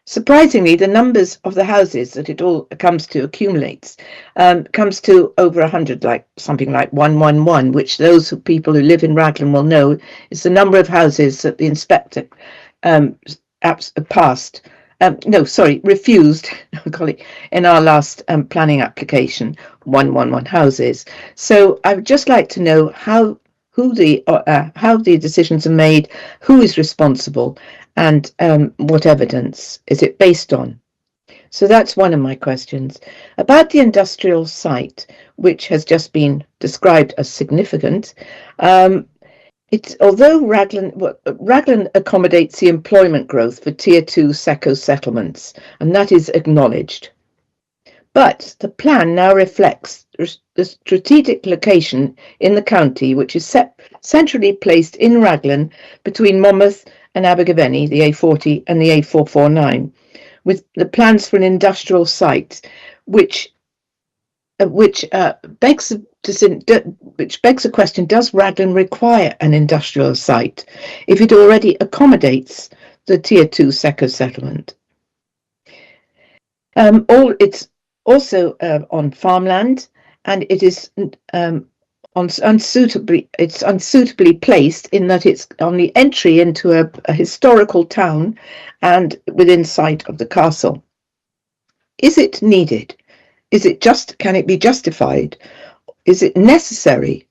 surprisingly, the numbers of the houses that it all comes to accumulates, comes to over 100, like something like 111, which those people who live in Raglan will know is the number of houses that the inspector refused in our last planning application, 111 houses. So I would just like to know how the decisions are made, who is responsible, and what evidence is it based on. So that's one of my questions. About the industrial site, which has just been described as significant, although Raglan accommodates the employment growth for Tier 2 SECO settlements, and that is acknowledged. But the plan now reflects the strategic location in the county, which is centrally placed in Raglan between Monmouth and Abergavenny, the A40 and the A449, with the plans for an industrial site, which begs the question: does Raglan require an industrial site if it already accommodates the Tier 2 SECO settlement? It's also on farmland, and it is unsuitably placed in that it's on the entry into a historical town and within sight of the castle. Is it needed? Can it be justified? Is it necessary?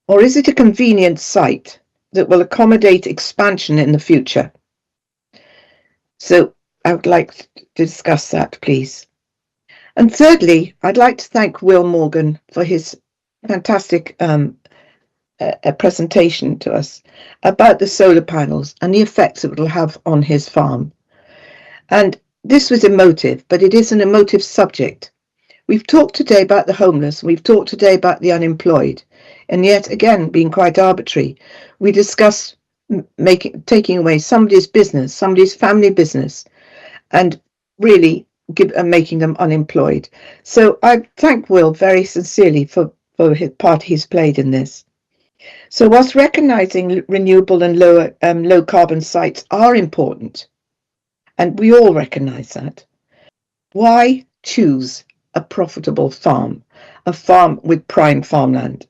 Or is it a convenient site that will accommodate expansion in the future? So I would like to discuss that, please. And thirdly, I'd like to thank Will Morgan for his fantastic presentation to us about the solar panels and the effects it will have on his farm. And this was emotive, but it is an emotive subject. We've talked today about the homeless, we've talked today about the unemployed, and yet again, being quite arbitrary, we discuss taking away somebody's business, somebody's family business, and really making them unemployed. So I thank Will very sincerely for his part he's played in this. So whilst recognising renewable and low carbon sites are important, and we all recognise that, why choose a profitable farm, a farm with prime farmland?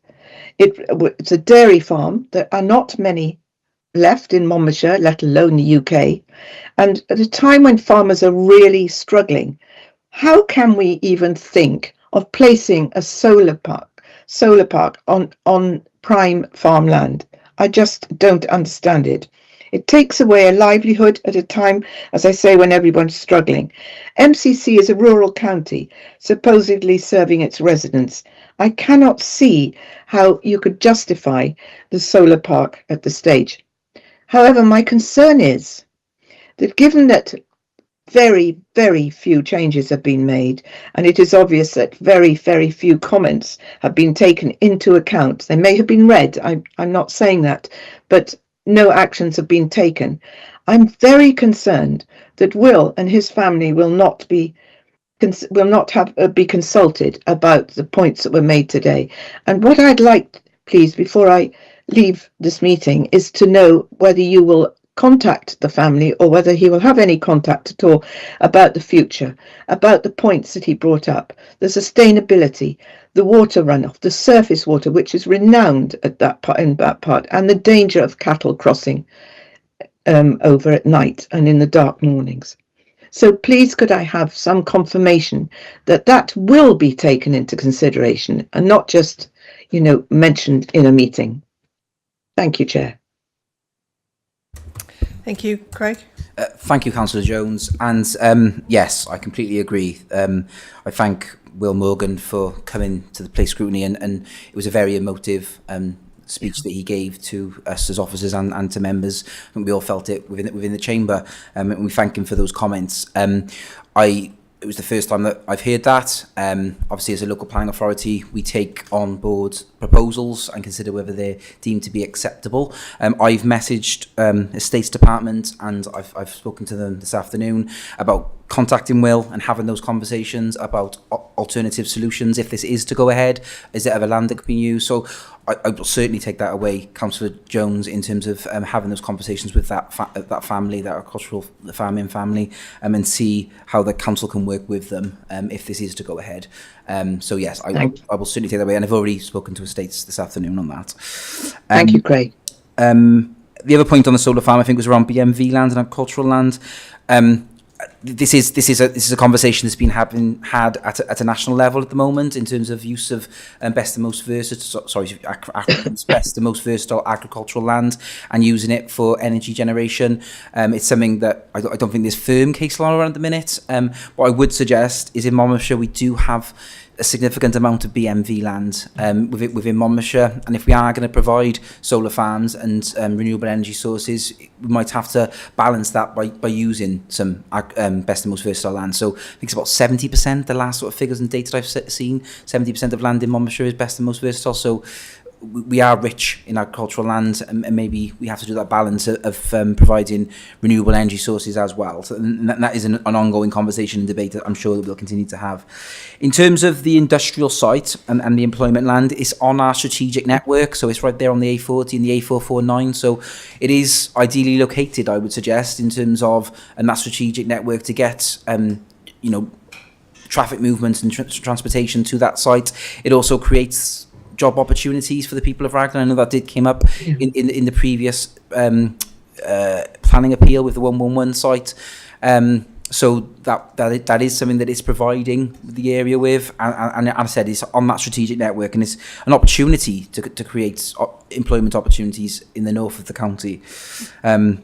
It's a dairy farm. There are not many left in Monmouthshire, let alone the UK. And at a time when farmers are really struggling, how can we even think of placing a solar park on prime farmland? I just don't understand it. It takes away a livelihood at a time, as I say, when everyone's struggling. MCC is a rural county, supposedly serving its residents. I cannot see how you could justify the solar park at the stage. However, my concern is that given that very, very few changes have been made, and it is obvious that very, very few comments have been taken into account. They may have been read, I'm not saying that, but no actions have been taken. I'm very concerned that Will and his family will not be consulted about the points that were made today. And what I'd like, please, before I leave this meeting, is to know whether you will contact the family or whether he will have any contact at all about the future, about the points that he brought up, the sustainability, the water runoff, the surface water, which is renowned at that part, and the danger of cattle crossing over at night and in the dark mornings. So please could I have some confirmation that that will be taken into consideration and not just, mentioned in a meeting? Thank you, Chair. Thank you, Craig. Thank you, Councillor Jones. And yes, I completely agree. I thank Will Morgan for coming to the Place Scrutiny, and it was a very emotive speech that he gave to us as officers and to members. I think we all felt it within the chamber, and we thank him for those comments. It was the first time that I've heard that. Obviously, as a local planning authority, we take on board proposals and consider whether they're deemed to be acceptable. I've messaged Estates Department, and I've spoken to them this afternoon about contacting Will and having those conversations about alternative solutions if this is to go ahead. Is it ever land that can be used? So I will certainly take that away, Councillor Jones, in terms of having those conversations with that family, that agricultural farming family, and see how the council can work with them if this is to go ahead. So yes, I will certainly take that away, and I've already spoken to Estates this afternoon on that. Thank you, Craig. The other point on the solar farm, I think, was around BMV land and agricultural land. This is a conversation that's been had at a national level at the moment in terms of use of best and most versatile agricultural land and using it for energy generation. It's something that I don't think there's firm case law around at the minute. What I would suggest is in Monmouthshire we do have a significant amount of BMV land within Monmouthshire, and if we are going to provide solar farms and renewable energy sources, we might have to balance that by using some best and most versatile land. So I think it's about 70%, the last sort of figures and data I've seen, 70% of land in Monmouthshire is best and most versatile. So we are rich in agricultural land, and maybe we have to do that balance of providing renewable energy sources as well. So, and that is an ongoing conversation and debate that I'm sure that we'll continue to have. In terms of the industrial site and the employment land, it's on our strategic network, so it's right there on the A40 and the A449. So it is ideally located, I would suggest, in terms of that strategic network to get traffic movements and transportation to that site. It also creates job opportunities for the people of Raglan. I know that did came up in the previous planning appeal with the 111 site. So that is something that it's providing the area with, and I said it's on that strategic network, and it's an opportunity to create employment opportunities in the north of the county. And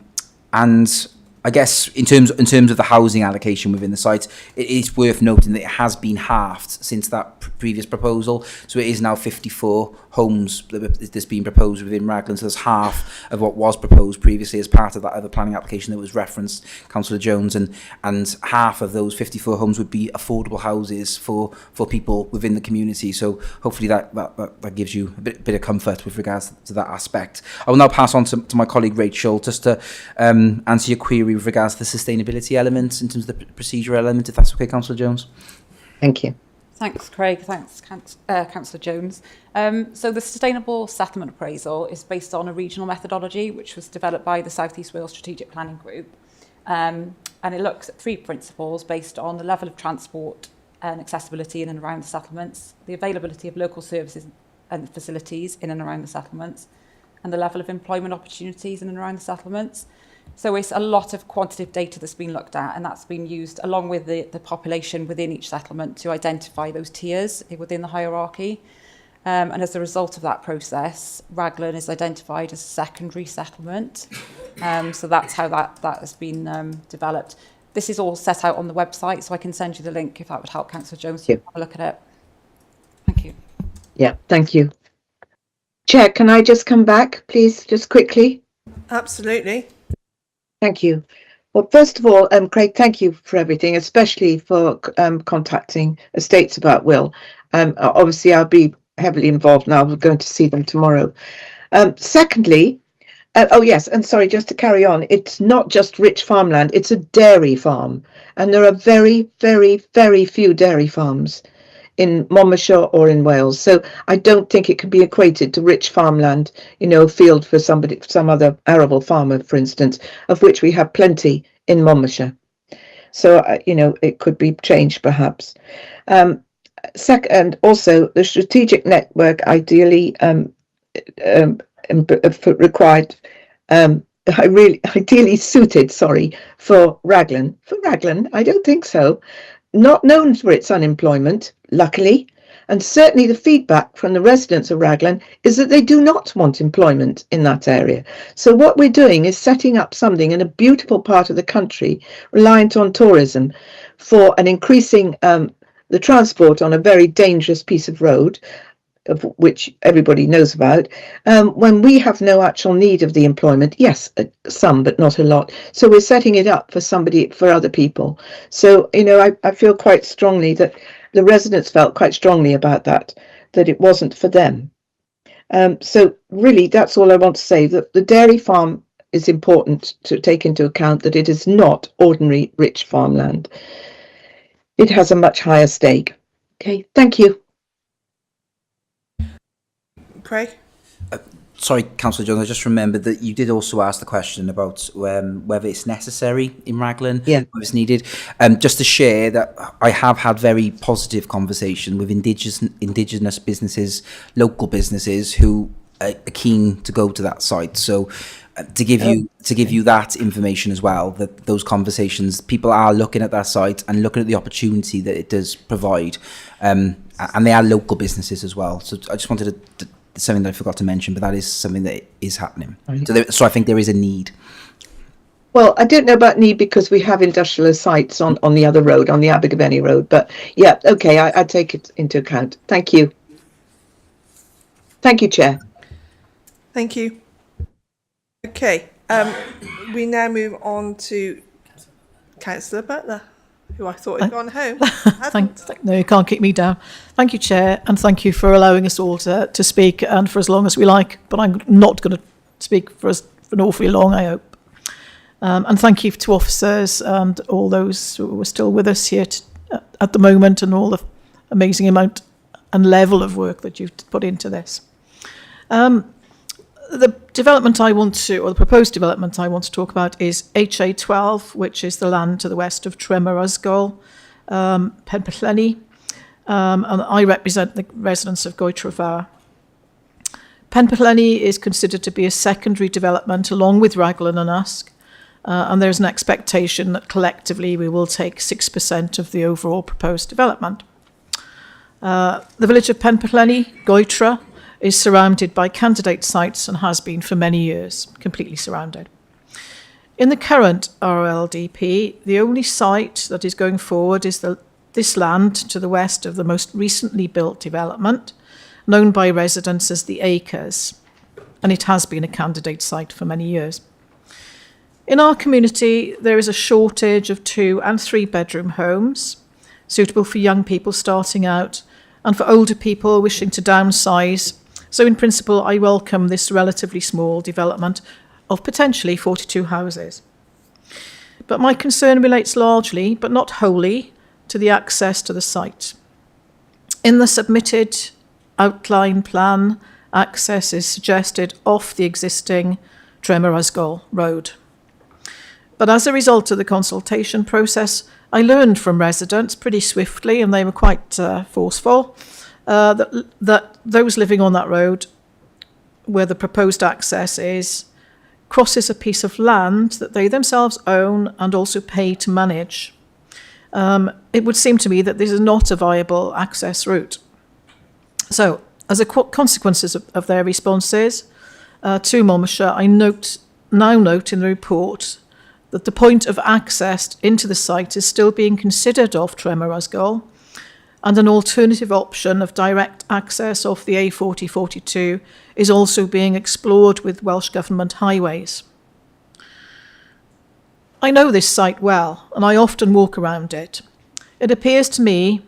I guess in terms of the housing allocation within the site, it is worth noting that it has been halved since that previous proposal. So it is now 54 homes that's been proposed within Raglan. So that's half of what was proposed previously as part of that other planning application that was referenced, Councillor Jones, and half of those 54 homes would be affordable houses for people within the community. So hopefully that gives you a bit of comfort with regards to that aspect. I will now pass on to my colleague Rachel just to answer your query with regards to the sustainability elements in terms of the procedural element, if that's okay, Councillor Jones. Thank you. Thanks, Craig. Thanks, Councillor Jones. So the Sustainable Settlement Appraisal is based on a regional methodology which was developed by the South East Wales Strategic Planning Group. And it looks at 3 principles based on the level of transport and accessibility in and around the settlements, the availability of local services and facilities in and around the settlements, and the level of employment opportunities in and around the settlements. So it's a lot of quantitative data that's been looked at, and that's been used along with the population within each settlement to identify those tiers within the hierarchy. And as a result of that process, Raglan is identified as a secondary settlement. So that's how that has been developed. This is all set out on the website, so I can send you the link if that would help, Councillor Jones, to have a look at it. Thank you. Yeah, thank you. Chair, can I just come back, please, just quickly? Absolutely. Thank you. Well, first of all, Craig, thank you for everything, especially for contacting Estates about Will. Obviously, I'll be heavily involved now. We're going to see them tomorrow. Secondly, oh yes, and sorry, just to carry on, it's not just rich farmland, it's a dairy farm. And there are very, very, very few dairy farms in Monmouthshire or in Wales. So I don't think it can be equated to rich farmland, a field for some other arable farmer, for instance, of which we have plenty in Monmouthshire. So, it could be changed perhaps. Second, also the strategic network ideally required ideally suited, for Raglan. For Raglan, I don't think so. Not known for its unemployment, luckily, and certainly the feedback from the residents of Raglan is that they do not want employment in that area. So what we're doing is setting up something in a beautiful part of the country reliant on tourism for an increasing the transport on a very dangerous piece of road, of which everybody knows about, when we have no actual need of the employment. Yes, some, but not a lot. So we're setting it up for other people. So, I feel quite strongly that the residents felt quite strongly about that it wasn't for them. So really, that's all I want to say, that the dairy farm is important to take into account, that it is not ordinary rich farmland. It has a much higher stake. Okay, thank you. Craig? Sorry, Councillor Jones, I just remembered that you did also ask the question about whether it's necessary in Raglan, whether it's needed. Just to share that I have had very positive conversation with indigenous businesses, local businesses who are keen to go to that site. So to give you that information as well, that those conversations, people are looking at that site and looking at the opportunity that it does provide, and they are local businesses as well. So I just wanted to something that I forgot to mention, but that is something that is happening. So I think there is a need. Well, I don't know about need because we have industrial sites on the other road, on the Abergavenny Road. But yeah, okay, I take it into account. Thank you. Thank you, Chair. Thank you. Okay, we now move on to Councillor Butler, who I thought had gone home. No, you can't kick me down. Thank you, Chair, and thank you for allowing us all to speak, and for as long as we like, but I'm not going to speak for an awfully long, I hope. And thank you to officers and all those who are still with us here at the moment, and all the amazing amount and level of work that you've put into this. The development the proposed development I want to talk about is HA12, which is the land to the west of Tremer-Ysgol, Penpelleni, and I represent the residents of Goitrafar. Penpelleni is considered to be a secondary development along with Raglan and Usk, and there's an expectation that collectively we will take 6% of the overall proposed development. The village of Penpelleni, Goitra, is surrounded by candidate sites and has been for many years, completely surrounded. In the current RLDP, the only site that is going forward is this land to the west of the most recently built development, known by residents as the Acres, and it has been a candidate site for many years. In our community, there is a shortage of 2 and 3 bedroom homes, suitable for young people starting out and for older people wishing to downsize. So in principle, I welcome this relatively small development of potentially 42 houses. But my concern relates largely, but not wholly, to the access to the site. In the submitted outline plan, access is suggested off the existing Tremer-Ysgol road. But as a result of the consultation process, I learned from residents pretty swiftly, and they were quite forceful, that those living on that road, where the proposed access is, crosses a piece of land that they themselves own and also pay to manage. It would seem to me that this is not a viable access route. So, as a consequences of their responses to Monmouthshire, I now note in the report that the point of access into the site is still being considered off Tremer-Ysgol, and an alternative option of direct access off the A4042 is also being explored with Welsh Government highways. I know this site well, and I often walk around it. It appears to me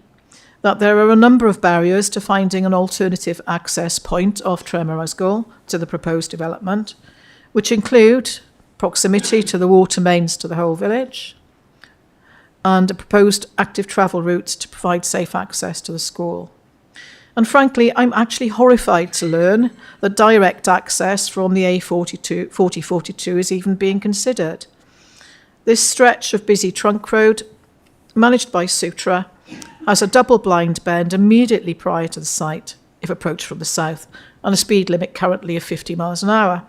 that there are a number of barriers to finding an alternative access point off Tremer-Ysgol to the proposed development, which include proximity to the water mains to the whole village, and a proposed active travel route to provide safe access to the school. And frankly, I'm actually horrified to learn that direct access from the A4042 is even being considered. This stretch of busy trunk road, managed by Sutra, has a double blind bend immediately prior to the site, if approached from the south, and a speed limit currently of 50 miles an hour.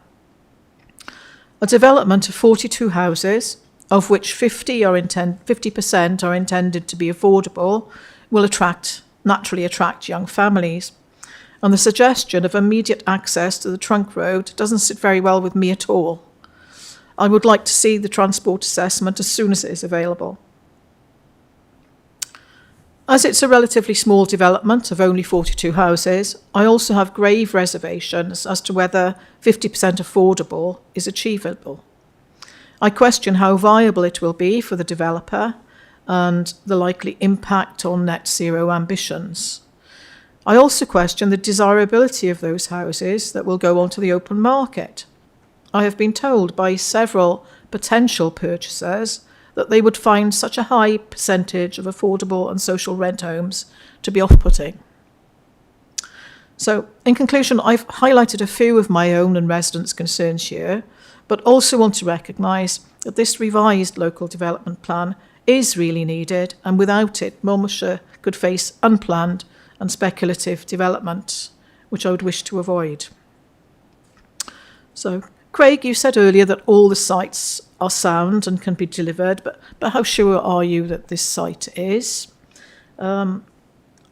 A development of 42 houses, of which 50% are intended to be affordable, will naturally attract young families. And the suggestion of immediate access to the trunk road doesn't sit very well with me at all. I would like to see the transport assessment as soon as it is available. As it's a relatively small development of only 42 houses, I also have grave reservations as to whether 50% affordable is achievable. I question how viable it will be for the developer and the likely impact on net zero ambitions. I also question the desirability of those houses that will go onto the open market. I have been told by several potential purchasers that they would find such a high percentage of affordable and social rent homes to be off-putting. So, in conclusion, I've highlighted a few of my own and residents' concerns here, but also want to recognise that this revised local development plan is really needed, and without it, Monmouthshire could face unplanned and speculative development, which I would wish to avoid. So, Craig, you said earlier that all the sites are sound and can be delivered, but how sure are you that this site is? I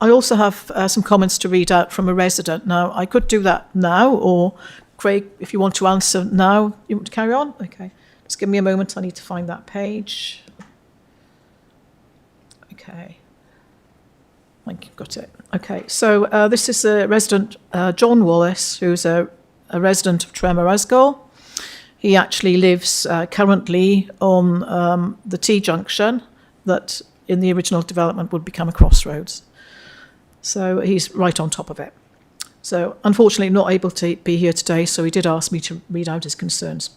also have some comments to read out from a resident. Now, I could do that now, or Craig, if you want to answer now, you want to carry on? Okay, just give me a moment, I need to find that page. Okay. I think you've got it. Okay, so this is a resident, John Wallace, who's a resident of Tremor-Usgall. He actually lives currently on the T-junction that in the original development would become a crossroads. So he's right on top of it. So unfortunately not able to be here today, so he did ask me to read out his concerns.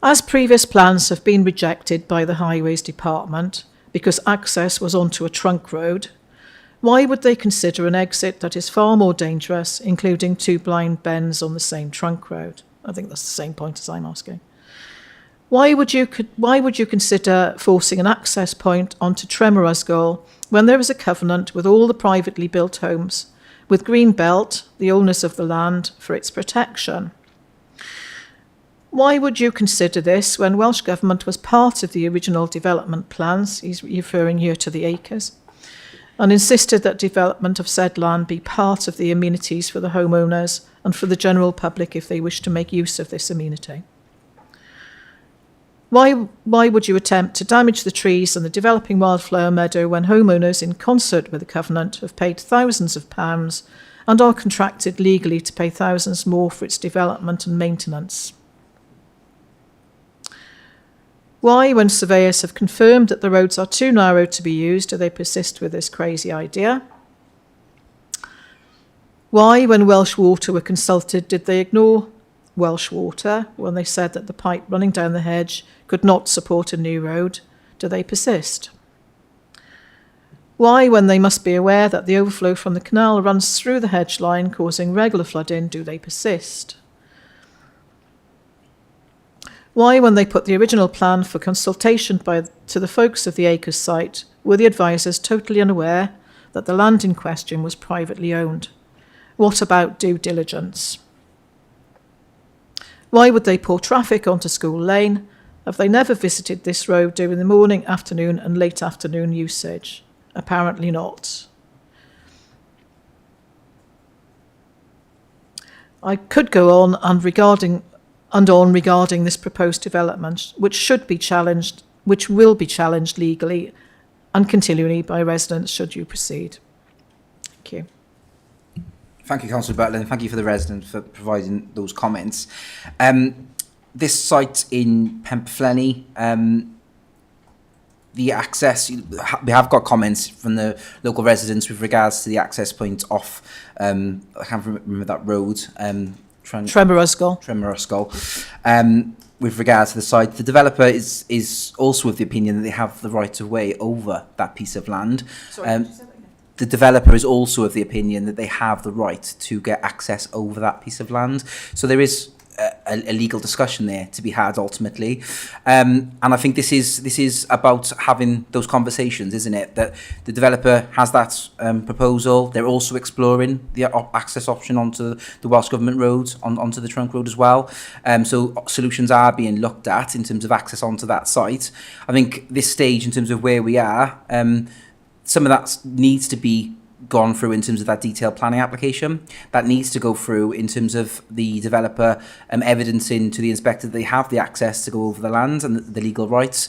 As previous plans have been rejected by the Highways Department because access was onto a trunk road, why would they consider an exit that is far more dangerous, including 2 blind bends on the same trunk road? I think that's the same point as I'm asking. Why would you consider forcing an access point onto Tremor-Usgall when there is a covenant with all the privately built homes, with Greenbelt, the owners of the land, for its protection? Why would you consider this when Welsh Government was part of the original development plans, he's referring here to the acres, and insisted that development of said land be part of the amenities for the homeowners and for the general public if they wish to make use of this amenity? Why would you attempt to damage the trees and the developing wildflower meadow when homeowners, in concert with the Covenant, have paid thousands of pounds and are contracted legally to pay thousands more for its development and maintenance? Why, when surveyors have confirmed that the roads are too narrow to be used, do they persist with this crazy idea? Why, when Welsh Water were consulted, did they ignore Welsh Water when they said that the pipe running down the hedge could not support a new road? Do they persist? Why, when they must be aware that the overflow from the canal runs through the hedge line, causing regular flooding, do they persist? Why, when they put the original plan for consultation to the folks of the Acres site, were the advisors totally unaware that the land in question was privately owned? What about due diligence? Why would they pour traffic onto School Lane? Have they never visited this road during the morning, afternoon and late afternoon usage? Apparently not. I could go on and regarding this proposed development, which will be challenged legally and continually by residents should you proceed. Thank you. Thank you, Councillor Butler, and thank you for the resident for providing those comments. This site in Penplenny, the access, we have got comments from the local residents with regards to the access point off, I can't remember that road, Tremor-Usgall. With regards to the site, the developer is also of the opinion that they have the right of way over that piece of land. The developer is also of the opinion that they have the right to get access over that piece of land. So there is a legal discussion there to be had ultimately, and I think this is about having those conversations, isn't it? That the developer has that proposal. They're also exploring the access option onto the Welsh Government road, onto the trunk road as well. So solutions are being looked at in terms of access onto that site. I think this stage, in terms of where we are, some of that needs to be gone through in terms of that detailed planning application. That needs to go through in terms of the developer evidencing to the inspector that they have the access to go over the land and the legal rights.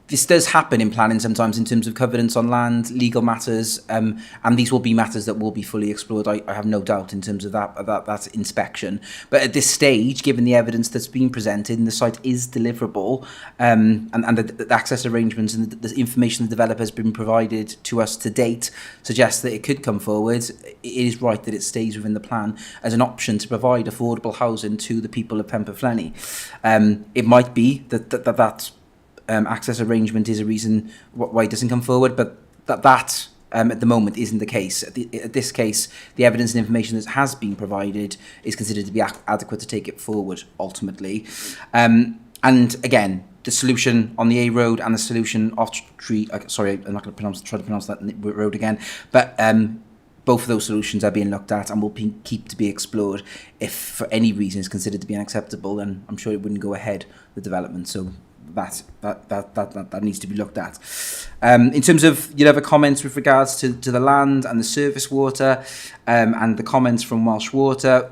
This does happen in planning sometimes in terms of covenants on land, legal matters, and these will be matters that will be fully explored, I have no doubt, in terms of that inspection. But at this stage, given the evidence that's been presented and the site is deliverable, and the access arrangements and the information the developer has been provided to us to date suggests that it could come forward, it is right that it stays within the plan as an option to provide affordable housing to the people of Penberflenny. It might be that access arrangement is a reason why it doesn't come forward, but that at the moment isn't the case. At this case, the evidence and information that has been provided is considered to be adequate to take it forward ultimately. And again, the solution on the A road and the solution off Tree, sorry, I'm not going to try to pronounce that road again, but both of those solutions are being looked at and will keep to be explored. If for any reason it's considered to be unacceptable, then I'm sure it wouldn't go ahead with development. So that needs to be looked at. In terms of your other comments with regards to the land and the surface water, and the comments from Welsh Water,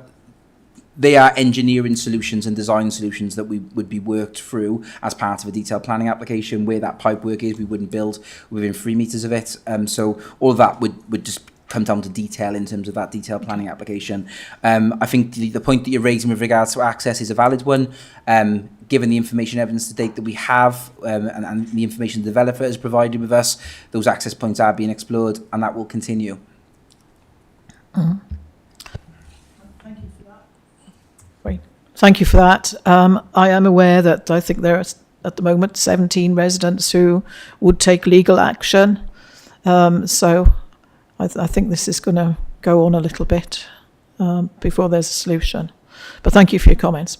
they are engineering solutions and design solutions that we would be worked through as part of a detailed planning application. Where that pipe work is, we wouldn't build within 3 metres of it. So all of that would just come down to detail in terms of that detailed planning application. I think the point that you're raising with regards to access is a valid one. Given the information evidence to date that we have, and the information the developer has provided with us, those access points are being explored, and that will continue. Thank you for that. Great. Thank you for that. I am aware that I think there are at the moment 17 residents who would take legal action. So I think this is going to go on a little bit before there's a solution. But thank you for your comments.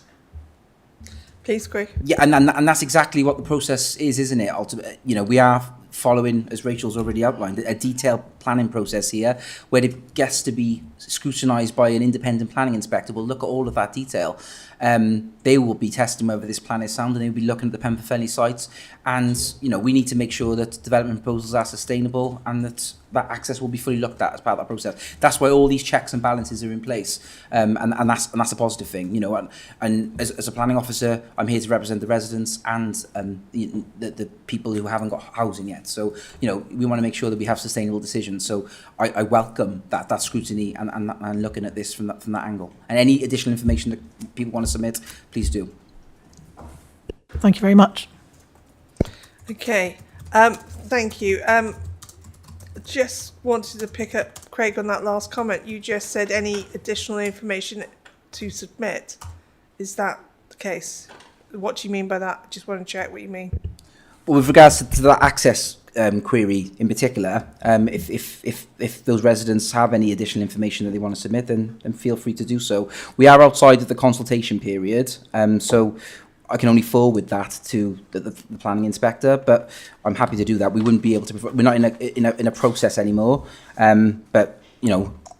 Please, Greg. Yeah, and that's exactly what the process is, isn't it? Ultimately, we are following, as Rachel's already outlined, a detailed planning process here where it gets to be scrutinised by an independent planning inspector. We'll look at all of that detail. They will be testing whether this plan is sound, and they'll be looking at the Penberflenny sites. And, we need to make sure that development proposals are sustainable and that access will be fully looked at as part of that process. That's why all these checks and balances are in place. And that's a positive thing, And as a planning officer, I'm here to represent the residents and the people who haven't got housing yet. So, we want to make sure that we have sustainable decisions. So I welcome that scrutiny and looking at this from that angle. And any additional information that people want to submit, please do. Thank you very much. Okay, thank you. Just wanted to pick up, Craig, on that last comment. You just said any additional information to submit. Is that the case? What do you mean by that? I just want to check what you mean. Well, with regards to that access query in particular, if those residents have any additional information that they want to submit, then feel free to do so. We are outside of the consultation period, so I can only forward that to the planning inspector, but I'm happy to do that. We wouldn't be able to. We're not in a process anymore, but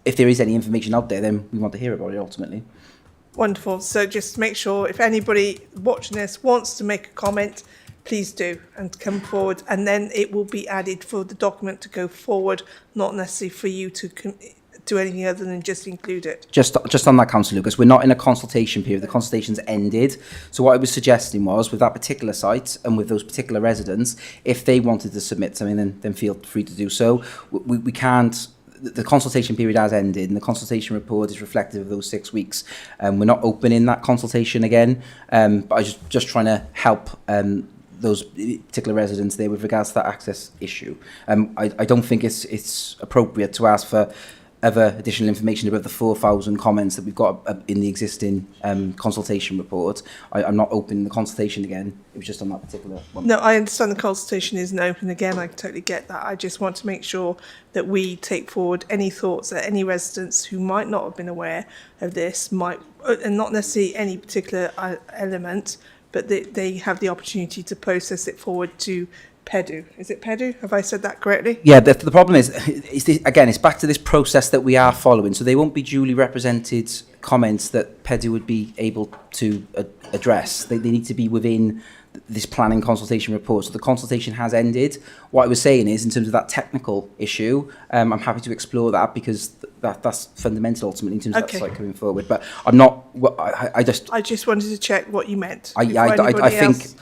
if there is any information out there, then we want to hear about it ultimately. Wonderful. So just make sure if anybody watching this wants to make a comment, please do and come forward, and then it will be added for the document to go forward, not necessarily for you to do anything other than just include it. Just on that, Councillor Lucas, we're not in a consultation period. The consultation's ended. So what I was suggesting was, with that particular site and with those particular residents, if they wanted to submit something, then feel free to do so. We can't. The consultation period has ended, and the consultation report is reflective of those 6 weeks. We're not opening that consultation again, but I was just trying to help those particular residents there with regards to that access issue. I don't think it's appropriate to ask for other additional information about the 4,000 comments that we've got in the existing consultation report. I'm not opening the consultation again. It was just on that particular one. No, I understand the consultation isn't open again. I totally get that. I just want to make sure that we take forward any thoughts that any residents who might not have been aware of this might, and not necessarily any particular element, but they have the opportunity to process it forward to PEDU. Is it PEDU? Have I said that correctly? Yeah, the problem is this, again, it's back to this process that we are following. So they won't be duly represented comments that PEDU would be able to address. They need to be within this planning consultation report. So the consultation has ended. What I was saying is, in terms of that technical issue, I'm happy to explore that, because that's fundamental ultimately in terms of that site coming forward. But I'm not. I just wanted to check what you meant. I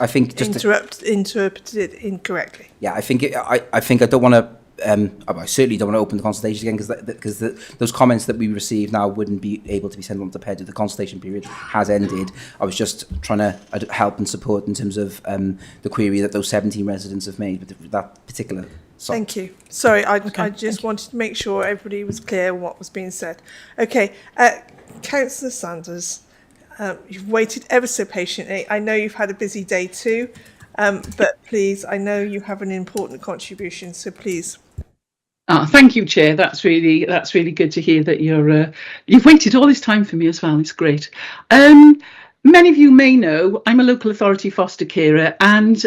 think just interpreted it incorrectly. Yeah, I think I don't want to. I certainly don't want to open the consultation again, because those comments that we receive now wouldn't be able to be sent on to PEDU. The consultation period has ended. I was just trying to help and support in terms of the query that those 17 residents have made with that particular site. Thank you. Sorry, I just wanted to make sure everybody was clear on what was being said. Okay, Councillor Sanders, you've waited ever so patiently. I know you've had a busy day too, but please, I know you have an important contribution, so please. Thank you, Chair. That's really good to hear that you've waited all this time for me as well. It's great. Many of you may know I'm a local authority foster carer, and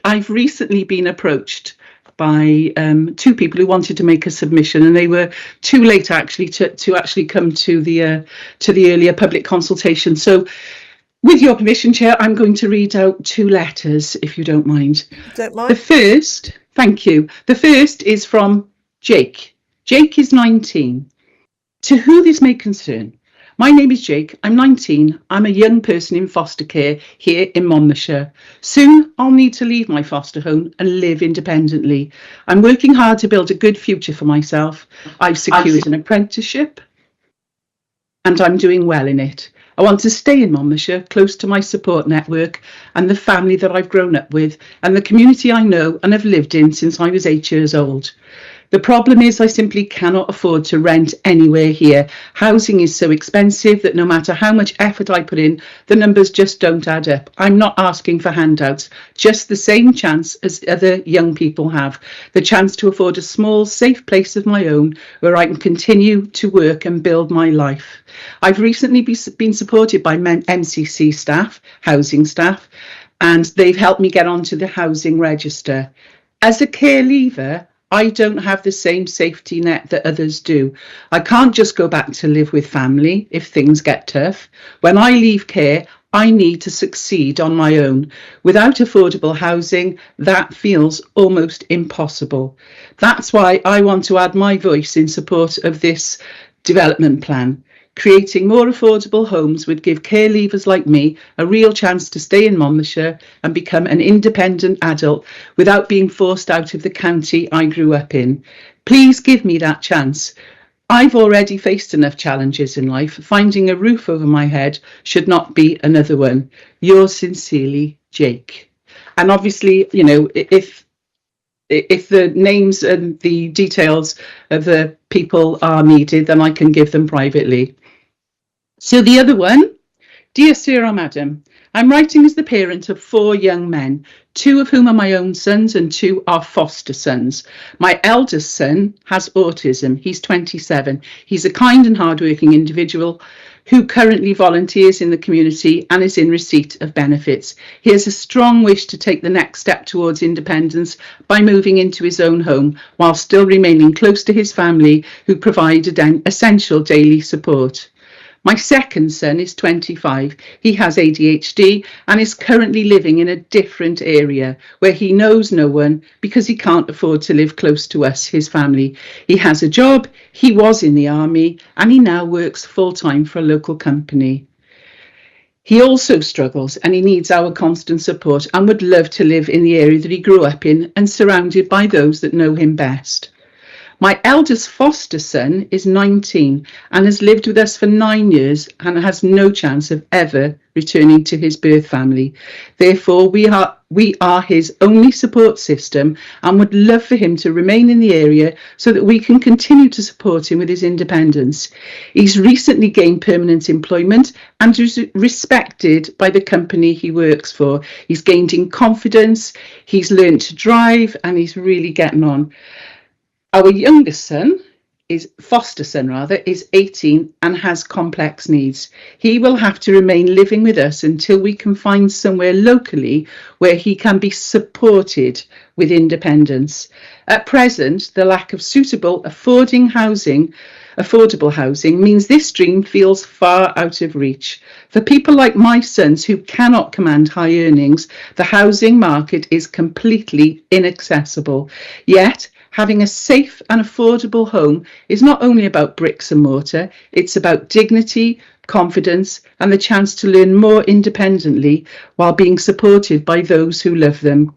I've recently been approached by two people who wanted to make a submission, and they were too late actually to actually come to the earlier public consultation. So, with your permission, Chair, I'm going to read out two letters, if you don't mind. Don't mind. The first, thank you. The first is from Jake. Jake is 19. To who this may concern, my name is Jake. I'm 19. I'm a young person in foster care here in Monmouthshire. Soon I'll need to leave my foster home and live independently. I'm working hard to build a good future for myself. I've secured an apprenticeship and I'm doing well in it. I want to stay in Monmouthshire, close to my support network and the family that I've grown up with and the community I know and have lived in since I was 8 years old. The problem is I simply cannot afford to rent anywhere here. Housing is so expensive that no matter how much effort I put in, the numbers just don't add up. I'm not asking for handouts, just the same chance as other young people have. The chance to afford a small, safe place of my own where I can continue to work and build my life. I've recently been supported by MCC staff, housing staff, and they've helped me get onto the housing register. As a care leaver, I don't have the same safety net that others do. I can't just go back to live with family if things get tough. When I leave care, I need to succeed on my own. Without affordable housing, that feels almost impossible. That's why I want to add my voice in support of this development plan. Creating more affordable homes would give care leavers like me a real chance to stay in Monmouthshire and become an independent adult without being forced out of the county I grew up in. Please give me that chance. I've already faced enough challenges in life. Finding a roof over my head should not be another one. Yours sincerely, Jake. And obviously, you know, if the names and the details of the people are needed, then I can give them privately. So the other one, dear Sir or Madam, I'm writing as the parent of 4 young men, 2 of whom are my own sons and 2 are foster sons. My eldest son has autism. He's 27. He's a kind and hardworking individual who currently volunteers in the community and is in receipt of benefits. He has a strong wish to take the next step towards independence by moving into his own home while still remaining close to his family who provide essential daily support. My second son is 25. He has ADHD and is currently living in a different area where he knows no one because he can't afford to live close to us, his family. He has a job, he was in the army, and he now works full-time for a local company. He also struggles and he needs our constant support and would love to live in the area that he grew up in and surrounded by those that know him best. My eldest foster son is 19 and has lived with us for 9 years and has no chance of ever returning to his birth family. Therefore, we are his only support system and would love for him to remain in the area so that we can continue to support him with his independence. He's recently gained permanent employment and is respected by the company he works for. He's gained in confidence, he's learned to drive, and he's really getting on. Our youngest son, foster son rather, is 18 and has complex needs. He will have to remain living with us until we can find somewhere locally where he can be supported with independence. At present, the lack of suitable affordable housing means this dream feels far out of reach. For people like my sons who cannot command high earnings, the housing market is completely inaccessible. Yet, having a safe and affordable home is not only about bricks and mortar, it's about dignity, confidence, and the chance to learn more independently while being supported by those who love them.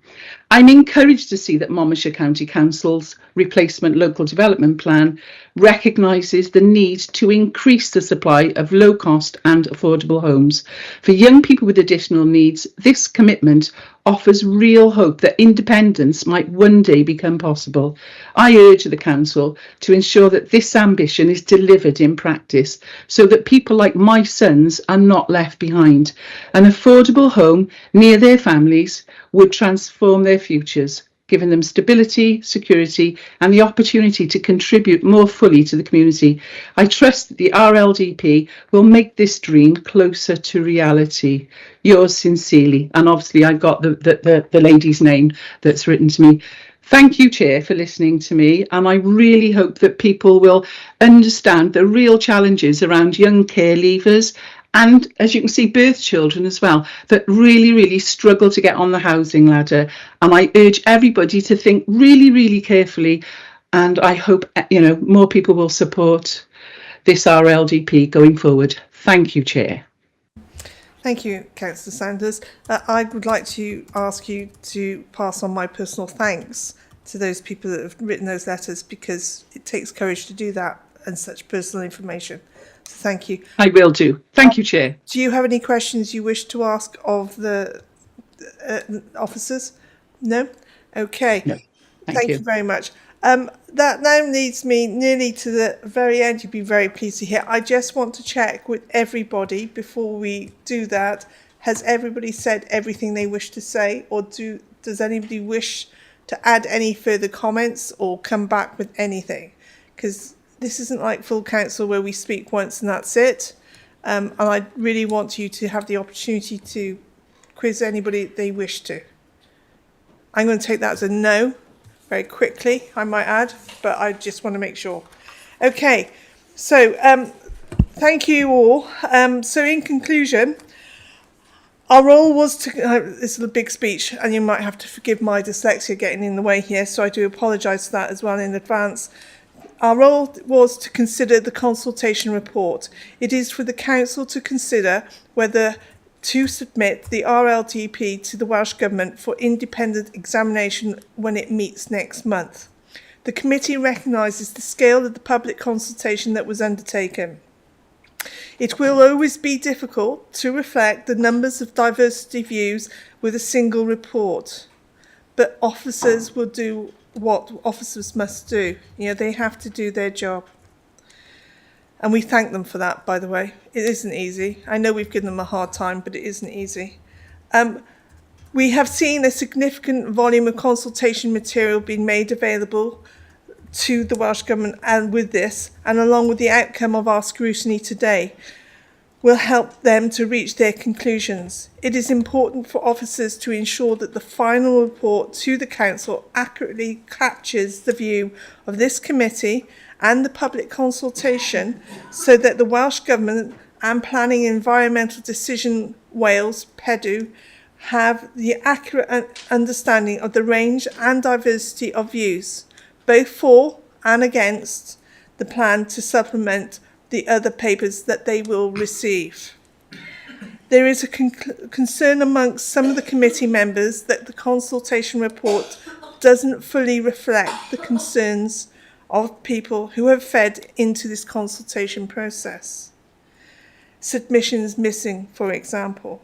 I'm encouraged to see that Monmouthshire County Council's replacement local development plan recognises the need to increase the supply of low-cost and affordable homes. For young people with additional needs, this commitment offers real hope that independence might one day become possible. I urge the Council to ensure that this ambition is delivered in practice so that people like my sons are not left behind. An affordable home near their families would transform their futures, giving them stability, security, and the opportunity to contribute more fully to the community. I trust that the RLDP will make this dream closer to reality. Yours sincerely. And obviously I've got the lady's name that's written to me. Thank you, Chair, for listening to me, and I really hope that people will understand the real challenges around young care leavers and, as you can see, birth children as well, that really struggle to get on the housing ladder. And I urge everybody to think really carefully, and I hope more people will support this RLDP going forward. Thank you, Chair. Thank you, Councillor Sanders. I would like to ask you to pass on my personal thanks to those people that have written those letters, because it takes courage to do that and such personal information. So thank you. I will do. Thank you, Chair. Do you have any questions you wish to ask of the officers? No? Okay. No. Thank you very much. That now leads me nearly to the very end. You'd be very pleased to hear. I just want to check with everybody before we do that. Has everybody said everything they wish to say, or does anybody wish to add any further comments or come back with anything? Because this isn't like full council where we speak once and that's it. And I really want you to have the opportunity to quiz anybody they wish to. I'm going to take that as a no. Very quickly, I might add, but I just want to make sure. Okay, so thank you all. So in conclusion, our role was to, this is a big speech, and you might have to forgive my dyslexia getting in the way here, so I do apologise for that as well in advance. Our role was to consider the consultation report. It is for the Council to consider whether to submit the RLDP to the Welsh Government for independent examination when it meets next month. The committee recognises the scale of the public consultation that was undertaken. It will always be difficult to reflect the numbers of diversity views with a single report, but officers will do what officers must do. They have to do their job. And we thank them for that, by the way. It isn't easy. I know we've given them a hard time, but it isn't easy. We have seen a significant volume of consultation material being made available to the Welsh Government, and with this, and along with the outcome of our scrutiny today, will help them to reach their conclusions. It is important for officers to ensure that the final report to the Council accurately captures the view of this committee and the public consultation, so that the Welsh Government and Planning Environmental Decision Wales, PEDW, have the accurate understanding of the range and diversity of views, both for and against the plan, to supplement the other papers that they will receive. There is a concern amongst some of the committee members that the consultation report doesn't fully reflect the concerns of people who have fed into this consultation process. Submissions missing, for example.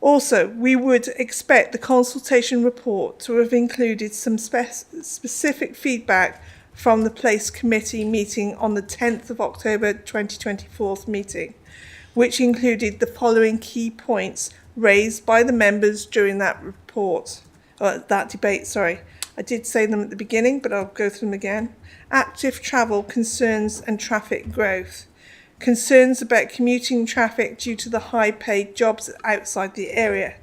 Also, we would expect the consultation report to have included some specific feedback from the Place Committee meeting on the 10th of October 2024 meeting, which included the following key points raised by the members during that debate. I did say them at the beginning, but I'll go through them again. Active travel concerns and traffic growth. Concerns about commuting traffic due to the high-paid jobs outside the area.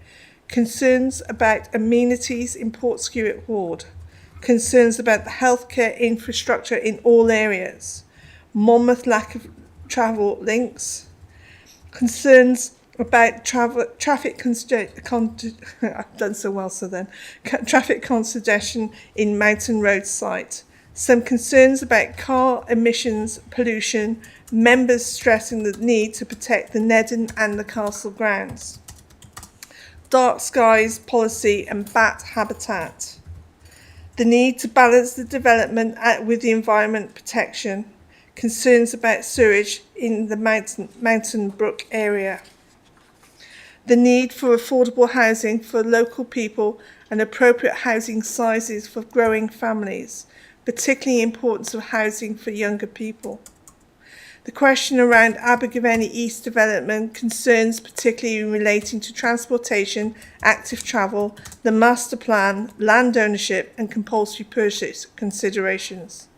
Concerns about amenities in Portskewett Ward. Concerns about the healthcare infrastructure in all areas. Monmouth lack of travel links. Concerns about traffic congestion in Mountain Road site. Some concerns about car emissions, pollution, members stressing the need to protect the Neddon and the castle grounds. Dark skies policy and bat habitat. The need to balance the development with the environment protection. Concerns about sewage in the Mountain Brook area. The need for affordable housing for local people and appropriate housing sizes for growing families, particularly importance of housing for younger people. The question around Abergavenny East development concerns particularly relating to transportation, active travel, the master plan, land ownership and compulsory purchase considerations.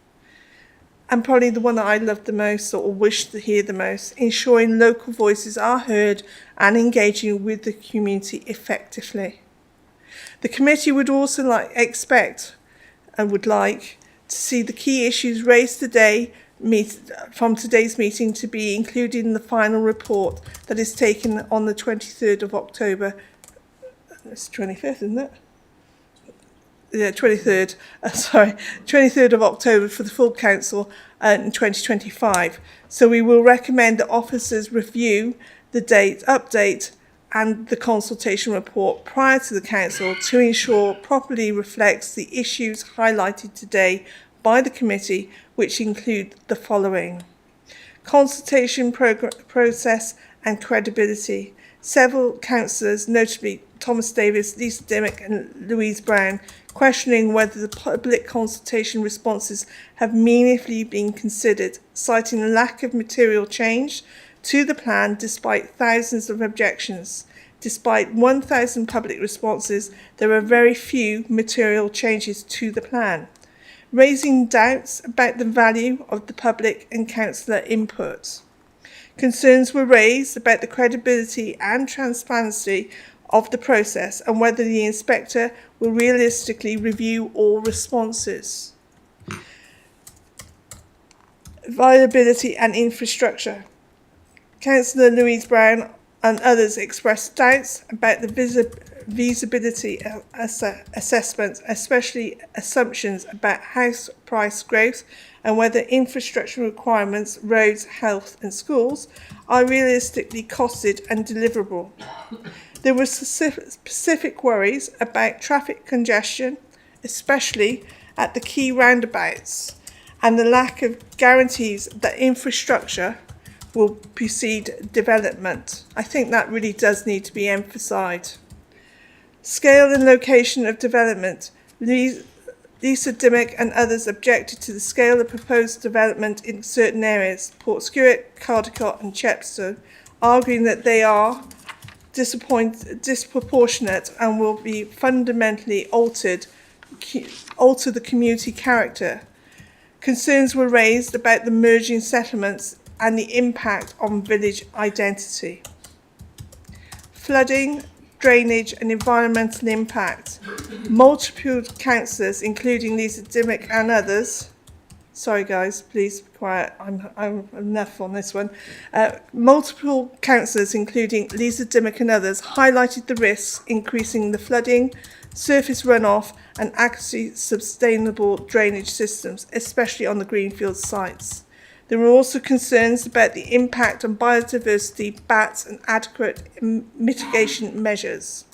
And probably the one that I loved the most or wish to hear the most, ensuring local voices are heard and engaging with the community effectively. The committee would also expect to see the key issues raised today from today's meeting to be included in the final report that is taken on the 23rd of October. It's 25th, isn't it? Yeah, 23rd. 23rd of October for the full council in 2025. So we will recommend that officers review the update and the consultation report prior to the council to ensure properly reflects the issues highlighted today by the committee, which include the following: consultation process and credibility. Several councillors, notably Thomas Davis, Lisa Dimmock and Louise Brown, questioning whether the public consultation responses have meaningfully been considered, citing a lack of material change to the plan despite thousands of objections. Despite 1,000 public responses, there are very few material changes to the plan, raising doubts about the value of the public and councillor input. Concerns were raised about the credibility and transparency of the process and whether the inspector will realistically review all responses. Viability and infrastructure. Councillor Louise Brown and others expressed doubts about the feasibility assessments, especially assumptions about house price growth and whether infrastructure requirements, roads, health and schools are realistically costed and deliverable. There were specific worries about traffic congestion, especially at the key roundabouts, and the lack of guarantees that infrastructure will precede development. I think that really does need to be emphasised. Scale and location of development. Lisa Dimmock and others objected to the scale of proposed development in certain areas, Portskewett, Caldecott and Chepstow, arguing that they are disproportionate and will be fundamentally alter the community character. Concerns were raised about the merging settlements and the impact on village identity. Flooding, drainage and environmental impact. Multiple councillors, including Lisa Dimmock and others, sorry guys, please be quiet, I'm enough on this one. Multiple councillors, including Lisa Dimmock and others, highlighted the risks increasing the flooding, surface runoff and accuracy sustainable drainage systems, especially on the greenfield sites. There were also concerns about the impact on biodiversity, bats and adequate mitigation measures.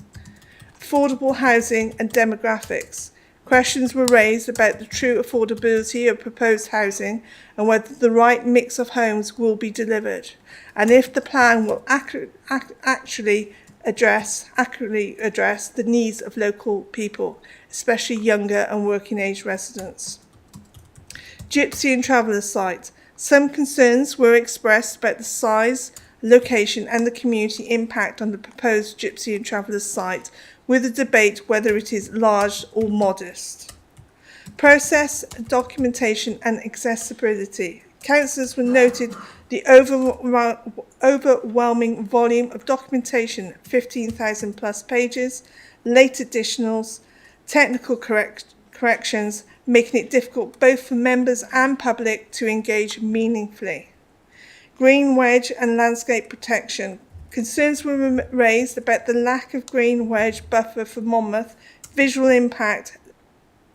Affordable housing and demographics. Questions were raised about the true affordability of proposed housing and whether the right mix of homes will be delivered, and if the plan will accurately address the needs of local people, especially younger and working age residents. Gypsy and Traveller site. Some concerns were expressed about the size, location and the community impact on the proposed Gypsy and Traveller site, with a debate whether it is large or modest. Process, documentation and accessibility. Councillors were noted the overwhelming volume of documentation, 15,000 plus pages, late additionals, technical corrections, making it difficult both for members and public to engage meaningfully. Green wedge and landscape protection. Concerns were raised about the lack of green wedge buffer for Monmouth, visual impact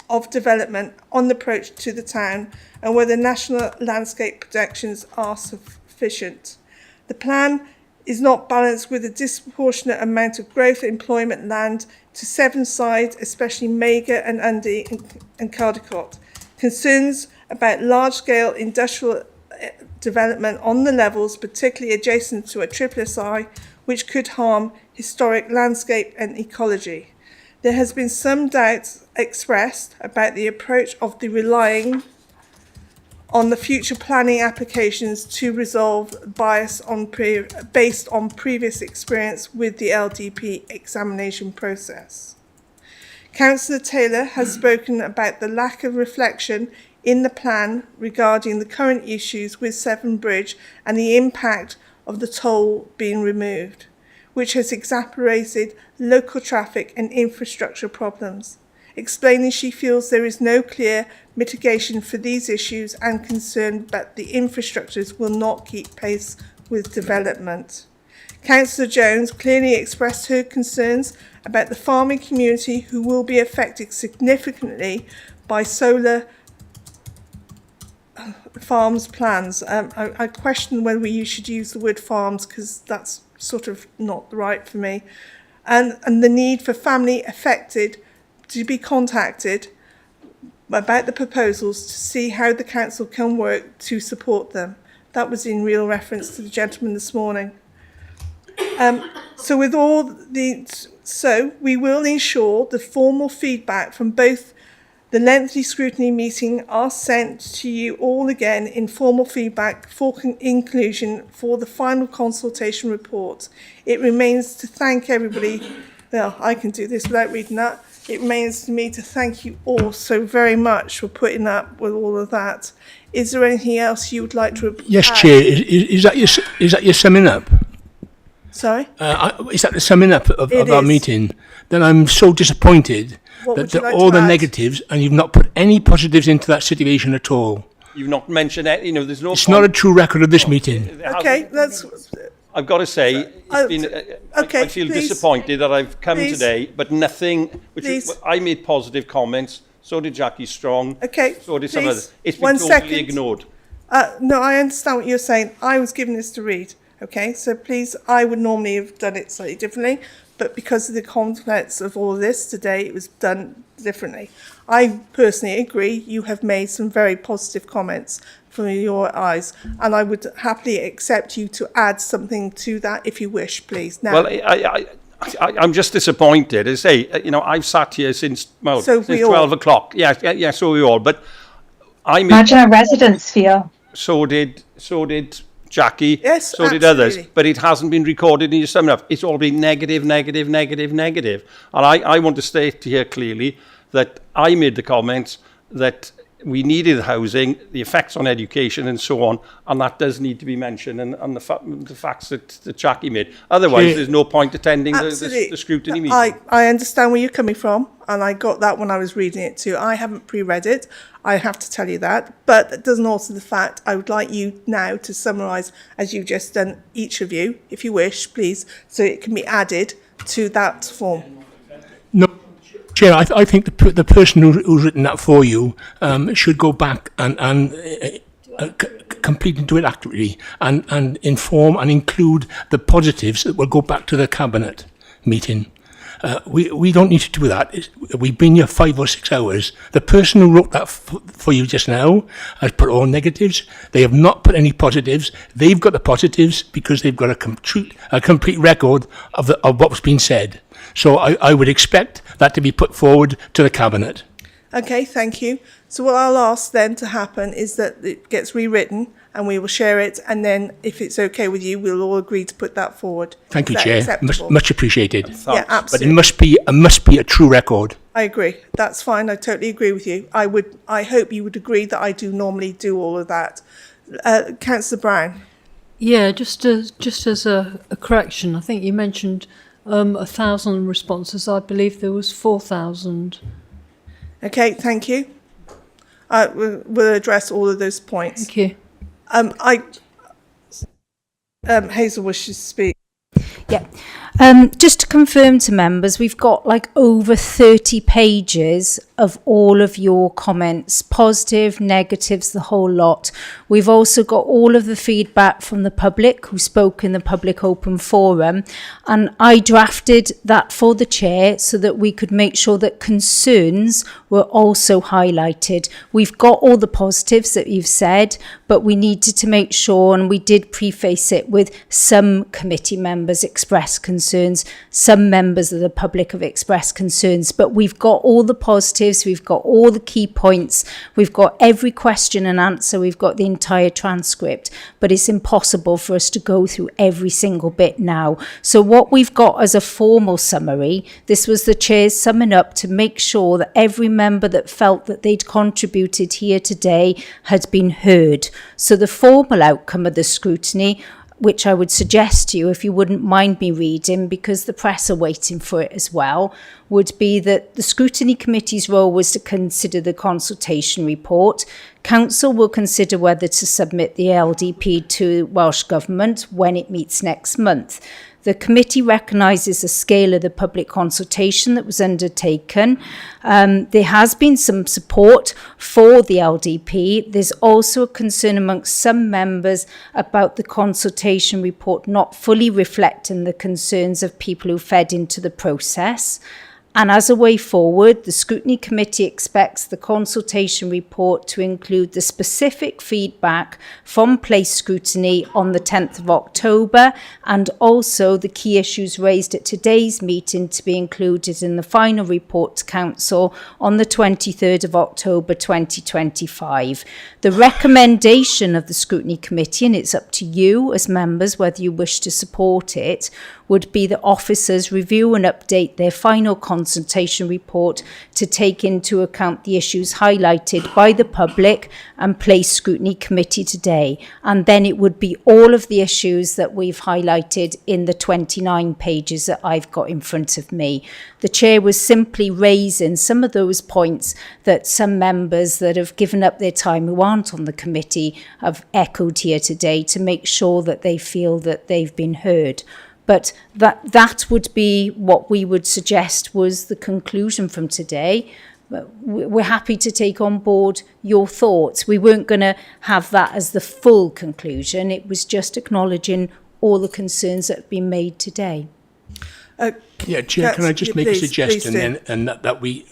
of development on the approach to the town, and whether national landscape protections are sufficient. The plan is not balanced with a disproportionate amount of growth employment land to Seven Sides, especially Mager and Undy and Caldecott. Concerns about large-scale industrial development on the levels, particularly adjacent to a SSI, which could harm historic landscape and ecology. There has been some doubt expressed about the approach of the relying on the future planning applications to resolve bias based on previous experience with the LDP examination process. Councillor Taylor has spoken about the lack of reflection in the plan regarding the current issues with Severn Bridge and the impact of the toll being removed, which has exacerbated local traffic and infrastructure problems, explaining she feels there is no clear mitigation for these issues and concerned that the infrastructures will not keep pace with development. Councillor Jones clearly expressed her concerns about the farming community who will be affected significantly by solar farms plans. I question whether we should use the word farms because that's sort of not right for me. And the need for family affected to be contacted about the proposals to see how the council can work to support them. That was in real reference to the gentleman this morning. So we will ensure the formal feedback from both the lengthy scrutiny meeting are sent to you all again in formal feedback for inclusion for the final consultation report. It remains to thank everybody. Well, I can do this without reading that. It remains to me to thank you all so very much for putting up with all of that. Is there anything else you would like to add? Yes, Chair. Is that your summing up? Sorry? Is that the summing up of our meeting? Then I'm so disappointed that all the negatives, and you've not put any positives into that situation at all. You've not mentioned it. There's no. It's not a true record of this meeting. Okay, let's. I've got to say, it's been. I feel disappointed that I've come today, but nothing. I made positive comments. So did Jackie Strong. Okay. So did some others. It's been One totally second. ignored. No, I understand what you're saying. I was given this to read. Okay, so please, I would normally have done it slightly differently, but because of the context of all of this today, it was done differently. I personally agree you have made some very positive comments from your eyes, and I would happily accept you to add something to that if you wish, please. Now, Well, I'm just disappointed. As I say, I've sat here since So since we all. 12 o'clock. Yeah, so we all. But Imagine how residents feel. So did Jackie. Yes, so did others. But it hasn't been recorded in your summing up. It's all been negative. And I want to state here clearly that I made the comments that we needed housing, the effects on education and so on, and that does need to be mentioned, and the facts that Jackie made. Otherwise, there's no point attending the scrutiny meeting. I understand where you're coming from, and I got that when I was reading it too. I haven't pre-read it, I have to tell you that, but that doesn't alter the fact I would like you now to summarise, as you've just done, each of you, if you wish, please, so it can be added to that form. No, Chair, I think the person who's written that for you should go back and complete and do it accurately and inform and include the positives that will go back to the Cabinet meeting. We don't need to do that. We've been here 5 or 6 hours. The person who wrote that for you just now has put all negatives. They have not put any positives. They've got the positives because they've got a complete record of what's been said. So I would expect that to be put forward to the Cabinet. Okay, thank you. So what I'll ask then to happen is that it gets rewritten and we will share it, and then if it's okay with you, we'll all agree to put that forward. Thank you, Is that Chair. acceptable? Much appreciated. Yeah, absolutely. But it must be a true record. I agree. That's fine. I totally agree with you. I hope you would agree that I do normally do all of that. Councillor Brown. Yeah, just as a correction, I think you mentioned 1,000 responses. I believe there was 4,000. Okay, thank you. We'll address all of those points. Thank you. Hazel wishes to speak. Yeah. Just to confirm to members, we've got like over 30 pages of all of your comments, positive, negatives, the whole lot. We've also got all of the feedback from the public who spoke in the public open forum, and I drafted that for the chair so that we could make sure that concerns were also highlighted. We've got all the positives that you've said, but we needed to make sure, and we did preface it with some committee members expressed concerns, some members of the public have expressed concerns, but we've got all the positives, we've got all the key points, we've got every question and answer, we've got the entire transcript, but it's impossible for us to go through every single bit now. So what we've got as a formal summary, this was the chair's summing up to make sure that every member that felt that they'd contributed here today had been heard. So the formal outcome of the scrutiny, which I would suggest to you, if you wouldn't mind me reading, because the press are waiting for it as well, would be that the Scrutiny Committee's role was to consider the consultation report. Council will consider whether to submit the LDP to Welsh Government when it meets next month. The committee recognises the scale of the public consultation that was undertaken. There has been some support for the LDP. There's also a concern amongst some members about the consultation report not fully reflecting the concerns of people who fed into the process. And as a way forward, the Scrutiny Committee expects the consultation report to include the specific feedback from Place Scrutiny on the 10th of October, and also the key issues raised at today's meeting to be included in the final report to Council on the 23rd of October 2025. The recommendation of the Scrutiny Committee, and it's up to you as members whether you wish to support it, would be that officers review and update their final consultation report to take into account the issues highlighted by the public and Place Scrutiny Committee today. And then it would be all of the issues that we've highlighted in the 29 pages that I've got in front of me. The chair was simply raising some of those points that some members that have given up their time who aren't on the committee have echoed here today to make sure that they feel that they've been heard. But that would be what we would suggest was the conclusion from today. But we're happy to take on board your thoughts. We weren't going to have that as the full conclusion. It was just acknowledging all the concerns that have been made today. Yeah, Chair, can I just make a suggestion then, and that we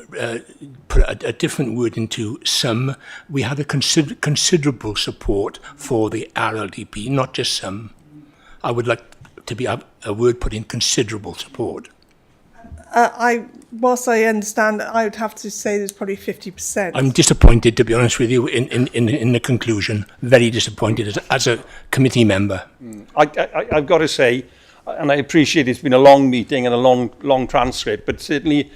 put a different word into some. We had a considerable support for the RLDP, not just some. I would like to be a word put in considerable support. Whilst I understand, I would have to say there's probably 50%. I'm disappointed, to be honest with you, in the conclusion. Very disappointed as a committee member. I've got to say, and I appreciate it's been a long meeting and a long transcript, but certainly,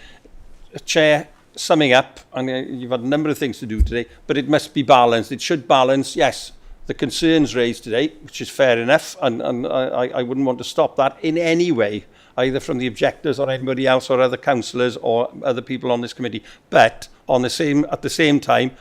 Chair, summing up, and you've had a number of things to do today, but it must be balanced. It should balance, yes, the concerns raised today, which is fair enough, and I wouldn't want to stop that in any way, either from the objectors or anybody else or other councillors or other people on this committee. But at the same time,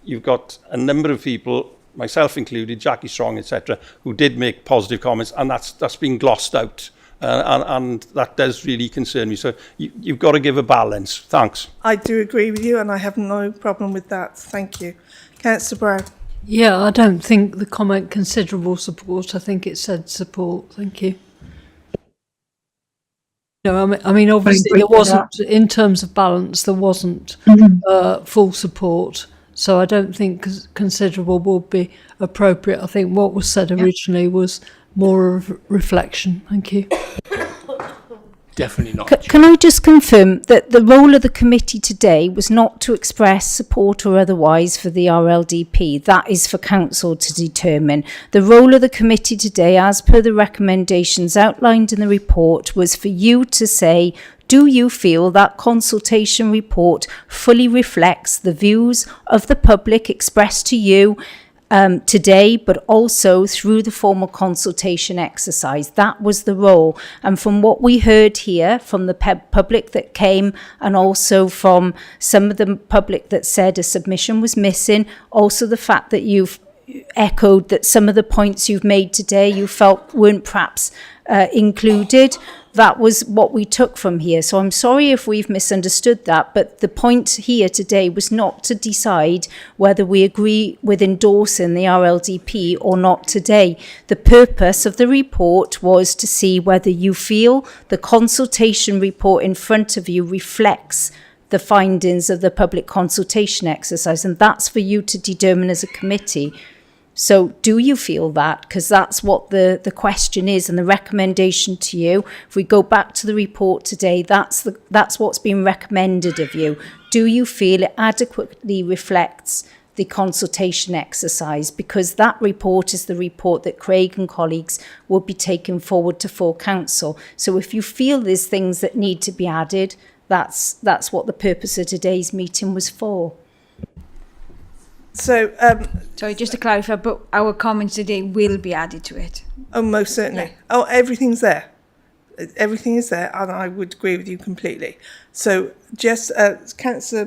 you've got a number of people, myself included, Jackie Strong, etc., who did make positive comments, and that's been glossed out. And that does really concern me. So you've got to give a balance. Thanks. I do agree with you, and I have no problem with that. Thank you. Councillor Brown. Yeah, I don't think the comment considerable support. I think it said support. Thank you. No, I mean, obviously there wasn't, in terms of balance, there wasn't full support. So I don't think considerable would be appropriate. I think what was said originally was more of reflection. Thank you. Definitely not. Can I just confirm that the role of the committee today was not to express support or otherwise for the RLDP? That is for council to determine. The role of the committee today, as per the recommendations outlined in the report, was for you to say, do you feel that consultation report fully reflects the views of the public expressed to you today, but also through the formal consultation exercise? That was the role. And from what we heard here from the public that came, and also from some of the public that said a submission was missing, also the fact that you've echoed that some of the points you've made today you felt weren't perhaps included. That was what we took from here. So I'm sorry if we've misunderstood that, but the point here today was not to decide whether we agree with endorsing the RLDP or not today. The purpose of the report was to see whether you feel the consultation report in front of you reflects the findings of the public consultation exercise, and that's for you to determine as a committee. So do you feel that? Because that's what the question is, and the recommendation to you. If we go back to the report today, that's what's been recommended of you. Do you feel it adequately reflects the consultation exercise? Because that report is the report that Craig and colleagues will be taking forward to full council. So if you feel there's things that need to be added, that's what the purpose of today's meeting was for. So, sorry, just to clarify, but our comments today will be added to it. Oh, most certainly. Yeah. Oh, everything's there. Everything is there, and I would agree with you completely. So, just Councillor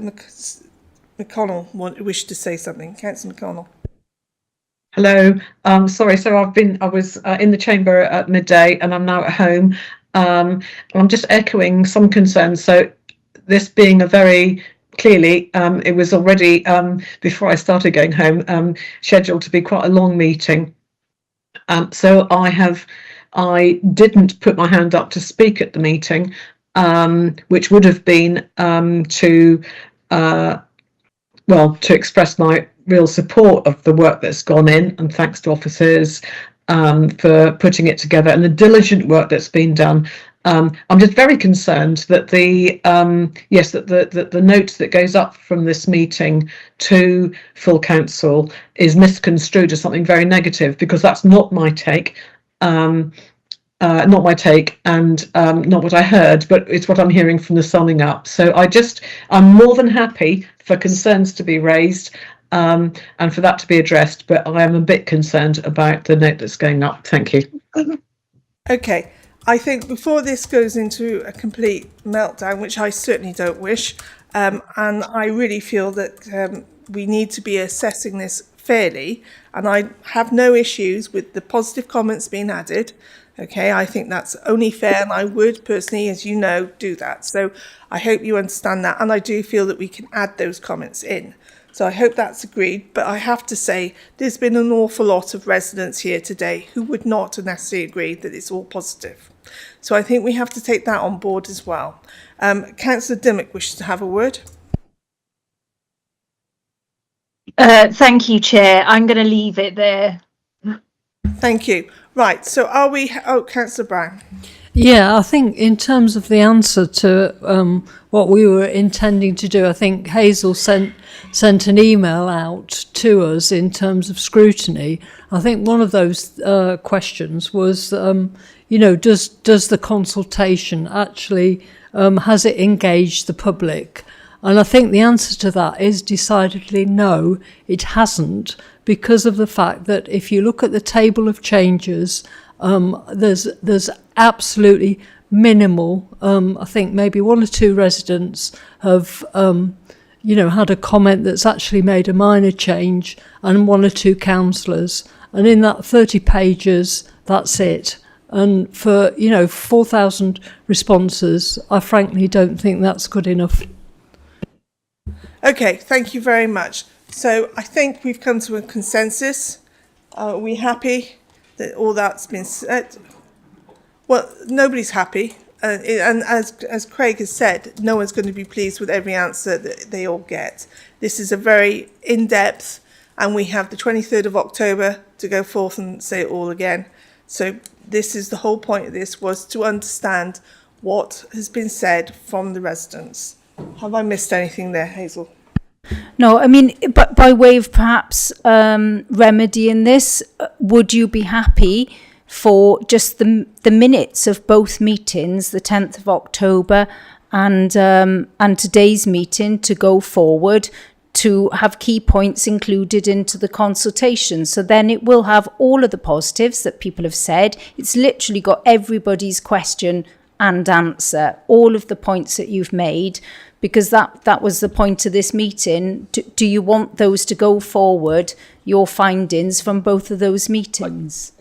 McConnell wished to say something. Councillor McConnell. Hello. Sorry. So I was in the chamber at midday, and I'm now at home. I'm just echoing some concerns. So, this being a very clearly, it was already, before I started going home, scheduled to be quite a long meeting. So I didn't put my hand up to speak at the meeting, which would have been to express my real support of the work that's gone in, and thanks to officers for putting it together and the diligent work that's been done. I'm just very concerned that the note that goes up from this meeting to full council is misconstrued as something very negative, because that's not my take. And not what I heard, but it's what I'm hearing from the summing up. So I'm more than happy for concerns to be raised and for that to be addressed, but I am a bit concerned about the note that's going up. Thank you. Okay. I think before this goes into a complete meltdown, which I certainly don't wish, and I really feel that we need to be assessing this fairly, and I have no issues with the positive comments being added. Okay, I think that's only fair, and I would personally, as you know, do that. So I hope you understand that, and I do feel that we can add those comments in. So I hope that's agreed, but I have to say there's been an awful lot of residents here today who would not necessarily agree that it's all positive. So I think we have to take that on board as well. Councillor Dimmock wishes to have a word. Thank you, Chair. I'm going to leave it there. Thank you. Right, so are we... Oh, Councillor Brown. Yeah, I think in terms of the answer to what we were intending to do, I think Hazel sent an email out to us in terms of scrutiny. I think one of those questions was, does the consultation actually, has it engaged the public? And I think the answer to that is decidedly no, it hasn't, because of the fact that if you look at the table of changes, there's absolutely minimal. I think maybe one or two residents have, had a comment that's actually made a minor change, and one or two councillors. And in that 30 pages, that's it. And for, 4,000 responses, I frankly don't think that's good enough. Okay, thank you very much. So I think we've come to a consensus. Are we happy that all that's been said? Well, nobody's happy. And as Craig has said, no one's going to be pleased with every answer that they all get. This is a very in-depth, and we have the 23rd of October to go forth and say it all again. So this is the whole point of this, was to understand what has been said from the residents. Have I missed anything there, Hazel? No, I mean, but by way of perhaps remedying this, would you be happy for just the minutes of both meetings, the 10th of October and today's meeting, to go forward, to have key points included into the consultation? So then it will have all of the positives that people have said. It's literally got everybody's question and answer, all of the points that you've made, because that was the point of this meeting. Do you want those to go forward, your findings from both of those meetings?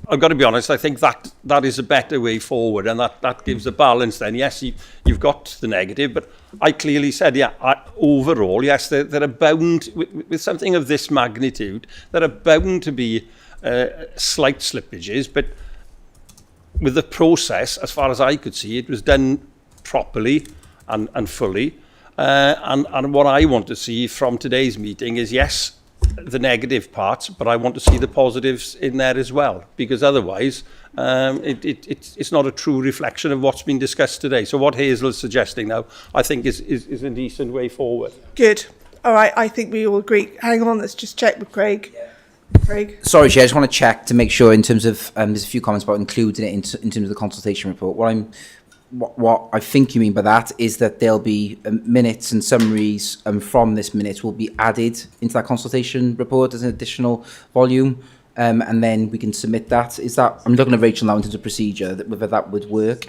I've got to be honest, I think that is a better way forward, and that gives a balance then. Yes, you've got the negative, but I clearly said, overall, yes, there are bound, with something of this magnitude, there are bound to be slight slippages, but with the process, as far as I could see, it was done properly and fully. And what I want to see from today's meeting is, yes, the negative parts, but I want to see the positives in there as well, because otherwise it's not a true reflection of what's been discussed today. So what Hazel's suggesting now, I think is a decent way forward. Good. All right, I think we all agree. Hang on, let's just check with Craig. Craig? Sorry, Chair, I just want to check to make sure in terms of, there's a few comments about including it in terms of the consultation report. What I think you mean by that is that there'll be minutes and summaries from this minute will be added into that consultation report as an additional volume, and then we can submit that. Is that, I'm looking at Rachel now in terms of procedure, whether that would work.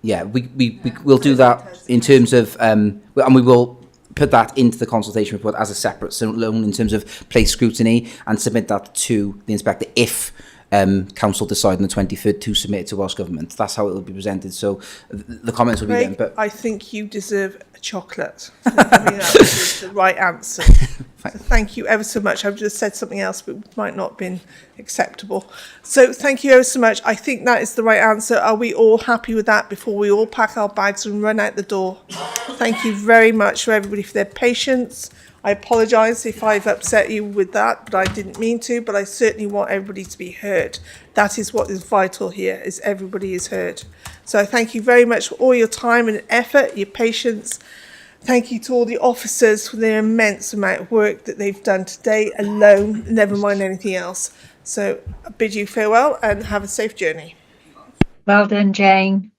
Yeah, we'll do that in terms of, and we will put that into the consultation report as a separate zone in terms of place scrutiny, and submit that to the inspector if council decide on the 23rd to submit it to Welsh Government. That's how it will be presented. So the comments will be then. But I think you deserve a chocolate. I mean, that was the right answer. So thank you ever so much. I've just said something else, but might not have been acceptable. So thank you ever so much. I think that is the right answer. Are we all happy with that before we all pack our bags and run out the door? Thank you very much for everybody for their patience. I apologise if I've upset you with that, but I didn't mean to, but I certainly want everybody to be heard. That is what is vital here, is everybody is heard. So thank you very much for all your time and effort, your patience. Thank you to all the officers for their immense amount of work that they've done today alone, never mind anything else. So I bid you farewell and have a safe journey. Well done, Jane.